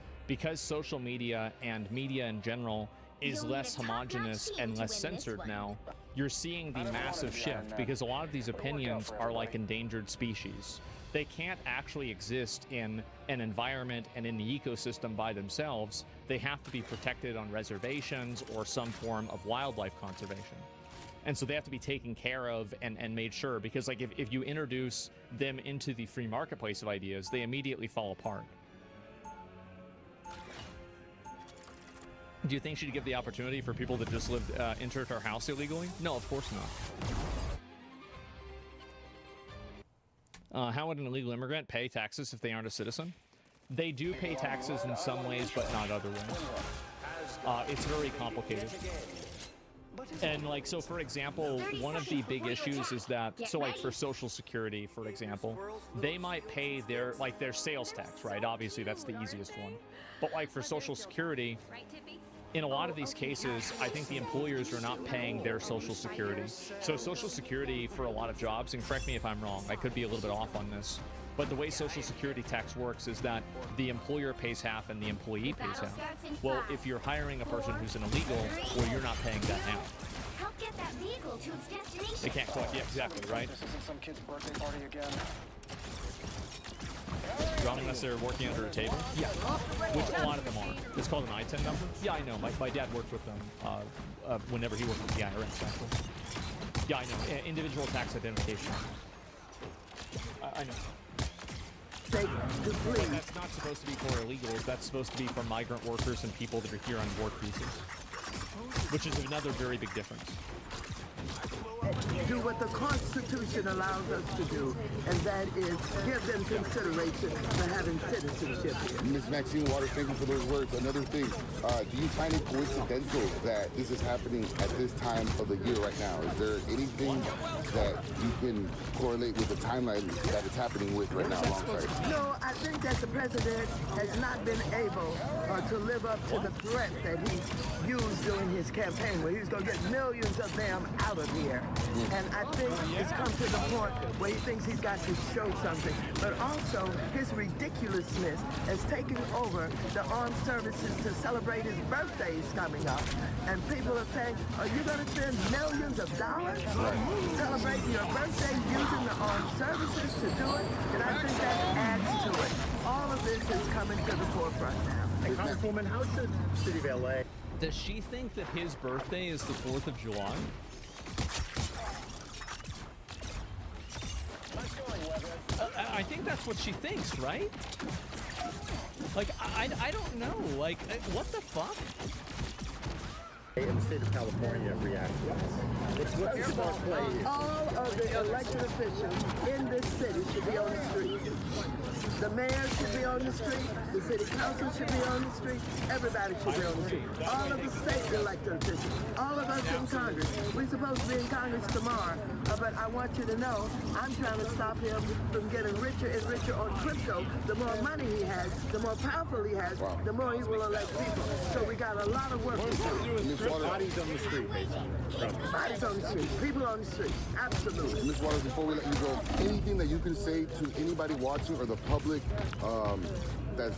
social media and media in general is less homogenous and less censored now. You're seeing the massive shift because a lot of these opinions are like endangered species. They can't actually exist in an environment and in the ecosystem by themselves. They have to be protected on reservations or some form of wildlife conservation. And so they have to be taken care of and made sure, because like if you introduce them into the free marketplace of ideas, they immediately fall apart. Do you think she'd give the opportunity for people that just lived, entered her house illegally? No, of course not. How would an illegal immigrant pay taxes if they aren't a citizen? They do pay taxes in some ways, but not other ways. It's very complicated. And like, so for example, one of the big issues is that, so like for Social Security, for example, they might pay their sales tax, right? Obviously that's the easiest one. But like for Social Security, in a lot of these cases, I think the employers are not paying their Social Security. So Social Security for a lot of jobs, and correct me if I'm wrong, I could be a little bit off on this, But the way Social Security tax works is that the employer pays half and the employee pays half. Well, if you're hiring a person who's an illegal, well, you're not paying that half. Help get that vehicle to its destination. They can't quite, yeah, exactly, right? This isn't some kid's birthday party again. Unless they're working under a table? Yeah, which a lot of them are. It's called an I-10 number. Yeah, I know. My dad worked with them whenever he worked with the IRS, actually. Yeah, I know. Individual tax identification. I know. But that's not supposed to be for illegals. That's supposed to be for migrant workers and people that are here on work visas, which is another very big difference. Do what the Constitution allows us to do, and that is give them consideration for having citizenship here. Ms. Maxine Waters, thank you for those words. Another thing, do you find it coincidental that this is happening at this time of the year right now? Is there anything that you can correlate with the timeline that it's happening with right now alongside? No, I think that the president has not been able to live up to the threat that he used during his campaign, where he's going to get millions of them out of here. And I think it's come to the point where he thinks he's got to show something. But also, his ridiculousness has taken over the armed services to celebrate his birthdays coming up. And people are saying, are you going to spend millions of dollars celebrating your birthday using the armed services to do it? And I think that adds to it. All of this is coming to the forefront now. Hey, Congresswoman, how should the city of LA... Does she think that his birthday is the 4th of July? I think that's what she thinks, right? Like, I don't know. Like, what the fuck? In the state of California react to this? What's your smart play? All of the elected officials in this city should be on the street. The mayor should be on the street. The city council should be on the street. Everybody should be on the street. All of the state elected officials. All of us in Congress. We're supposed to be in Congress tomorrow. But I want you to know, I'm trying to stop him from getting richer and richer on crypto. The more money he has, the more powerful he has, the more he will elect people. So we got a lot of work to do. Bodies on the street, basically. Bodies on the street. People on the street. Absolutely. Ms. Waters, before we let you go, anything that you can say to anybody watching or the public that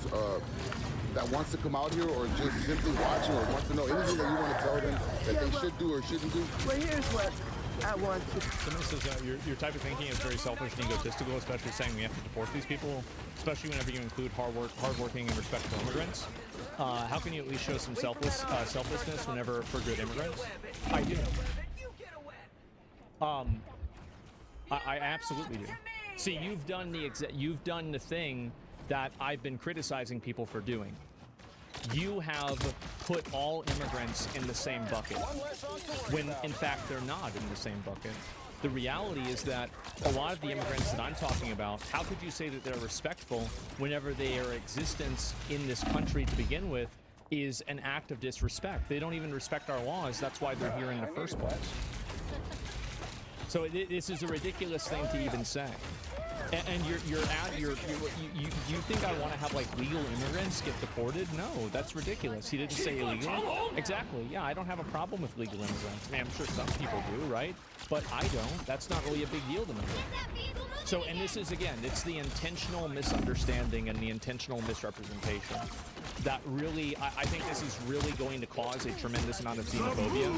wants to come out here or just simply watching or wants to know anything that you want to tell them that they should do or shouldn't do? Well, here's what I want to... Someone says your type of thinking is very selfish and egotistical, especially saying we have to deport these people, especially whenever you include hardworking and respectful immigrants. How can you at least show some selflessness whenever for good immigrants? I do. I absolutely do. See, you've done the thing that I've been criticizing people for doing. You have put all immigrants in the same bucket, when in fact they're not in the same bucket. The reality is that a lot of the immigrants that I'm talking about, how could you say that they're respectful whenever their existence in this country to begin with is an act of disrespect? They don't even respect our laws. That's why they're here in the first place. So this is a ridiculous thing to even say. And you think I want to have like legal immigrants get deported? No, that's ridiculous. He didn't say illegal. Exactly. Yeah, I don't have a problem with legal immigrants. I mean, I'm sure some people do, right? But I don't. That's not really a big deal to me. So, and this is, again, it's the intentional misunderstanding and the intentional misrepresentation that really, I think this is really going to cause a tremendous amount of xenophobia,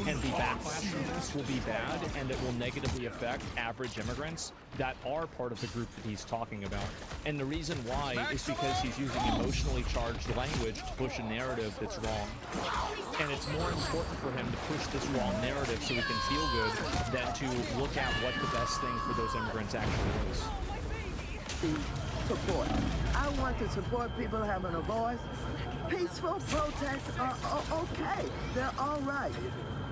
and the backlash from this will be bad, and it will negatively affect average immigrants that are part of the group that he's talking about. And the reason why is because he's using emotionally charged language to push a narrative that's wrong. And it's more important for him to push this wrong narrative so he can feel good than to look at what the best thing for those immigrants actually is. Support. I want to support people having a voice. Peaceful protests are okay. They're all right.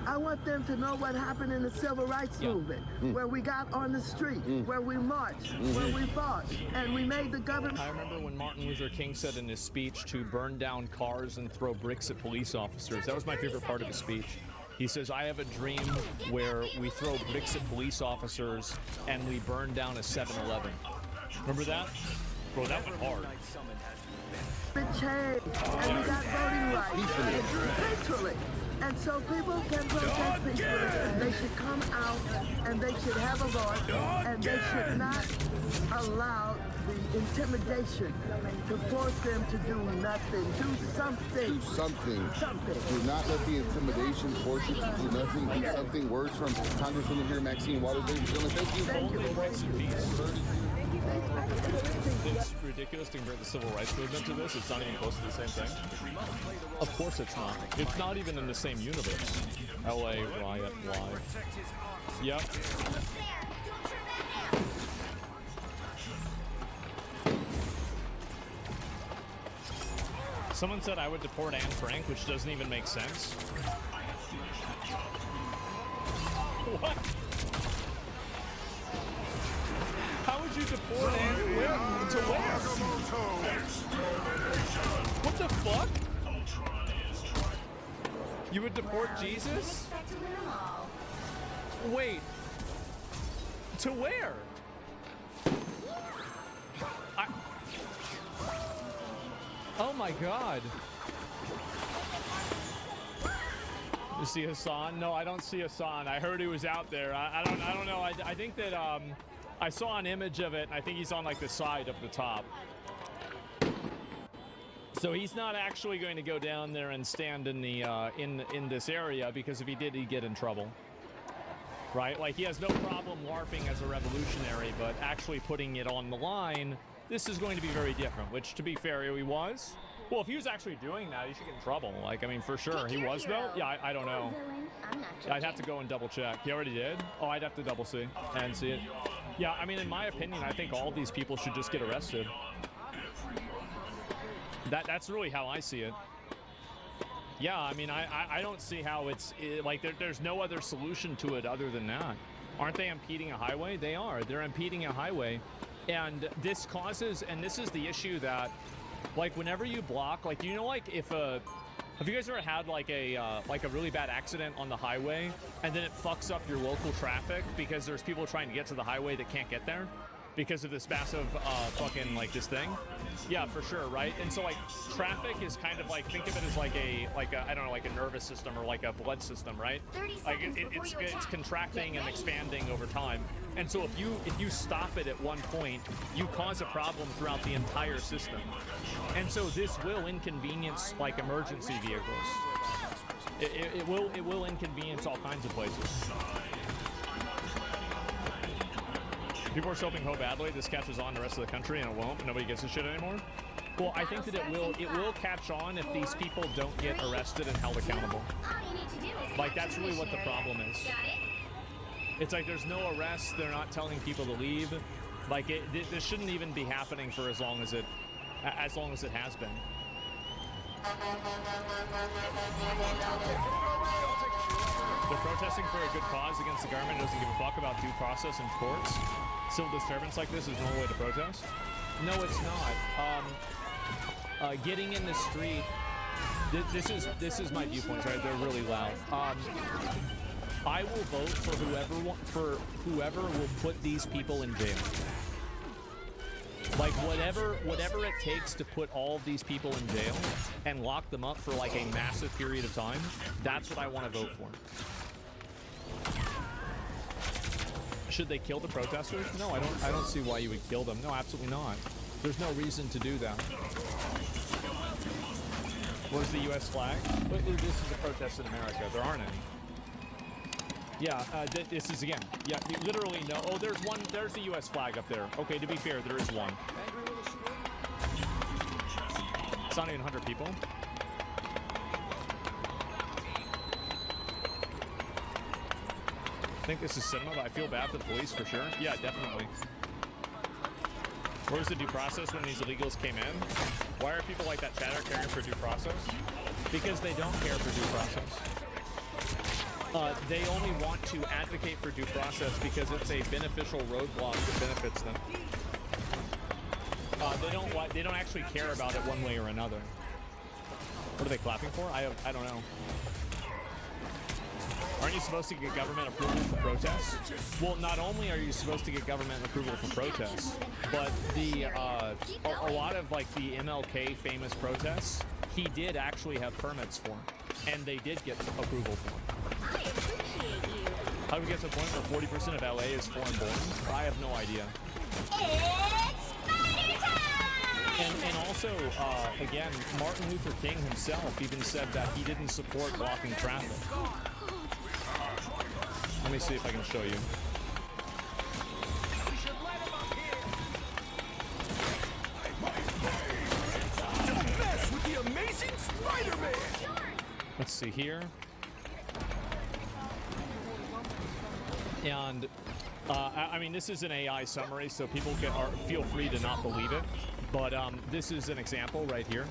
I want them to know what happened in the civil rights movement, where we got on the street, where we marched, where we fought, and we made the government... I remember when Martin Luther King said in his speech to burn down cars and throw bricks at police officers. That was my favorite part of his speech. He says, I have a dream where we throw bricks at police officers and we burn down a 7-Eleven. Remember that? Bro, that went hard. Change, and we got voting rights peacefully. And so people can protest peacefully. They should come out and they should have a voice, and they should not allow the intimidation to force them to do nothing. Do something. Do something. Something. Do not let the intimidation force you to do nothing. Do something. Words from Congresswoman here, Maxine Waters. Ladies and gentlemen, thank you. Only rights and peace. It's ridiculous to convert the civil rights movement to this. It's not even close to the same thing. Of course it's not. It's not even in the same universe. LA riot live. Yep. Someone said I would deport Anne Frank, which doesn't even make sense. What? How would you deport Anne Frank to where? What the fuck? You would deport Jesus? Wait. To where? Oh my God. You see Hassan? No, I don't see Hassan. I heard he was out there. I don't know. I think that I saw an image of it, and I think he's on like the side up the top. So he's not actually going to go down there and stand in the in this area, because if he did, he'd get in trouble. Right? Like, he has no problem LARPing as a revolutionary, but actually putting it on the line, this is going to be very different, which, to be fair, he was. Well, if he was actually doing that, he should get in trouble. Like, I mean, for sure. He was, though? Yeah, I don't know. I'd have to go and double check. He already did? Oh, I'd have to double see and see it. Yeah, I mean, in my opinion, I think all of these people should just get arrested. That's really how I see it. Yeah, I mean, I don't see how like, there's no other solution to it other than that. Aren't they impeding a highway? They are. They're impeding a highway. And this causes, and this is the issue that, like, whenever you block, like, you know, like, if have you guys ever had like a really bad accident on the highway, and then it fucks up your local traffic because there's people trying to get to the highway that can't get there because of this massive fucking, like, this thing? Yeah, for sure, right? And so, like, traffic is kind of like, think of it as like a I don't know, like a nervous system or like a blood system, right? Like, it's contracting and expanding over time. And so if you stop it at one point, you cause a problem throughout the entire system. And so this will inconvenience, like, emergency vehicles. It will inconvenience all kinds of places. People are hoping so badly this catches on the rest of the country, and it won't. Nobody gives a shit anymore. Well, I think that it will catch on if these people don't get arrested and held accountable. Like, that's really what the problem is. It's like there's no arrests. They're not telling people to leave. Like, this shouldn't even be happening for as long as it has been. They're protesting for a good cause against the government. It doesn't give a fuck about due process and courts. Civil disturbance like this is no way to protest. No, it's not. Getting in the street. This is my viewpoint, right? They're really loud. I will vote for whoever will put these people in jail. Like, whatever it takes to put all of these people in jail and lock them up for, like, a massive period of time, that's what I want to vote for. Should they kill the protesters? No, I don't see why you would kill them. No, absolutely not. There's no reason to do that. What is the U.S. flag? This is a protest in America. There aren't any. Yeah, this is, again, yeah, literally no. Oh, there's one, there's the U.S. flag up there. Okay, to be fair, there is one. It's not even 100 people. I think this is cinema, but I feel bad for the police for sure. Yeah, definitely. Where was the due process when these illegals came in? Why are people like that chatter caring for due process? Because they don't care for due process. They only want to advocate for due process because it's a beneficial roadblock that benefits them. They don't actually care about it one way or another. What are they clapping for? I don't know. Aren't you supposed to get government approval for protests? Well, not only are you supposed to get government approval for protests, but a lot of, like, the MLK famous protests, he did actually have permits for, and they did get approval for. How do we get to the point where 40% of LA is foreign born? I have no idea. It's Spider And also, again, Martin Luther King himself even said that he didn't support blocking traffic. Let me see if I can show you. Don't mess with the amazing Spider-Man! Let's see here. And I mean, this is an AI summary, so people feel free to not believe it. But this is an example right here.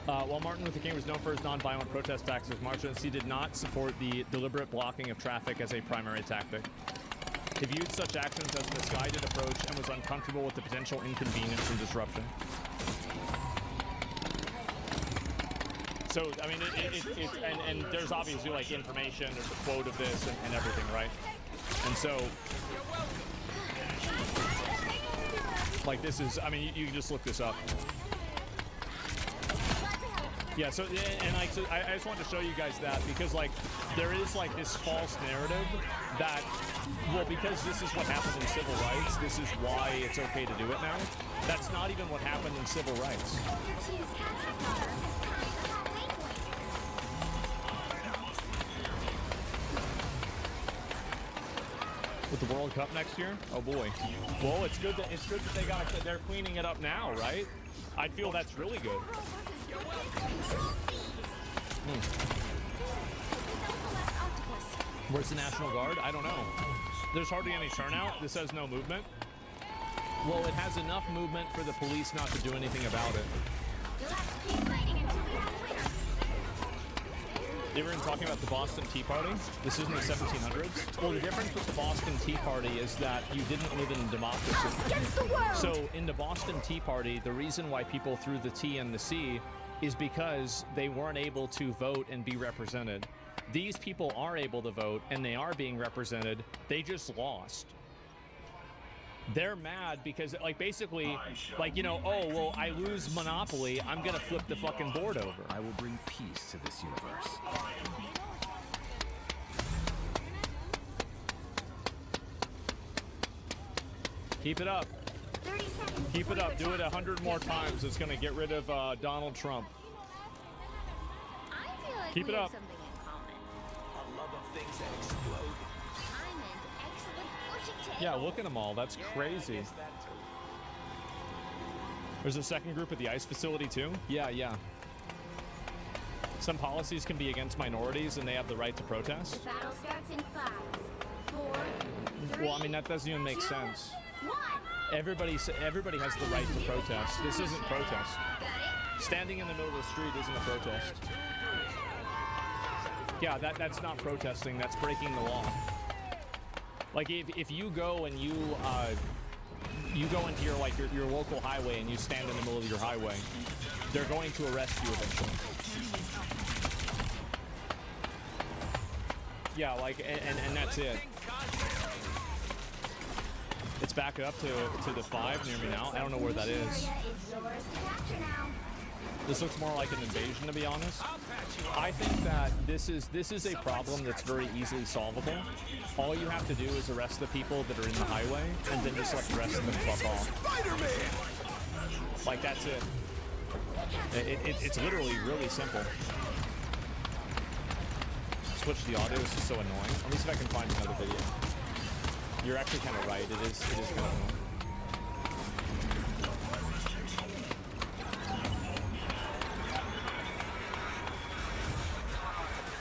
While Martin Luther King was known for his nonviolent protest tactics, marches, he did not support the deliberate blocking of traffic as a primary tactic. He viewed such actions as a misguided approach and was uncomfortable with the potential inconvenience and disruption. So, I mean, and there's obviously like information, there's a quote of this and everything, right? And so, like this is, I mean, you can just look this up. Yeah, so, and like, so I just wanted to show you guys that because like, there is like this false narrative that, well, because this is what happened in civil rights, this is why it's okay to do it now. That's not even what happened in civil rights. With the World Cup next year? Oh boy. Well, it's good that they're cleaning it up now, right? I feel that's really good. Where's the National Guard? I don't know. There's hardly any turnout. This has no movement. Well, it has enough movement for the police not to do anything about it. You ever been talking about the Boston Tea Party? This is in the 1700s. Well, the difference with the Boston Tea Party is that you didn't live in democracy. So in the Boston Tea Party, the reason why people threw the tea in the sea is because they weren't able to vote and be represented. These people are able to vote and they are being represented. They just lost. They're mad because, like, basically, like, you know, oh, well, I lose Monopoly, I'm gonna flip the fucking board over. I will bring peace to this universe. Keep it up. Keep it up. Do it 100 more times. It's gonna get rid of Donald Trump. Keep it up. Yeah, look at them all. That's crazy. There's a second group at the ICE facility too? Yeah. Some policies can be against minorities and they have the right to protest. The battle starts in 5, 4, 3, well, I mean, that doesn't even make 2, sense. 1. Everybody has the right to protest. This isn't protest. Standing in the middle of the street isn't a protest. Yeah, that's not protesting. That's breaking the law. Like if you go and you go into your local highway and you stand in the middle of your highway, they're going to arrest you eventually. Yeah, like and that's it. It's back up to the 5 near me now. I don't know where that is. This looks more like an invasion, to be honest. I think that this is a problem that's very easily solvable. All you have to do is arrest the people that are in the highway, and then just let the rest of them fuck off. Like, that's it. It's literally really simple. Switch the audio. This is so annoying. Let me see if I can find another video. You're actually kind of right. It is kind of annoying.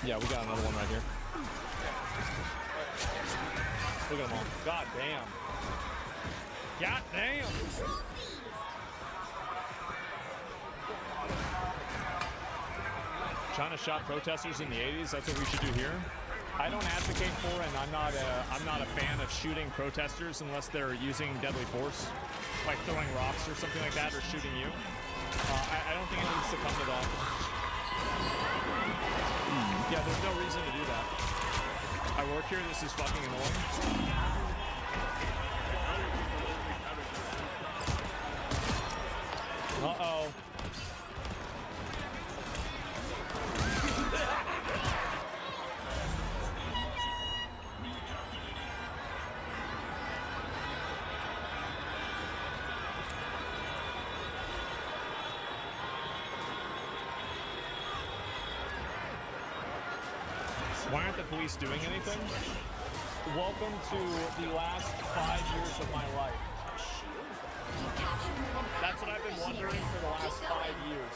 Yeah, we got another one right here. Look at them all. God damn. God damn. China shot protesters in the 80s. That's what we should do here. I don't advocate for, and I'm not a fan of shooting protesters unless they're using deadly force, like throwing rocks or something like that, or shooting you. I don't think it needs to come to that. Yeah, there's no reason to do that. I work here. This is fucking annoying. Uh-oh. Why aren't the police doing anything? Welcome to the last 5 years of my life. That's what I've been wondering for the last 5 years.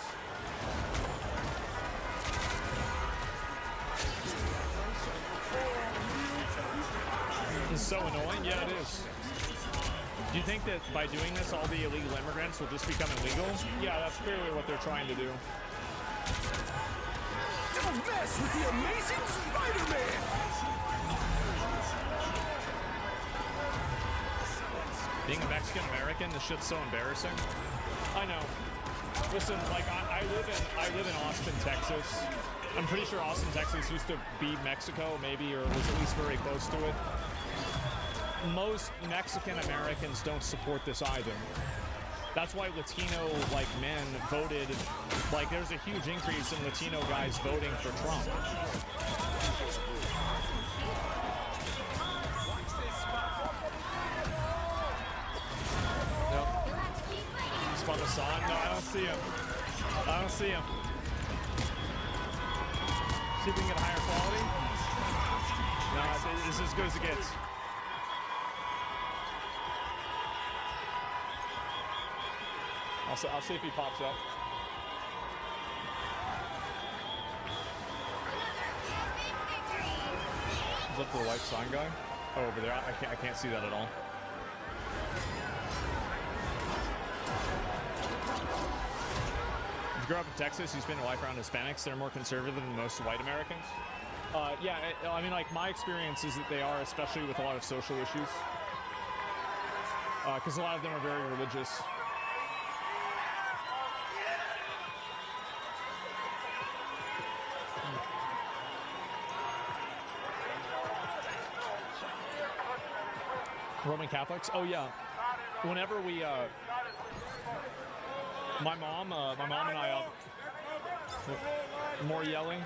It's so annoying. Yeah, it is. Do you think that by doing this, all the illegal immigrants will just become illegal? Yeah, that's clearly what they're trying to do. Don't mess with the amazing Spider-Man! Being a Mexican American, this shit's so embarrassing. I know. Listen, like I live in Austin, Texas. I'm pretty sure Austin, Texas used to be Mexico, maybe, or was at least very close to it. Most Mexican Americans don't support this either. That's why Latino men voted. Like, there's a huge increase in Latino guys voting for Trump. Spot the sun? No, I don't see him. I don't see him. See if we can get a higher quality. No, it's as good as it gets. I'll see if he pops up. Is that the white sign guy? Oh, over there. I can't see that at all. If you grow up in Texas, you spend your life around Hispanics, they're more conservative than most white Americans. Yeah, I mean, like, my experience is that they are, especially with a lot of social issues. Because a lot of them are very religious. Roman Catholics? Oh yeah. Whenever we, my mom and I, more yelling.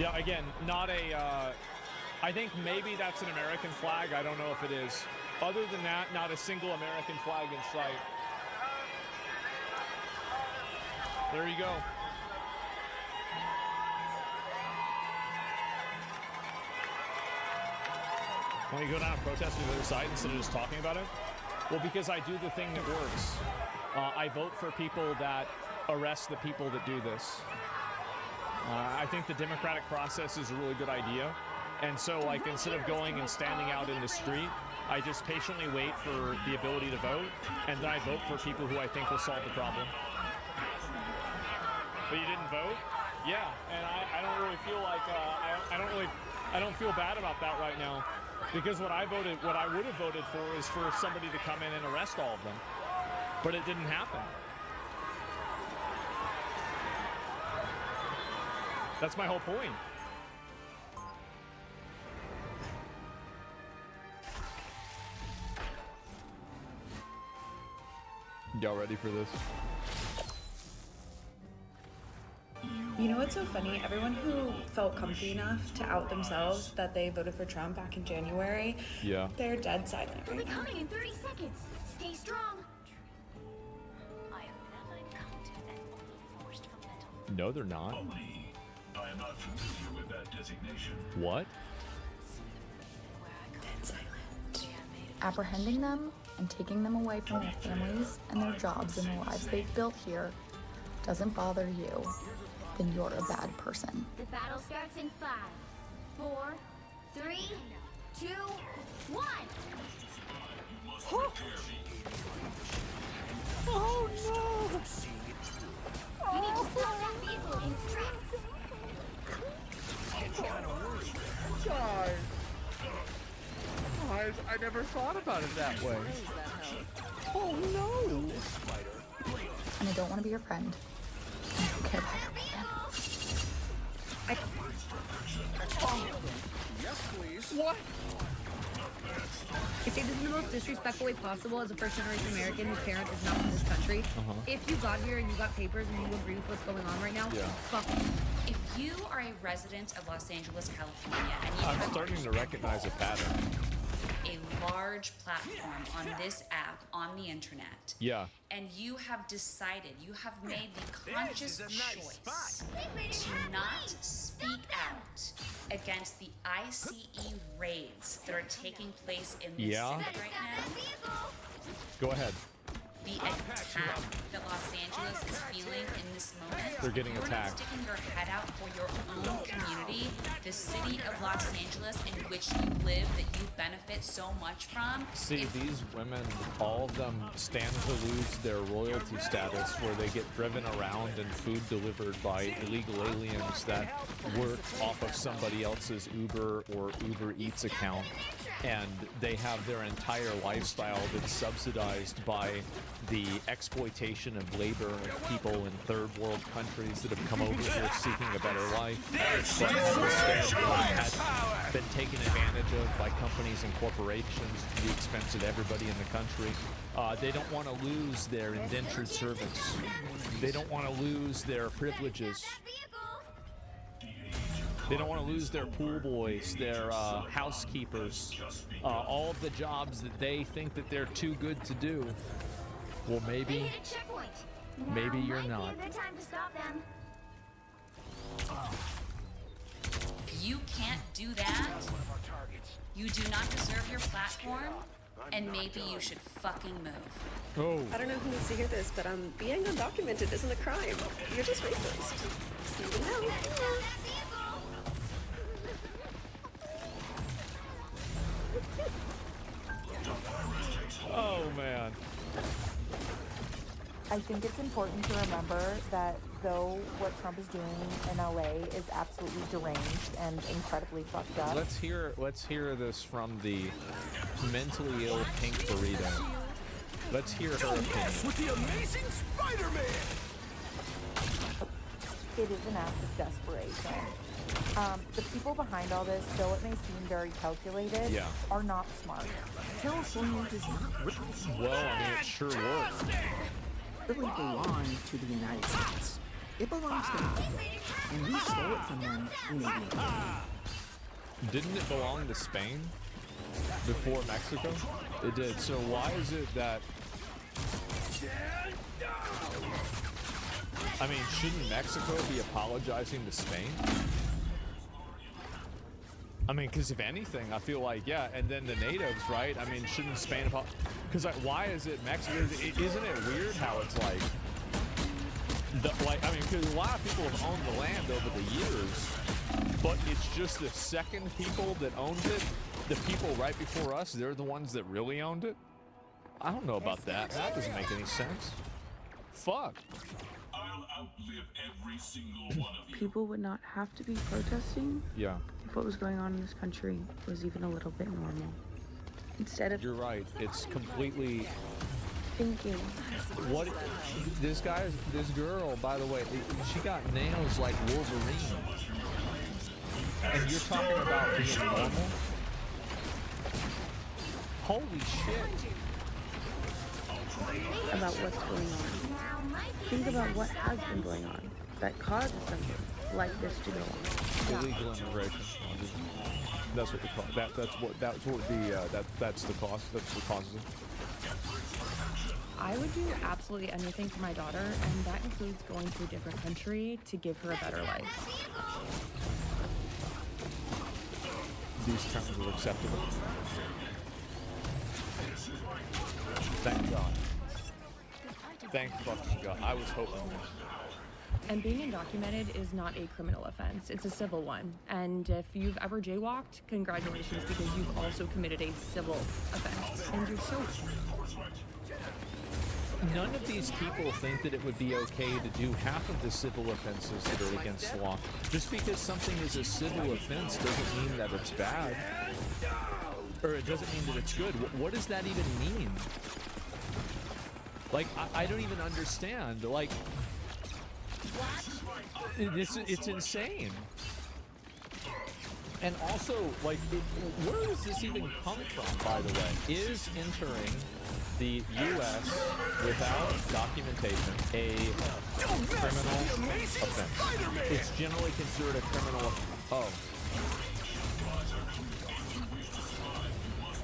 Yeah, again, not a, I think maybe that's an American flag. I don't know if it is. Other than that, not a single American flag in sight. There you go. When you go down and protest to the other side instead of just talking about it? Well, because I do the thing that works. I vote for people that arrest the people that do this. I think the democratic process is a really good idea. And so, like, instead of going and standing out in the street, I just patiently wait for the ability to vote, and then I vote for people who I think will solve the problem. But you didn't vote? Yeah, and I don't really feel like, I don't feel bad about that right now. Because what I would have voted for is for somebody to come in and arrest all of them. But it didn't happen. That's my whole point. Y'all ready for this? You know what's so funny? Everyone who felt comfy enough to out themselves that they voted for Trump back in January, yeah, they're dead silent right We're now. coming in 30 seconds. Stay strong. No, they're not. I am not familiar with that designation. What? Dead silent. Apprehending them and taking them away from their families and their jobs and the lives they've built here doesn't bother you, then you're a bad person. The battle starts in 5, 4, 3, 2, 1. Oh no! You need to stop that vehicle in its tracks. Guys, I never thought about it that way. Oh no! And I don't want to be your friend. I don't care about your opinion. Yes, please. What? I say this in the most disrespectful way possible as a first-generation American whose parent is not from this country. If you got here and you got papers and you agree with what's going on right now, fuck you. If you are a resident of Los Angeles, California, and you I'm have starting to recognize a pattern. a large platform on this app on the internet. Yeah. And you have decided, you have made the conscious choice to not speak out against the ICE raids that are taking place in this city right now. Go ahead. The attack that Los Angeles is feeling in this moment. They're getting You're attacked. not sticking your head out for your own community, the city of Los Angeles in which you live, that you benefit so much from. See, these women, all of them stand to lose their royalty status where they get driven around and food delivered by illegal aliens that work off of somebody else's Uber or Uber Eats account. And they have their entire lifestyle that's subsidized by the exploitation of labor of people in third world countries that have come over here seeking a better life, but instead had been taken advantage of by companies and corporations to the expense of everybody in the country. They don't want to lose their indentured servants. They don't want to lose their privileges. They don't want to lose their pool boys, their housekeepers, all of the jobs that they think that they're too good to do. Well, maybe you're not. You can't do that. You do not deserve your platform, and maybe you should fucking move. Oh. I don't know who needs to hear this, but being undocumented isn't a crime. You're just racist. See you now. Oh, man. I think it's important to remember that though what Trump is doing in LA is absolutely deranged and incredibly fucked up. Let's hear this from the mentally ill Pink Burrito. Let's hear her opinion. With the amazing Spider-Man! It is an act of desperation. The people behind all this, though it may seem very calculated, are not smart. California does not really. Well, I mean, it sure works. Really belong to the United States. It belongs to them. And we stole it from them in Didn't it belong to Spain before Mexico? It did. So why is it that... I mean, shouldn't Mexico be apologizing to Spain? I mean, because if anything, I feel like, yeah, and then the natives, right? I mean, shouldn't Spain apologize? Because like, why is it Mexico? Isn't it weird how it's like, I mean, because a lot of people have owned the land over the years, but it's just the second people that owned it, the people right before us, they're the ones that really owned it? I don't know about that. That doesn't make any sense. Fuck. I'll outlive every single one of you. People would not have to be protesting if what was going on in this country was even a little bit normal. Instead of... You're right. It's completely... thinking. What? This girl, by the way, she got nails like Wolverine. And you're talking about being normal? Holy shit. About what's going on. Think about what has been going on that causes something like this to go on. Illegal immigration. That's what the that's the cause. That's the cause of it. I would do absolutely anything for my daughter, and that includes going to a different country to give her a better life. These terms are acceptable. Thank God. Thank fucking God. I was hoping. And being undocumented is not a criminal offense. It's a civil one. And if you've ever jaywalked, congratulations, because you've also committed a civil offense. And you're so... None of these people think that it would be okay to do half of the civil offenses that are against the law. Just because something is a civil offense doesn't mean that it's bad. Or it doesn't mean that it's good. What does that even mean? Like, I don't even understand. Like, it's insane. And also, like, where does this even come from, by the way? Is entering the U.S. without documentation a criminal offense? It's generally considered a criminal offense. Oh.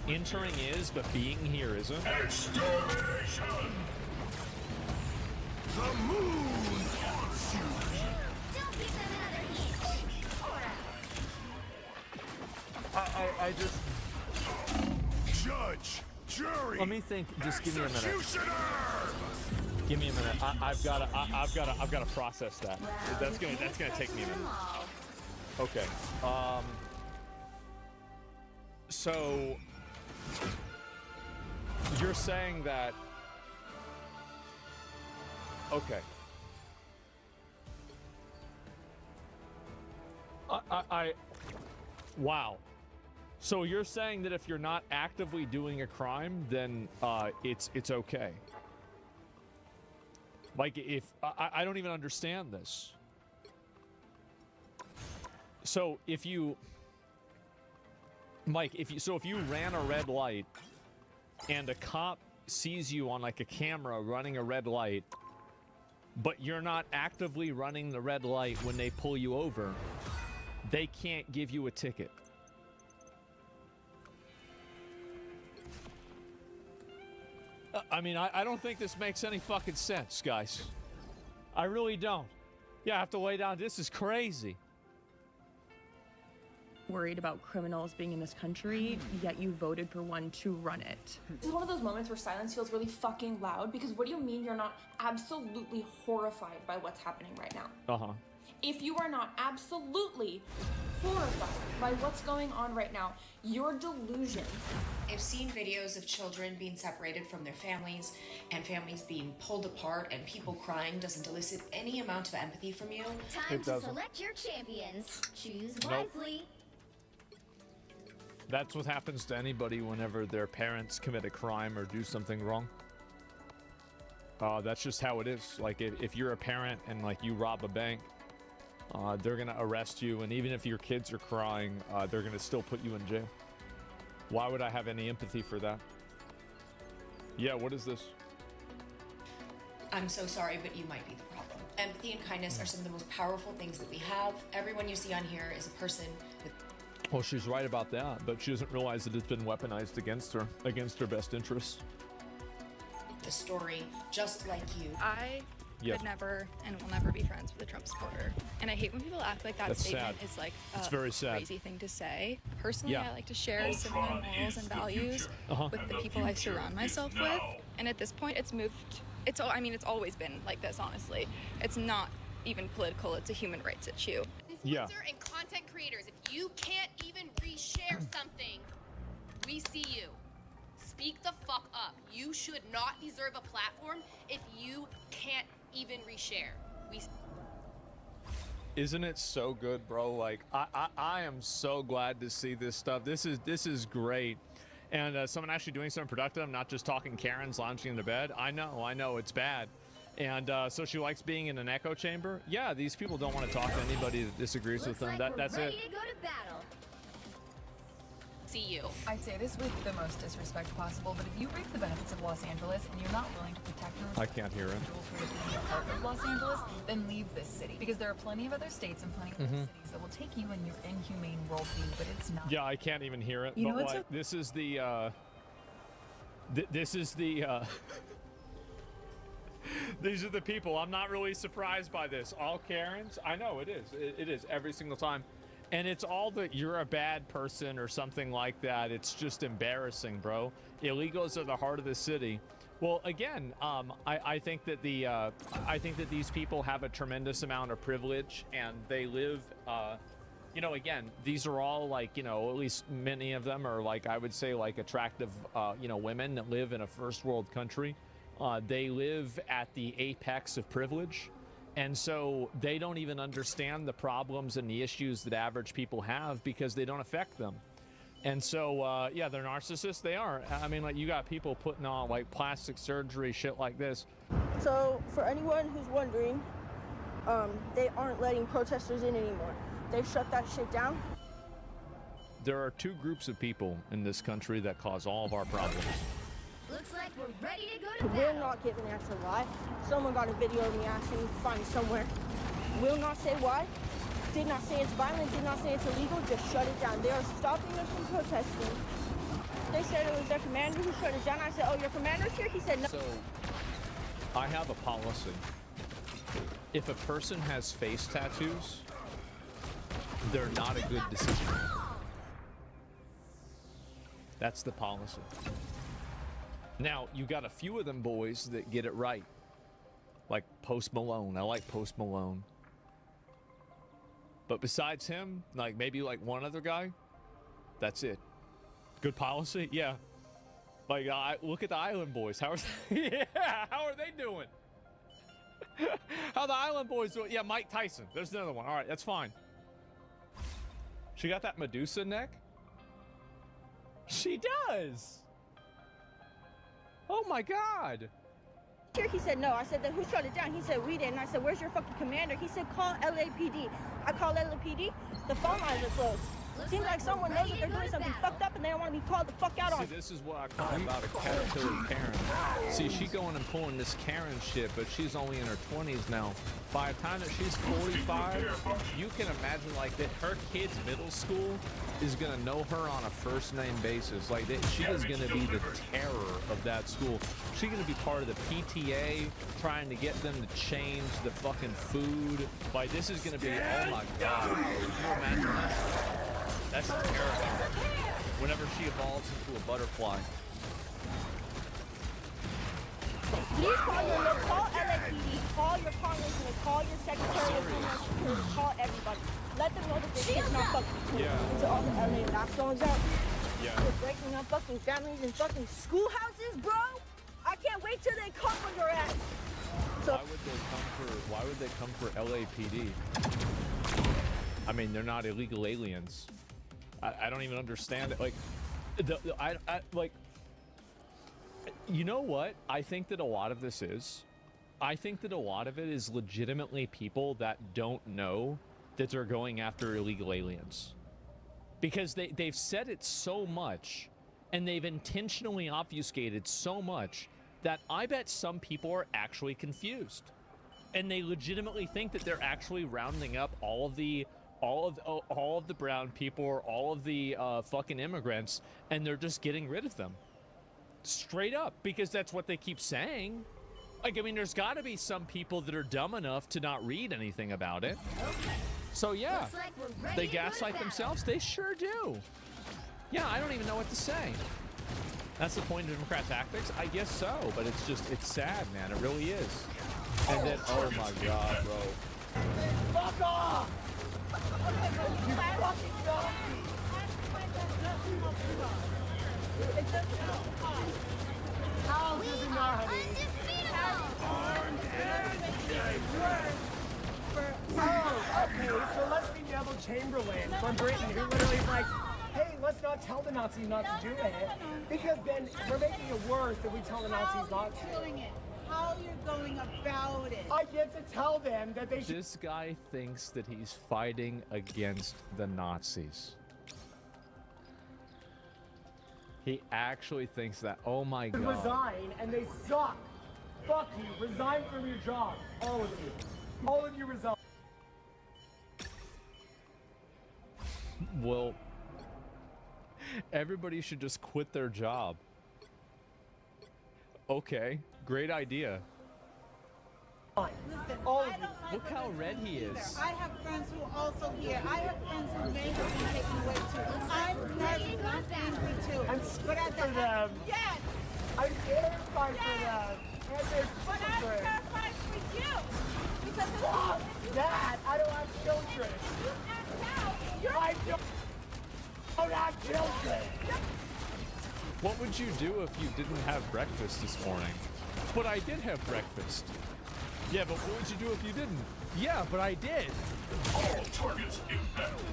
Entering is, but being here isn't. Extermination! The moon wants you! Don't give them another inch. Or else. I just... Judge, jury, Let me think. Just give me a minute. executioner! Give me a minute. I've got to process that. That's gonna take me a minute. Okay. So you're saying that? Okay. Wow. So you're saying that if you're not actively doing a crime, then it's okay. Like, if I don't even understand this. So if you, Mike, if you ran a red light and a cop sees you on like a camera running a red light, but you're not actively running the red light when they pull you over, they can't give you a ticket. I mean, I don't think this makes any fucking sense, guys. I really don't. Yeah, I have to lay down. This is crazy. Worried about criminals being in this country, yet you voted for one to run it. This is one of those moments where silence feels really fucking loud, because what do you mean you're not absolutely horrified by what's happening right now? Uh-huh. If you are not absolutely horrified by what's going on right now, your delusion. I've seen videos of children being separated from their families and families being pulled apart and people crying doesn't elicit any amount of empathy from you. Time to select your champions. Choose wisely. That's what happens to anybody whenever their parents commit a crime or do something wrong. That's just how it is. Like, if you're a parent and, like, you rob a bank, they're gonna arrest you, and even if your kids are crying, they're gonna still put you in jail. Why would I have any empathy for that? Yeah, what is this? I'm so sorry, but you might be the problem. Empathy and kindness are some of the most powerful things that we have. Everyone you see on here is a person with... Well, she's right about that, but she doesn't realize that it's been weaponized against her best interests. The story, just like you. I could never and will never be friends with a Trump supporter. And I hate when people act like that That's statement sad. is like It's very sad. crazy thing to say. Personally, Yeah. I like to share similar morals and values with the people I surround myself with. And at this point, it's moved. It's always been like this, honestly. It's not even political. It's a human rights issue. Yeah. Influencer and content creators, if you can't even reshare something, we see you. Speak the fuck up. You should not deserve a platform if you can't even reshare. Isn't it so good, bro? Like, I am so glad to see this stuff. This is great. And someone actually doing something productive, not just talking Karens lounging in the bed. I know, it's bad. And so she likes being in an echo chamber. Yeah, these people don't want to talk to anybody that disagrees with them. That's it. Ready to go to battle. See you. I say this with the most disrespect possible, but if you reap the benefits of Los Angeles and you're not willing to protect I can't hear it. who are being a part of Los Angeles, then leave this city. Because there are plenty of other states and plenty of other cities that will take you in your inhumane worldview, but it's not. Yeah, I can't even hear it. You know but what's like, this is the these are the people. I'm not really surprised by this. All Karens. I know it is. It is every single time. And it's all that you're a bad person or something like that. It's just embarrassing, bro. Illegals are the heart of the city. Well, again, I think that I think that these people have a tremendous amount of privilege, and they live. You know, again, these are all like, you know, at least many of them are like, I would say, like attractive, you know, women that live in a first world country. They live at the apex of privilege. And so they don't even understand the problems and the issues that average people have because they don't affect them. And so, yeah, they're narcissists. They are. I mean, like, you got people putting on like plastic surgery, shit like this. So for anyone who's wondering, they aren't letting protesters in anymore. They've shut that shit down. There are two groups of people in this country that cause all of our problems. Looks like we're ready to go to Will battle. not give an answer why. Someone got a video of me asking to find somewhere. Will not say why. Did not say it's violent, did not say it's illegal, just shut it down. They are stopping us from protesting. They said it was their commander who shut it down. I said, oh, your commander's here? He said no. So, I have a policy. If a person has face tattoos, they're not a good decision. That's the policy. Now, you got a few of them boys that get it right. Like Post Malone. I like Post Malone. But besides him, like maybe like one other guy, that's it. Good policy? Yeah. Like, look at the Island Boys. How are yeah, how are they doing? How the Island Boys doing? Yeah, Mike Tyson. There's another one. All right, that's fine. She got that Medusa neck? She does. Oh my God. Here, he said no. I said, then who shut it down? He said we did. And I said, where's your fucking commander? He said, call LAPD. I called LAPD. The phone lines are closed. Seems like someone knows that they're doing something fucked up and they don't want to be called the fuck out on. See, this is what I call about a caterpillar Karen. See, she going and pulling this Karen shit, but she's only in her 20s now. By the time that she's 45, you can imagine like that her kid's middle school is gonna know her on a first name basis. Like that, she is gonna be the terror of that school. She's gonna be part of the PTA, trying to get them to change the fucking food. Like this is gonna be, oh my God, can you imagine that? That's terrifying. Whenever she evolves into a butterfly. Please call LAPD, call your congressman, call your secretary of Homeland Security, call everybody. Let them know that this shit's not fucking cool. Yeah. To all the LA Knockstones out. Yeah. They're breaking up fucking families and fucking schoolhouses, bro. I can't wait till they come on your ass. So Why would they come for LAPD? I mean, they're not illegal aliens. I don't even understand it. Like, like, you know what? I think that a lot of this is. I think that a lot of it is legitimately people that don't know that they're going after illegal aliens. Because they've said it so much, and they've intentionally obfuscated so much, that I bet some people are actually confused. And they legitimately think that they're actually rounding up all of the brown people or all of the fucking immigrants, and they're just getting rid of them. Straight up, because that's what they keep saying. Like, I mean, there's got to be some people that are dumb enough to not read anything about it. So yeah, they gaslight themselves. They sure do. Yeah, I don't even know what to say. That's the point of Democrat tactics? I guess so, but it's sad, man. It really is. And then, oh my God, bro. Fuck off! You fucking donkey! How does he not have Oh, okay, so let's be Neville Chamberlain from Britain, who literally is like, hey, let's not tell the Nazis not to do it, because then we're making it worse if we tell the Nazis not to. How you're going about it. I get to tell them that they should. This guy thinks that he's fighting against the Nazis. He actually thinks that. Oh my God. Resign, and they suck. Fuck you. Resign from your job. All of you. All of you resign. Well, everybody should just quit their job. Okay, great idea. Listen, Look how red he is. I have friends who are also here. I have friends who may have been taken away too. I'm nervous. I'm angry too. I'm scared for them. Yes. I'm terrified for them. And they're But I'm children. terrified for you. Because of Fuck that. I don't have children. you act out. I don't have children. What would you do if you didn't have breakfast this morning? But I did have breakfast. Yeah, but what would you do if you didn't? Yeah, but I did. All targets impounded.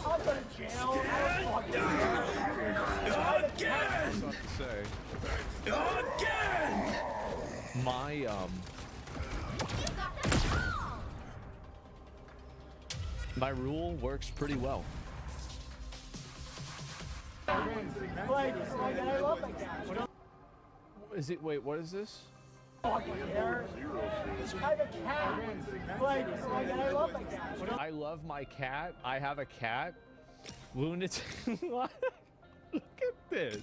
I'll go to jail. I don't fucking care. Again! What's to say? Again! My, my rule works pretty well. Like, I love my cat. Is it, wait, what is this? I have a cat. Like, I love my cat. I love my cat. I have a cat. Lunatic. What? Look at this.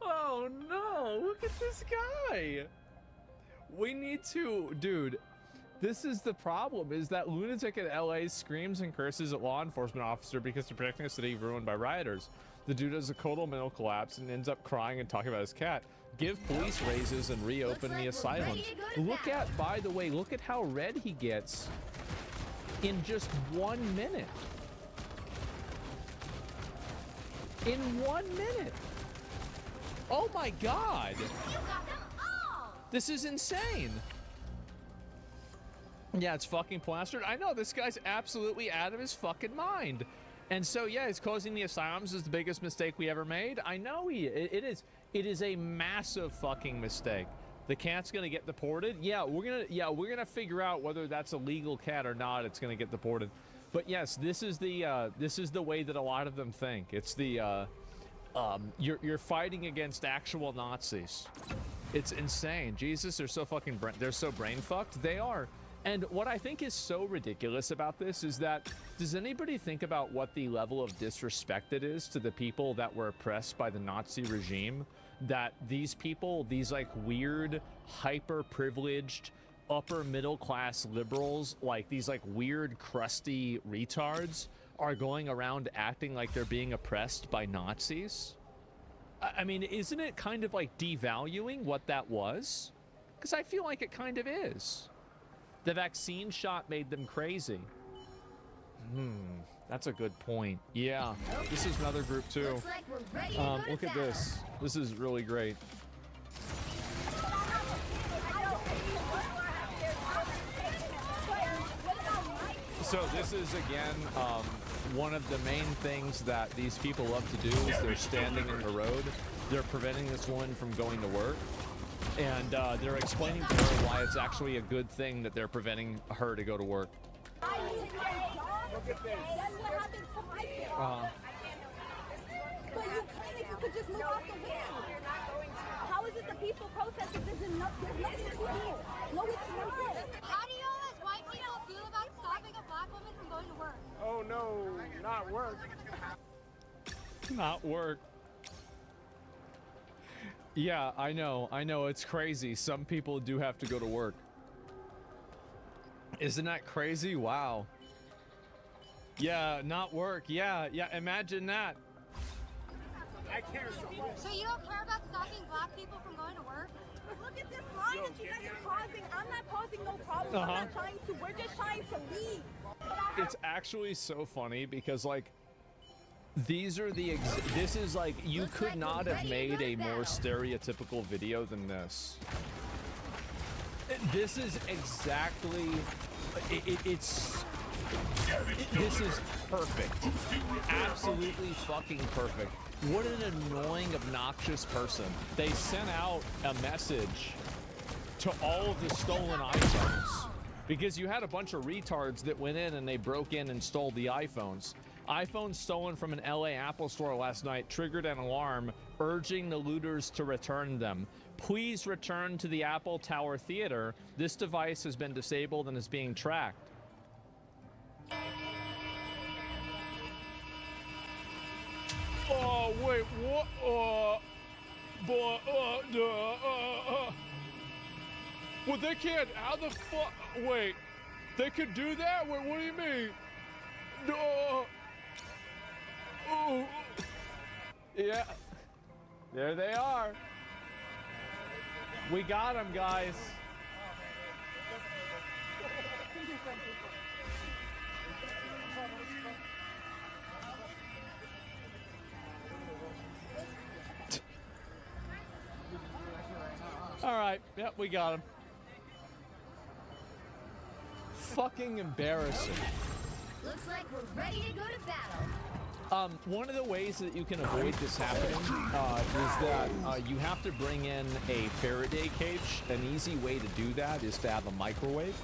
Oh no, look at this guy. We need to, dude, this is the problem, is that lunatic in LA screams and curses at law enforcement officer because they're protecting a city ruined by rioters. The dude has a total mental collapse and ends up crying and talking about his cat. Give police raises and reopen the asylums. Look at, by the way, look at how red he gets in just 1 minute. In 1 minute. Oh my God. This is insane. Yeah, it's fucking plastered. I know, this guy's absolutely out of his fucking mind. And so, yeah, he's closing the asylums is the biggest mistake we ever made. I know it is a massive fucking mistake. The cat's gonna get deported. Yeah, we're gonna figure out whether that's a legal cat or not. It's gonna get deported. But yes, this is the way that a lot of them think. It's the you're fighting against actual Nazis. It's insane. Jesus, they're so fucking they're so brain fucked. They are. And what I think is so ridiculous about this is that, does anybody think about what the level of disrespect it is to the people that were oppressed by the Nazi regime? That these people, these like weird, hyper privileged, upper middle class liberals, like these like weird, crusty retards, are going around acting like they're being oppressed by Nazis? I mean, isn't it kind of like devaluing what that was? Because I feel like it kind of is. The vaccine shot made them crazy. That's a good point. Yeah, this is another group too. Look at this. This is really great. So this is, again, one of the main things that these people love to do is they're standing in the road. They're preventing this woman from going to work. And they're explaining to her why it's actually a good thing that they're preventing her to go to work. Look at this. That's what happens to my kid. But you can if you could just move off the way. How is this a peaceful protest if there's nothing to do? No, it's not. How do you as white people feel about stopping a black woman from going to work? Oh no, not work. Not work. Yeah, I know, it's crazy. Some people do have to go to work. Isn't that crazy? Wow. Yeah, not work. Yeah, imagine that. I care so much. So you don't care about stopping black people from going to work? Look at this line that you guys are causing. I'm not causing no problem. I'm not trying to. We're just trying to leave. It's actually so funny because, like, these are the this is like, you could not have made a more stereotypical video than this. This is exactly this is perfect. Absolutely fucking perfect. What an annoying, obnoxious person. They sent out a message to all of the stolen iPhones because you had a bunch of retards that went in and they broke in and stole the iPhones. iPhones stolen from an LA Apple store last night triggered an alarm urging the looters to return them. Please return to the Apple Tower Theater. This device has been disabled and is being tracked. Oh, wait, what? Well, they can't. How the fuck? Wait, they could do that? Wait, what do you mean? Oh. Yeah, there they are. We got them, guys. All right, yep, we got him. Fucking embarrassing. Looks like we're ready to go to battle. One of the ways that you can avoid this happening is that you have to bring in a Faraday cage. An easy way to do that is to have a microwave.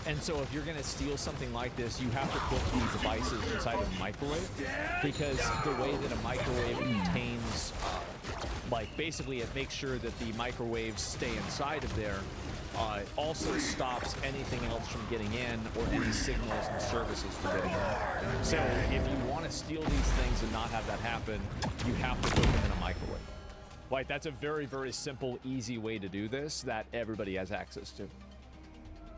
And so if you're going to steal something like this, you have to put these devices inside of a microwave, because the way that a microwave contains like basically it makes sure that the microwaves stay inside of there. Also stops anything else from getting in or any signals and services from getting in. So if you want to steal these things and not have that happen, you have to put them in a microwave. Like, that's a very, very simple, easy way to do this that everybody has access to.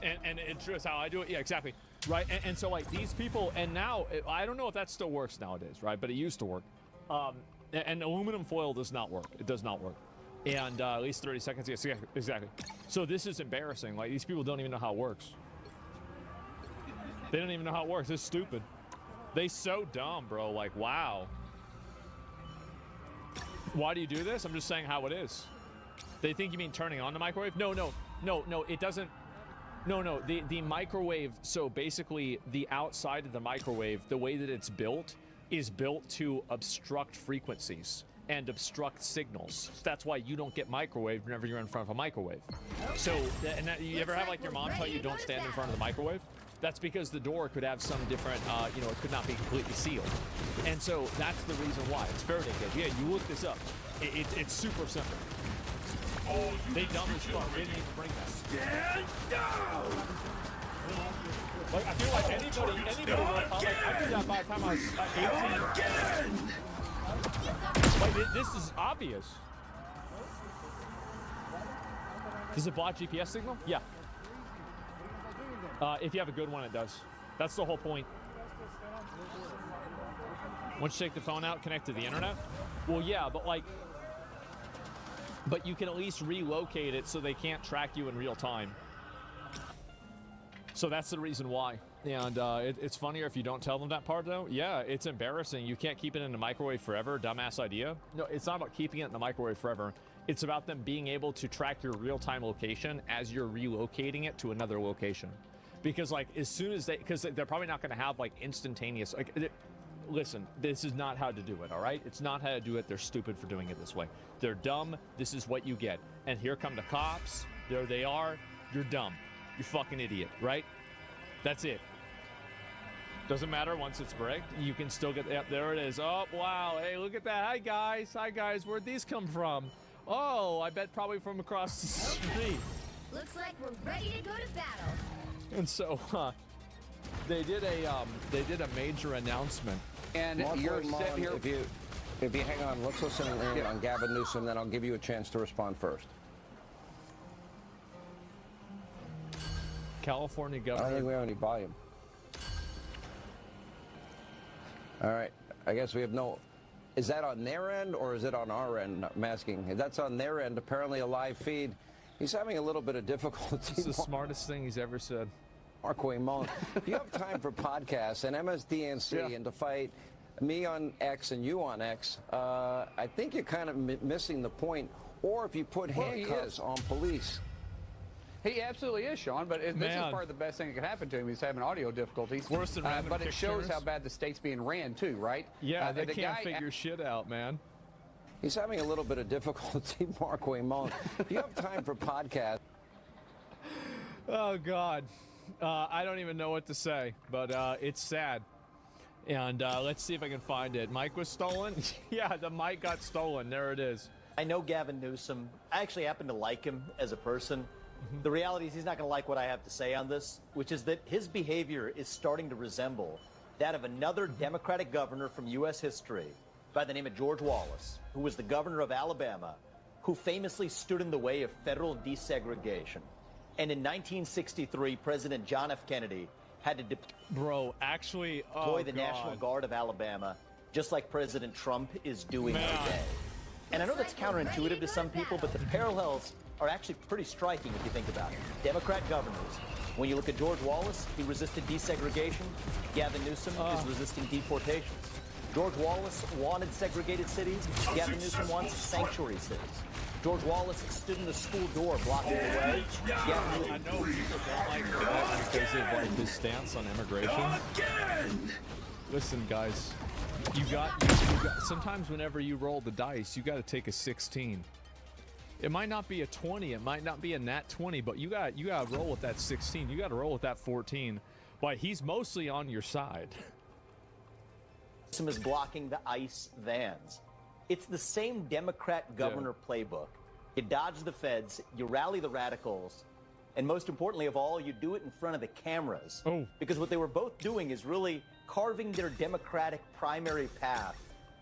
And it's just how I do it. Yeah, exactly. Right. And so, like, these people, and now, I don't know if that still works nowadays, right? But it used to work. And aluminum foil does not work. It does not work. And at least 30 seconds. Yes, exactly. So this is embarrassing. Like, these people don't even know how it works. They don't even know how it works. It's stupid. They so dumb, bro. Like, wow. Why do you do this? I'm just saying how it is. They think you mean turning on the microwave? No, it doesn't. No, the microwave, so basically the outside of the microwave, the way that it's built, is built to obstruct frequencies and obstruct signals. That's why you don't get microwaved whenever you're in front of a microwave. So, you ever have like your mom tell you don't stand in front of the microwave? That's because the door could have some different, it could not be completely sealed. And so that's the reason why. It's Faraday cage. Yeah, you look this up. It's super simple. They dumb as fuck. They didn't even bring that. Stand down! Like, I feel like anybody I did that by the time I was 18. Like, this is obvious. Does it block GPS signal? Yeah. If you have a good one, it does. That's the whole point. Once you take the phone out, connect to the internet? Well, yeah, but you can at least relocate it so they can't track you in real time. So that's the reason why. And it's funnier if you don't tell them that part, though. Yeah, it's embarrassing. You can't keep it in the microwave forever. Dumbass idea. No, it's not about keeping it in the microwave forever. It's about them being able to track your real-time location as you're relocating it to another location. Because, like, as soon as because they're probably not going to have, like, instantaneous, like, listen, this is not how to do it, all right? It's not how to do it. They're stupid for doing it this way. They're dumb. This is what you get. And here come the cops. There they are. You're dumb. You fucking idiot, right? That's it. Doesn't matter once it's bricked. You can still get, yep, there it is. Oh, wow. Hey, look at that. Hi, guys. Where'd these come from? Oh, I bet probably from across the street. Looks like we're ready to go to battle. And so, they did a major announcement. And you're sitting here. If you hang on, let's listen in on Gavin Newsom, then I'll give you a chance to respond first. California governor. I don't think we have any volume. All right. I guess we have no. Is that on their end or is it on our end? I'm asking. If that's on their end, apparently a live feed. He's having a little bit of difficulty. It's the smartest thing he's ever said. Markway Mullen, if you have time for podcasts and MSDNC and to fight me on X and you on X, I think you're kind of missing the point. Or if you put handcuffs on police. He absolutely is, Sean, but this is part of the best thing that could happen to him. He's having audio difficulties. Worse than random but it shows pictures. how bad the state's being ran, too, right? Yeah, they can't figure shit out, man. He's having a little bit of difficulty, Markway Mullen. If you have time for podcasts. Oh, God. I don't even know what to say, but it's sad. And let's see if I can find it. Mic was stolen? Yeah, the mic got stolen. There it is. I know Gavin Newsom. I actually happen to like him as a person. The reality is he's not going to like what I have to say on this, which is that his behavior is starting to resemble that of another Democratic governor from U.S. history by the name of George Wallace, who was the governor of Alabama, who famously stood in the way of federal desegregation. And in 1963, President John F. Kennedy had to deploy the National Guard of Alabama, just like President Trump is doing today. And I know that's counterintuitive to some people, but the parallels are actually pretty striking if you think about it. Democrat governors. When you look at George Wallace, he resisted desegregation. Gavin Newsom is resisting deportations. George Wallace wanted segregated cities. Gavin Newsom wants sanctuary cities. George Wallace stood in the school door blocking the way. I know people don't like that because of like his stance on immigration. Listen, guys, you got sometimes whenever you roll the dice, you got to take a 16. It might not be a 20, it might not be a nat 20, but you got to roll with that 16. You got to roll with that 14. But he's mostly on your side. Newsom is blocking the ICE vans. It's the same Democrat governor playbook. You dodge the feds, you rally the radicals, and most importantly of all, you do it in front of the cameras. Because what they were both doing is really carving their Democratic primary path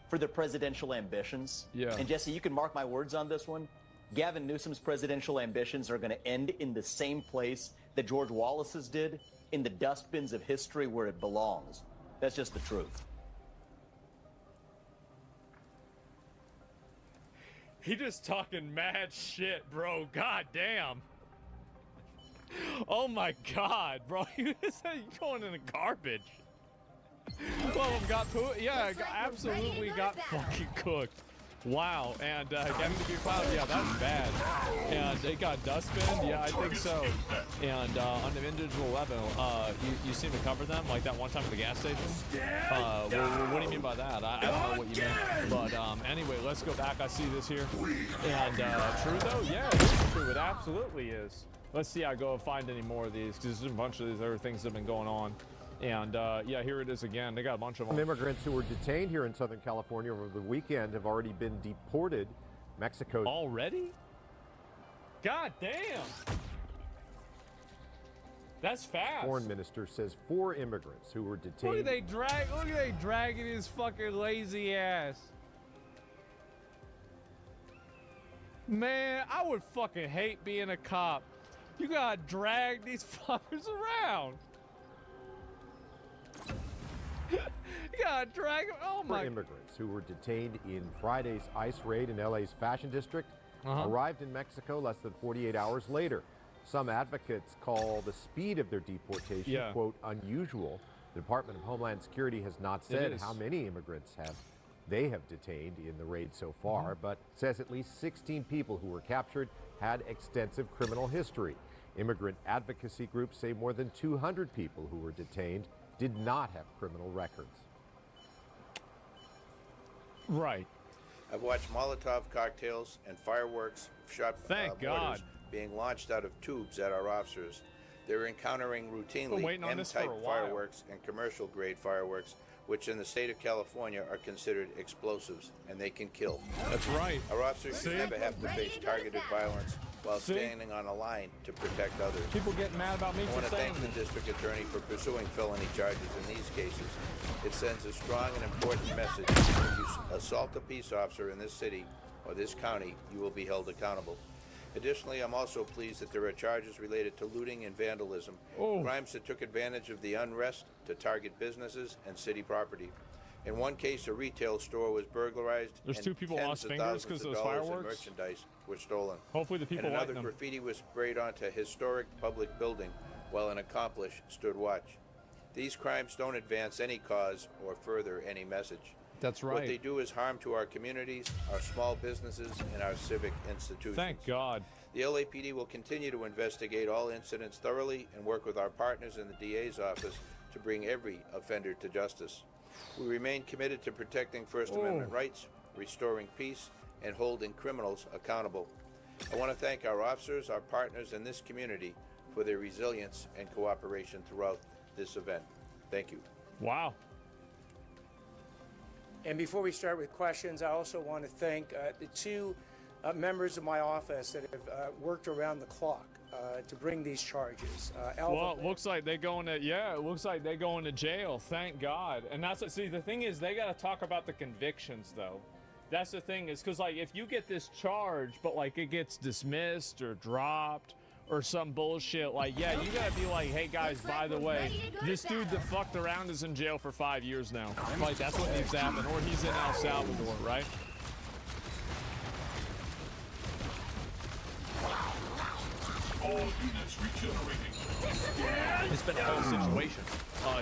for their presidential ambitions. And Jesse, you can mark my words on this one. Gavin Newsom's presidential ambitions are going to end in the same place that George Wallace's did, in the dustbins of history where it belongs. That's just the truth. He just talking mad shit, bro. God damn. Oh my God, bro. You going in the garbage. Well, got put. Yeah, absolutely got fucking cooked. Wow. And getting to be cloud. Yeah, that's bad. And it got dustbin. Yeah, I think so. And on the individual level, you seem to cover them like that one time at the gas station. Well, what do you mean by that? I don't know what you mean. But anyway, let's go back. I see this here. And true though, yeah, it is true. It absolutely is. Let's see. I go find any more of these because there's a bunch of these other things that have been going on. And yeah, here it is again. They got a bunch of them. Immigrants who were detained here in Southern California over the weekend have already been deported. Mexico. Already? God damn. That's fast. Foreign minister says 4 immigrants who were detained. Look at they dragging his fucking lazy ass. Man, I would fucking hate being a cop. You gotta drag these fuckers around. You gotta drag them. Oh my. 4 immigrants who were detained in Friday's ICE raid in LA's Fashion District arrived in Mexico less than 48 hours later. Some advocates call the speed of their deportation, quote, unusual. The Department of Homeland Security has not said how many immigrants they have detained in the raid so far, but says at least 16 people who were captured had extensive criminal history. Immigrant advocacy groups say more than 200 people who were detained did not have criminal records. Right. I've watched Molotov cocktails and fireworks shot mortars being launched out of tubes at our officers. They're encountering routinely M-type fireworks and commercial-grade fireworks, which in the state of California are considered explosives, and they can kill. That's right. Our officers should never have to face targeted violence while standing on a line to protect others. People get mad about me I want for to saying thank the district attorney for pursuing felony charges in these cases. It sends a strong and important message. If you assault a peace officer in this city or this county, you will be held accountable. Additionally, I'm also pleased that there are charges related to looting and vandalism, crimes that took advantage of the unrest to target businesses and city property. In one case, a retail store was burglarized. There's and 2 people lost fingers because of those fireworks. Merchandise were stolen. Hopefully the people and like another them. graffiti was sprayed onto a historic public building while an accomplice stood watch. These crimes don't advance any cause or further any message. That's right. What they do is harm to our communities, our small businesses, and our civic institutions. Thank God. The LAPD will continue to investigate all incidents thoroughly and work with our partners in the DA's office to bring every offender to justice. We remain committed to protecting First Amendment rights, restoring peace, and holding criminals accountable. I want to thank our officers, our partners in this community for their resilience and cooperation throughout this event. Thank you. Wow. And before we start with questions, I also want to thank the 2 members of my office that have worked around the clock to bring these charges. Well, it looks like they're going to, it looks like they're going to jail. Thank God. And that's what, see, the thing is, they got to talk about the convictions, though. That's the thing is, because, like, if you get this charge, but, like, it gets dismissed or dropped or some bullshit, like, yeah, you got to be like, hey, guys, by the way, this dude that fucked around is in jail for 5 years now. Like, that's what needs to happen. Or he's in El Salvador, right? All units regenerating. It's been a whole situation.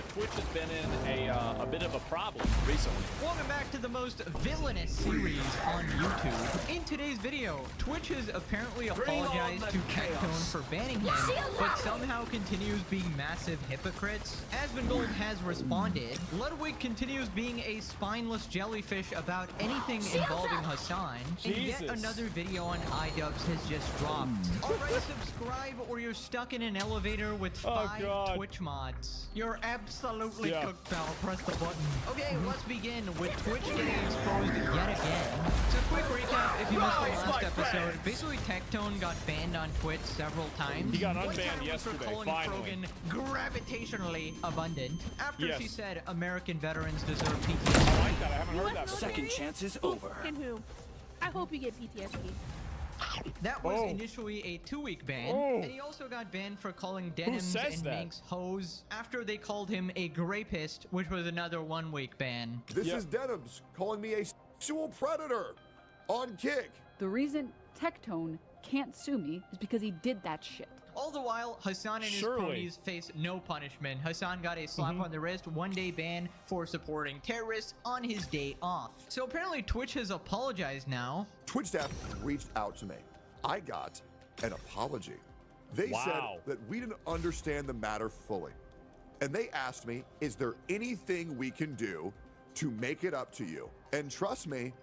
Twitch has been in a bit of a problem recently. Welcome back to the most villainous series on YouTube. In today's video, Twitch has apparently apologized to Catcone for banning him, but somehow continues being massive hypocrites. Asmongold has responded. Ludwig continues being a spineless jellyfish about anything involving Hassan. And yet another video on iDubbbz has just dropped. Alright, subscribe subscribe or you're stuck in an elevator with 5 Twitch mods. You're absolutely cooked, pal. Press the button. Okay, let's begin with Twitch getting exposed yet again. So quick recap if you missed the last episode. Basically, Tectone got banned on Twitch several times. He got unbanned yesterday, for calling finally. Frogan gravitationally abundant after she said American veterans deserve PTSD. I like that. I haven't heard that. Second chance is over. And who? I hope you get PTSD. That was initially a 2-week ban, and he also got banned for calling Denims and Manx hoes after they called him a grapist, which was another 1-week ban. This is Denims calling me a sexual predator on Kick. The reason Tectone can't sue me is because he did that shit. All the while, Hassan and his cronies face no punishment. Hassan got a slap on the wrist, 1-day ban for supporting terrorists on his day off. So apparently Twitch has apologized now. Twitch staff reached out to me. I got an apology. They said that we didn't understand the matter fully. And they asked me, is there anything we can do to make it up to you? And trust me,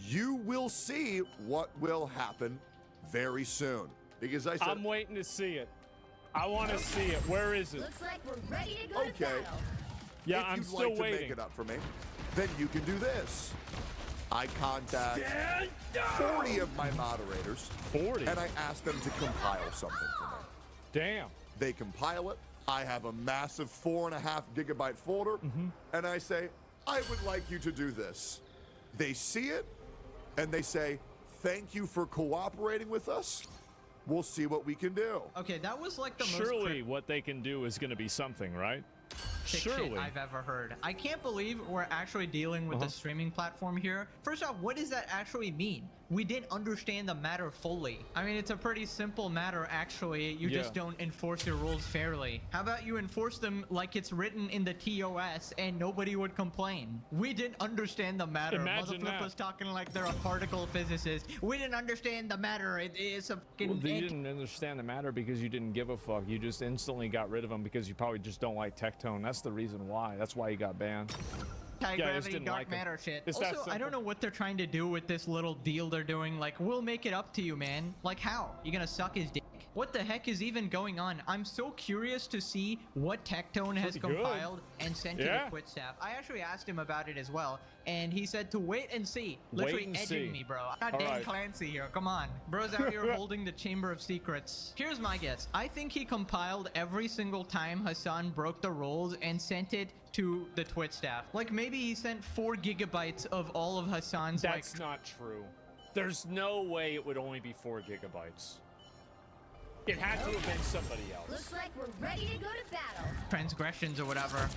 you will see what will happen very soon. Because I said, I'm waiting to see it. I want to see it. Where is it? Looks like we're ready to go to battle. Yeah, if I'm you'd still like waiting. to make it up for me, then you can do this. I contact 40 of my moderators. 40? And I ask them to compile something for me. Damn. They compile it. I have a massive 4.5 gigabyte folder. And I say, I would like you to do this. They see it and they say, thank you for cooperating with us. We'll see what we can do. Okay, that was like the Surely what they can do is going to be something, right? shit I've ever heard. I can't believe we're actually dealing with a streaming platform here. First off, what does that actually mean? We didn't understand the matter fully. I mean, it's a pretty simple matter, actually. You just don't enforce your rules fairly. How about you enforce them like it's written in the TOS and nobody would complain? We didn't understand the matter. Imagine that. Motherflipper's talking like they're a particle physicist. We didn't understand the matter. It is a fucking... Well, you didn't understand the matter because you didn't give a fuck. You just instantly got rid of him because you probably just don't like Tectone. That's the reason why. That's why he got banned. High gravity, dark matter shit. Also, I don't know what they're trying to do with this little deal they're doing. Like, we'll make it up to you, man. Like, how? You gonna suck his dick? What the heck is even going on? I'm so curious to see what Tectone has compiled and sent to the Twitch staff. I actually asked him about it as well, and he said to wait and see. Literally edging me, bro. I'm not Dan Clancy here. Come on. Bro's out here holding the Chamber of Secrets. Here's my guess. I think he compiled every single time Hassan broke the rules and sent it to the Twitch staff. Like, maybe he sent 4 gigabytes of all of Hassan's, That's not true. There's no way it would only be 4 gigabytes. It had to have been somebody else. Looks like we're ready to go to battle. transgressions or whatever.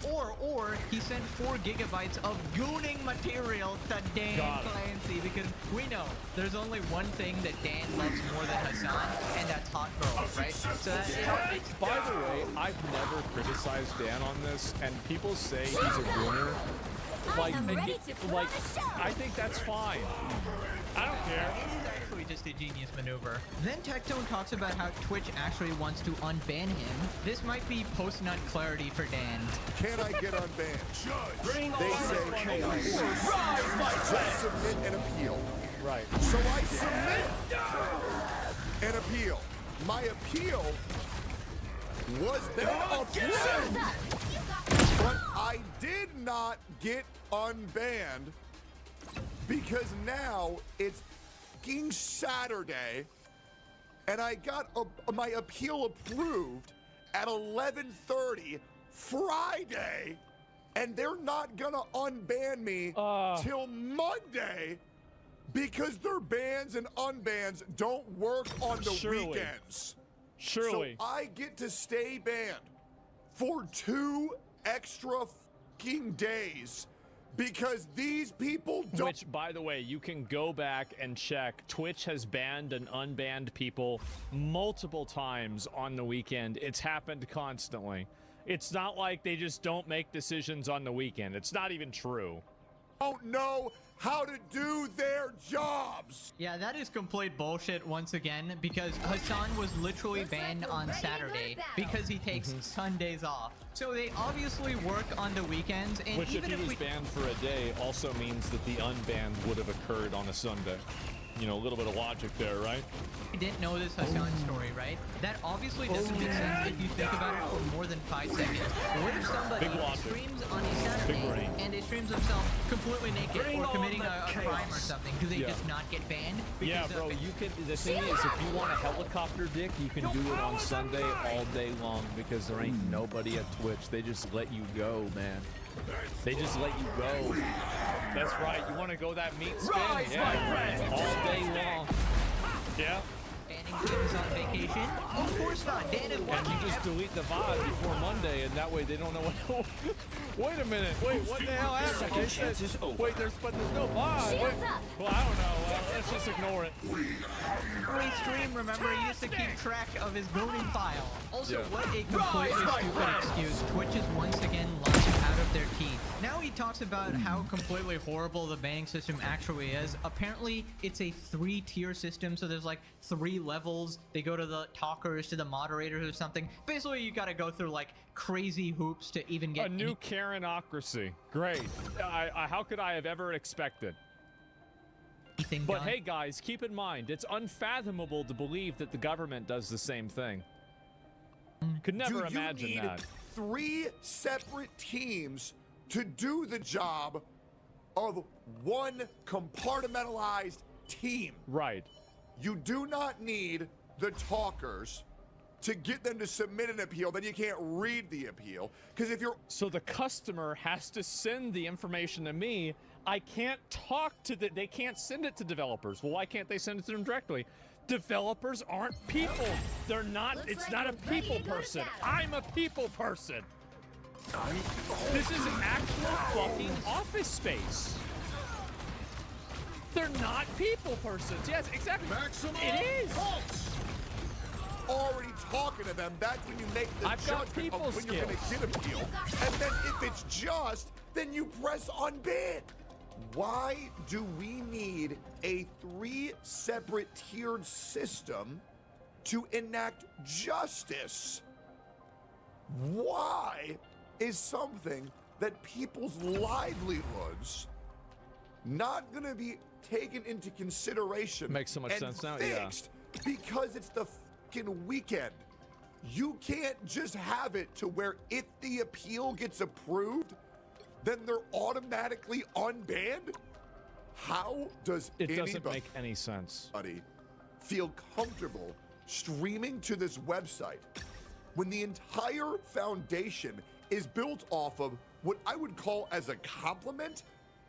Or he sent 4 gigabytes of gooning material to Dan Clancy, because we know there's only one thing that Dan loves more than Hassan, and that's hot girls, right? So that's By the way, I've never criticized Dan on this, and people say he's a gooner. Like, I think that's fine. I don't care. It is actually just a genius maneuver. Then Tectone talks about how Twitch actually wants to unban him. This might be post-nut clarity for Dan. Can I get unbanned? They say, just submit an appeal. Right. So I submit an appeal. My appeal was then approved. But I did not get unbanned because now it's fucking Saturday and I got my appeal approved at 11:30 Friday, and they're not gonna unban me till Monday because their bans and unbans don't work on the weekends. Surely. So I get to stay banned for 2 extra fucking days because these people don't. Which, by the way, you can go back and check. Twitch has banned and unbanned people multiple times on the weekend. It's happened constantly. It's not like they just don't make decisions on the weekend. It's not even true. Don't know how to do their jobs. Yeah, that is complete bullshit once again, because Hassan was literally banned on Saturday because he takes Sundays off. So they obviously work on the weekends, and Which, even if he was banned for a day, also means that the unbanned would have occurred on a Sunday. you know, a little bit of logic there, right? You didn't know this Hassan story, right? That obviously doesn't make sense if you think about it for more than 5 seconds. What if somebody streams on a Saturday and they streams themselves completely naked or committing a crime or something? Do they just not get banned? Yeah, bro, you can. The thing is, if you want a helicopter dick, you can do it on Sunday all day long because there ain't nobody at Twitch. They just let you go, man. They just let you go. That's right. You want to go that meat spin? Yeah, all day long. Yeah. Banning teams on vacation? Of course not. Dan is and you just delete the VOD before Monday, and that way they don't know what. Wait a minute. Wait, what the hell happened? Wait, there's no VOD. Wait. Well, I don't know. Let's just ignore it. Every stream, remember, he used to keep track of his gooning file. Also, what a completely stupid excuse. Twitch is once again lying out of their teeth. Now he talks about how completely horrible the banning system actually is. Apparently, it's a 3-tier system, so there's like 3 levels. They go to the talkers, to the moderators or something. Basically, you gotta go through like crazy hoops to even get a new Karenocracy. Great. How could I have ever expected? But hey guys, keep in mind, it's unfathomable to believe that the government does the same thing. Could never imagine that. 3 separate teams to do the job of one compartmentalized team. Right. You do not need the talkers to get them to submit an appeal, then you can't read the appeal. Because if you're... So the customer has to send the information to me. I can't talk to they can't send it to developers. Well, why can't they send it to them directly? Developers aren't people. They're not, it's not a people person. I'm a people person. This is an actual fucking office space. They're not people persons. Yes, exactly. It is. Already talking to them, that's when you make the judgment of when you're going to get appeal. And then if it's just, then you press unban. Why do we need a 3 separate tiered system to enact justice? Why is something that people's livelihoods not going to be taken into consideration? Makes so much sense now, fixed because it's the fucking weekend. You can't just have it to where if the appeal gets approved, then they're automatically unbanned? How does it doesn't make any sense. Feel comfortable streaming to this website when the entire foundation is built off of what I would call as a compliment,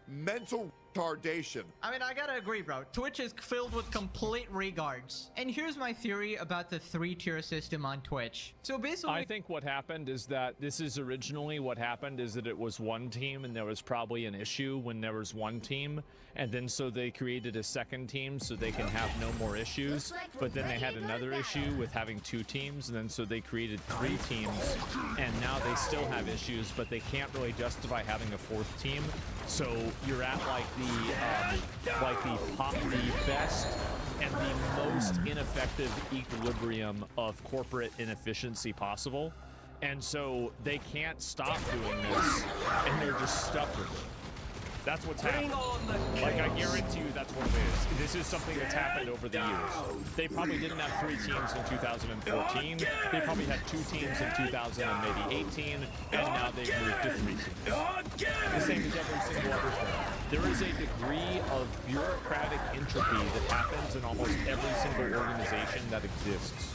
mental retardation? I mean, I gotta agree, bro. Twitch is filled with complete regards. And here's my theory about the 3-tier system on Twitch. So basically, I think what happened is that this is originally what happened is that it was one team and there was probably an issue when there was one team. And then so they created a second team so they can have no more issues. But then they had another issue with having 2 teams. And then so they created 3 teams. And now they still have issues, but they can't really justify having a 4th team. So you're at like the best and the most ineffective equilibrium of corporate inefficiency possible. And so they can't stop doing this, and they're just stuck with it. That's what's happened. Like, I guarantee you that's what it is. This is something that's happened over the years. They probably didn't have 3 teams in 2014. They probably had 2 teams in 2018, and now they've moved to 3 teams. The same as every single other thing. There is a degree of bureaucratic entropy that happens in almost every single organization that exists.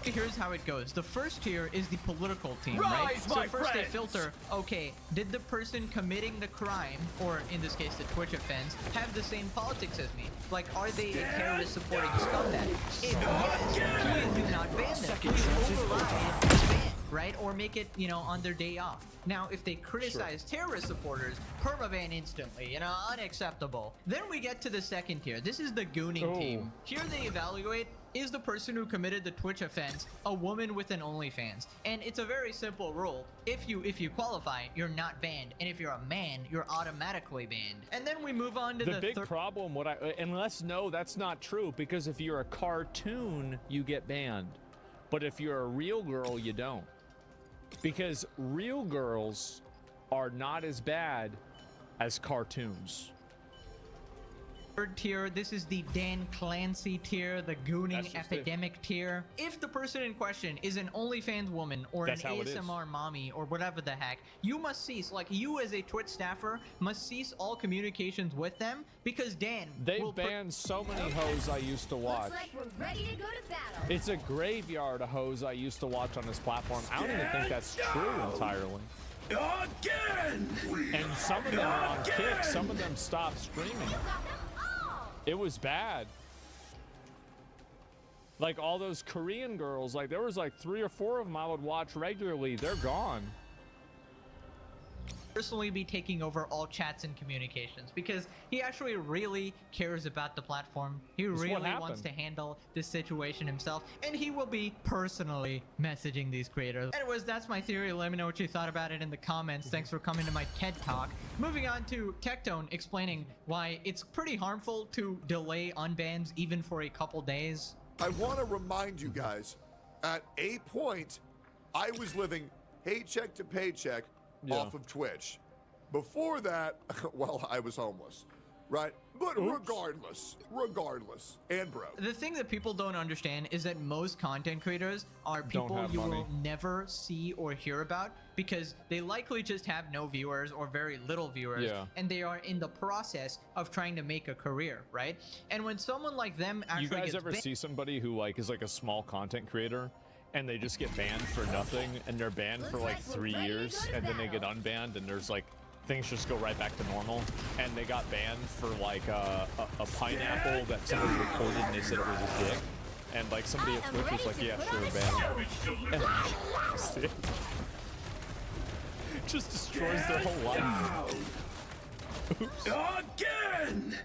Here's how it goes. The first tier is the political team, right? So first they filter, okay, did the person committing the crime, or in this case the Twitch offense, have the same politics as me? Like, are they a terrorist supporting scumbag? If yes, please do not ban them. Please override the ban, right? Or make it, you know, on their day off. Now, if they criticize terrorist supporters, permaban instantly, you know, unacceptable. Then we get to the second tier. This is the gooning team. Here they evaluate, is the person who committed the Twitch offense a woman with an OnlyFans? And it's a very simple rule. If you qualify, you're not banned. And if you're a man, you're automatically banned. And then we move on to the big problem, unless, no, that's not true, because if you're a cartoon, you get banned. But if you're a real girl, you don't. Because real girls are not as bad as cartoons. Third tier, this is the Dan Clancy tier, the gooning epidemic tier. If the person in question is an OnlyFans woman or an ASMR mommy or whatever the heck, you must cease, like you as a Twitch staffer must cease all communications with them because Dan They've banned so many hoes I used to watch. Looks like we're ready to go to battle. It's a graveyard of hoes I used to watch on this platform. I don't even think that's true entirely. Again! And some of them are on kick, some of them stopped streaming. It was bad. Like all those Korean girls, like there was like 3 or 4 of them I would watch regularly. They're gone. Personally be taking over all chats and communications because he actually really cares about the platform. He really wants to handle this situation himself, and he will be personally messaging these creators. Anyways, that's my theory. Let me know what you thought about it in the comments. Thanks for coming to my TED Talk. Moving on to Tectone explaining why it's pretty harmful to delay unbans even for a couple days. I want to remind you guys, at a point, I was living paycheck to paycheck off of Twitch. Before that, well, I was homeless, right? But regardless, and broke. The thing that people don't understand is that most content creators are people you will never see or hear about because they likely just have no viewers or very little viewers, and they are in the process of trying to make a career, right? And when someone like them actually You guys ever see somebody who like is like a small content creator and they just get banned for nothing, and they're banned for like 3 years, and then they get unbanned, and there's like things just go right back to normal, and they got banned for like a pineapple that somebody recorded, and they said it was a dick, and like somebody at Twitch was like, yeah, sure, ban it. And just destroys their whole life. Oops. Again!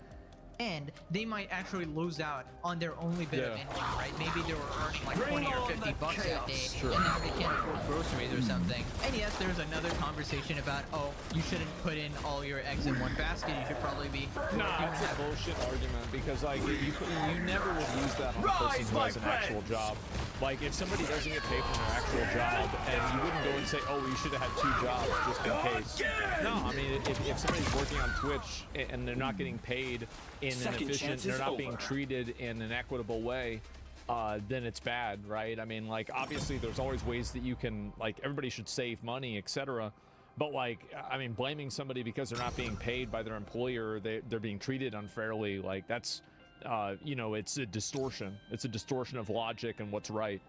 And they might actually lose out on their only bit of income, right? Maybe they were earning like 20 or 50 bucks that day, and now they can't afford groceries or something. And yes, there's another conversation about, oh, you shouldn't put in all your eggs in one basket. You should probably be. Nah, it's a bullshit argument because like you never would use that on a person who has an actual job. Like if somebody doesn't get paid from their actual job, and you wouldn't go and say, oh, you should have had 2 jobs just in case. No, I mean if somebody's working on Twitch and they're not getting paid in an efficient, they're not being treated in an equitable way, then it's bad, right? I mean, like obviously there's always ways that you can, like everybody should save money, etc. But like, I mean, blaming somebody because they're not being paid by their employer, they're being treated unfairly, like that's, you know, it's a distortion. It's a distortion of logic and what's right.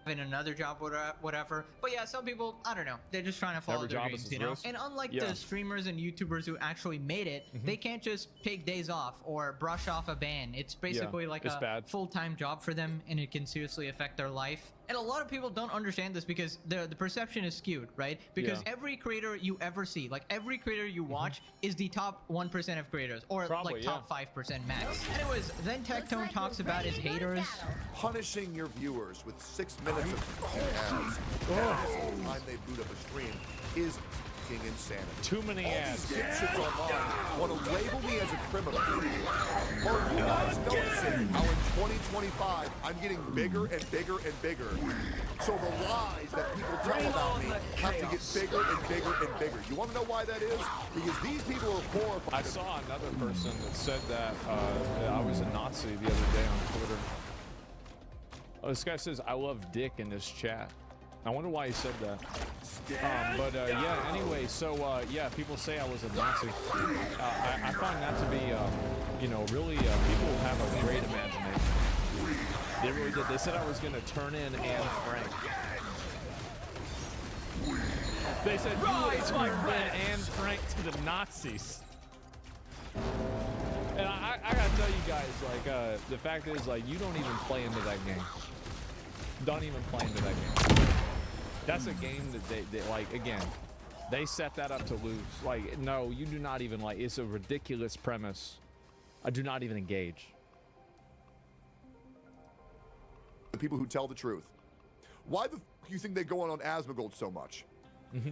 In another job, whatever. But yeah, some people, I don't know, they're just trying to follow their dreams, you know? And unlike the streamers and YouTubers who actually made it, they can't just take days off or brush off a ban. It's basically like a full-time job for them, and it can seriously affect their life. And a lot of people don't understand this because the perception is skewed, right? Because every creator you ever see, like every creator you watch is the top 1% of creators, or like top 5% max. Anyways, then Tectone talks about his haters. Punishing your viewers with 6 minutes of ads every time they boot up a stream is fucking insanity. Too many ads. Dipshits online want to label me as a criminal. Are you guys noticing how in 2025 I'm getting bigger and bigger and bigger? So the lies that people tell about me have to get bigger and bigger and bigger. You want to know why that is? Because these people are horrified. I saw another person that said that I was a Nazi the other day on Twitter. Oh, this guy says, I love dick in this chat. I wonder why he said that. But yeah, anyway, so yeah, people say I was a Nazi. I find that to be, you know, really, people have a great imagination. They really did. They said I was going to turn in Anne Frank. They said, you would turn Anne Frank to the Nazis. And I gotta tell you guys, like, the fact is, like, you don't even play into that game. Don't even play into that game. That's a game that they like, again, they set that up to lose. Like, no, you do not even, like, it's a ridiculous premise. I do not even engage. The people who tell the truth. Why the f you think they go on Asmongold so much?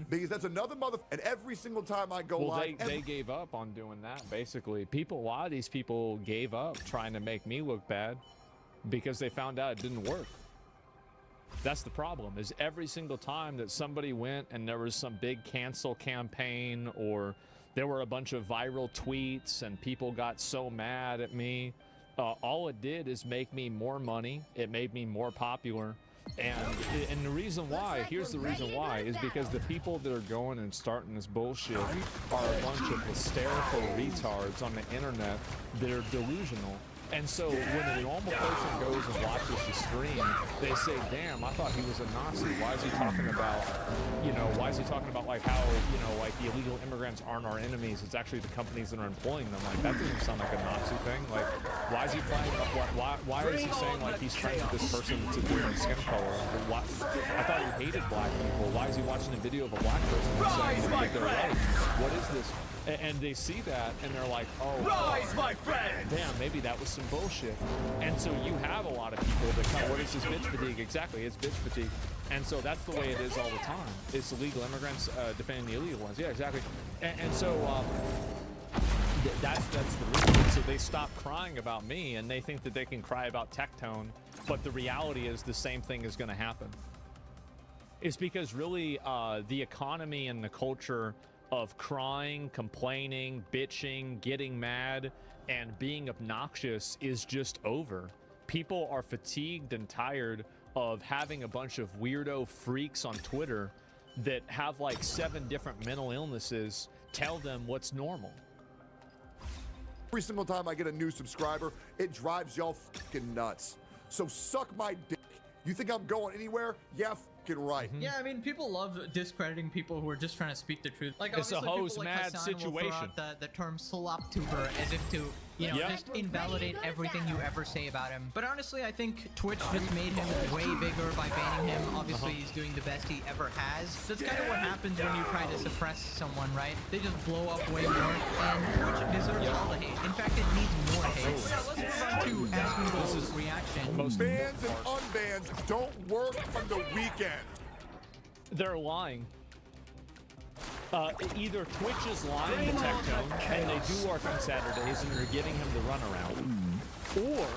Because that's another mother, and every single time I go live, they gave up on doing that, basically. A lot of these people gave up trying to make me look bad because they found out it didn't work. That's the problem, is every single time that somebody went and there was some big cancel campaign or There were a bunch of viral tweets, and people got so mad at me. All it did is make me more money. It made me more popular. And the reason why, here's the reason why, is because the people that are going and starting this bullshit are a bunch of hysterical retards on the internet that are delusional. And so when a normal person goes and watches the stream, they say, damn, I thought he was a Nazi. Why is he talking about, why is he talking about like how, like the illegal immigrants aren't our enemies? It's actually the companies that are employing them. Like, that doesn't sound like a Nazi thing. Like, why is he playing, why is he saying like he's friends with this person that's a different skin color? Why, I thought he hated black people. Why is he watching a video of a black person and saying that they're right? What is this? And they see that, and they're like, oh, rise, my friend! Damn, maybe that was some bullshit. And so you have a lot of people that come, what is this bitch fatigue? Exactly, it's bitch fatigue. And so that's the way it is all the time. It's illegal immigrants defending the illegal ones. Yeah, exactly. And so that's the reason. So they stop crying about me, and they think that they can cry about Tectone, but the reality is the same thing is going to happen. It's because really the economy and the culture of crying, complaining, bitching, getting mad, and being obnoxious is just over. People are fatigued and tired of having a bunch of weirdo freaks on Twitter that have like 7 different mental illnesses tell them what's normal. Every single time I get a new subscriber, it drives y'all fucking nuts. So suck my dick. You think I'm going anywhere? Yeah, right. Yeah, I mean, people love discrediting people who are just trying to speak the truth. Like, it's a hose like mad Hassan situation. Will throw out the term slop tuber as if to, just invalidate everything you ever say about him. But honestly, I think Twitch just made him way bigger by banning him. Obviously, he's doing the best he ever has. That's kind of what happens when you try to suppress someone, right? They just blow up way more, and Twitch deserves all the hate. In fact, it needs more hate. So let's move on to Asmongold's reaction. Bans and unbans don't work on the weekend. They're lying. Either Twitch is lying to Tectone, and they do work on Saturdays and are giving him the runaround, or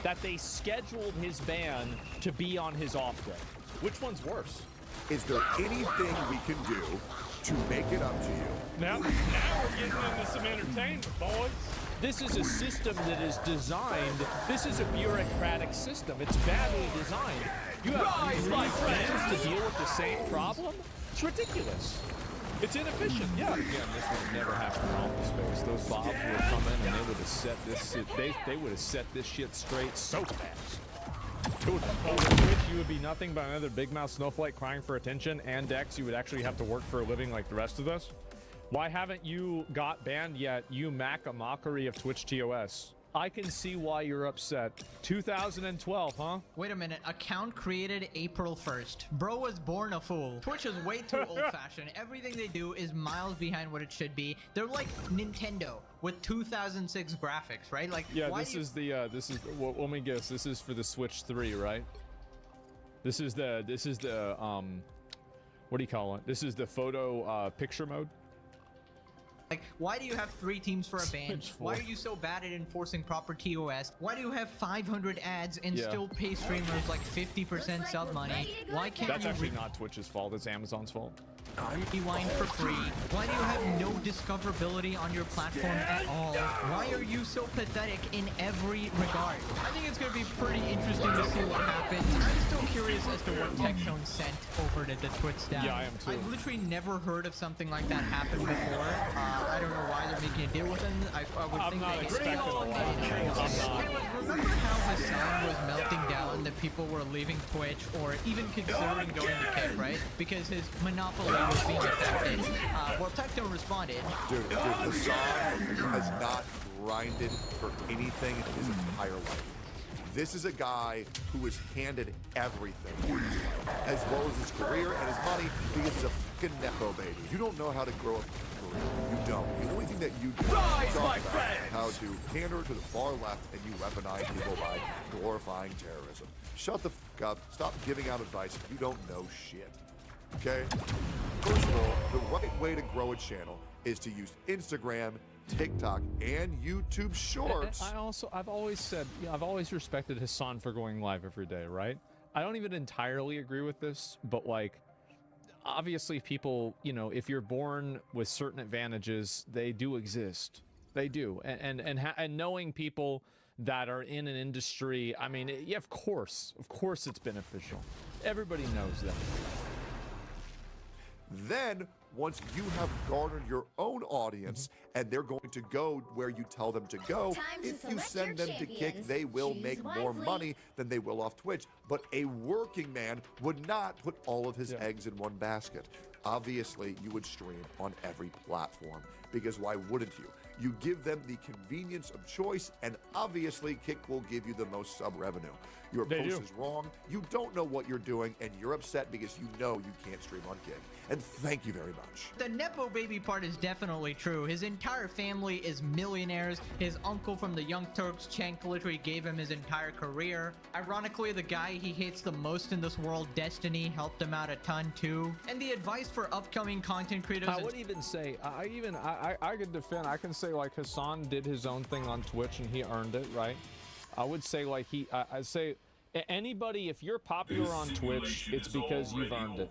that they scheduled his ban to be on his off day. Which one's worse? Is there anything we can do to make it up to you? Now we're getting into some entertainment, boys. This is a system that is designed, this is a bureaucratic system. It's badly designed. You have 3 friends to deal with the same problem? It's ridiculous. It's inefficient. Yeah, again, this would have never happened in Office Space. Those Bobs would have come in and they would have set this shit, they would have set this shit straight so fast. It would, Twitch, you would be nothing but another big mouth snowflake crying for attention, and Dex, you would actually have to work for a living like the rest of us. Why haven't you got banned yet, you Mac a mockery of Twitch TOS? I can see why you're upset. 2012, huh? Wait a minute. Account created April 1st. Bro was born a fool. Twitch is way too old-fashioned. Everything they do is miles behind what it should be. They're like Nintendo with 2006 graphics, right? Like, yeah, this is well, let me guess. This is for the Switch 3, right? This is the what do you call it? This is the photo picture mode. Like, why do you have 3 teams for a ban? Why are you so bad at enforcing proper TOS? Why do you have 500 ads and still pay streamers like 50% sub money? Why can't That's actually not Twitch's fault, it's Amazon's fault. Rewind for free? Why do you have no discoverability on your platform at all? Why are you so pathetic in every regard? I think it's going to be pretty interesting to see what happens. I'm still curious as to what Tectone sent over to the Twitch staff. Yeah, I am too. I've literally never heard of something like that happen before. I don't know why they're making a deal with him. I would think they expect a lot. Remember how Hassan was melting down that people were leaving Twitch or even considering going to Kick, right? Because his monopoly was being affected. Well, Tectone responded. Dude, Hassan has not grinded for anything in his entire life. This is a guy who is handed everything, as well as his career and his money, because he's a fucking nepo baby. You don't know how to grow up a career. You don't. The only thing that you do is talk about how to pander to the far left and you weaponize people by glorifying terrorism. Shut the fuck up. Stop giving out advice. You don't know shit. Okay? First of all, the right way to grow a channel is to use Instagram, TikTok, and YouTube Shorts. I've always respected Hassan for going live every day, right? I don't even entirely agree with this, but like, obviously people, you know, if you're born with certain advantages, they do exist. They do. And knowing people that are in an industry, I mean, yeah, of course it's beneficial. Everybody knows that. Then, once you have garnered your own audience and they're going to go where you tell them to go, if you send them to Kick, they will make more money than they will off Twitch. But a working man would not put all of his eggs in one basket. Obviously, you would stream on every platform, because why wouldn't you? You give them the convenience of choice, and obviously Kick will give you the most sub revenue. Your post is wrong, you don't know what you're doing, and you're upset because you know you can't stream on Kick. And thank you very much. The Nepo baby part is definitely true. His entire family is millionaires. His uncle from the Young Turks, Cenk, literally gave him his entire career. Ironically, the guy he hates the most in this world, Destiny, helped him out a ton too. And the advice for upcoming content creators— I would even say, I could defend, I can say like Hassan did his own thing on Twitch and he earned it, right? I would say like I'd say anybody, if you're popular on Twitch, it's because you've earned it.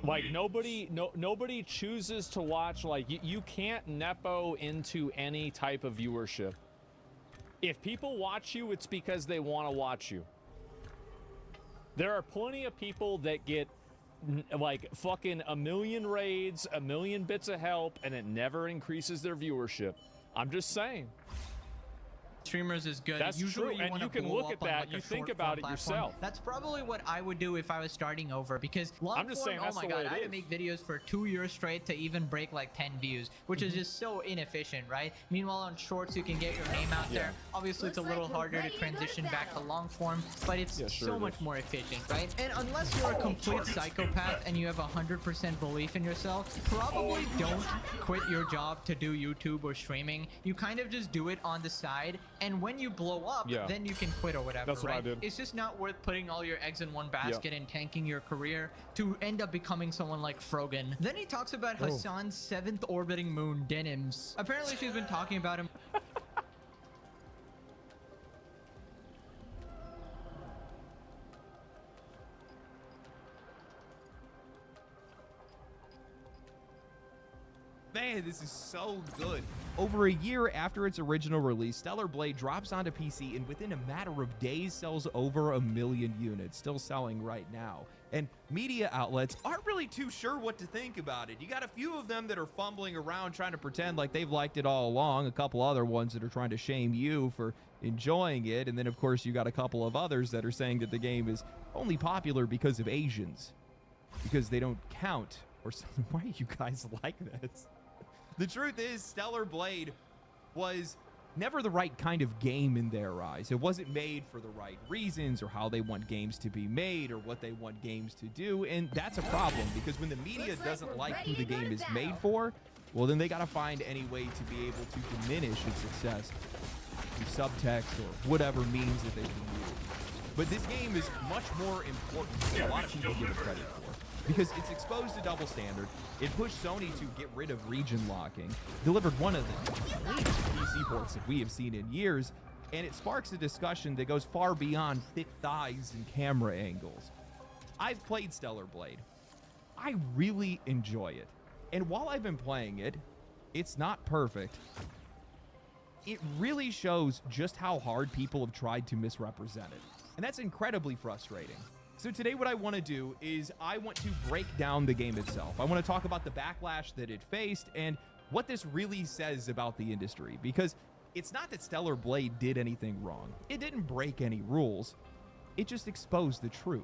Like nobody chooses to watch, like you can't Nepo into any type of viewership. If people watch you, it's because they want to watch you. There are plenty of people that get like fucking 1 million raids, 1 million bits of help, and it never increases their viewership. I'm just saying. Streamers is good. That's Usually true, and you can look at that, you think about it yourself. That's probably what I would do if I was starting over, because long form, oh my god, I had to make videos for 2 years straight to even break like 10 views, which is just so inefficient, right? Meanwhile, on shorts, you can get your name out there. Obviously, it's a little harder to transition back to long form, but it's so much more efficient, right? And unless you're a complete psychopath and you have 100% belief in yourself, probably don't quit your job to do YouTube or streaming. You kind of just do it on the side, and when you blow up, then you can quit or whatever. That's what right? I did. It's just not worth putting all your eggs in one basket and tanking your career to end up becoming someone like Frogan. Then he talks about Hassan's 7th orbiting moon denims. Apparently she's been talking about him. Man, this is so good. Over a year after its original release, Stellar Blade drops onto PC and within a matter of days sells over 1 million units, still selling right now. And media outlets aren't really too sure what to think about it. You got a few of them that are fumbling around trying to pretend like they've liked it all along, a couple other ones that are trying to shame you for enjoying it, and then of course you got a couple of others that are saying that the game is only popular because of Asians, because they don't count or something. Why are you guys like this? The truth is, Stellar Blade was never the right kind of game in their eyes. It wasn't made for the right reasons or how they want games to be made or what they want games to do, and that's a problem, because when the media doesn't like who the game is made for, well, then they got to find any way to be able to diminish its success through subtext or whatever means that they can use. But this game is much more important than a lot of people give it credit for, because it's exposed to double standard. It pushed Sony to get rid of region locking, delivered one of the cleanest PC ports that we have seen in years, and it sparks a discussion that goes far beyond thick thighs and camera angles. I've played Stellar Blade. I really enjoy it. And while I've been playing it, it's not perfect. It really shows just how hard people have tried to misrepresent it. And that's incredibly frustrating. So today what I want to do is I want to break down the game itself. I want to talk about the backlash that it faced and what this really says about the industry, because it's not that Stellar Blade did anything wrong. It didn't break any rules. It just exposed the truth.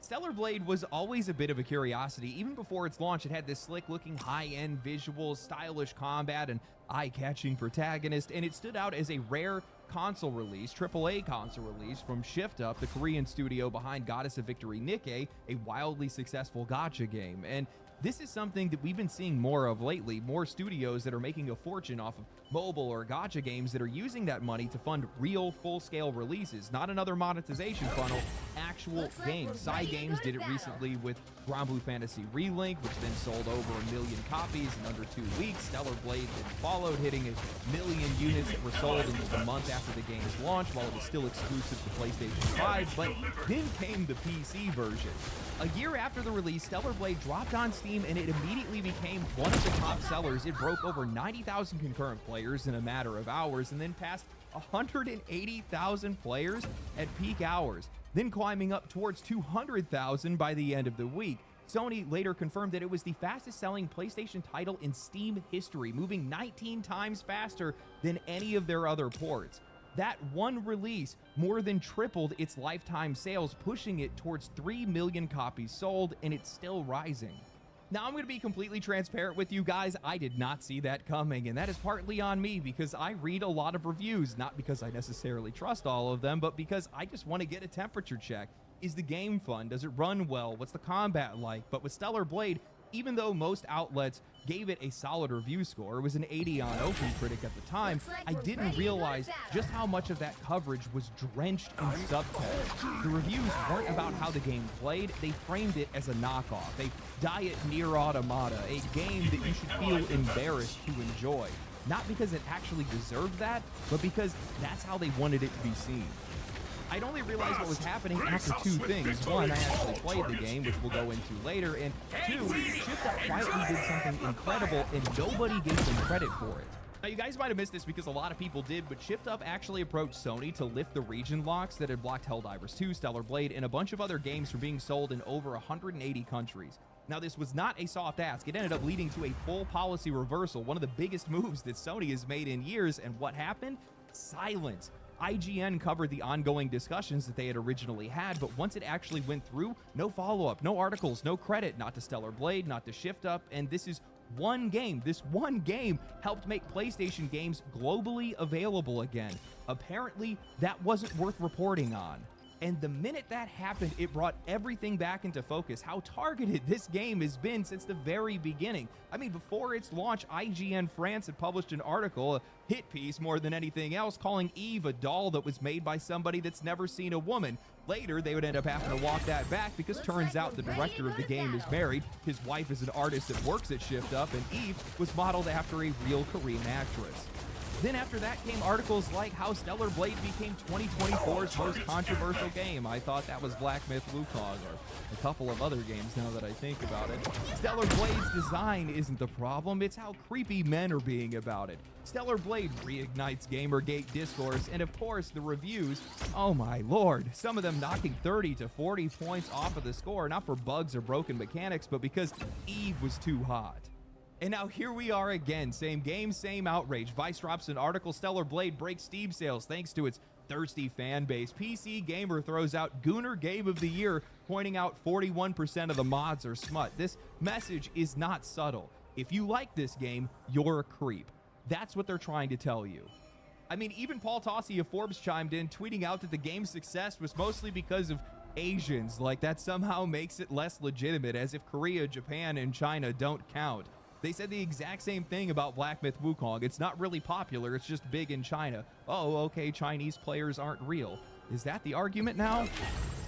Stellar Blade was always a bit of a curiosity. Even before its launch, it had this slick-looking, high-end visuals, stylish combat, and eye-catching protagonist, and it stood out as a rare console release, AAA console release from Shift Up, the Korean studio behind Goddess of Victory Nikke, a wildly successful gacha game. And this is something that we've been seeing more of lately, more studios that are making a fortune off of mobile or gacha games that are using that money to fund real full-scale releases, not another monetization funnel, actual game. Games did it recently with Grand Blue Fantasy Relink, which then sold over 1 million copies in under 2 weeks. Stellar Blade then followed, hitting 1 million units that were sold in the month after the game's launch, while it was still exclusive to PlayStation 5, but then came the PC version. A year after the release, Stellar Blade dropped on Steam, and it immediately became one of the top sellers. It broke over 90,000 concurrent players in a matter of hours, and then passed 180,000 players at peak hours, then climbing up towards 200,000 by the end of the week. Sony later confirmed that it was the fastest-selling PlayStation title in Steam history, moving 19 times faster than any of their other ports. That one release more than tripled its lifetime sales, pushing it towards 3 million copies sold, and it's still rising. Now, I'm going to be completely transparent with you guys. I did not see that coming, and that is partly on me because I read a lot of reviews, not because I necessarily trust all of them, but because I just want to get a temperature check. Is the game fun? Does it run well? What's the combat like? But with Stellar Blade, even though most outlets gave it a solid review score, it was an 80 on OpenCritic at the time, I didn't realize just how much of that coverage was drenched in subtext. The reviews weren't about how the game played, they framed it as a knockoff, a Diet Nier Automata, a game that you should feel embarrassed to enjoy. Not because it actually deserved that, but because that's how they wanted it to be seen. I'd only realized what was happening after two things. One, I actually played the game, which we'll go into later, and two, Shift Up quietly did something incredible, and nobody gave them credit for it. Now, you guys might have missed this because a lot of people did, but Shift Up actually approached Sony to lift the region locks that had blocked Helldivers 2, Stellar Blade, and a bunch of other games from being sold in over 180 countries. Now, this was not a soft ask. It ended up leading to a full policy reversal, one of the biggest moves that Sony has made in years, and what happened? Silence. IGN covered the ongoing discussions that they had originally had, but once it actually went through, no follow-up, no articles, no credit, not to Stellar Blade, not to Shift Up, and this is one game. This one game helped make PlayStation games globally available again. Apparently, that wasn't worth reporting on. And the minute that happened, it brought everything back into focus, how targeted this game has been since the very beginning. I mean, before its launch, IGN France had published an article, a hit piece more than anything else, calling Eve a doll that was made by somebody that's never seen a woman. Later, they would end up having to walk that back because turns out the director of the game is married, his wife is an artist that works at Shift Up, and Eve was modeled after a real Korean actress. Then after that came articles like how Stellar Blade became 2024's most controversial game. I thought that was Black Myth Wukong, or a couple of other games now that I think about it. Stellar Blade's design isn't the problem, it's how creepy men are being about it. Stellar Blade reignites Gamergate discourse, and of course the reviews, oh my lord, some of them knocking 30 to 40 points off of the score, not for bugs or broken mechanics, but because Eve was too hot. And now here we are again, same game, same outrage. Vice drops an article, Stellar Blade breaks Steam sales thanks to its thirsty fan base. PC Gamer throws out Gooner Game of the Year, pointing out 41% of the mods are smut. This message is not subtle. If you like this game, you're a creep. That's what they're trying to tell you. I mean, even Paul Tossi of Forbes chimed in, tweeting out that the game's success was mostly because of Asians. Like, that somehow makes it less legitimate, as if Korea, Japan, and China don't count. They said the exact same thing about Black Myth Wukong. It's not really popular, it's just big in China. Oh, okay, Chinese players aren't real. Is that the argument now?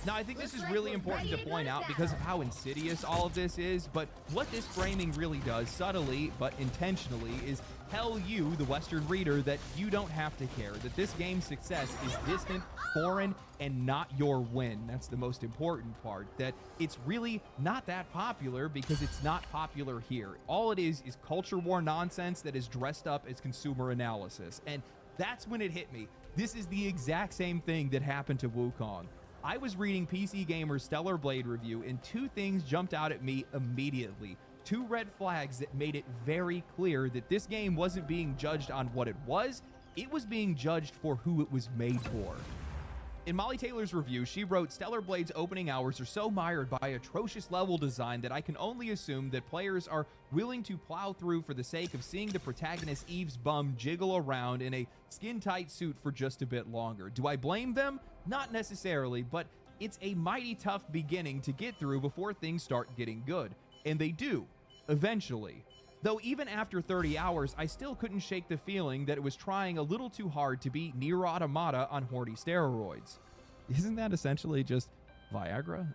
Now, I think this is really important to point out because of how insidious all of this is, but what this framing really does, subtly but intentionally, is tell you, the Western reader, that you don't have to care, that this game's success is distant, foreign, and not your win. That's the most important part, that it's really not that popular because it's not popular here. All it is culture war nonsense that is dressed up as consumer analysis, and that's when it hit me. This is the exact same thing that happened to Wukong. I was reading PC Gamer's Stellar Blade review, and two things jumped out at me immediately. Two red flags that made it very clear that this game wasn't being judged on what it was being judged for who it was made for. In Molly Taylor's review, she wrote, Stellar Blade's opening hours are so mired by atrocious level design that I can only assume that players are willing to plow through for the sake of seeing the protagonist Eve's bum jiggle around in a skin-tight suit for just a bit longer. Do I blame them? Not necessarily, but it's a mighty tough beginning to get through before things start getting good. And they do, eventually. Though even after 30 hours, I still couldn't shake the feeling that it was trying a little too hard to be Nier Automata on horny steroids. Isn't that essentially just Viagra?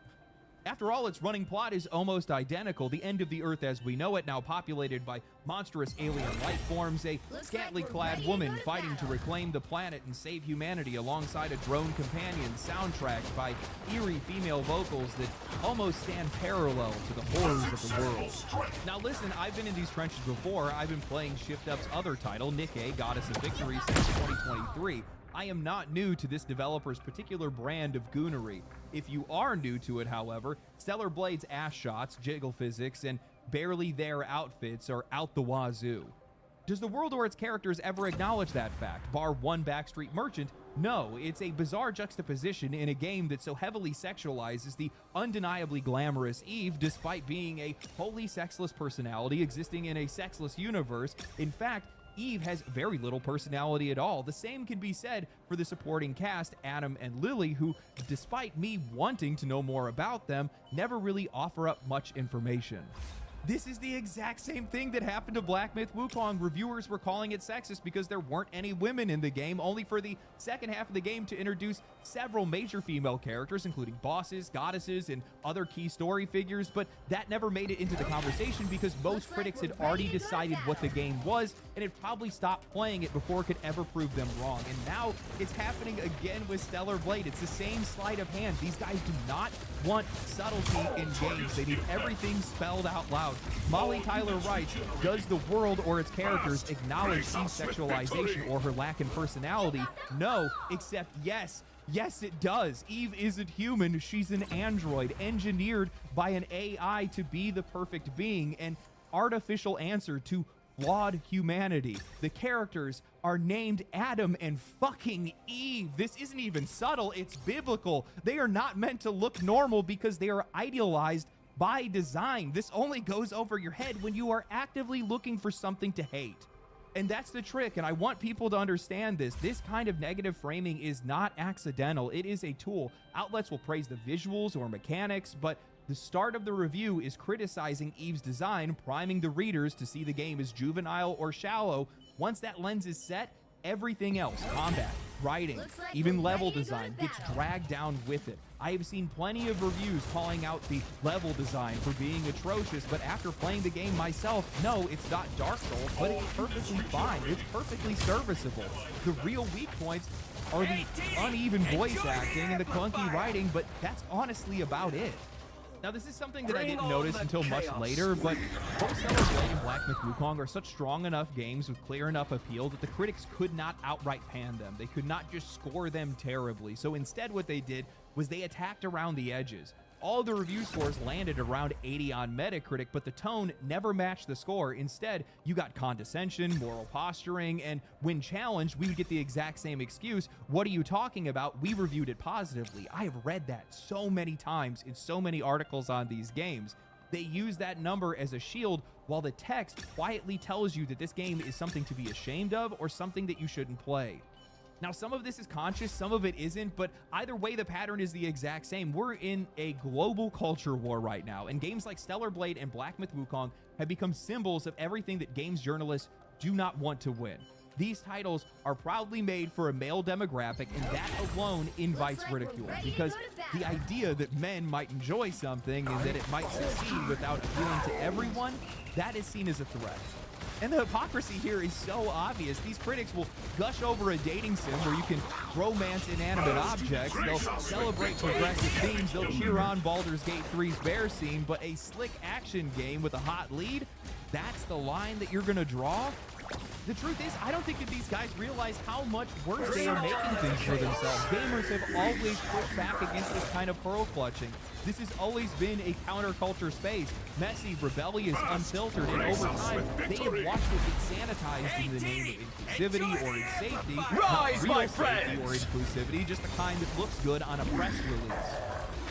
After all, its running plot is almost identical. The end of the Earth as we know it, now populated by monstrous alien life forms, a scantily clad woman fighting to reclaim the planet and save humanity alongside a drone companion, soundtracked by eerie female vocals that almost stand parallel to the horrors of the world. Now listen, I've been in these trenches before. I've been playing Shift Up's other title, Nikke, Goddess of Victory, since 2023. I am not new to this developer's particular brand of goonery. If you are new to it, however, Stellar Blade's ass shots, jiggle physics, and barely there outfits are out the wazoo. Does the world or its characters ever acknowledge that fact? Bar one backstreet merchant, no. It's a bizarre juxtaposition in a game that so heavily sexualizes the undeniably glamorous Eve, despite being a wholly sexless personality existing in a sexless universe. In fact, Eve has very little personality at all. The same can be said for the supporting cast, Adam and Lily, who, despite me wanting to know more about them, never really offer up much information. This is the exact same thing that happened to Black Myth Wukong. Reviewers were calling it sexist because there weren't any women in the game, only for the second half of the game to introduce several major female characters, including bosses, goddesses, and other key story figures, but that never made it into the conversation because most critics had already decided what the game was and had probably stopped playing it before it could ever prove them wrong. And now it's happening again with Stellar Blade. It's the same sleight of hand. These guys do not want subtlety in games. They need everything spelled out loud. Molly Tyler writes, does the world or its characters acknowledge Eve's sexualization or her lack in personality? No, except yes. Yes, it does. Eve isn't human. She's an android engineered by an AI to be the perfect being, an artificial answer to flawed humanity. The characters are named Adam and fucking Eve. This isn't even subtle. It's biblical. They are not meant to look normal because they are idealized by design. This only goes over your head when you are actively looking for something to hate. And that's the trick, and I want people to understand this. This kind of negative framing is not accidental. It is a tool. Outlets will praise the visuals or mechanics, but the start of the review is criticizing Eve's design, priming the readers to see the game as juvenile or shallow. Once that lens is set, everything else, combat, writing, even level design, gets dragged down with it. I have seen plenty of reviews calling out the level design for being atrocious, but after playing the game myself, no, it's not Dark Souls, but it's perfectly fine. It's perfectly serviceable. The real weak points are the uneven voice acting and the clunky writing, but that's honestly about it. Now, this is something that I didn't notice until much later, but both Stellar Blade and Black Myth Wukong are such strong enough games with clear enough appeal that the critics could not outright pan them. They could not just score them terribly. So instead what they did was they attacked around the edges. All the review scores landed around 80 on Metacritic, but the tone never matched the score. Instead, you got condescension, moral posturing, and when challenged, we would get the exact same excuse. What are you talking about? We reviewed it positively. I have read that so many times in so many articles on these games. They use that number as a shield while the text quietly tells you that this game is something to be ashamed of or something that you shouldn't play. Now, some of this is conscious, some of it isn't, but either way, the pattern is the exact same. We're in a global culture war right now, and games like Stellar Blade and Black Myth Wukong have become symbols of everything that games journalists do not want to win. These titles are proudly made for a male demographic, and that alone invites ridicule, because the idea that men might enjoy something and that it might succeed without appealing to everyone, that is seen as a threat. And the hypocrisy here is so obvious. These critics will gush over a dating sim where you can romance inanimate objects. They'll celebrate progressive themes. They'll cheer on Baldur's Gate 3's bear scene. But a slick action game with a hot lead, that's the line that you're going to draw? The truth is, I don't think that these guys realize how much worse they are making things for themselves. Gamers have always pushed back against this kind of pearl clutching. This has always been a counterculture space. Messy, rebellious, unfiltered, and over time, they have watched it get sanitized in the name of inclusivity or safety. Rise, my friends! Or inclusivity, just the kind that looks good on a press release.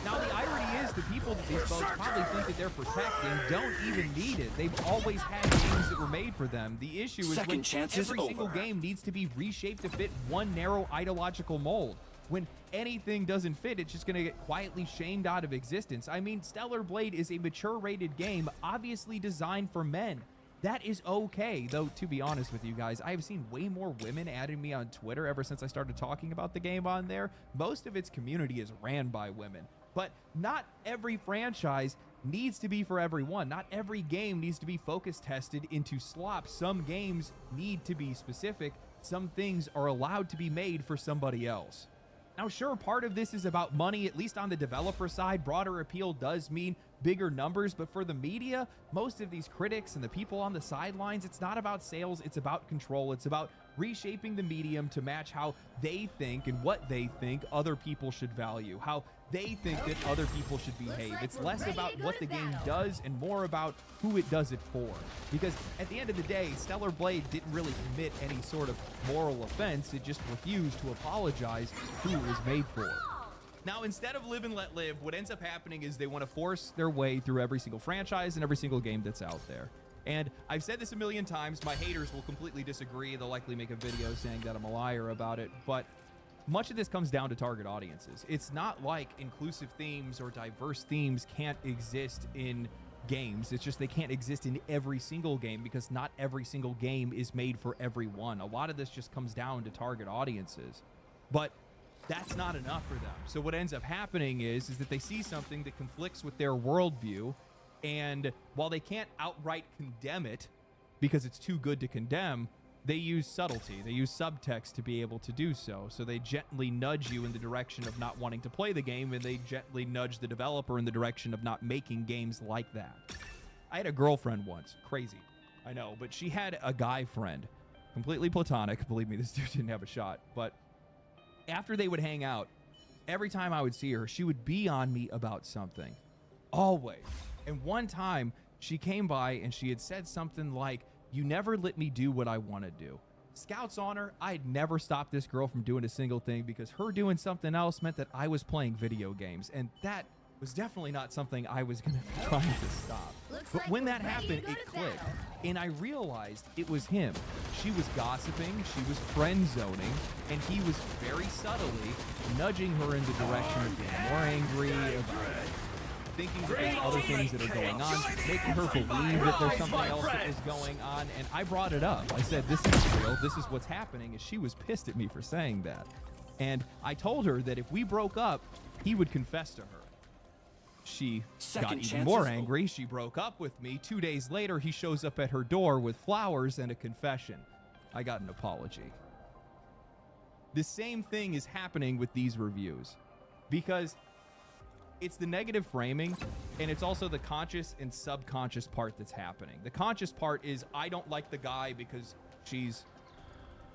Now, the irony is the people that these folks probably think that they're protecting don't even need it. They've always had games that were made for them. The issue is when every single game needs to be reshaped to fit one narrow ideological mold. When anything doesn't fit, it's just going to get quietly shamed out of existence. I mean, Stellar Blade is a mature-rated game, obviously designed for men. That is okay, though, to be honest with you guys, I have seen way more women adding me on Twitter ever since I started talking about the game on there. Most of its community is ran by women. But not every franchise needs to be for everyone. Not every game needs to be focus tested into slop. Some games need to be specific. Some things are allowed to be made for somebody else. Now, sure, part of this is about money, at least on the developer side. Broader appeal does mean bigger numbers, but for the media, most of these critics and the people on the sidelines, it's not about sales, it's about control. It's about reshaping the medium to match how they think and what they think other people should value, how they think that other people should behave. It's less about what the game does and more about who it does it for. Because at the end of the day, Stellar Blade didn't really commit any sort of moral offense. It just refused to apologize who it was made for. Now, instead of live and let live, what ends up happening is they want to force their way through every single franchise and every single game that's out there. And I've said this a million times. My haters will completely disagree. They'll likely make a video saying that I'm a liar about it. But much of this comes down to target audiences. It's not like inclusive themes or diverse themes can't exist in games. It's just they can't exist in every single game because not every single game is made for everyone. A lot of this just comes down to target audiences. But that's not enough for them. So what ends up happening is that they see something that conflicts with their worldview, and while they can't outright condemn it because it's too good to condemn, they use subtlety. They use subtext to be able to do so. So they gently nudge you in the direction of not wanting to play the game, and they gently nudge the developer in the direction of not making games like that. I had a girlfriend once. Crazy, I know, but she had a guy friend. Completely platonic. Believe me, this dude didn't have a shot. But after they would hang out, every time I would see her, she would be on me about something. Always. And one time, she came by and she had said something like, "You never let me do what I want to do." Scouts on her, I'd never stopped this girl from doing a single thing because her doing something else meant that I was playing video games. And that was definitely not something I was going to be trying to stop. But when that happened, it clicked. And I realized it was him. She was gossiping, she was friend zoning, and he was very subtly nudging her in the direction of being more angry, about thinking that there's other things that are going on, making her believe that there's something else that is going on. And I brought it up. I said, this is real, this is what's happening. And she was pissed at me for saying that. And I told her that if we broke up, he would confess to her. She got even more angry. She broke up with me. 2 days later, he shows up at her door with flowers and a confession. I got an apology. The same thing is happening with these reviews because it's the negative framing, and it's also the conscious and subconscious part that's happening. The conscious part is, I don't like the guy because she's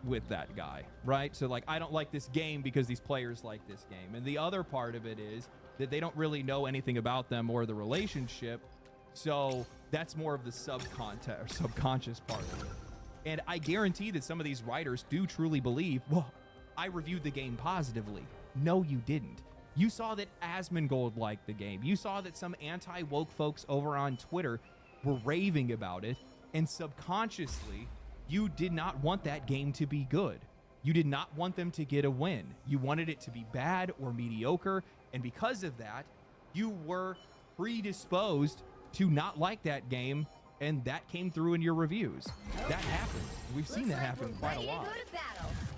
with that guy, right? So like, I don't like this game because these players like this game. And the other part of it is that they don't really know anything about them or the relationship. So that's more of the subconscious part of it. And I guarantee that some of these writers do truly believe, well, I reviewed the game positively. No, you didn't. You saw that Asmongold liked the game. You saw that some anti-woke folks over on Twitter were raving about it. And subconsciously, you did not want that game to be good. You did not want them to get a win. You wanted it to be bad or mediocre. And because of that, you were predisposed to not like that game. And that came through in your reviews. That happened. We've seen that happen quite a lot.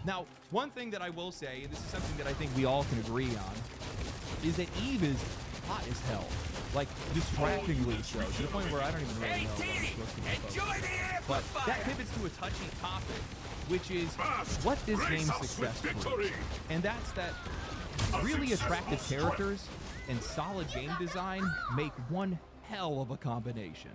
Now, one thing that I will say, and this is something that I think we all can agree on, is that Eve is hot as hell. Like, distractingly so, to the point where I don't even really know what I'm supposed to be. But that pivots to a touchy topic, which is what this game's success proves. And that's that really attractive characters and solid game design make one hell of a combination.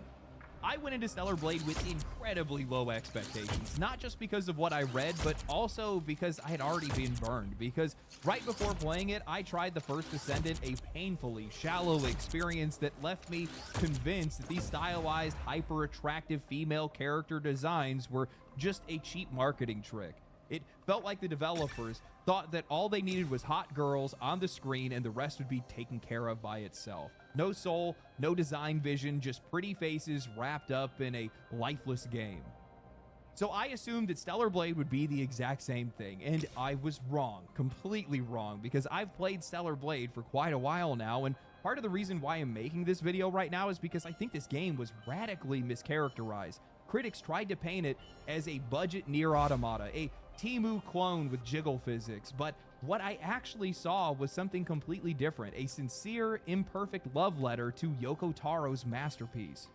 I went into Stellar Blade with incredibly low expectations, not just because of what I read, but also because I had already been burned. Because right before playing it, I tried the first Ascendant, a painfully shallow experience that left me convinced that these stylized, hyper-attractive female character designs were just a cheap marketing trick. It felt like the developers thought that all they needed was hot girls on the screen and the rest would be taken care of by itself. No soul, no design vision, just pretty faces wrapped up in a lifeless game. So I assumed that Stellar Blade would be the exact same thing, and I was wrong, completely wrong, because I've played Stellar Blade for quite a while now, and part of the reason why I'm making this video right now is because I think this game was radically mischaracterized. Critics tried to paint it as a budget Nier Automata, a Temu clone with jiggle physics, but what I actually saw was something completely different, a sincere, imperfect love letter to Yoko Taro's masterpiece.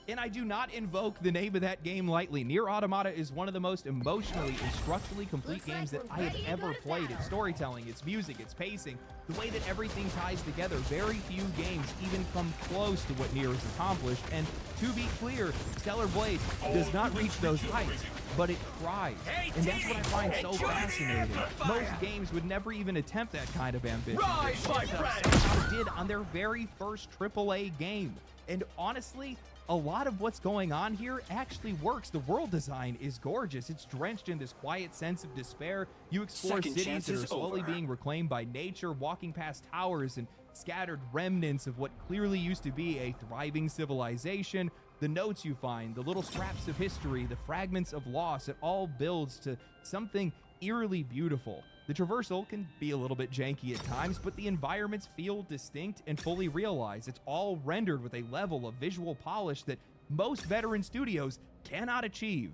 And I do not invoke the name of that game lightly. Nier Automata is one of the most emotionally and structurally complete games that I have ever played. Its storytelling, its music, its pacing, the way that everything ties together. Very few games even come close to what Nier has accomplished. And to be clear, Stellar Blade does not reach those heights, but it tries. And that's what I find so fascinating. Most games would never even attempt that kind of ambition. Rise, my friend! Somehow did on their very first AAA game. And honestly, a lot of what's going on here actually works. The world design is gorgeous. It's drenched in this quiet sense of despair. You explore cities that are slowly being reclaimed by nature, walking past towers and scattered remnants of what clearly used to be a thriving civilization. The notes you find, the little scraps of history, the fragments of loss, it all builds to something eerily beautiful. The traversal can be a little bit janky at times, but the environments feel distinct and fully realized. It's all rendered with a level of visual polish that most veteran studios cannot achieve.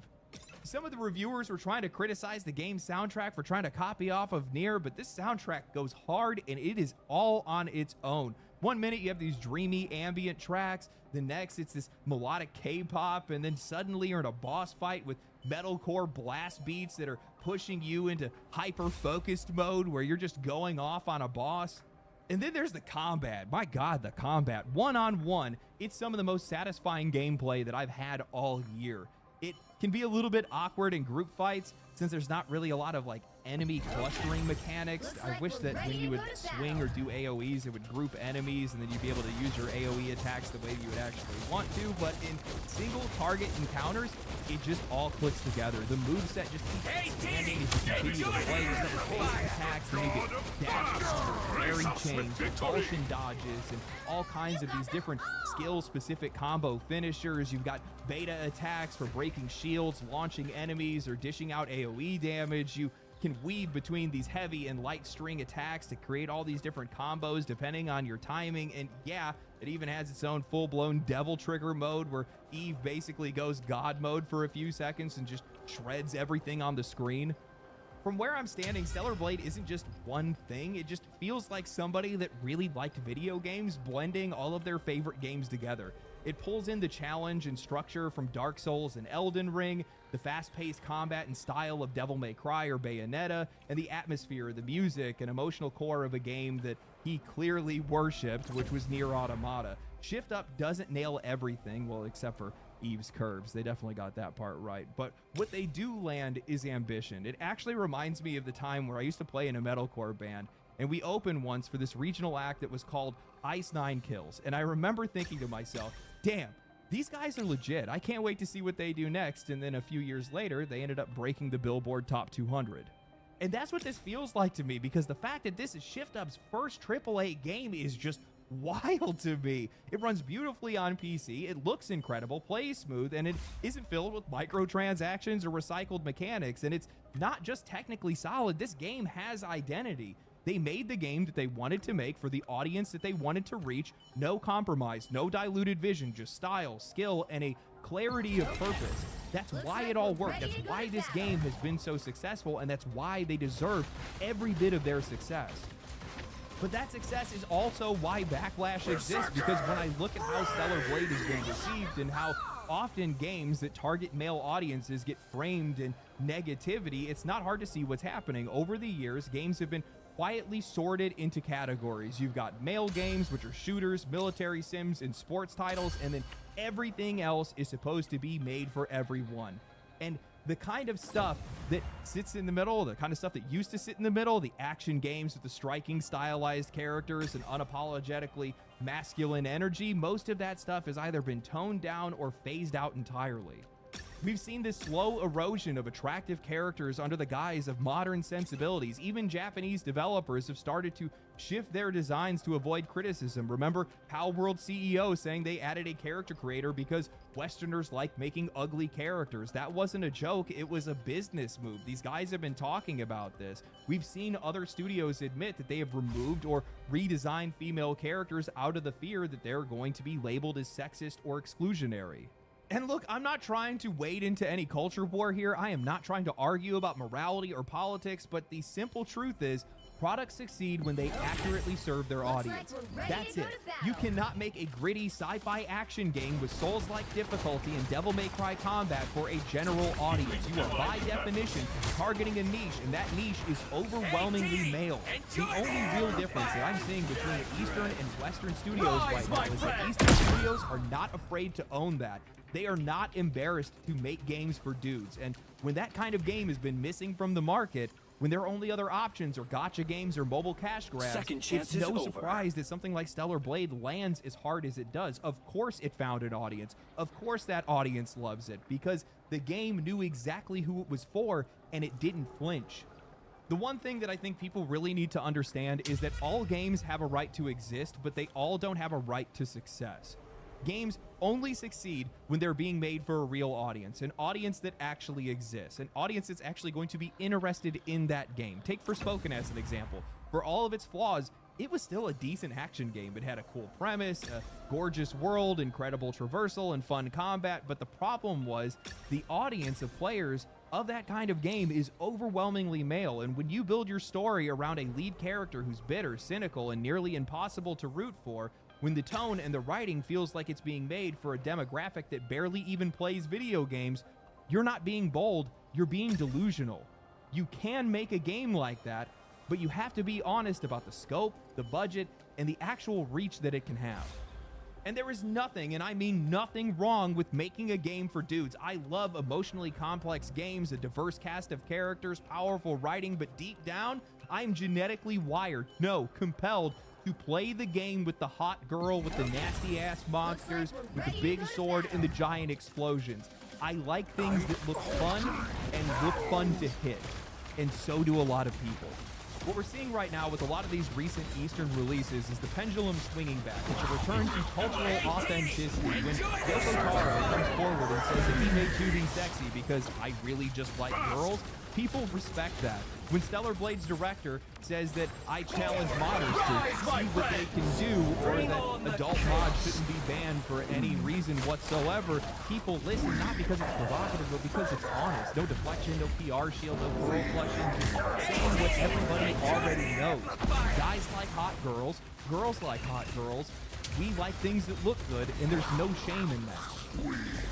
Some of the reviewers were trying to criticize the game's soundtrack for trying to copy off of Nier, but this soundtrack goes hard and it is all on its own. One minute you have these dreamy ambient tracks, the next it's this melodic K-pop, and then suddenly you're in a boss fight with metalcore blast beats that are pushing you into hyper-focused mode where you're just going off on a boss. And then there's the combat. My God, the combat. One-on-one, it's some of the most satisfying gameplay that I've had all year. It can be a little bit awkward in group fights since there's not really a lot of like enemy clustering mechanics. I wish that when you would swing or do AoEs, it would group enemies and then you'd be able to use your AoE attacks the way you would actually want to. But in single target encounters, it just all clicks together. The moveset just keeps expanding as you continue to play. There's other basic attacks, and you get dashes, parry chains, repulsion dodges, and all kinds of these different skill-specific combo finishers. You've got beta attacks for breaking shields, launching enemies, or dishing out AoE damage. You can weave between these heavy and light string attacks to create all these different combos depending on your timing. And yeah, it even has its own full-blown devil trigger mode where Eve basically goes god mode for a few seconds and just shreds everything on the screen. From where I'm standing, Stellar Blade isn't just one thing. It just feels like somebody that really liked video games blending all of their favorite games together. It pulls in the challenge and structure from Dark Souls and Elden Ring, the fast-paced combat and style of Devil May Cry or Bayonetta, and the atmosphere, the music, and emotional core of a game that he clearly worshipped, which was Nier Automata. Shift Up doesn't nail everything, well, except for Eve's curves. They definitely got that part right. But what they do land is ambition. It actually reminds me of the time where I used to play in a metalcore band, and we opened once for this regional act that was called Ice 9 Kills. And I remember thinking to myself, damn, these guys are legit. I can't wait to see what they do next. And then a few years later, they ended up breaking the Billboard Top 200. And that's what this feels like to me, because the fact that this is Shift Up's first AAA game is just wild to me. It runs beautifully on PC, it looks incredible, plays smooth, and it isn't filled with microtransactions or recycled mechanics. And it's not just technically solid, this game has identity. They made the game that they wanted to make for the audience that they wanted to reach. No compromise, no diluted vision, just style, skill, and a clarity of purpose. That's why it all worked. That's why this game has been so successful, and that's why they deserve every bit of their success. But that success is also why Backlash exists, because when I look at how Stellar Blade is being received and how often games that target male audiences get framed in negativity, it's not hard to see what's happening. Over the years, games have been quietly sorted into categories. You've got male games, which are shooters, military sims, and sports titles, and then everything else is supposed to be made for everyone. And the kind of stuff that sits in the middle, the kind of stuff that used to sit in the middle, the action games with the striking stylized characters and unapologetically masculine energy, most of that stuff has either been toned down or phased out entirely. We've seen this slow erosion of attractive characters under the guise of modern sensibilities. Even Japanese developers have started to shift their designs to avoid criticism. Remember Palworld CEO saying they added a character creator because Westerners like making ugly characters. That wasn't a joke, it was a business move. These guys have been talking about this. We've seen other studios admit that they have removed or redesigned female characters out of the fear that they're going to be labeled as sexist or exclusionary. And look, I'm not trying to wade into any culture war here. I am not trying to argue about morality or politics, but the simple truth is, Products succeed when they accurately serve their audience. That's it. You cannot make a gritty sci-fi action game with Souls-like difficulty and Devil May Cry combat for a general audience. You are by definition targeting a niche, and that niche is overwhelmingly male. The only real difference that I'm seeing between Eastern and Western studios right now is that Eastern studios are not afraid to own that. They are not embarrassed to make games for dudes. And when that kind of game has been missing from the market, when their only other options are gacha games or mobile cash grabs, it's no surprise that something like Stellar Blade lands as hard as it does. Of course it found an audience. Of course that audience loves it, because the game knew exactly who it was for, and it didn't flinch. The one thing that I think people really need to understand is that all games have a right to exist, but they all don't have a right to success. Games only succeed when they're being made for a real audience, an audience that actually exists, an audience that's actually going to be interested in that game. Take Forspoken as an example. For all of its flaws, it was still a decent action game. It had a cool premise, a gorgeous world, incredible traversal, and fun combat, but the problem was the audience of players of that kind of game is overwhelmingly male, and when you build your story around a lead character who's bitter, cynical, and nearly impossible to root for, when the tone and the writing feels like it's being made for a demographic that barely even plays video games, you're not being bold, you're being delusional. You can make a game like that, but you have to be honest about the scope, the budget, and the actual reach that it can have. And there is nothing, and I mean nothing, wrong with making a game for dudes. I love emotionally complex games, a diverse cast of characters, powerful writing, but deep down, I'm genetically wired, no, compelled, to play the game with the hot girl, with the nasty ass monsters, with the big sword and the giant explosions. I like things that look fun and look fun to hit, and so do a lot of people. What we're seeing right now with a lot of these recent Eastern releases is the pendulum swinging back. It's a return to cultural authenticity. When Yoko Taro comes forward and says that he made 2D sexy because I really just like girls, people respect that. When Stellar Blade's director says that I challenge modders to see what they can do, or that adult mods shouldn't be banned for any reason whatsoever, people listen, not because it's provocative, but because it's honest. No deflection, no PR shield, no pearl flushing, just saying what everybody already knows. Guys like hot girls, girls like hot girls, we like things that look good, and there's no shame in that.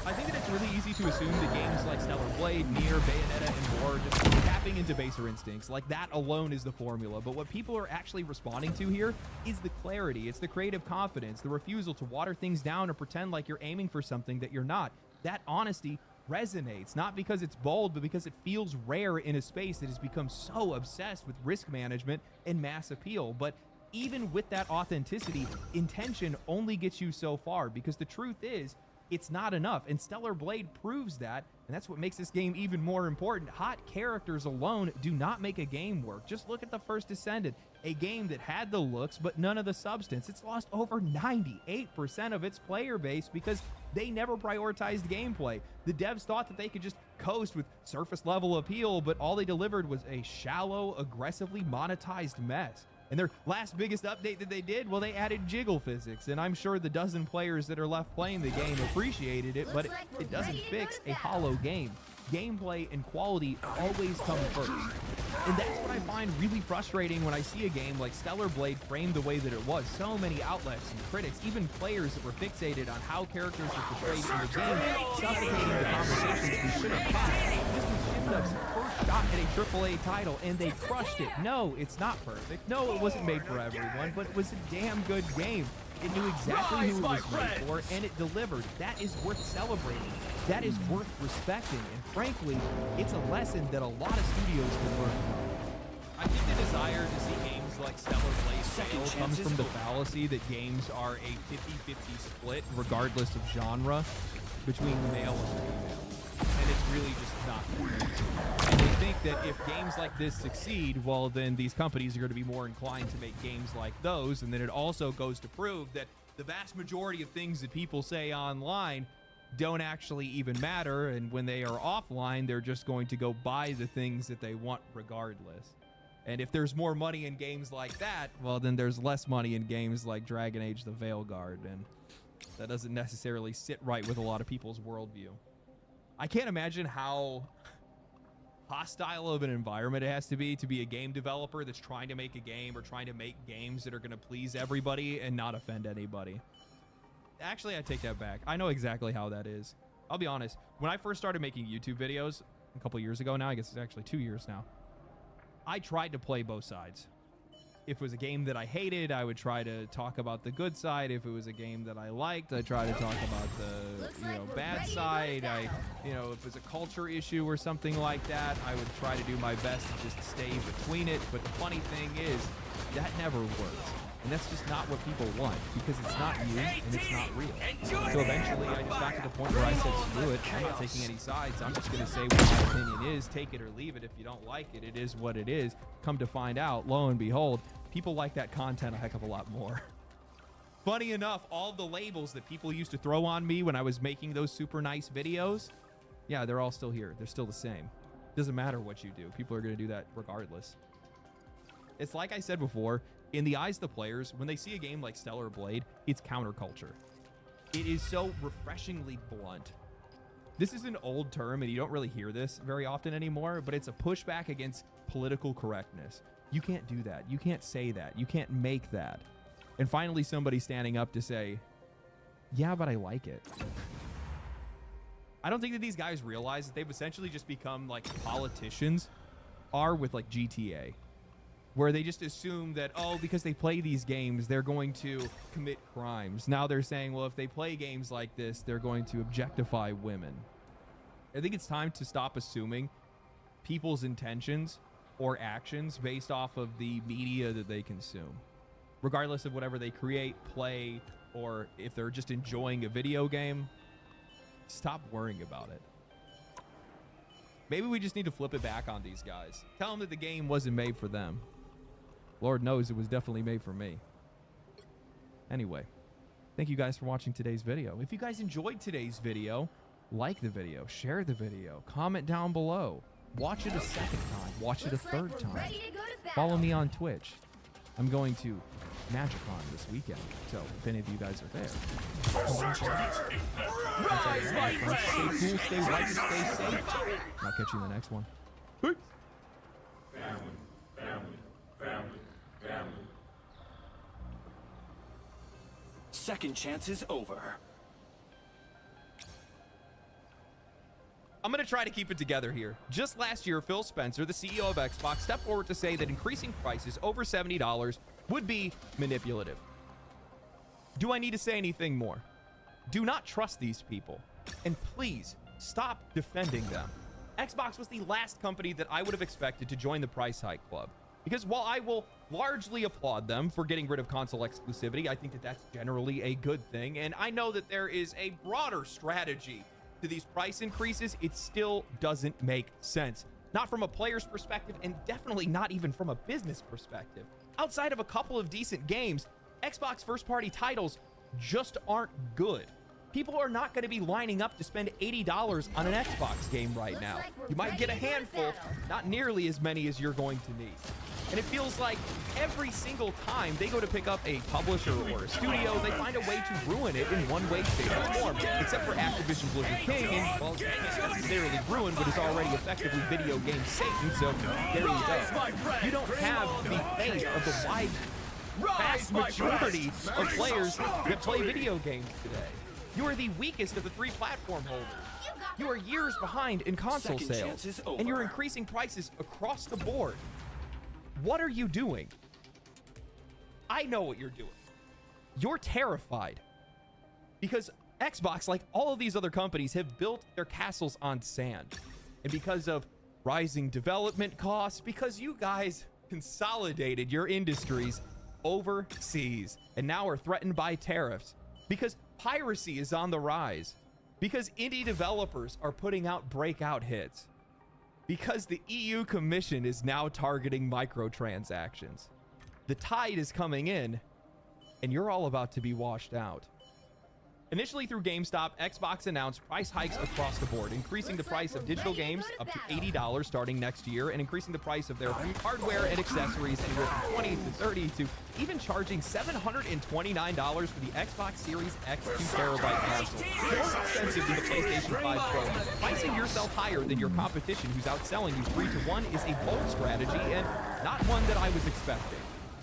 I think that it's really easy to assume that games like Stellar Blade, Nier, Bayonetta, and more are just tapping into baser instincts. Like, that alone is the formula. But what people are actually responding to here is the clarity. It's the creative confidence, the refusal to water things down or pretend like you're aiming for something that you're not. That honesty resonates, not because it's bold, but because it feels rare in a space that has become so obsessed with risk management and mass appeal. But even with that authenticity, intention only gets you so far, because the truth is, it's not enough, and Stellar Blade proves that, and that's what makes this game even more important. Hot characters alone do not make a game work. Just look at The First Descendant, a game that had the looks but none of the substance. It's lost over 98% of its player base because they never prioritized gameplay. The devs thought that they could just coast with surface level appeal, but all they delivered was a shallow, aggressively monetized mess. And their last biggest update that they did, well, they added jiggle physics, and I'm sure the dozen players that are left playing the game appreciated it, but it doesn't fix a hollow game. Gameplay and quality always come first. And that's what I find really frustrating when I see a game like Stellar Blade framed the way that it was. So many outlets and critics, even players that were fixated on how characters were portrayed in the game, suffocating the conversations we should have had. This was Shipdub's first shot at a AAA title, and they crushed it. No, it's not perfect. No, it wasn't made for everyone, but it was a damn good game. It knew exactly who it was made for, and it delivered. That is worth celebrating. That is worth respecting. And frankly, it's a lesson that a lot of studios can learn. I think the desire to see games like Stellar Blade fail comes from the fallacy that games are a 50-50 split, regardless of genre, between male and female. And it's really just not true. And they think that if games like this succeed, well, then these companies are going to be more inclined to make games like those. And then it also goes to prove that the vast majority of things that people say online don't actually even matter. And when they are offline, they're just going to go buy the things that they want regardless. And if there's more money in games like that, well, then there's less money in games like Dragon Age: The Veilguard. And that doesn't necessarily sit right with a lot of people's worldview. I can't imagine how hostile of an environment it has to be a game developer that's trying to make a game or trying to make games that are going to please everybody and not offend anybody. Actually, I take that back. I know exactly how that is. I'll be honest. When I first started making YouTube videos a couple years ago now, I guess it's actually 2 years now, I tried to play both sides. If it was a game that I hated, I would try to talk about the good side. If it was a game that I liked, I'd try to talk about the bad side. If it was a culture issue or something like that, I would try to do my best to just stay between it. But the funny thing is, that never works. And that's just not what people want, because it's not you and it's not real. So eventually I just got to the point where I said, screw it, I'm not taking any sides. I'm just going to say what my opinion is. Take it or leave it. If you don't like it, it is what it is. Come to find out, lo and behold, people like that content a heck of a lot more. Funny enough, all the labels that people used to throw on me when I was making those super nice videos, yeah, they're all still here. They're still the same. Doesn't matter what you do. People are going to do that regardless. It's like I said before, in the eyes of the players, when they see a game like Stellar Blade, it's counterculture. It is so refreshingly blunt. This is an old term, and you don't really hear this very often anymore, but it's a pushback against political correctness. You can't do that. You can't say that. You can't make that. And finally, somebody standing up to say, yeah, but I like it. I don't think that these guys realize that they've essentially just become like politicians are with like GTA, where they just assume that, oh, because they play these games, they're going to commit crimes. Now they're saying, well, if they play games like this, they're going to objectify women. I think it's time to stop assuming people's intentions or actions based off of the media that they consume. Regardless of whatever they create, play, or if they're just enjoying a video game, stop worrying about it. Maybe we just need to flip it back on these guys. Tell them that the game wasn't made for them. Lord knows it was definitely made for me. Anyway, thank you guys for watching today's video. If you guys enjoyed today's video, like the video, share the video, comment down below. Watch it a second time. Watch it a third time. Follow me on Twitch. I'm going to MagicCon this weekend, so if any of you guys are there, stay cool, stay right, stay safe. I'll catch you in the next one. Peace. Family. Second chance is over. I'm going to try to keep it together here. Just last year, Phil Spencer, the CEO of Xbox, stepped forward to say that increasing prices over $70 would be manipulative. Do I need to say anything more? Do not trust these people. And please, stop defending them. Xbox was the last company that I would have expected to join the price hike club. Because while I will largely applaud them for getting rid of console exclusivity, I think that that's generally a good thing. And I know that there is a broader strategy to these price increases. It still doesn't make sense. Not from a player's perspective, and definitely not even from a business perspective. Outside of a couple of decent games, Xbox first-party titles just aren't good. People are not going to be lining up to spend $80 on an Xbox game right now. You might get a handful, not nearly as many as you're going to need. And it feels like every single time they go to pick up a publisher or a studio, they find a way to ruin it in one way, shape, or form. Except for Activision Blizzard King, and, well, it's not necessarily ruined, but is already effectively video game Satan, so there you go. You don't have the faith of the wide, vast majority of players that play video games today. You are the weakest of the three platform holders. You are years behind in console sales, and you're increasing prices across the board. What are you doing? I know what you're doing. You're terrified. Because Xbox, like all of these other companies, have built their castles on sand. And because of rising development costs, because you guys consolidated your industries overseas and now are threatened by tariffs, because piracy is on the rise, because indie developers are putting out breakout hits, because the EU Commission is now targeting microtransactions. The tide is coming in, and you're all about to be washed out. Initially through GameStop, Xbox announced price hikes across the board, increasing the price of digital games up to $80 starting next year, and increasing the price of their hardware and accessories anywhere from $20 to $30 to even charging $729 for the Xbox Series X 2TB console, more expensive than the PlayStation 5 Pro. Pricing yourself higher than your competition who's outselling you 3-to-1 is a bold strategy and not one that I was expecting.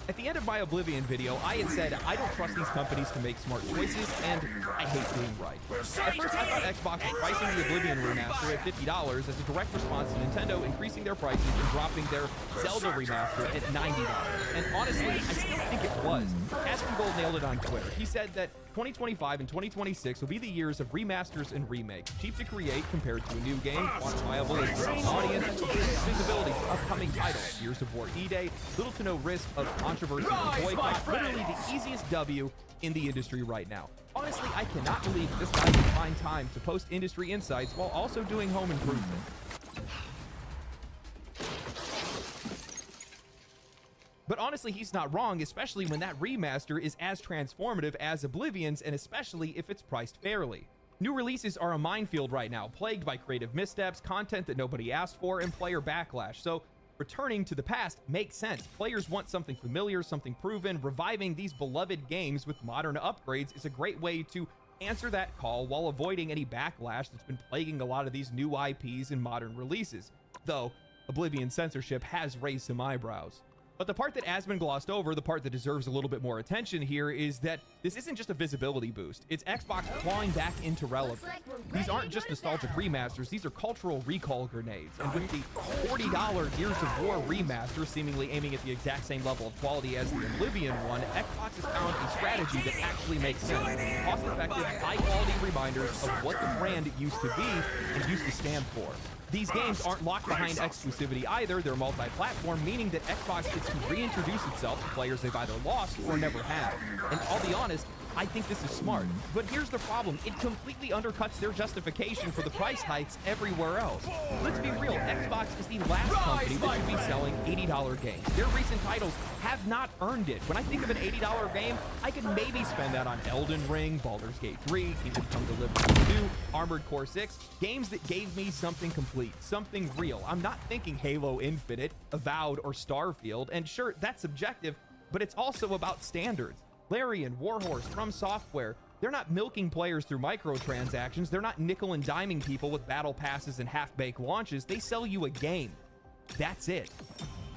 At the end of my Oblivion video, I had said I don't trust these companies to make smart choices, and I hate being right. At first, I thought Xbox was pricing the Oblivion remaster at $50 as a direct response to Nintendo increasing their prices and dropping their Zelda remaster at $90. And honestly, I still think it was. Asmongold nailed it on Twitter. He said that 2025 and 2026 will be the years of remasters and remakes, cheap to create compared to a new game, quantifiable as growing audience, visibility for upcoming titles, Gears of War E-Day, little to no risk of controversy and boycott, literally the easiest W in the industry right now. Honestly, I cannot believe this guy can find time to post industry insights while also doing home improvement. But honestly, he's not wrong, especially when that remaster is as transformative as Oblivion's, and especially if it's priced fairly. New releases are a minefield right now, plagued by creative missteps, content that nobody asked for, and player backlash. So returning to the past makes sense. Players want something familiar, something proven. Reviving these beloved games with modern upgrades is a great way to answer that call while avoiding any backlash that's been plaguing a lot of these new IPs and modern releases. Though, Oblivion censorship has raised some eyebrows. But the part that Asmon glossed over, the part that deserves a little bit more attention here, is that this isn't just a visibility boost. It's Xbox clawing back into relevance. These aren't just nostalgic remasters, these are cultural recall grenades. And with the $40 Gears of War remaster seemingly aiming at the exact same level of quality as the Oblivion one, Xbox has found a strategy that actually makes sense. Cost-effective, high-quality reminders of what the brand used to be and used to stand for. These games aren't locked behind exclusivity either. They're multi-platform, meaning that Xbox gets to reintroduce itself to players they've either lost or never had. And I'll be honest, I think this is smart. But here's the problem. It completely undercuts their justification for the price hikes everywhere else. Let's be real. Xbox is the last company that should be selling $80 games. Their recent titles have not earned it. When I think of an $80 game, I could maybe spend that on Elden Ring, Baldur's Gate 3, Kingdom Come Deliverance 2, Armored Core 6, games that gave me something complete, something real. I'm not thinking Halo Infinite, Avowed, or Starfield, and sure, that's subjective, but it's also about standards. Larian, Warhorse, From Software, they're not milking players through microtransactions. They're not nickel and diming people with battle passes and half-baked launches. They sell you a game. That's it.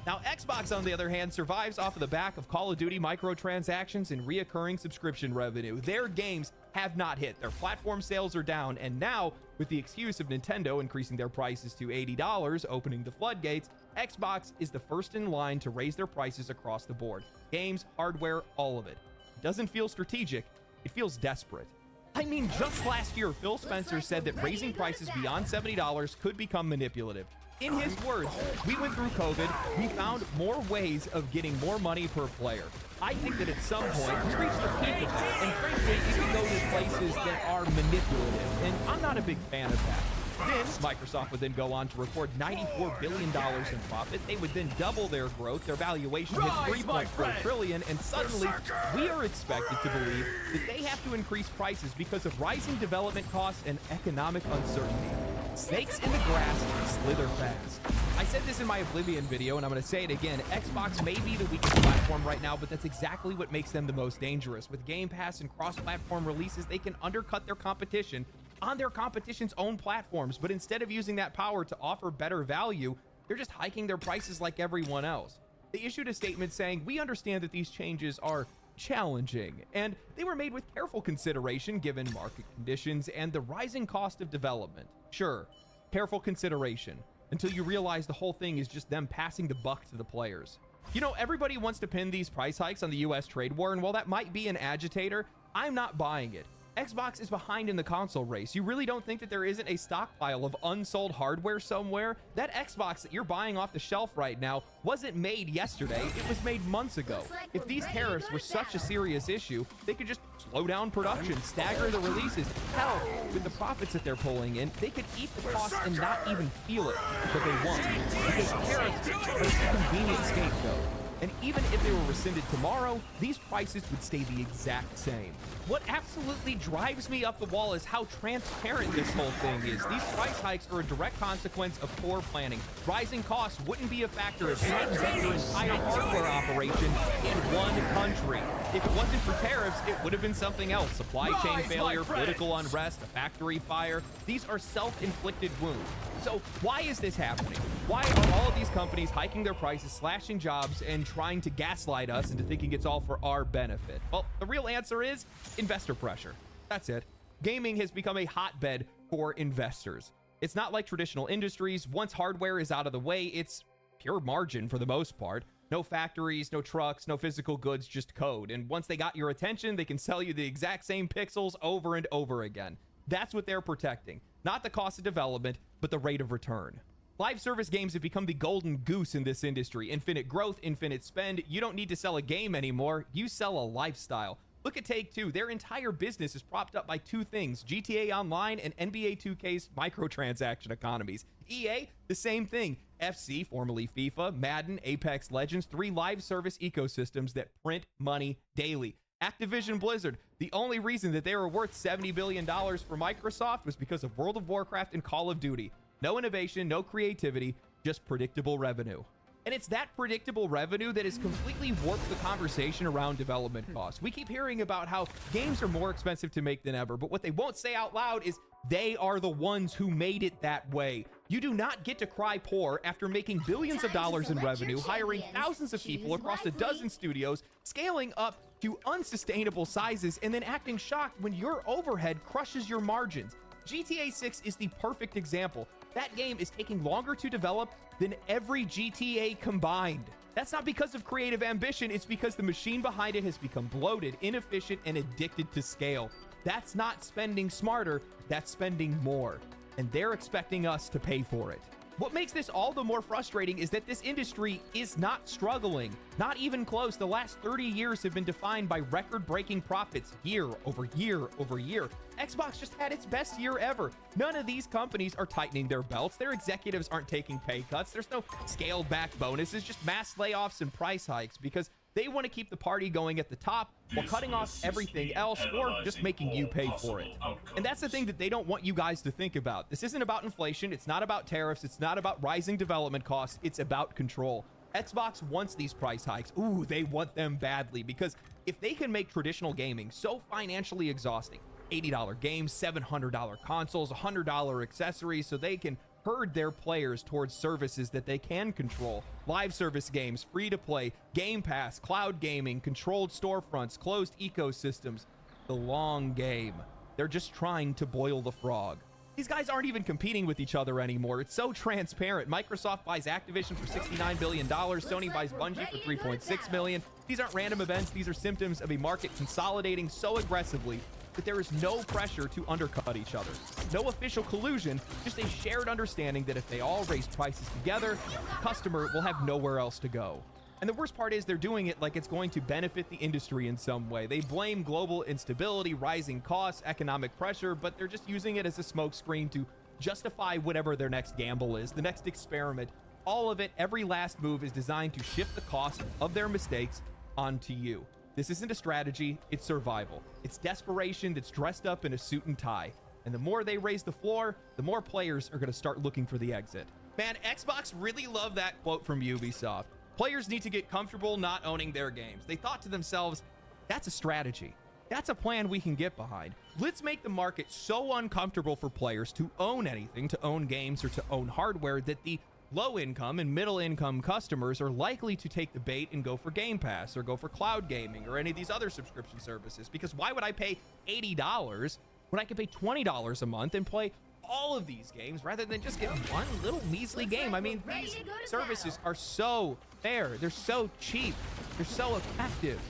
Now, Xbox, on the other hand, survives off of the back of Call of Duty microtransactions and reoccurring subscription revenue. Their games have not hit. Their platform sales are down, and now, with the excuse of Nintendo increasing their prices to $80, opening the floodgates, Xbox is the first in line to raise their prices across the board. Games, hardware, all of it. It doesn't feel strategic, it feels desperate. I mean, just last year, Phil Spencer said that raising prices beyond $70 could become manipulative. In his words, we went through COVID, we found more ways of getting more money per player. I think that at some point, we reached the peak of that, and frankly, you can go to places that are manipulative, and I'm not a big fan of that. Then, Microsoft would then go on to record $94 billion in profit. They would then double their growth. Their valuation hits $3.4 trillion, and suddenly, we are expected to believe that they have to increase prices because of rising development costs and economic uncertainty. Snakes in the grass slither fast. I said this in my Oblivion video, and I'm going to say it again. Xbox may be the weakest platform right now, but that's exactly what makes them the most dangerous. With Game Pass and cross-platform releases, they can undercut their competition on their competition's own platforms, but instead of using that power to offer better value, they're just hiking their prices like everyone else. They issued a statement saying, "We understand that these changes are challenging, and they were made with careful consideration given market conditions and the rising cost of development." Sure, careful consideration, until you realize the whole thing is just them passing the buck to the players. You know, everybody wants to pin these price hikes on the US trade war, and while that might be an agitator, I'm not buying it. Xbox is behind in the console race. You really don't think that there isn't a stockpile of unsold hardware somewhere? That Xbox that you're buying off the shelf right now wasn't made yesterday, it was made months ago. If these tariffs were such a serious issue, they could just slow down production, stagger the releases. Hell, with the profits that they're pulling in, they could eat the cost and not even feel it, but they won't. Because tariffs are a convenient scapegoat. And even if they were rescinded tomorrow, these prices would stay the exact same. What absolutely drives me up the wall is how transparent this whole thing is. These price hikes are a direct consequence of poor planning. Rising costs wouldn't be a factor if you hadn't set your entire hardware operation in one country. If it wasn't for tariffs, it would have been something else. Supply chain failure, political unrest, a factory fire. These are self-inflicted wounds. So why is this happening? Why are all of these companies hiking their prices, slashing jobs, and trying to gaslight us into thinking it's all for our benefit? Well, the real answer is investor pressure. That's it. Gaming has become a hotbed for investors. It's not like traditional industries. Once hardware is out of the way, it's pure margin for the most part. No factories, no trucks, no physical goods, just code. And once they got your attention, they can sell you the exact same pixels over and over again. That's what they're protecting. Not the cost of development, but the rate of return. Live service games have become the golden goose in this industry. Infinite growth, infinite spend. You don't need to sell a game anymore. You sell a lifestyle. Look at Take-Two. Their entire business is propped up by two things: GTA Online and NBA 2K's microtransaction economies. EA, the same thing. FC, formerly FIFA, Madden, Apex Legends, 3 live service ecosystems that print money daily. Activision Blizzard, the only reason that they were worth $70 billion for Microsoft was because of World of Warcraft and Call of Duty. No innovation, no creativity, just predictable revenue. And it's that predictable revenue that has completely warped the conversation around development costs. We keep hearing about how games are more expensive to make than ever, but what they won't say out loud is they are the ones who made it that way. You do not get to cry poor after making billions of dollars in revenue, hiring thousands of people across a dozen studios, scaling up to unsustainable sizes, and then acting shocked when your overhead crushes your margins. GTA 6 is the perfect example. That game is taking longer to develop than every GTA combined. That's not because of creative ambition, it's because the machine behind it has become bloated, inefficient, and addicted to scale. That's not spending smarter, that's spending more. And they're expecting us to pay for it. What makes this all the more frustrating is that this industry is not struggling. Not even close. The last 30 years have been defined by record-breaking profits year over year over year. Xbox just had its best year ever. None of these companies are tightening their belts. Their executives aren't taking pay cuts. There's no scaled-back bonuses, just mass layoffs and price hikes because they want to keep the party going at the top while cutting off everything else or just making you pay for it. And that's the thing that they don't want you guys to think about. This isn't about inflation. It's not about tariffs. It's not about rising development costs. It's about control. Xbox wants these price hikes. Ooh, they want them badly because if they can make traditional gaming so financially exhausting, $80 games, $700 consoles, $100 accessories, so they can herd their players towards services that they can control. Live service games, free to play, Game Pass, cloud gaming, controlled storefronts, closed ecosystems. The long game. They're just trying to boil the frog. These guys aren't even competing with each other anymore. It's so transparent. Microsoft buys Activision for $69 billion. Sony buys Bungie for $3.6 billion. These aren't random events. These are symptoms of a market consolidating so aggressively that there is no pressure to undercut each other. No official collusion, just a shared understanding that if they all raise prices together, the customer will have nowhere else to go. And the worst part is they're doing it like it's going to benefit the industry in some way. They blame global instability, rising costs, economic pressure, but they're just using it as a smokescreen to justify whatever their next gamble is, the next experiment. All of it, every last move is designed to shift the cost of their mistakes onto you. This isn't a strategy, it's survival. It's desperation that's dressed up in a suit and tie. And the more they raise the floor, the more players are going to start looking for the exit. Man, Xbox really loved that quote from Ubisoft. Players need to get comfortable not owning their games. They thought to themselves, that's a strategy. That's a plan we can get behind. Let's make the market so uncomfortable for players to own anything, to own games or to own hardware, that the low-income and middle-income customers are likely to take the bait and go for Game Pass or go for cloud gaming or any of these other subscription services. Because why would I pay $80 when I could pay $20 a month and play all of these games rather than just get one little measly game? I mean, these services are so fair. They're so cheap. They're so effective.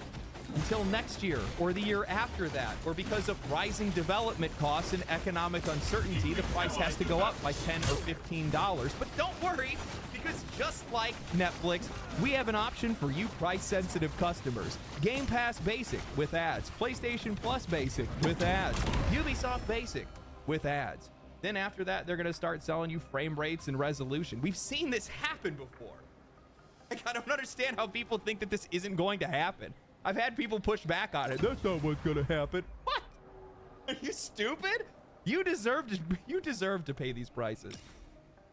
Until next year or the year after that, or because of rising development costs and economic uncertainty, the price has to go up by $10 or $15. But don't worry, because just like Netflix, we have an option for you price-sensitive customers. Game Pass Basic with ads, PlayStation Plus Basic with ads, Ubisoft Basic with ads. Then after that, they're going to start selling you frame rates and resolution. We've seen this happen before. Like, I don't understand how people think that this isn't going to happen. I've had people push back on it. That's not what's going to happen. What? Are you stupid? You deserve to pay these prices.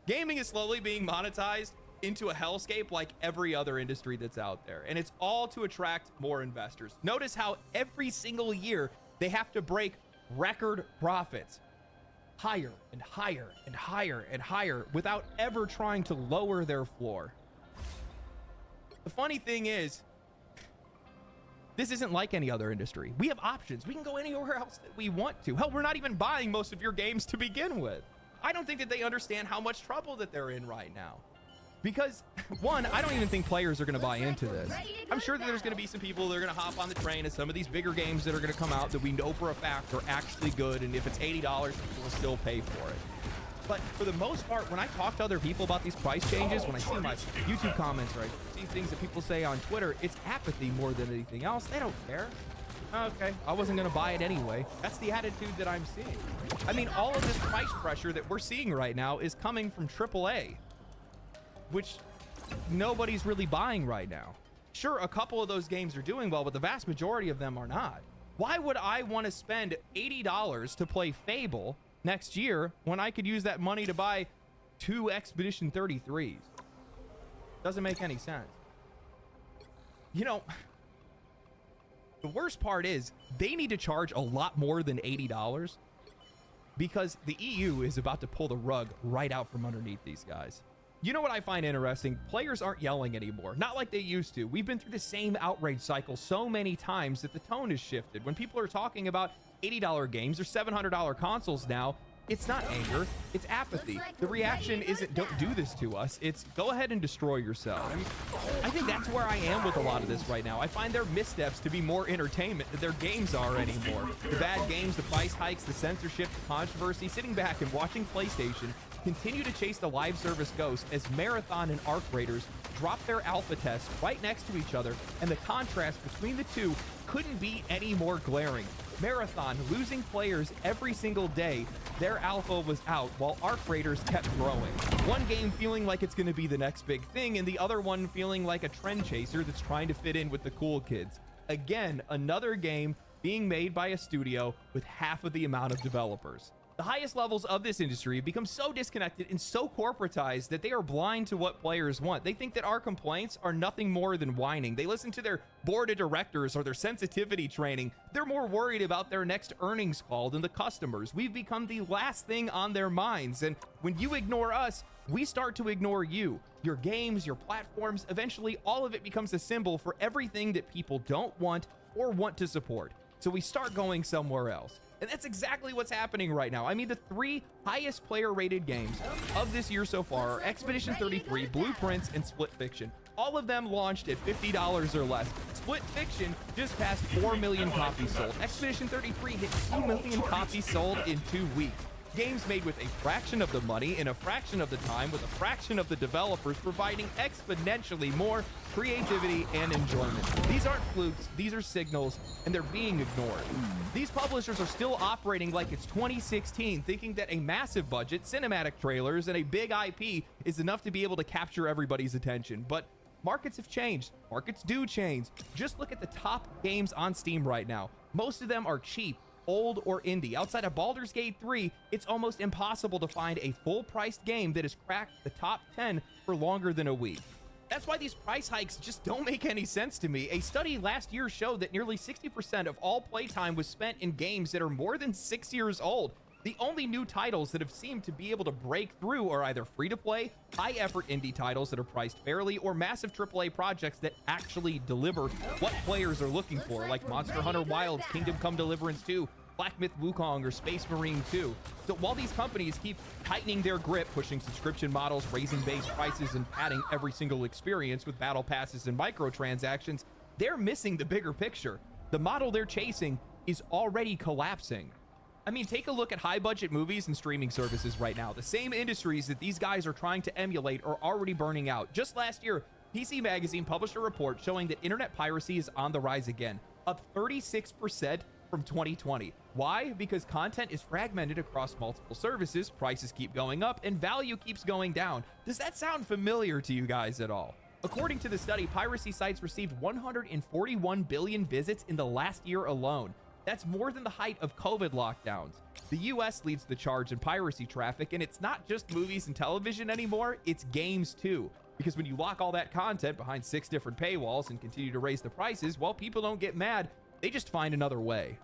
Gaming is slowly being monetized into a hellscape like every other industry that's out there, and it's all to attract more investors. Notice how every single year they have to break record profits, higher and higher and higher and higher, without ever trying to lower their floor. The funny thing is, this isn't like any other industry. We have options. We can go anywhere else that we want to. Hell, we're not even buying most of your games to begin with. I don't think that they understand how much trouble that they're in right now. Because, one, I don't even think players are going to buy into this. I'm sure that there's going to be some people that are going to hop on the train of some of these bigger games that are going to come out that we know for a fact are actually good, and if it's $80, people will still pay for it. But for the most part, when I talk to other people about these price changes, when I see my YouTube comments, or I see things that people say on Twitter, it's apathy more than anything else. They don't care. Okay, I wasn't going to buy it anyway. That's the attitude that I'm seeing. I mean, all of this price pressure that we're seeing right now is coming from AAA, which nobody's really buying right now. Sure, a couple of those games are doing well, but the vast majority of them are not. Why would I want to spend $80 to play Fable next year when I could use that money to buy 2 Expedition 33s? Doesn't make any sense. You know, the worst part is they need to charge a lot more than $80 because the EU is about to pull the rug right out from underneath these guys. You know what I find interesting? Players aren't yelling anymore, not like they used to. We've been through the same outrage cycle so many times that the tone has shifted. When people are talking about $80 games or $700 consoles now, it's not anger, it's apathy. The reaction isn't, don't do this to us. It's go ahead and destroy yourself. I think that's where I am with a lot of this right now. I find their missteps to be more entertainment than their games are anymore. The bad games, the price hikes, the censorship, the controversy, sitting back and watching PlayStation continue to chase the live service ghost as Marathon and Arc Raiders drop their alpha tests right next to each other, and the contrast between the two couldn't be any more glaring. Marathon losing players every single day their alpha was out, while Arc Raiders kept growing. One game feeling like it's going to be the next big thing, and the other one feeling like a trend chaser that's trying to fit in with the cool kids. Again, another game being made by a studio with half of the amount of developers. The highest levels of this industry have become so disconnected and so corporatized that they are blind to what players want. They think that our complaints are nothing more than whining. They listen to their board of directors or their sensitivity training. They're more worried about their next earnings call than the customers. We've become the last thing on their minds. And when you ignore us, we start to ignore you. Your games, your platforms, eventually all of it becomes a symbol for everything that people don't want or want to support. So we start going somewhere else. And that's exactly what's happening right now. I mean, the 3 highest player rated games of this year so far are Expedition 33, Blueprints, and Split Fiction. All of them launched at $50 or less. Split Fiction just passed 4 million copies sold. Expedition 33 hit 2 million copies sold in 2 weeks. Games made with a fraction of the money in a fraction of the time with a fraction of the developers, providing exponentially more creativity and enjoyment. These aren't flukes, these are signals, and they're being ignored. These publishers are still operating like it's 2016, thinking that a massive budget, cinematic trailers, and a big IP is enough to be able to capture everybody's attention. But markets have changed. Markets do change. Just look at the top games on Steam right now. Most of them are cheap, old, or indie. Outside of Baldur's Gate 3, it's almost impossible to find a full-priced game that has cracked the top 10 for longer than a week. That's why these price hikes just don't make any sense to me. A study last year showed that nearly 60% of all playtime was spent in games that are more than 6 years old. The only new titles that have seemed to be able to break through are either free-to-play, high-effort indie titles that are priced fairly, or massive AAA projects that actually deliver what players are looking for, like Monster Hunter Wilds, Kingdom Come Deliverance 2, Black Myth Wukong, or Space Marine 2. So while these companies keep tightening their grip, pushing subscription models, raising base prices, and padding every single experience with battle passes and microtransactions, they're missing the bigger picture. The model they're chasing is already collapsing. I mean, take a look at high-budget movies and streaming services right now. The same industries that these guys are trying to emulate are already burning out. Just last year, PC Magazine published a report showing that internet piracy is on the rise again, up 36% from 2020. Why? Because content is fragmented across multiple services, prices keep going up, and value keeps going down. Does that sound familiar to you guys at all? According to the study, piracy sites received 141 billion visits in the last year alone. That's more than the height of COVID lockdowns. The US leads the charge in piracy traffic, and it's not just movies and television anymore, it's games too. Because when you lock all that content behind 6 different paywalls and continue to raise the prices, well, people don't get mad, they just find another way.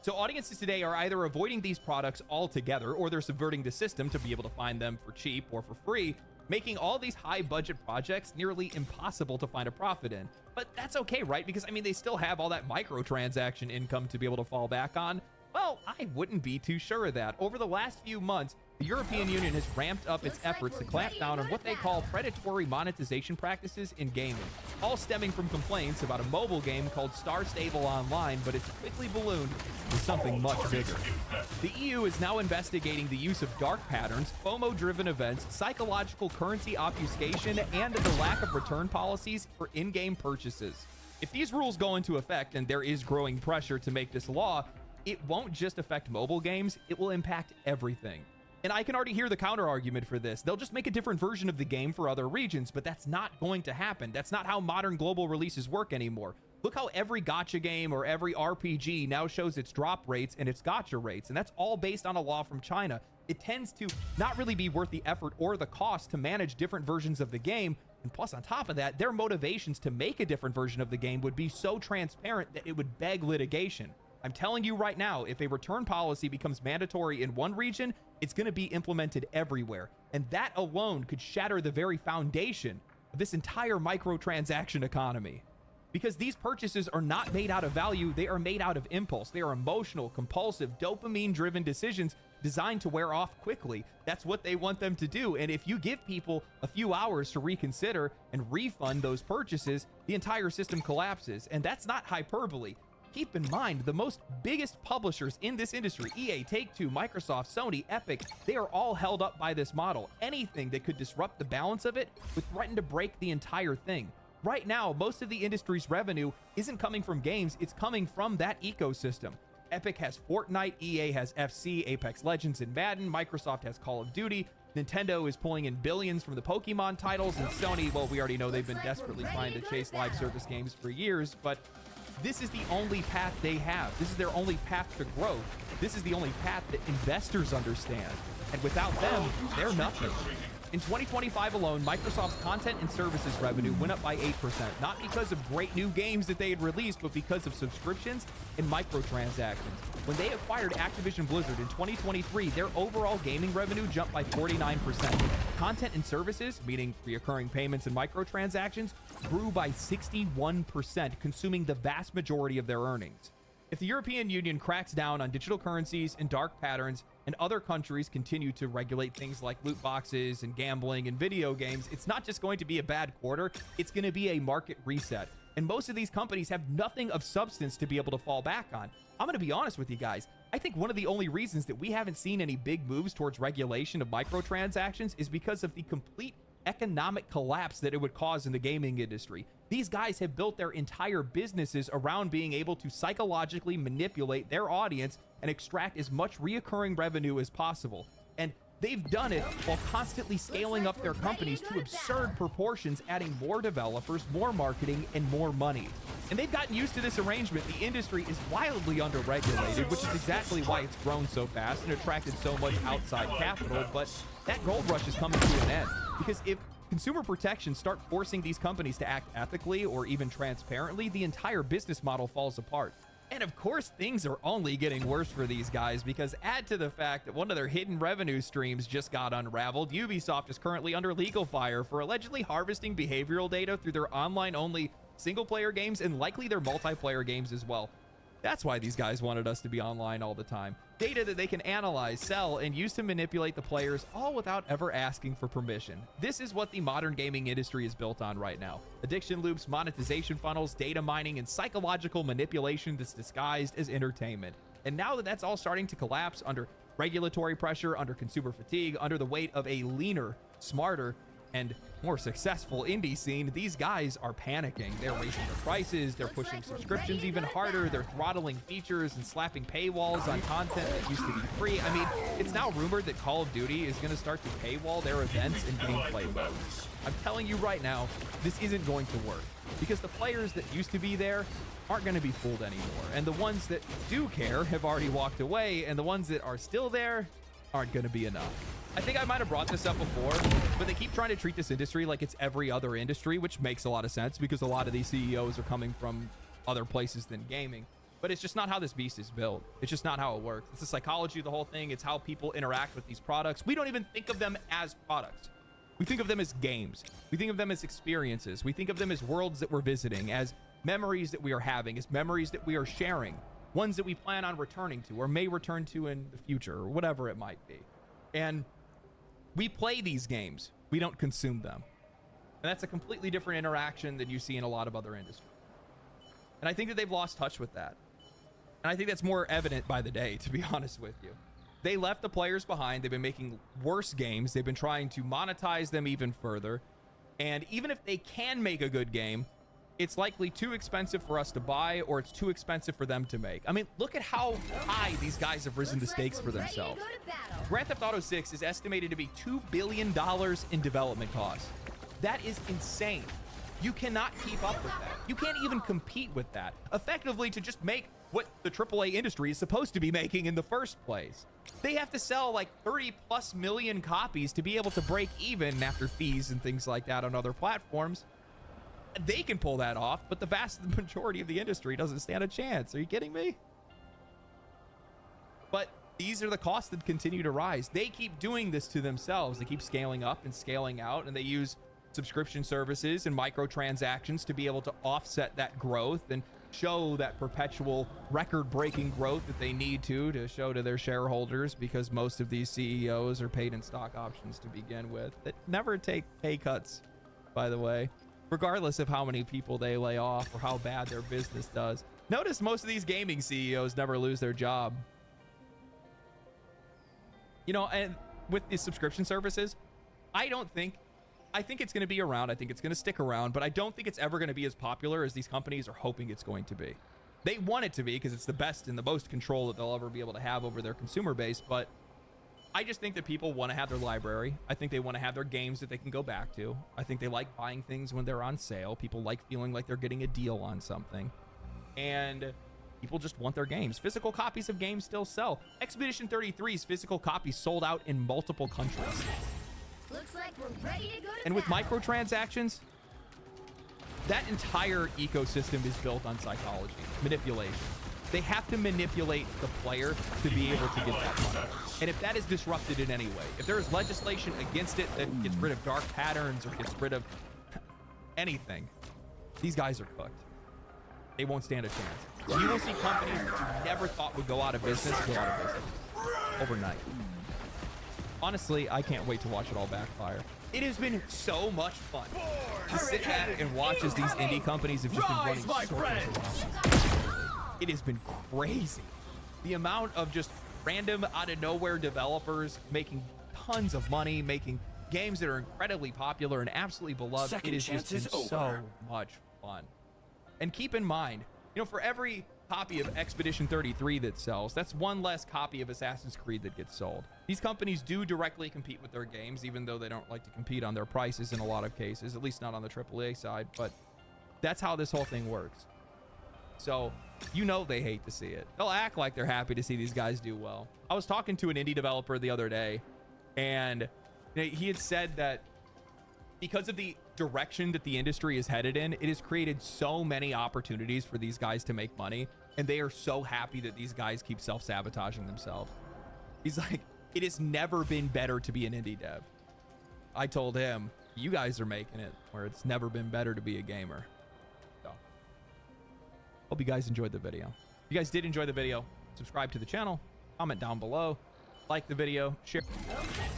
So audiences today are either avoiding these products altogether, or they're subverting the system to be able to find them for cheap or for free, making all these high budget projects nearly impossible to find a profit in. But that's okay, right? Because I mean, they still have all that microtransaction income to be able to fall back on. Well, I wouldn't be too sure of that. Over the last few months, the European Union has ramped up its efforts to clamp down on what they call predatory monetization practices in gaming, all stemming from complaints about a mobile game called Star Stable Online, but it's quickly ballooned to something much bigger. The EU is now investigating the use of dark patterns, FOMO-driven events, psychological currency obfuscation, and the lack of return policies for in-game purchases. If these rules go into effect, and there is growing pressure to make this law, it won't just affect mobile games, it will impact everything. And I can already hear the counter argument for this. They'll just make a different version of the game for other regions, but that's not going to happen. That's not how modern global releases work anymore. Look how every gacha game or every RPG now shows its drop rates and its gacha rates, and that's all based on a law from China. It tends to not really be worth the effort or the cost to manage different versions of the game, and plus on top of that, their motivations to make a different version of the game would be so transparent that it would beg litigation. I'm telling you right now, if a return policy becomes mandatory in one region, it's going to be implemented everywhere. And that alone could shatter the very foundation of this entire microtransaction economy. Because these purchases are not made out of value, they are made out of impulse. They are emotional, compulsive, dopamine-driven decisions designed to wear off quickly. That's what they want them to do. And if you give people a few hours to reconsider and refund those purchases, the entire system collapses. And that's not hyperbole. Keep in mind, the biggest publishers in this industry, EA, Take-Two, Microsoft, Sony, Epic, they are all held up by this model. Anything that could disrupt the balance of it would threaten to break the entire thing. Right now, most of the industry's revenue isn't coming from games, it's coming from that ecosystem. Epic has Fortnite, EA has FC, Apex Legends, and Madden, Microsoft has Call of Duty, Nintendo is pulling in billions from the Pokemon titles, and Sony, well, we already know they've been desperately trying to chase live service games for years, but this is the only path they have. This is their only path to growth. This is the only path that investors understand. And without them, they're nothing. In 2025 alone, Microsoft's content and services revenue went up by 8%, not because of great new games that they had released, but because of subscriptions and microtransactions. When they acquired Activision Blizzard in 2023, their overall gaming revenue jumped by 49%. Content and services, meaning recurring payments and microtransactions, grew by 61%, consuming the vast majority of their earnings. If the European Union cracks down on digital currencies and dark patterns, and other countries continue to regulate things like loot boxes and gambling and video games, it's not just going to be a bad quarter, it's going to be a market reset. And most of these companies have nothing of substance to be able to fall back on. I'm going to be honest with you guys. I think one of the only reasons that we haven't seen any big moves towards regulation of microtransactions is because of the complete economic collapse that it would cause in the gaming industry. These guys have built their entire businesses around being able to psychologically manipulate their audience and extract as much reoccurring revenue as possible. And they've done it while constantly scaling up their companies to absurd proportions, adding more developers, more marketing, and more money. And they've gotten used to this arrangement. The industry is wildly underregulated, which is exactly why it's grown so fast and attracted so much outside capital. But that gold rush is coming to an end. Because if consumer protections start forcing these companies to act ethically or even transparently, the entire business model falls apart. And of course, things are only getting worse for these guys, because add to the fact that one of their hidden revenue streams just got unraveled. Ubisoft is currently under legal fire for allegedly harvesting behavioral data through their online-only single-player games and likely their multiplayer games as well. That's why these guys wanted us to be online all the time. Data that they can analyze, sell, and use to manipulate the players, all without ever asking for permission. This is what the modern gaming industry is built on right now. Addiction loops, monetization funnels, data mining, and psychological manipulation that's disguised as entertainment. And now that that's all starting to collapse under regulatory pressure, under consumer fatigue, under the weight of a leaner, smarter, and more successful indie scene, these guys are panicking. They're raising their prices, they're pushing subscriptions even harder, they're throttling features and slapping paywalls on content that used to be free. I mean, it's now rumored that Call of Duty is going to start to paywall their events and gameplay modes. I'm telling you right now, this isn't going to work because the players that used to be there aren't going to be fooled anymore. And the ones that do care have already walked away, and the ones that are still there aren't going to be enough. I think I might have brought this up before, but they keep trying to treat this industry like it's every other industry, which makes a lot of sense because a lot of these CEOs are coming from other places than gaming. But it's just not how this beast is built. It's just not how it works. It's the psychology of the whole thing. It's how people interact with these products. We don't even think of them as products. We think of them as games. We think of them as experiences. We think of them as worlds that we're visiting, as memories that we are having, as memories that we are sharing, ones that we plan on returning to or may return to in the future or whatever it might be. And we play these games. We don't consume them. And that's a completely different interaction than you see in a lot of other industries. And I think that they've lost touch with that. And I think that's more evident by the day, to be honest with you. They left the players behind. They've been making worse games. They've been trying to monetize them even further. And even if they can make a good game, it's likely too expensive for us to buy, or it's too expensive for them to make. I mean, look at how high these guys have risen the stakes for themselves. Grand Theft Auto 6 is estimated to be $2 billion in development costs. That is insane. You cannot keep up with that. You can't even compete with that. Effectively, to just make what the AAA industry is supposed to be making in the first place. They have to sell like 30+ million copies to be able to break even after fees and things like that on other platforms. They can pull that off, but the vast majority of the industry doesn't stand a chance. Are you kidding me? But these are the costs that continue to rise. They keep doing this to themselves. They keep scaling up and scaling out, and they use subscription services and microtransactions to be able to offset that growth and show that perpetual record-breaking growth that they need to show to their shareholders, because most of these CEOs are paid in stock options to begin with that never take pay cuts, by the way, regardless of how many people they lay off or how bad their business does. Notice most of these gaming CEOs never lose their job. You know, and with these subscription services, I think it's going to be around. I think it's going to stick around, but I don't think it's ever going to be as popular as these companies are hoping it's going to be. They want it to be because it's the best and the most control that they'll ever be able to have over their consumer base, but I just think that people want to have their library. I think they want to have their games that they can go back to. I think they like buying things when they're on sale. People like feeling like they're getting a deal on something. And people just want their games. Physical copies of games still sell. Expedition 33's physical copies sold out in multiple countries. Looks like we're ready to go to and with microtransactions, that entire ecosystem is built on psychology, manipulation. They have to manipulate the player to be able to get that money. And if that is disrupted in any way, if there is legislation against it that gets rid of dark patterns or gets rid of anything, these guys are cooked. They won't stand a chance. You will see companies that you never thought would go out of business go out of business overnight. Honestly, I can't wait to watch it all backfire. It has been so much fun to sit back and watch as these indie companies have just been running so much. It has been crazy. The amount of just random out of nowhere developers making tons of money, making games that are incredibly popular and absolutely beloved. It has just been so much fun. And keep in mind, you know, for every copy of Expedition 33 that sells, that's one less copy of Assassin's Creed that gets sold. These companies do directly compete with their games, even though they don't like to compete on their prices in a lot of cases, at least not on the AAA side, but that's how this whole thing works. So, you know they hate to see it. They'll act like they're happy to see these guys do well. I was talking to an indie developer the other day, and he had said that because of the direction that the industry is headed in, it has created so many opportunities for these guys to make money, and they are so happy that these guys keep self-sabotaging themselves. He's like, it has never been better to be an indie dev. I told him, you guys are making it where it's never been better to be a gamer. So, hope you guys enjoyed the video. If you guys did enjoy the video, subscribe to the channel, comment down below, like the video, share. Okay.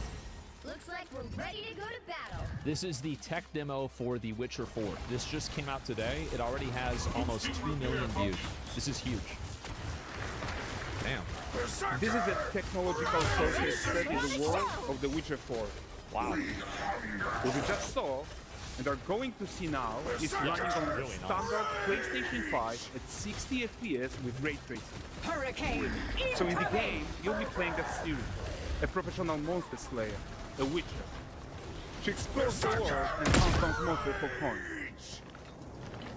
Looks like we're ready to go to battle. This is the tech demo for The Witcher 4. This just came out today. It already has almost 2 million views. This is huge. Damn. This is the technological showcase set in the world of The Witcher 4. Wow. What we just saw and are going to see now is running on really standard PlayStation 5 at 60 FPS with ray tracing. Hurricane! So in the game, you'll be playing as Ciri, a professional monster slayer, a witcher. She explores the world and hunts down monsters for coins.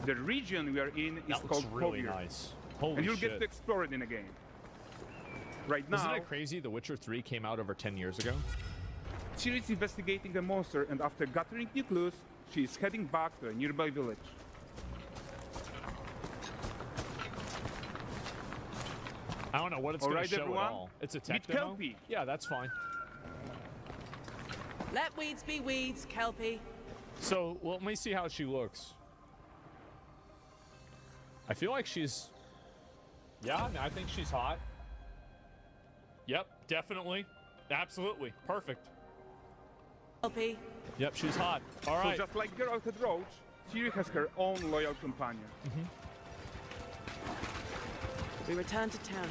The region we are in is called really Kovier, nice. Holy and you'll shit. get to explore it in a game. Right Isn't now, it crazy The Witcher 3 came out over 10 years ago? Ciri is investigating a monster, and after gathering new clues, she is heading back to a nearby village. I don't know what it's All going right, to show everyone. at all. It's a tech Meet demo? Kelpie. Yeah, that's fine. Let weeds be weeds, Kelpie. So, well, let me see how she looks. I feel like she's... Yeah, I mean, I think she's hot. Yep, definitely. Absolutely. Perfect. Kelpie. Yep, she's hot. All right. So just like Geralt had Roach, Ciri has her own loyal companion. We return to town.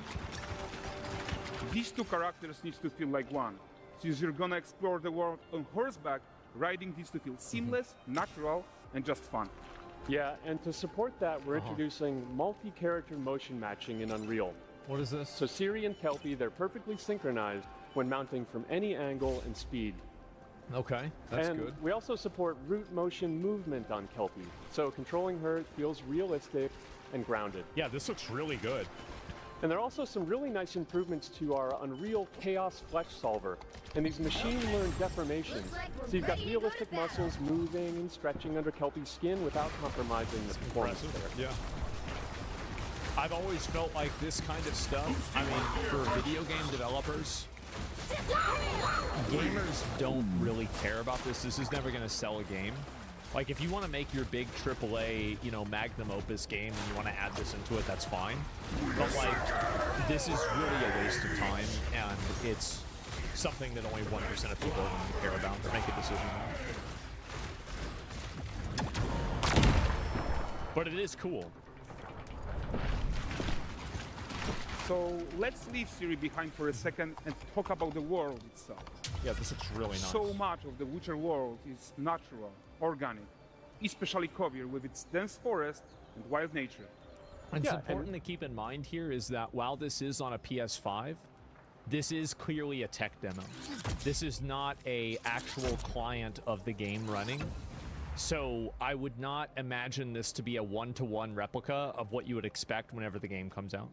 These two characters need to feel like one. Since you're gonna explore the world on horseback, riding needs to feel seamless, natural, and just fun. Yeah, and to support that, we're introducing multi-character motion matching in Unreal. What is this? So Ciri and Kelpie, they're perfectly synchronized when mounting from any angle and speed. Okay, that's and good. we also support root motion movement on Kelpie, so controlling her feels realistic and grounded. Yeah, this looks really good. And there are also some really nice improvements to our Unreal Chaos Flex Solver and these machine-learned deformations. So you've got realistic muscles moving and stretching under Kelpie's skin without compromising the performance there. Yeah. I've always felt like this kind of stuff, I mean, for video game developers, gamers don't really care about this. This is never going to sell a game. Like, if you want to make your big AAA, you know, magnum opus game and you want to add this into it, that's fine. But, like, this is really a waste of time, and it's something that only 1% of people are going to care about or make a decision on. But it is cool. So let's leave Ciri behind for a second and talk about the world itself. Yeah, this looks really nice. So much of the Witcher world is natural, organic, especially Kovier with its dense forest and wild nature. And it's important to keep in mind here is that while this is on a PS5, this is clearly a tech demo. This is not a actual client of the game running. So I would not imagine this to be a one-to-one replica of what you would expect whenever the game comes out.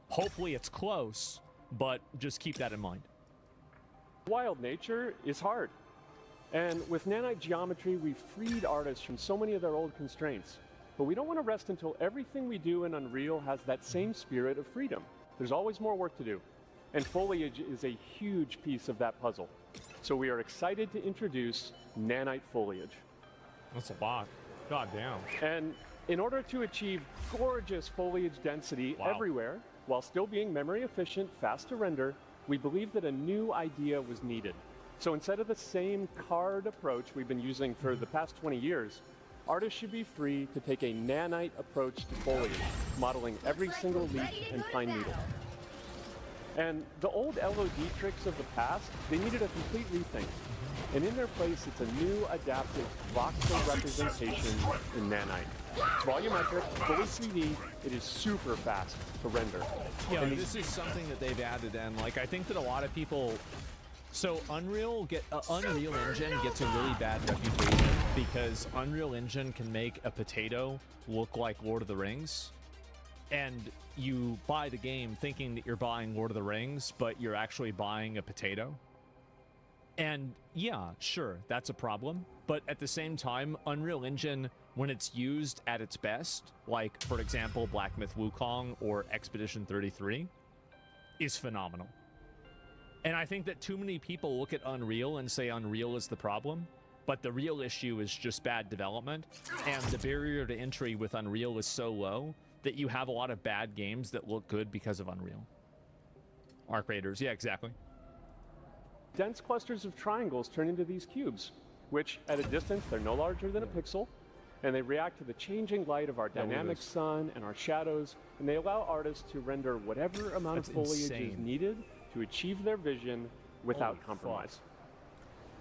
Hopefully it's close, but just keep that in mind. Wild nature is hard. And with nanite geometry, we've freed artists from so many of their old constraints. But we don't want to rest until everything we do in Unreal has that same spirit of freedom. There's always more work to do. And foliage is a huge piece of that puzzle. So we are excited to introduce nanite foliage. That's a lot. God damn. And in order to achieve gorgeous foliage density everywhere, while still being memory efficient, fast to render, we believe that a new idea was needed. So instead of the same card approach we've been using for the past 20 years, artists should be free to take a nanite approach to foliage, modeling every single leaf and pine needle. And the old LOD tricks of the past, they needed a complete rethink. And in their place, it's a new adaptive voxel representation in nanite. It's volumetric, fully 3D, it is super fast to render. Yeah, this is something that they've added in. Like, I think that a lot of people... So Unreal Engine gets a really bad reputation because Unreal Engine can make a potato look like Lord of the Rings. And you buy the game thinking that you're buying Lord of the Rings, but you're actually buying a potato. And yeah, sure, that's a problem. But at the same time, Unreal Engine, when it's used at its best, like, for example, Black Myth Wukong or Expedition 33, is phenomenal. And I think that too many people look at Unreal and say Unreal is the problem, but the real issue is just bad development, and the barrier to entry with Unreal is so low that you have a lot of bad games that look good because of Unreal. Arc Raiders, yeah, exactly. Dense clusters of triangles turn into these cubes, which at a distance, they're no larger than a pixel, and they react to the changing light of our dynamic sun and our shadows, and they allow artists to render whatever amount of foliage is needed to achieve their vision without compromise.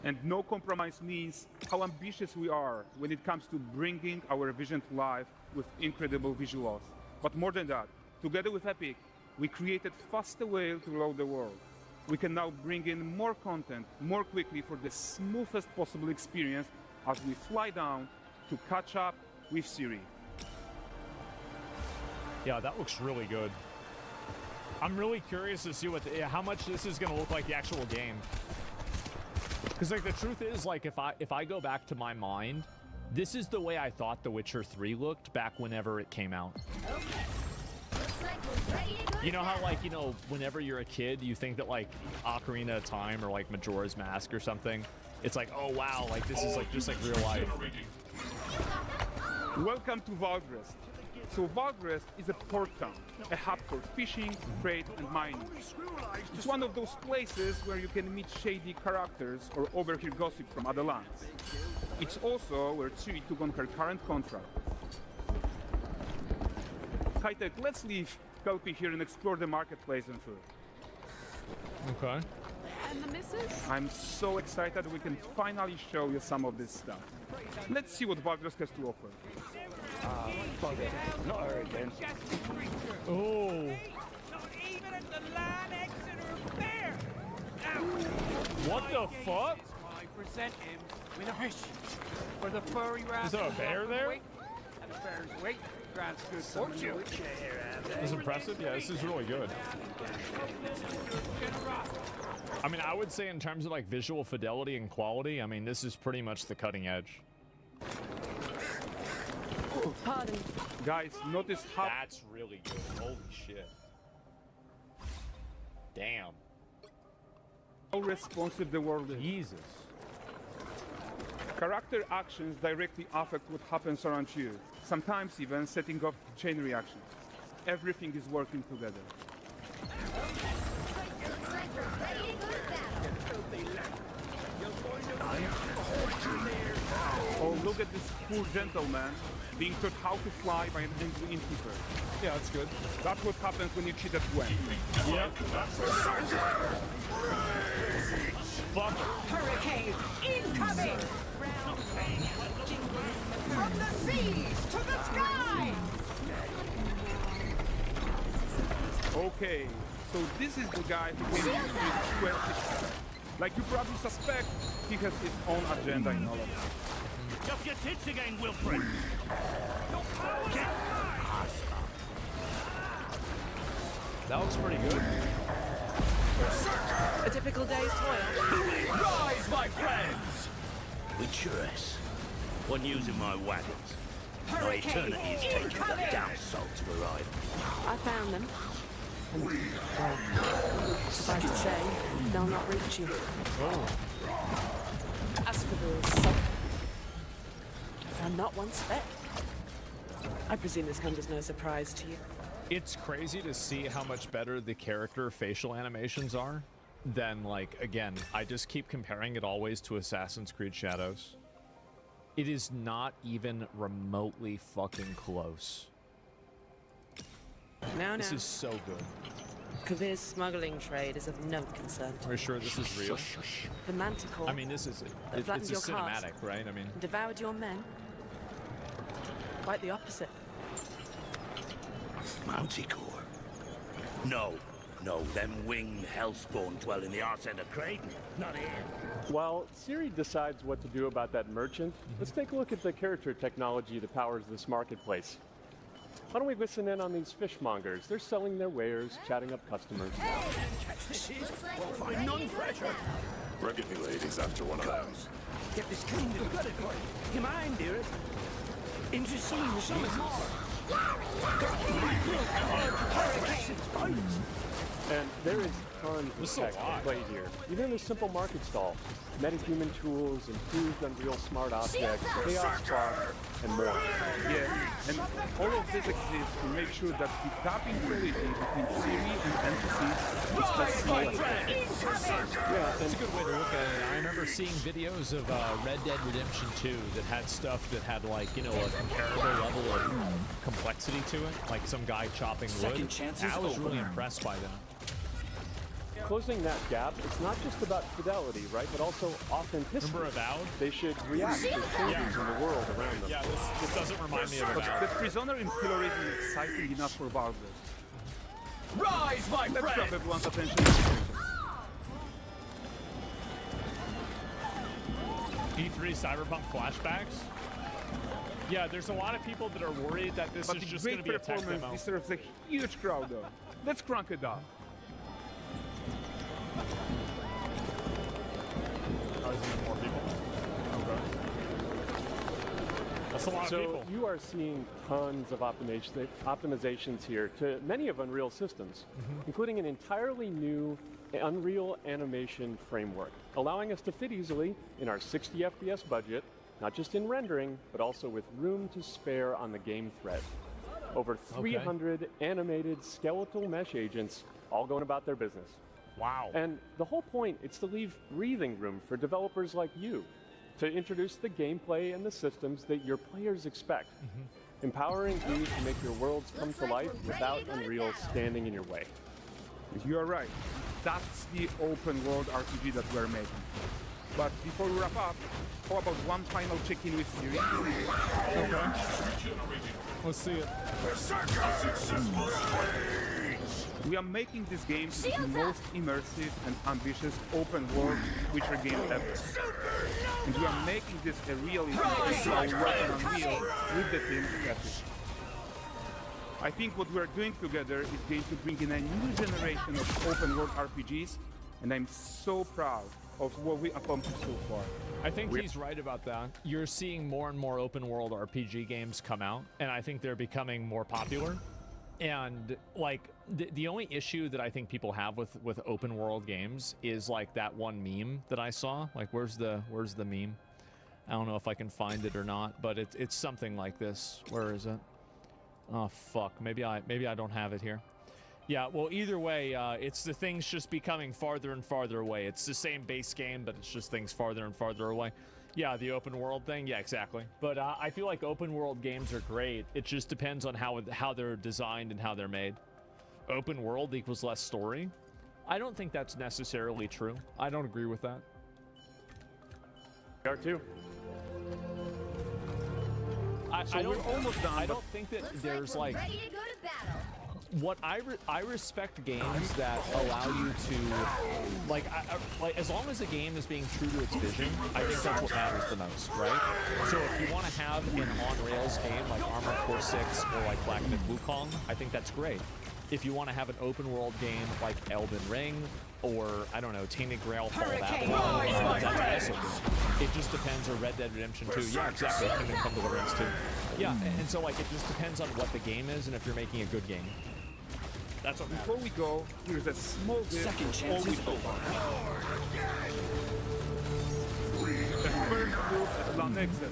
And no compromise means how ambitious we are when it comes to bringing our vision to life with incredible visuals. But more than that, together with Epic, we created faster way to load the world. We can now bring in more content more quickly for the smoothest possible experience as we fly down to catch up with Siri. Yeah, that looks really good. I'm really curious to see how much this is going to look like the actual game. Because like the truth is, like if I go back to my mind, this is the way I thought The Witcher 3 looked back whenever it came out. You know how, like, you know, whenever you're a kid, you think that like Ocarina of Time or like Majora's Mask or something, it's like, oh wow, like this is like just like real life. Welcome to Valgrest. So Valgrest is a port town, a hub for fishing, trade, and mining. It's one of those places where you can meet shady characters or overhear gossip from other lands. It's also where Ciri took on her current contract. High-tech, let's leave Kelpie here and explore the marketplace and food. Okay. And the missus? I'm so excited we can finally show you some of this stuff. Let's see what Valgrest has to offer. Bugger. Not her again. Oh. Not even at the line exit or fair. What the fuck? I present him with a fish for the furry rat. Is there a bear there? And a bear's weight grants good fortune. This is impressive. Yeah, this is really good. I mean, I would say in terms of like visual fidelity and quality, I mean, this is pretty much the cutting edge. Pardon. Guys, notice how... That's really good. Holy shit. Damn. How responsive the world is. Jesus. Character actions directly affect what happens around you, sometimes even setting off chain reactions. Everything is working together. Oh, look at this poor gentleman being taught how to fly by an angry innkeeper. Yeah, that's good. That's what happens when you cheat at Gwen. Yep. Fuck. Hurricane incoming! From the seas to the sky! Okay, so this is the guy who came in with 12. Like you probably suspect, he has his own agenda in all of this. Just your tits again, Wilfred. That looks pretty good. A typical day's toil. Rise, my friends! Witcheress. One using my wagons. My eternity is taking the down salt to arrive. I found them. And, suffice to say, they'll not reach you. Oh. As for the salt, I found not one speck. I presume this comes as no surprise to you. It's crazy to see how much better the character facial animations are than, like, again, I just keep comparing it always to Assassin's Creed Shadows. It is not even remotely fucking close. Now, this is so good. Kabir's smuggling trade is of no concern. Are you sure this is real? The Manticore. I mean, this is it's a cinematic, right? I mean, devoured your men. Quite the opposite. Manticore? No, them winged hellspawn dwell in the arse end of Creighton, not here. While Siri decides what to do about that merchant, let's take a look at the character technology that powers this marketplace. Why don't we listen in on these fishmongers? They're selling their wares, chatting up customers. Non-fresher. Reckon you ladies after one of those. Get this cleaned and got it for you. You mind, dearest? Interesting something more. And there is tons of tech at play here. Even in a simple market stall. Metahuman tools, improved Unreal Smart Objects, Chaos Clock, and more. Yeah, and all of this exists to make sure that the tapping quality between Siri and NPCs is as small as possible. Yeah, that's a good way to look at it. I remember seeing videos of Red Dead Redemption 2 that had stuff that had, like, you know, a comparable level of complexity to it, like some guy chopping wood. I was really impressed by that. closing that gap, it's not just about fidelity, right, but also authenticity. Remember Avowed? They should react to changes in the world around them. Yeah, this doesn't remind me of But Avowed. the prisoner in pillory is exciting enough for Valve. Rise, my Let's friend! grab everyone's attention. E3 Cyberpunk flashbacks? Yeah, there's a lot of people that are worried that this But is the just going to great be a tech performance demo. deserves a huge crowd, though. Let's crank it up. Oh, is there more people? Okay. That's a lot of people. So you are seeing tons of optimizations here to many of Unreal systems, including an entirely new Unreal animation framework, allowing us to fit easily in our 60 FPS budget, not just in rendering, but also with room to spare on the game thread. Over 300 animated skeletal mesh agents all going about their business. Wow. And the whole point is to leave breathing room for developers like you to introduce the gameplay and the systems that your players expect, empowering you to make your worlds come to life without Unreal standing in your way. You are right. That's the open world RPG that we're making. But before we wrap up, how about one final check-in with Siri? Okay. Let's see it. We are making this game the most immersive and ambitious open world Witcher game ever. And we are making this a really successful work on Unreal with the team together. I think what we're doing together is going to bring in a new generation of open world RPGs, and I'm so proud of what we accomplished so far. I think he's right about that. You're seeing more and more open world RPG games come out, and I think they're becoming more popular. And like the only issue that I think people have with open world games is like that one meme that I saw. Like where's the meme? I don't know if I can find it or not, but it's something like this. Where is it? Oh fuck, maybe I don't have it here. Yeah, well either way, it's the things just becoming farther and farther away. It's the same base game, but it's just things farther and farther away. Yeah, the open world thing, yeah, exactly. But I feel like open world games are great. It just depends on how they're designed and how they're made. Open world equals less story? I don't think that's necessarily true. I don't agree with that. R2. I don't think that there's like Ready to go to battle. what I respect games that allow you to like as long as a game is being true to its vision, I think that's what matters the most, right? So if you want to have an on-rails game like Armored Core 6 or like Black Myth Wukong, I think that's great. If you want to have an open world game like Elden Ring or I don't know, Tainted Grail Fall of Avalon, that's also good. It just depends. Or Red Dead Redemption 2, yeah, exactly. Kingdom Come Deliverance 2, yeah. And so like it just depends on what the game is and if you're making a good game. That's what matters. Before we go, here's a small bit of all we do. The first look at Plan Exit.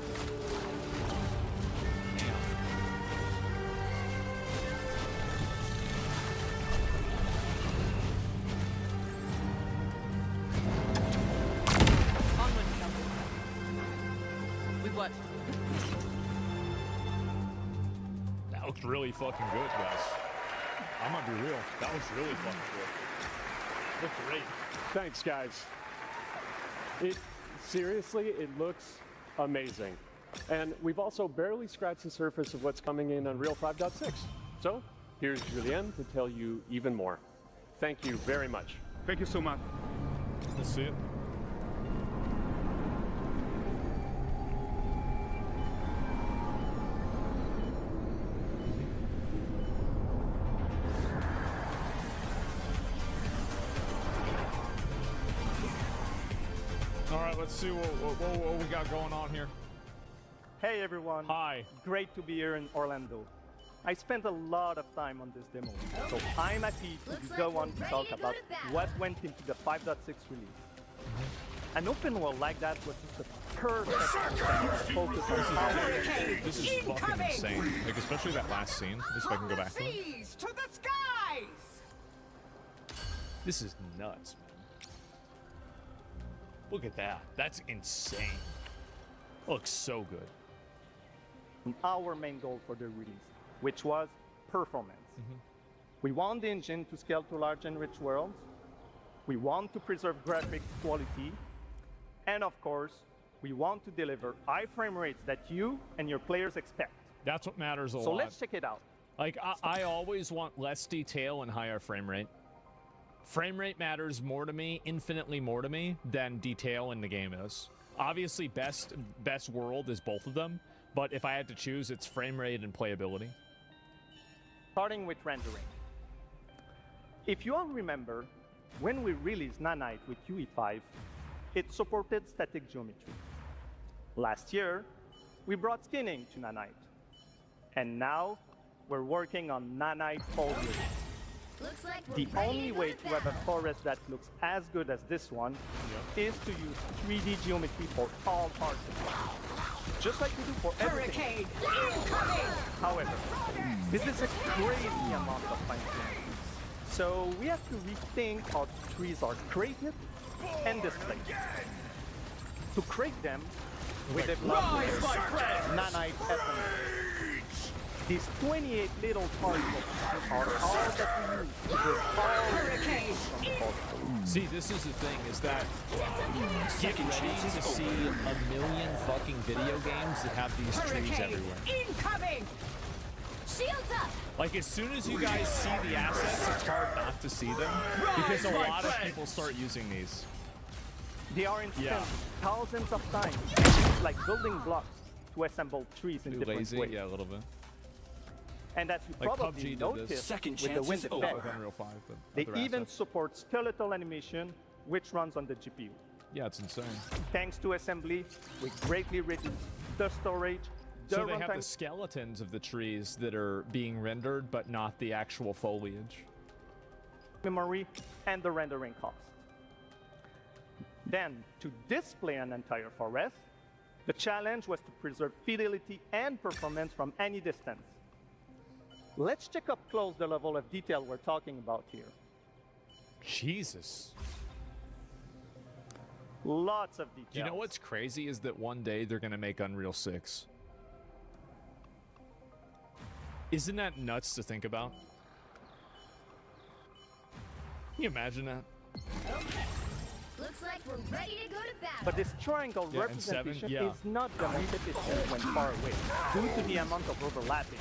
With what? That looks really fucking good, guys. I'm gonna be real. That looks really fucking good. Looks great. Thanks, guys. Seriously, it looks amazing. And we've also barely scratched the surface of what's coming in Unreal 5.6. So here's Julien to tell you even more. Thank you very much. Thank you so much. Let's see it. All right, let's see what we got going on here. Hey everyone. Hi. Great to be here in Orlando. I spent a lot of time on this demo, so I'm happy to be the one to talk about what went into the 5.6 release. An open world like that was just a perfect focus on power. This is fucking insane. Like, especially that last scene. Just if I can go back to it. Seas to the skies! This is nuts, man. Look at that. That's insane. Looks so good. Our main goal for the release, which was performance. We want the engine to scale to large and rich worlds, We want to preserve graphics quality. And of course, we want to deliver high frame rates that you and your players expect. That's what matters a lot. So let's check it out. Like, I always want less detail and higher frame rate. Frame rate matters more to me, infinitely more to me, than detail in the game is. Obviously, best world is both of them, but if I had to choose, it's frame rate and playability. Starting with rendering. If you all remember, when we released Nanite with UE5, it supported static geometry. Last year, we brought skinning to Nanite. And now, we're working on Nanite foliage. Looks like The only way to have a forest that looks as good as this one is to use 3D geometry for all parts of it. Just like we do for everything. However, this is a crazy amount of fine-tuning. So we have to rethink how trees are created and displayed. To create them, we developed Nanite Essence. These 28 little particles are all that we use to build all the See, this is the thing, is that get ready to see a million fucking video games that have these trees everywhere. Incoming! Shields up! Like, as soon as you guys see the assets, it's hard not to see them, because a lot of people start using these. They are instilled thousands of times, it's like building blocks to assemble trees in different Lazy? ways. Yeah, a little bit. And as you Like probably PUBG noticed did this. with the wind effect, With Unreal 5, but they other even assets. support skeletal animation, which runs on the GPU. Yeah, it's insane. Thanks to assembly, we greatly reduce the storage, the So they have the runtime skeletons of the trees that are being rendered, but not the actual foliage. memory, and the rendering cost. Then, to display an entire forest, the challenge was to preserve fidelity and performance from any distance. Let's check up close the level of detail we're talking about here. Jesus. Lots of details. You know what's crazy is that one day they're going to make Unreal 6. Isn't that nuts to think about? Can you imagine that? Looks like we're ready to go to battle. But this triangle Yeah, and 7, representation yeah. is not the most efficient when far away, due to the amount of overlapping.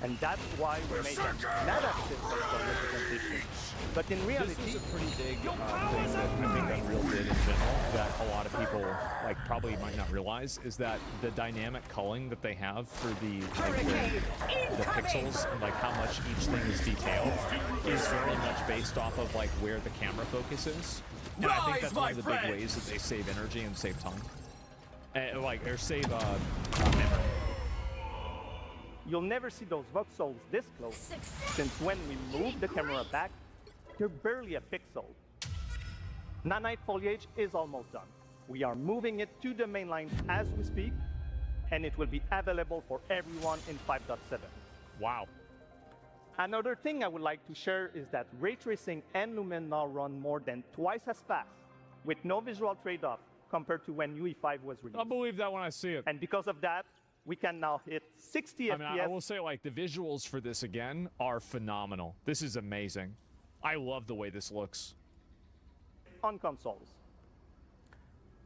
And that's why we made them not active for representation. But in reality, This is a pretty big thing that I think Unreal did in general that a lot of people like probably might not realize is that the dynamic culling that they have for the pixels and like how much each thing is detailed is very much based off of like where the camera focus is. And I think that's one of the big ways that they save energy and save time. And or save memory. You'll never see those voxels this close, since when we move the camera back, they're barely a pixel. Nanite foliage is almost done. We are moving it to the main line as we speak, and it will be available for everyone in 5.7. Wow. Another thing I would like to share is that ray tracing and lumen now run more than twice as fast, with no visual trade-off compared to when UE5 was released. I'll believe that when I see it. And because of that, we can now hit 60 I mean, FPS. I will say, like, the visuals for this, again, are phenomenal. This is amazing. I love the way this looks. On consoles.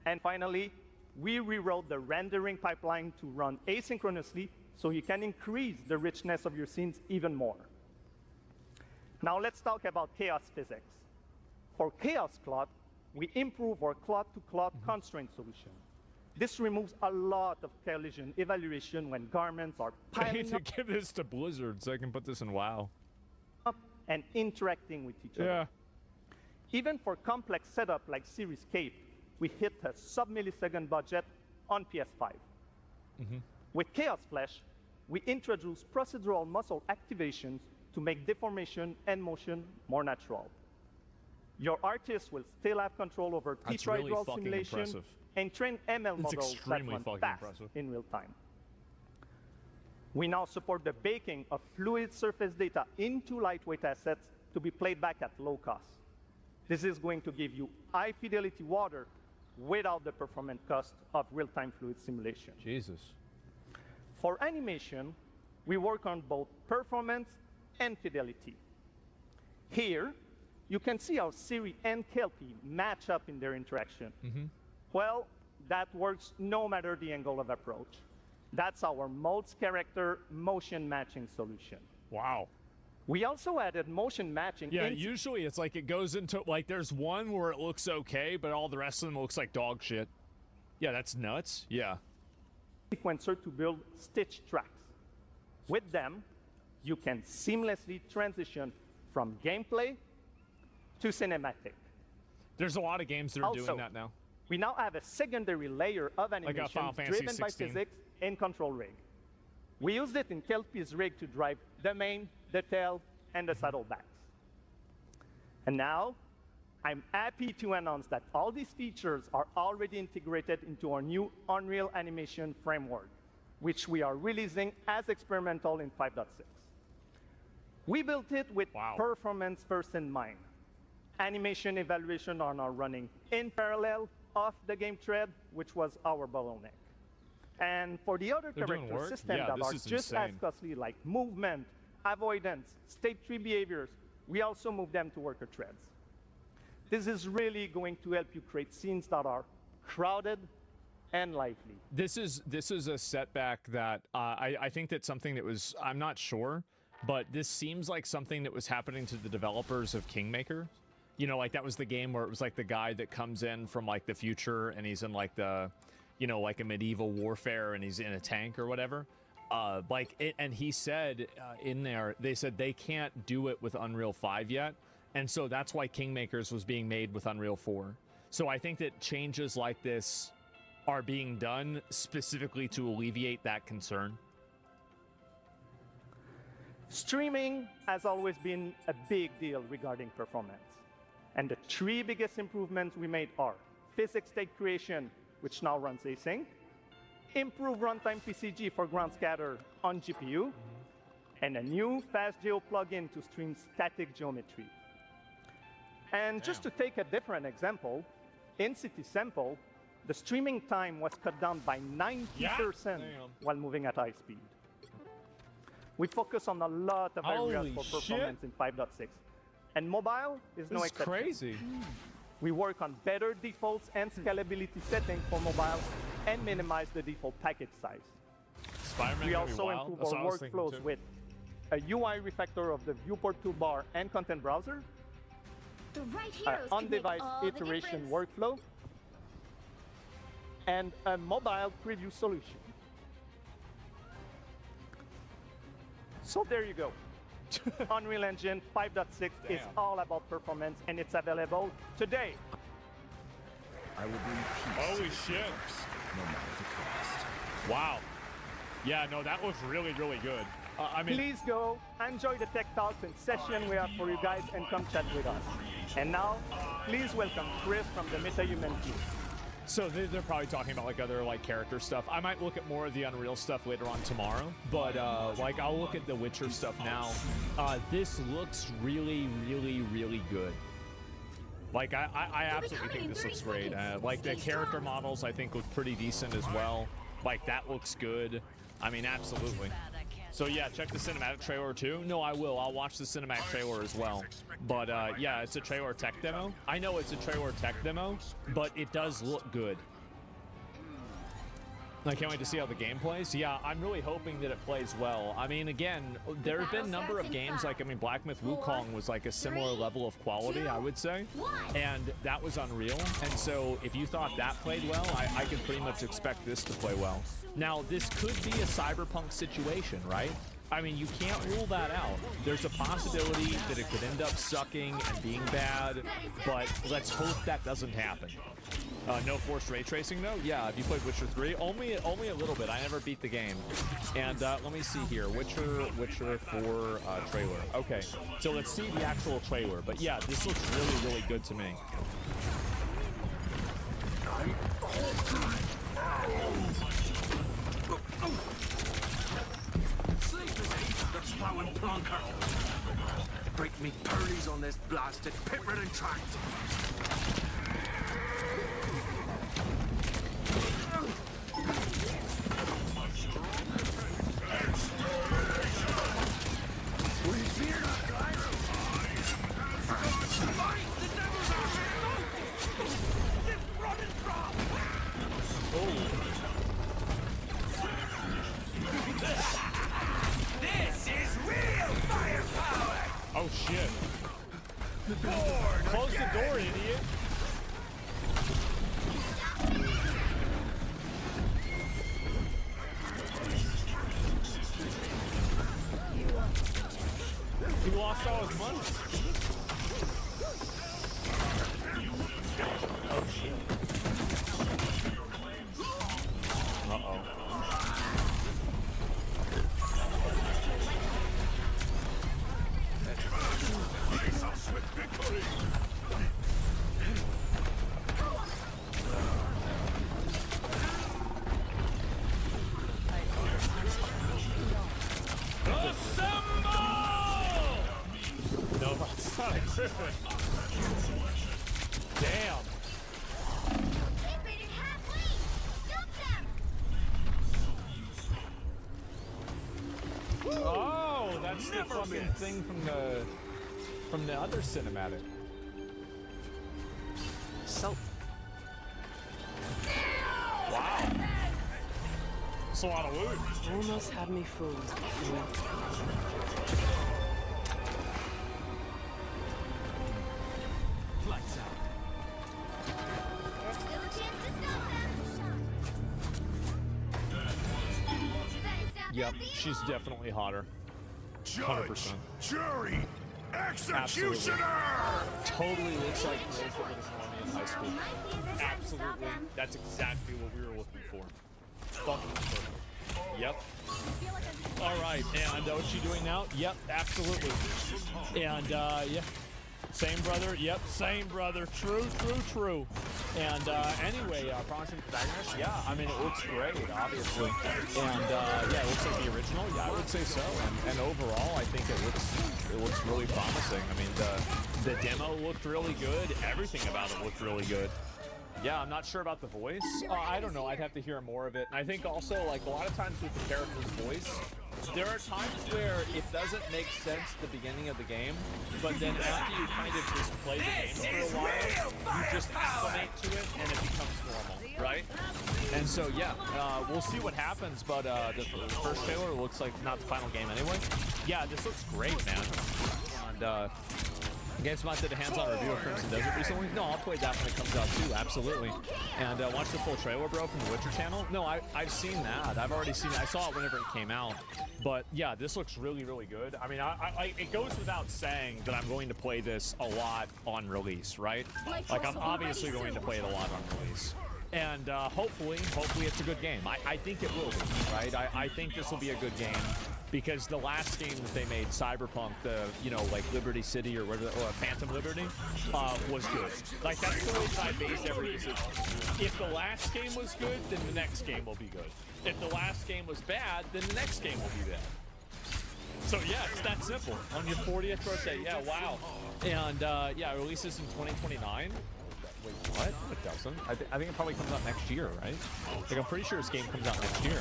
And finally, we rewrote the rendering pipeline to run asynchronously so you can increase the richness of your scenes even more. Now let's talk about chaos physics. For chaos cloth, we improve our cloth-to-cloth constraint solution. This removes a lot of collision evaluation when garments are I piling hate to give this to Blizzard so I can put this in WoW. up and interacting with each other. Even for complex setup like Series Cape, we hit a sub-millisecond budget on PS5. With Chaos Flesh, we introduce procedural muscle activations to make deformation and motion more natural. Your artist will still have control over That's tetraedral really fucking simulation impressive. and train ML It's models that extremely run fucking fast impressive. in real time. We now support the baking of fluid surface data into lightweight assets to be played back at low cost. This is going to give you high fidelity water without the performance cost of real-time fluid simulation. Jesus. For animation, we work on both performance and fidelity. Here, you can see how Siri and Kelpie match up in their interaction. Well, that works no matter the angle of approach. That's our Modes character motion matching solution. Wow. We also added motion matching. Yeah, usually it's like it goes into, like, there's one where it looks okay, but all the rest of them looks like dog shit. Yeah, that's nuts. Yeah. Sequencer to build stitch tracks. With them, you can seamlessly transition from gameplay to cinematic. There's a lot of games that are doing that now. We now have a secondary layer of animation Final Fantasy driven by 16. physics in Control Rig. We used it in Kelpie's rig to drive the mane, the tail, and the saddlebacks. And now, I'm happy to announce that all these features are already integrated into our new Unreal Animation framework, which we are releasing as experimental in 5.6. We built it with performance first in mind. Animation evaluation are now running in parallel off the game thread, which was our bottleneck. And for the other character systems that are just as costly, like movement, avoidance, state tree behaviors, we also move them to worker threads. This is really going to help you create scenes that are crowded and lively. This is a setback that I think that's something that was, I'm not sure, but this seems like something that was happening to the developers of Kingmaker. You know, like that was the game where it was like the guy that comes in from like the future and he's in like the, you know, like a medieval warfare and he's in a tank or whatever. And he said in there, they said they can't do it with Unreal 5 yet. And so that's why Kingmakers was being made with Unreal 4. So I think that changes like this are being done specifically to alleviate that concern. Streaming has always been a big deal regarding performance. And the three biggest improvements we made are physics state creation, which now runs async, improved runtime PCG for ground scatter on GPU, and a new FastGeo plugin to stream static geometry. And just to take a different example, in City Sample, the streaming time was cut down by 90% while moving at high speed. We focus on a lot of areas for performance in 5.6. And mobile is no exception. Crazy. We work on better defaults and scalability settings for mobile and minimize the default package size. We also improve our workflows with a UI refactor of the viewport toolbar and content browser, on-device iteration workflow, and a mobile preview solution. So there you go. Unreal Engine 5.6 is all about performance, and it's available today. I will bring peace. Holy shit. No matter the cost. Wow. Yeah, no, that looks really, really good. I mean, please go, enjoy the tech talks and session we have for you guys, and come chat with us. And now, please welcome Chris from the MetaHuman team. So they're probably talking about like other like character stuff. I might look at more of the Unreal stuff later on tomorrow, but like I'll look at the Witcher stuff now. This looks really, really, really good. Like I absolutely think this looks great. Like the character models I think look pretty decent as well. Like that looks good. I mean, absolutely. So yeah, check the cinematic trailer too. No, I will. I'll watch the cinematic trailer as well. But yeah, it's a trailer tech demo. I know it's a trailer tech demo, but it does look good. I can't wait to see how the game plays. Yeah, I'm really hoping that it plays well. I mean, again, there have been a number of games, like, I mean, Black Myth Wukong was like a similar level of quality, I would say. And that was Unreal. And so if you thought that played well, I could pretty much expect this to play well. Now, this could be a cyberpunk situation, right? I mean, you can't rule that out. There's a possibility that it could end up sucking and being bad, but let's hope that doesn't happen. No forced ray tracing, though? Yeah, have you played Witcher 3? Only a little bit. I never beat the game. And let me see here. Witcher 4 trailer. Okay, so let's see the actual trailer. But yeah, this looks really, really good to me. Plowing plonker. Break me pearlies on this blasted pit-ridden tract. We fear not gyro. door, idiot. He lost all his money. Oh shit. Uh-oh. No, that's not a good one. Damn. Oh, that's the fucking thing from the other cinematic. So. Wow. That's a lot of loot. Almost had me fooled. Lights out. There's still a chance to stop them. Yep, she's definitely hotter. 100%. Jury, Absolutely. Totally looks like girls that would have known me in high school. Absolutely. That's exactly what we were looking for. Fucking perfect. Yep. All right, and what's she doing now? Yep, absolutely. And yeah, same brother. Yep, same brother. True, true, true. And anyway, Promising Protagonist. Yeah, I mean it looks great, obviously. And yeah, it looks like the original. Yeah, I would say so. And overall, I think it looks really promising. I mean the demo looked really good. Everything about it looked really good. Yeah, I'm not sure about the voice. I don't know. I'd have to hear more of it. And I think also, like, a lot of times with the character's voice, there are times where it doesn't make sense at the beginning of the game, but then after you kind of just play the game for a while, you just acclimate to it and it becomes normal, right? And so, yeah, we'll see what happens, but the first trailer looks like not the final game anyway. Yeah, this looks great, man. And, GameSpot did a hands-on review of Crimson Desert recently. No, I'll play that when it comes out too, absolutely. And watch the full trailer, bro, from the Witcher channel. No, I've seen that. I've already seen it. I saw it whenever it came out. But yeah, this looks really, really good. I mean, it goes without saying that I'm going to play this a lot on release, right? Like, I'm obviously going to play it a lot on release. And hopefully it's a good game. I think it will be, right? I think this will be a good game. Because the last game that they made, Cyberpunk, you know, like Liberty City or whatever, or Phantom Liberty, was good. Like, that's the way that I base every decision. If the last game was good, then the next game will be good. If the last game was bad, then the next game will be bad. So yeah, it's that simple. On your 40th birthday, yeah, wow. And yeah, it releases in 2029. Wait, what? It doesn't. I think it probably comes out next year, right? Like, I'm pretty sure this game comes out next year.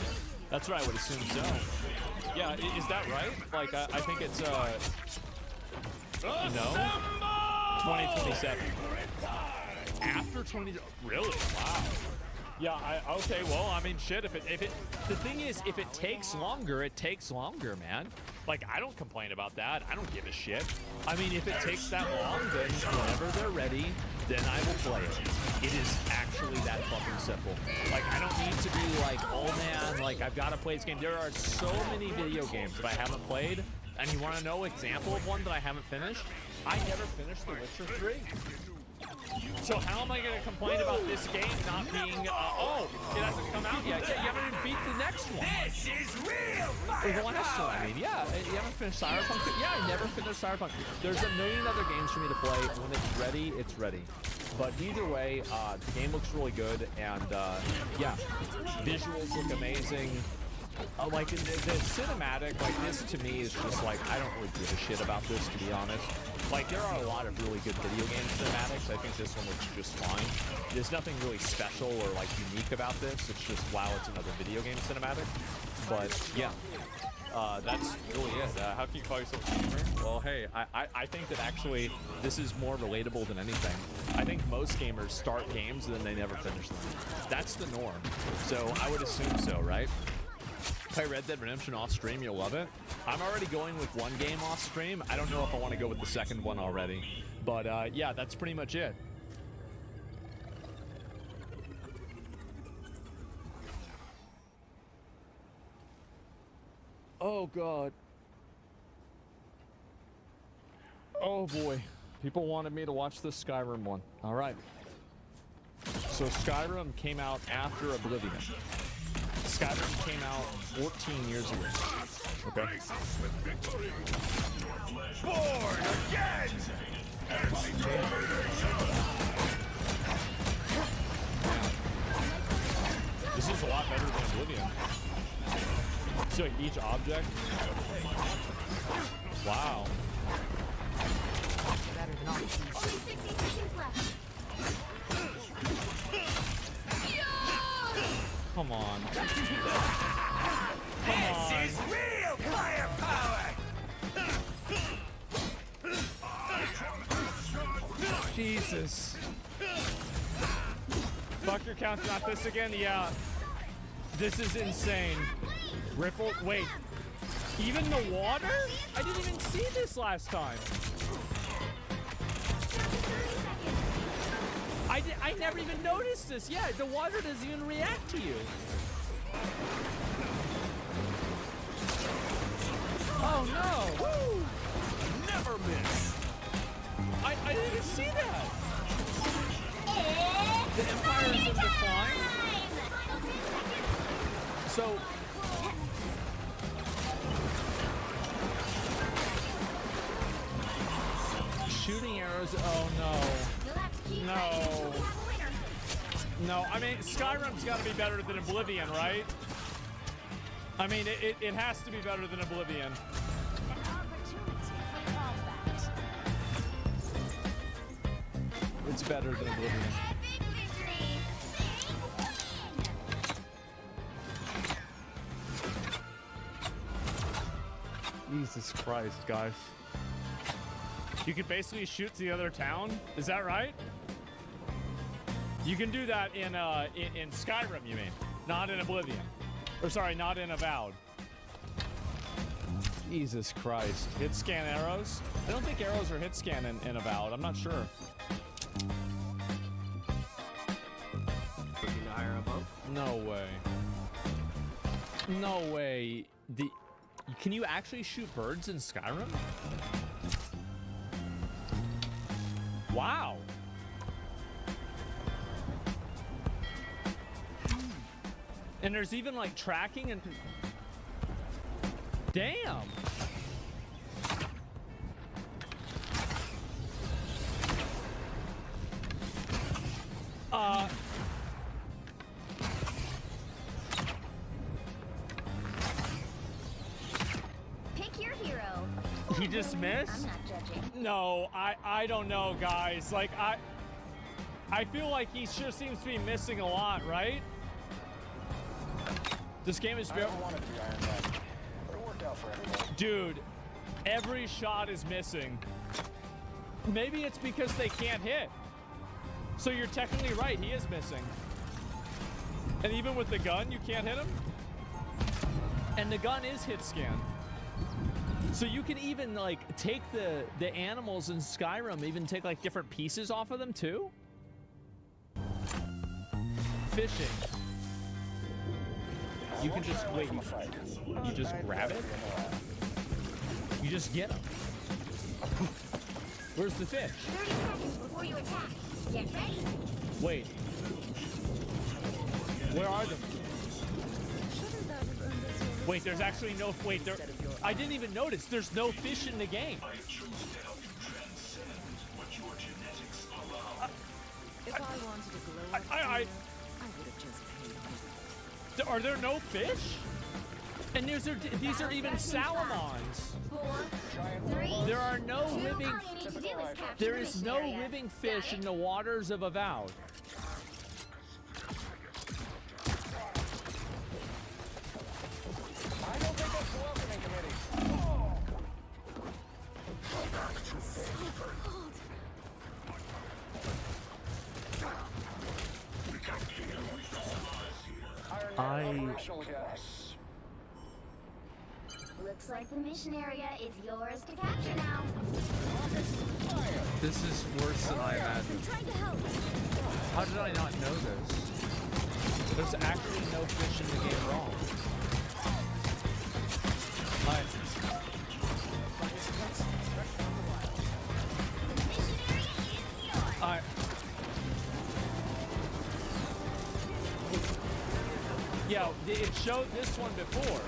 That's what I would assume so. Yeah, is that right? Like, I think it's, no? 2027. After 20, really? Wow. Yeah, okay, well, I mean, shit, the thing is, if it takes longer, it takes longer, man. Like, I don't complain about that. I don't give a shit. I mean, if it takes that long, then whenever they're ready, then I will play it. It is actually that fucking simple. Like, I don't need to be like, oh man, like, I've got to play this game. There are so many video games that I haven't played, and you want to know an example of one that I haven't finished? I never finished The Witcher 3. So how am I going to complain about this game not being, oh, it hasn't come out yet. Yeah, you haven't even beat the next one. This is real Or the last one, I mean, yeah. You haven't finished Cyberpunk? Yeah, I never finished Cyberpunk. There's a million other games for me to play. When it's ready, it's ready. But either way, the game looks really good, and yeah, visuals look amazing. Like, in the cinematic, like, this to me is just like, I don't really give a shit about this, to be honest. Like, there are a lot of really good video game cinematics. I think this one looks just fine. There's nothing really special or, like, unique about this. It's just, wow, it's another video game cinematic. But, yeah. That's really it. How can you call yourself a gamer? Well, hey, I think that actually this is more relatable than anything. I think most gamers start games and then they never finish them. That's the norm. So I would assume so, right? Play Red Dead Redemption off stream, you'll love it. I'm already going with one game off stream. I don't know if I want to go with the second one already. But yeah, that's pretty much it. Oh god. Oh boy. People wanted me to watch the Skyrim one. All right. So Skyrim came out after Oblivion. Skyrim came out 14 years ago. Okay. Born again! This is a lot better than Oblivion. So like each object. Wow. Better than all. Only 60 seconds left. Come on. This is real firepower! Jesus. Fuck your count's not this again? Yeah. This is insane. Ripple, wait. Even the water? I didn't even see this last time. I never even noticed this. Yeah, the water doesn't even react to you. Oh no! Woo! Never miss. I didn't even see that. The Empire is in decline. So. Shooting arrows. Oh no. No. No. I mean, Skyrim's got to be better than Oblivion, right? I mean, it has to be better than Oblivion. It's better than Oblivion. Jesus Christ, guys. You can basically shoot to the other town? Is that right? You can do that in Skyrim, you mean? Not in Oblivion. Or sorry, not in Avowed. Jesus Christ. Hit scan arrows? I don't think arrows are hit scan in Avowed. I'm not sure. Looking to hire a boat? No way. No way. Can you actually shoot birds in Skyrim? Wow. And there's even like tracking and damn. Pick your hero. He just missed? I'm not judging. No, I don't know, guys. Like I feel like he sure seems to be missing a lot, right? This game is very. I don't want it to be Iron Man, but it worked out for everyone. Dude, every shot is missing. Maybe it's because they can't hit. So you're technically right, he is missing. And even with the gun, you can't hit him? And the gun is hit scan. So you can even like take the animals in Skyrim, even take like different pieces off of them too? Fishing. You can just, wait, you just grab it? You just get them. Where's the fish? 30 seconds before you attack. Get ready. Wait. Where are them? Wait, there's actually no, wait, there, I didn't even notice. There's no fish in the game. If I wanted to glow up I would have just paid. Are there no fish? And these are even salamons. 4, 3, There are no 2, living. all you need to do is capture There the is no area. living fish in the waters of Avowed. I don't think that's the welcoming committee. I. Special guests. Looks like the mission area is yours to capture now. This is worse than I imagined. How did I not know this? There's actually no fish in the game at all. Yeah, it showed this one before.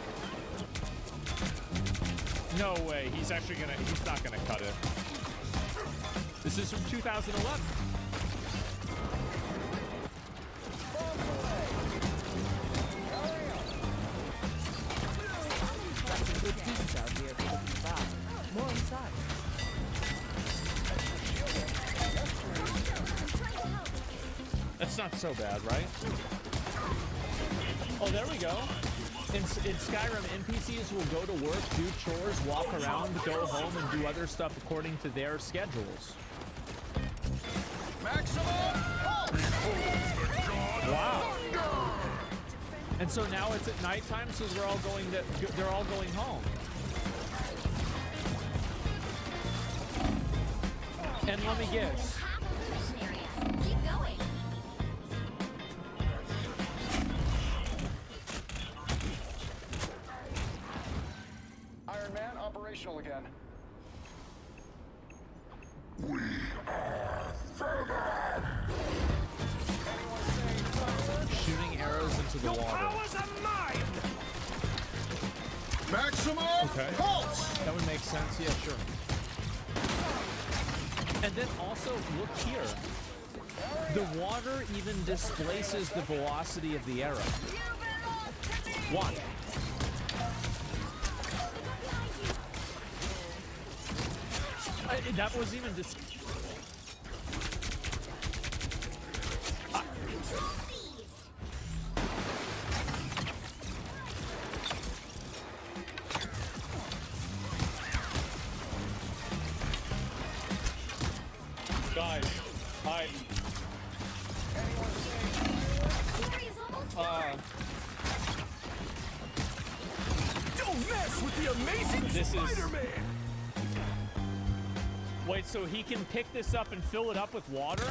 No way, he's not gonna cut it. This is from 2011. Good pieces out here for the buy. More inside. That's not so bad, right? Oh, there we go. In Skyrim, NPCs will go to work, do chores, walk around, go home, and do other stuff according to their schedules. Wow. And so now it's at nighttime, so they're all going home. And let me guess. Keep going. Iron Man operational again. We are further. Shooting arrows into the water. Maximum pulse. That would make sense. Yeah, sure. And then also, look here. The water even displaces the velocity of the arrow. Watch. That was even Guys, hi. Don't mess with the amazing Spider-Man. Wait, so he can pick this up and fill it up with water?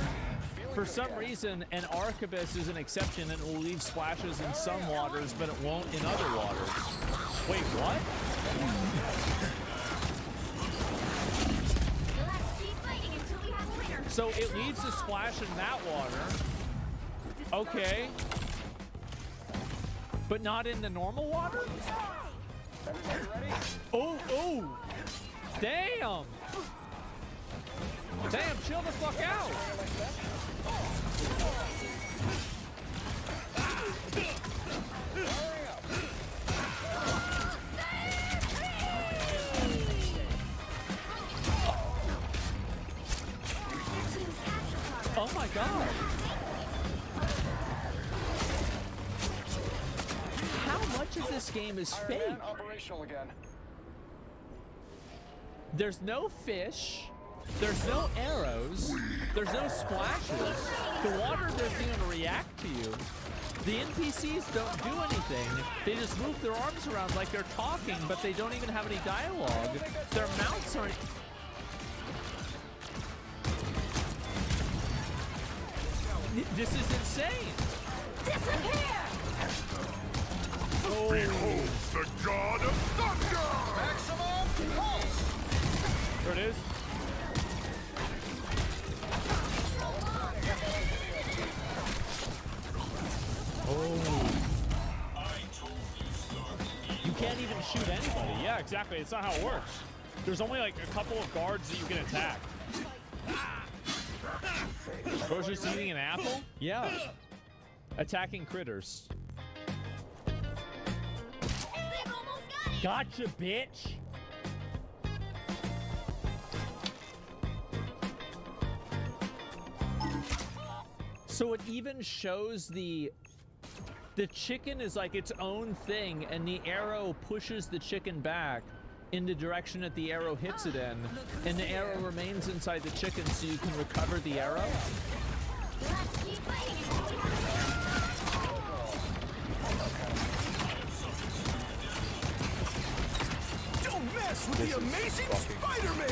For some reason, an arquebus is an exception and it will leave splashes in some waters, but it won't in other waters. Wait, what? So it leaves a splash in that water. Okay. But not in the normal water? Oh! Damn! Damn, chill the fuck out! Oh my god! How much of this game is fake? Operational again. There's no fish. There's no arrows. There's no splashes. The water doesn't even react to you. The NPCs don't do anything. They just move their arms around like they're talking, but they don't even have any dialogue. Their mouths aren't... This is insane. Disappear! Oh. Behold the god of thunder! Maximum pulse! There it is. Oh. You can't even shoot anybody. Yeah, exactly. It's not how it works. There's only like a couple of guards that you can attack. Bro's just eating an apple? Yeah. Attacking critters. Gotcha, bitch! So it even shows the chicken is like its own thing, and the arrow pushes the chicken back in the direction that the arrow hits it in, and the arrow remains inside the chicken so you can recover the arrow. Amazing Spider-Man!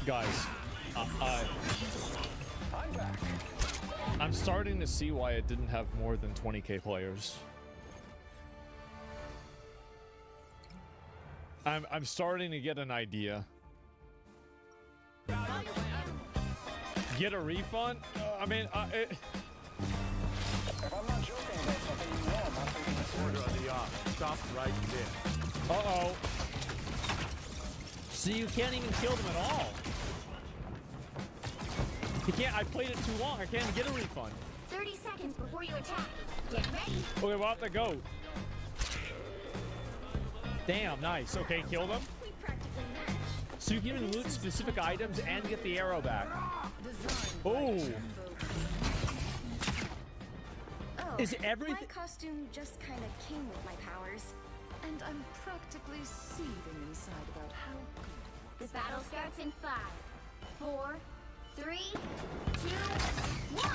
Guys, I'm starting to see why it didn't have more than 20k players. I'm starting to get an idea. Get a refund? I mean, If I'm not joking about something, you know I'm not taking this order of the op. Stop right there. uh-oh. See, you can't even kill them at all. You can't, I played it too long. I can't even get a refund. 30 seconds before you attack. Get ready. Okay, we'll have to go. Damn, nice. Okay, kill them. So you can even loot specific items and get the arrow back. Oh. Is everything... My costume just kind of came with my powers. And I'm practically seething inside about how good. The battle starts in 5, 4, 3, 2, 1.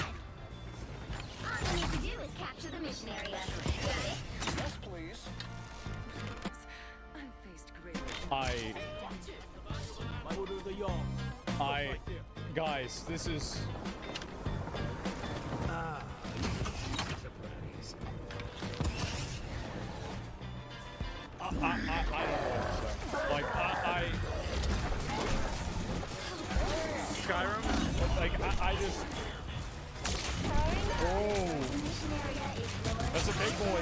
All you need to do is capture the mission area. Got it? Yes, please. I've faced great. Guys, this is... I don't know what to say. Like, Skyrim, like, I just... Oh! That's a big boy!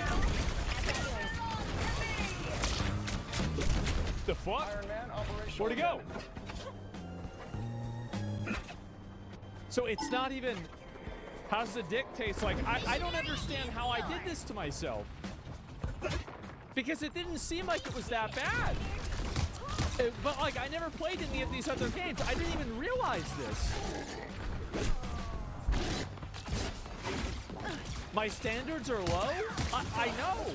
The fuck? Where'd he go? So it's not even... How's the dick taste like? I don't understand how I did this to myself. Because it didn't seem like it was that bad. But like, I never played any of these other games. I didn't even realize this. My standards are low? I know.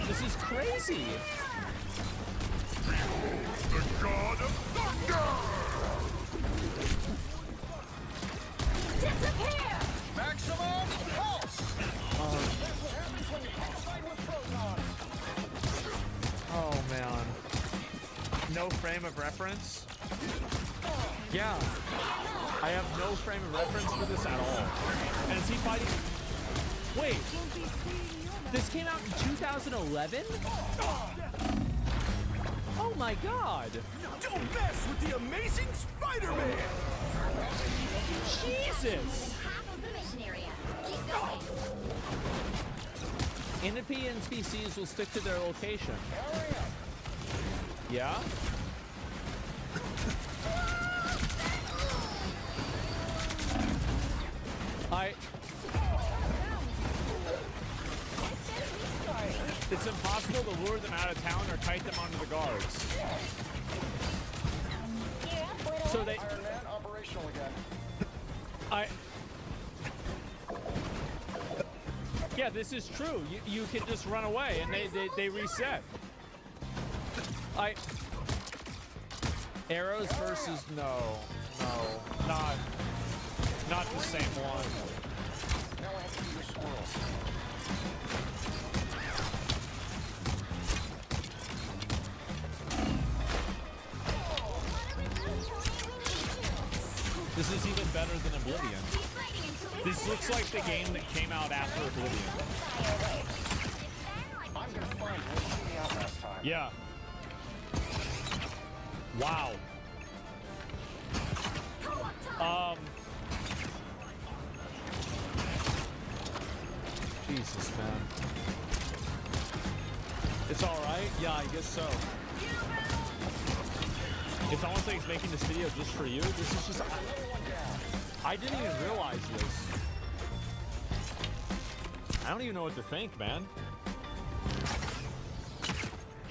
This is crazy. The God of Thunder! Disappear! Maximum pulse! Oh man. No frame of reference? Yeah. I have no frame of reference for this at all. And is he fighting? Wait. This came out in 2011? Oh my god. Don't mess with the Amazing Spider-Man! Jesus! Half of the mission area. Keep going. NPCs will stick to their location. Yeah? It's impossible to lure them out of town or kite them onto the guards. So they... Iron Man, operational again. Yeah, this is true. You can just run away and they reset. Arrows versus... No, not the same one. Now I have to do the squirrels. This is even better than Oblivion. This looks like the game that came out after Oblivion. I'm gonna find what took me out last time. Yeah. Wow. Jesus, man. It's alright? Yeah, I guess so. It's almost like he's making this video just for you. This is just... I didn't even realize this. I don't even know what to think, man.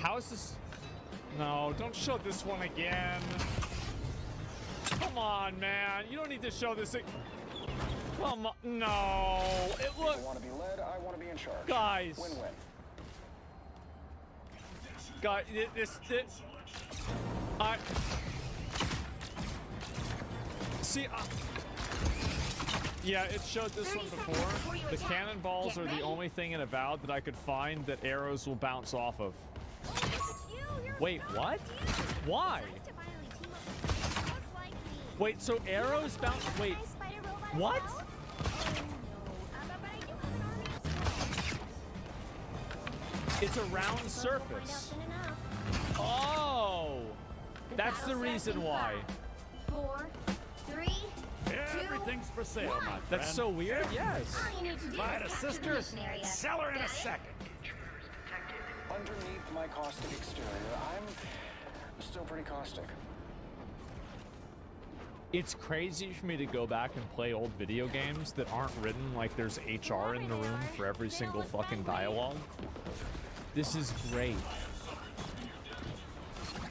How is this... No, don't show this one again. Come on, man. You don't need to show this... Come on, no. It I look, want to be led. I want to be in charge. guys. Win-win. Guys, I see. Yeah, it showed this one before. The cannonballs are the only thing in Avowed that I could find that arrows will bounce off of. Wait, what? Why? Wait, so arrows bounce? Wait, what? It's a round surface. Oh, that's the reason why. 4, 3, 2, Everything's for sale, my friend. That's so weird. Yes. all you need to do Buy is the capture sisters, mission area. sell her in a Got it? second. Underneath my caustic exterior, I'm still pretty caustic. It's crazy for me to go back and play old video games that aren't written like there's HR in the room for every single fucking dialogue. This is great.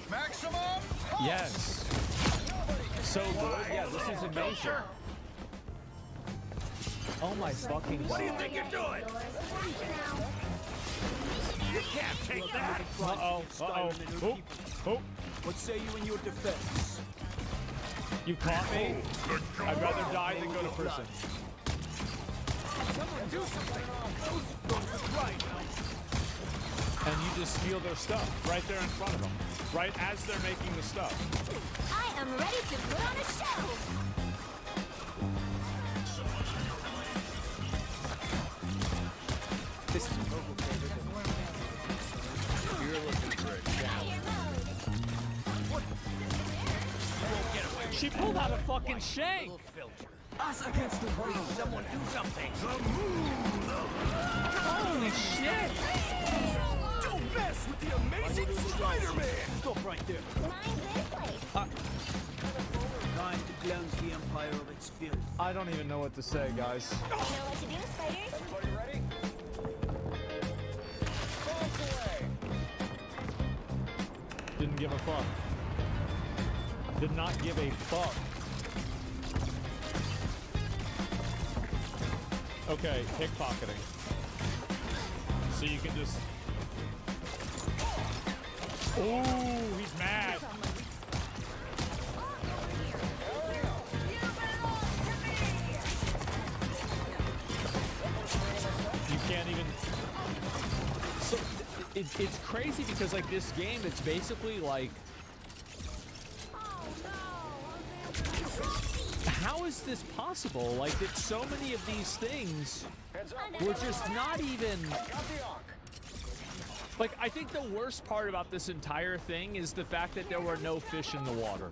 Maximum! Yes. So good. Yeah, this is amazing. Oh my fucking god. What do you think you're doing? You can't take that. Uh-oh. Uh-oh. Oh. Oh. What say you in your defense? You caught me? I'd rather die than go to prison. Someone do something. Those right. And you just steal their stuff right there in front of them. Right as they're making the stuff. I am ready to put on a show. This is complicated. You're looking for a challenge. She pulled out a fucking shank. Us against the world. Someone do something. Holy shit. Don't mess with the amazing Spider-Man. Stop right there. Time to cleanse the Empire of its filth. I don't even know what to say, guys. You know what to do, spiders? Everybody ready? Bolt away! Didn't give a fuck. Did not give a fuck. Okay, pickpocketing. So you can just... Ooh, he's mad. You can't even... So, it's crazy because, like, this game, it's basically like... How is this possible? Like, that so many of these things were just not even... Like, I think the worst part about this entire thing is the fact that there were no fish in the water.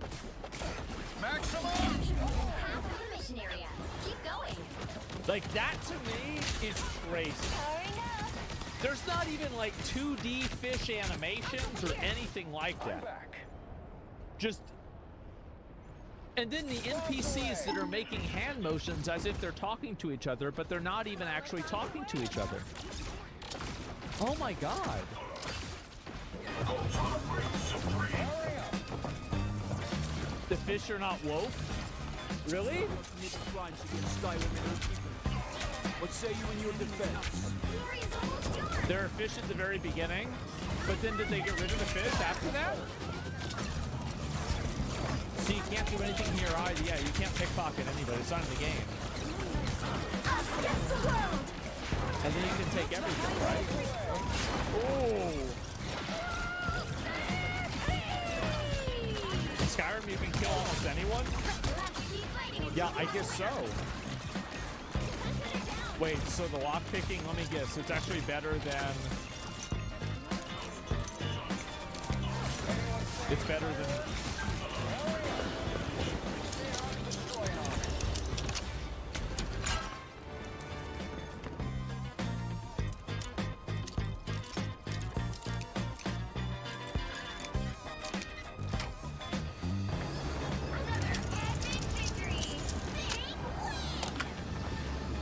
Maximum! Half of the mission area. Keep going. Like, that to me is crazy. There's not even, like, 2D fish animations or anything like that. Just... And then the NPCs that are making hand motions as if they're talking to each other, but they're not even actually talking to each other. Oh my god. The fish are not woke? Really? What say you in your defense? There are fish at the very beginning, but then did they get rid of the fish after that? So you can't do anything here either. Yeah, you can't pickpocket anybody. It's not in the game. And then you can take everything, right? Oh! In Skyrim, you can kill almost anyone? Yeah, I guess so. Wait, so the lockpicking, let me guess, it's actually better than... It's better than...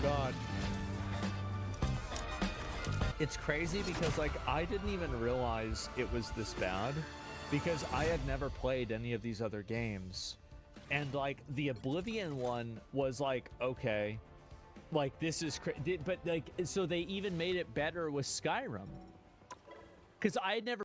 God. It's crazy because, like, I didn't even realize it was this bad because I had never played any of these other games. And, like, the Oblivion one was like, okay, Like, this is but like, so they even made it better with Skyrim. Because I had never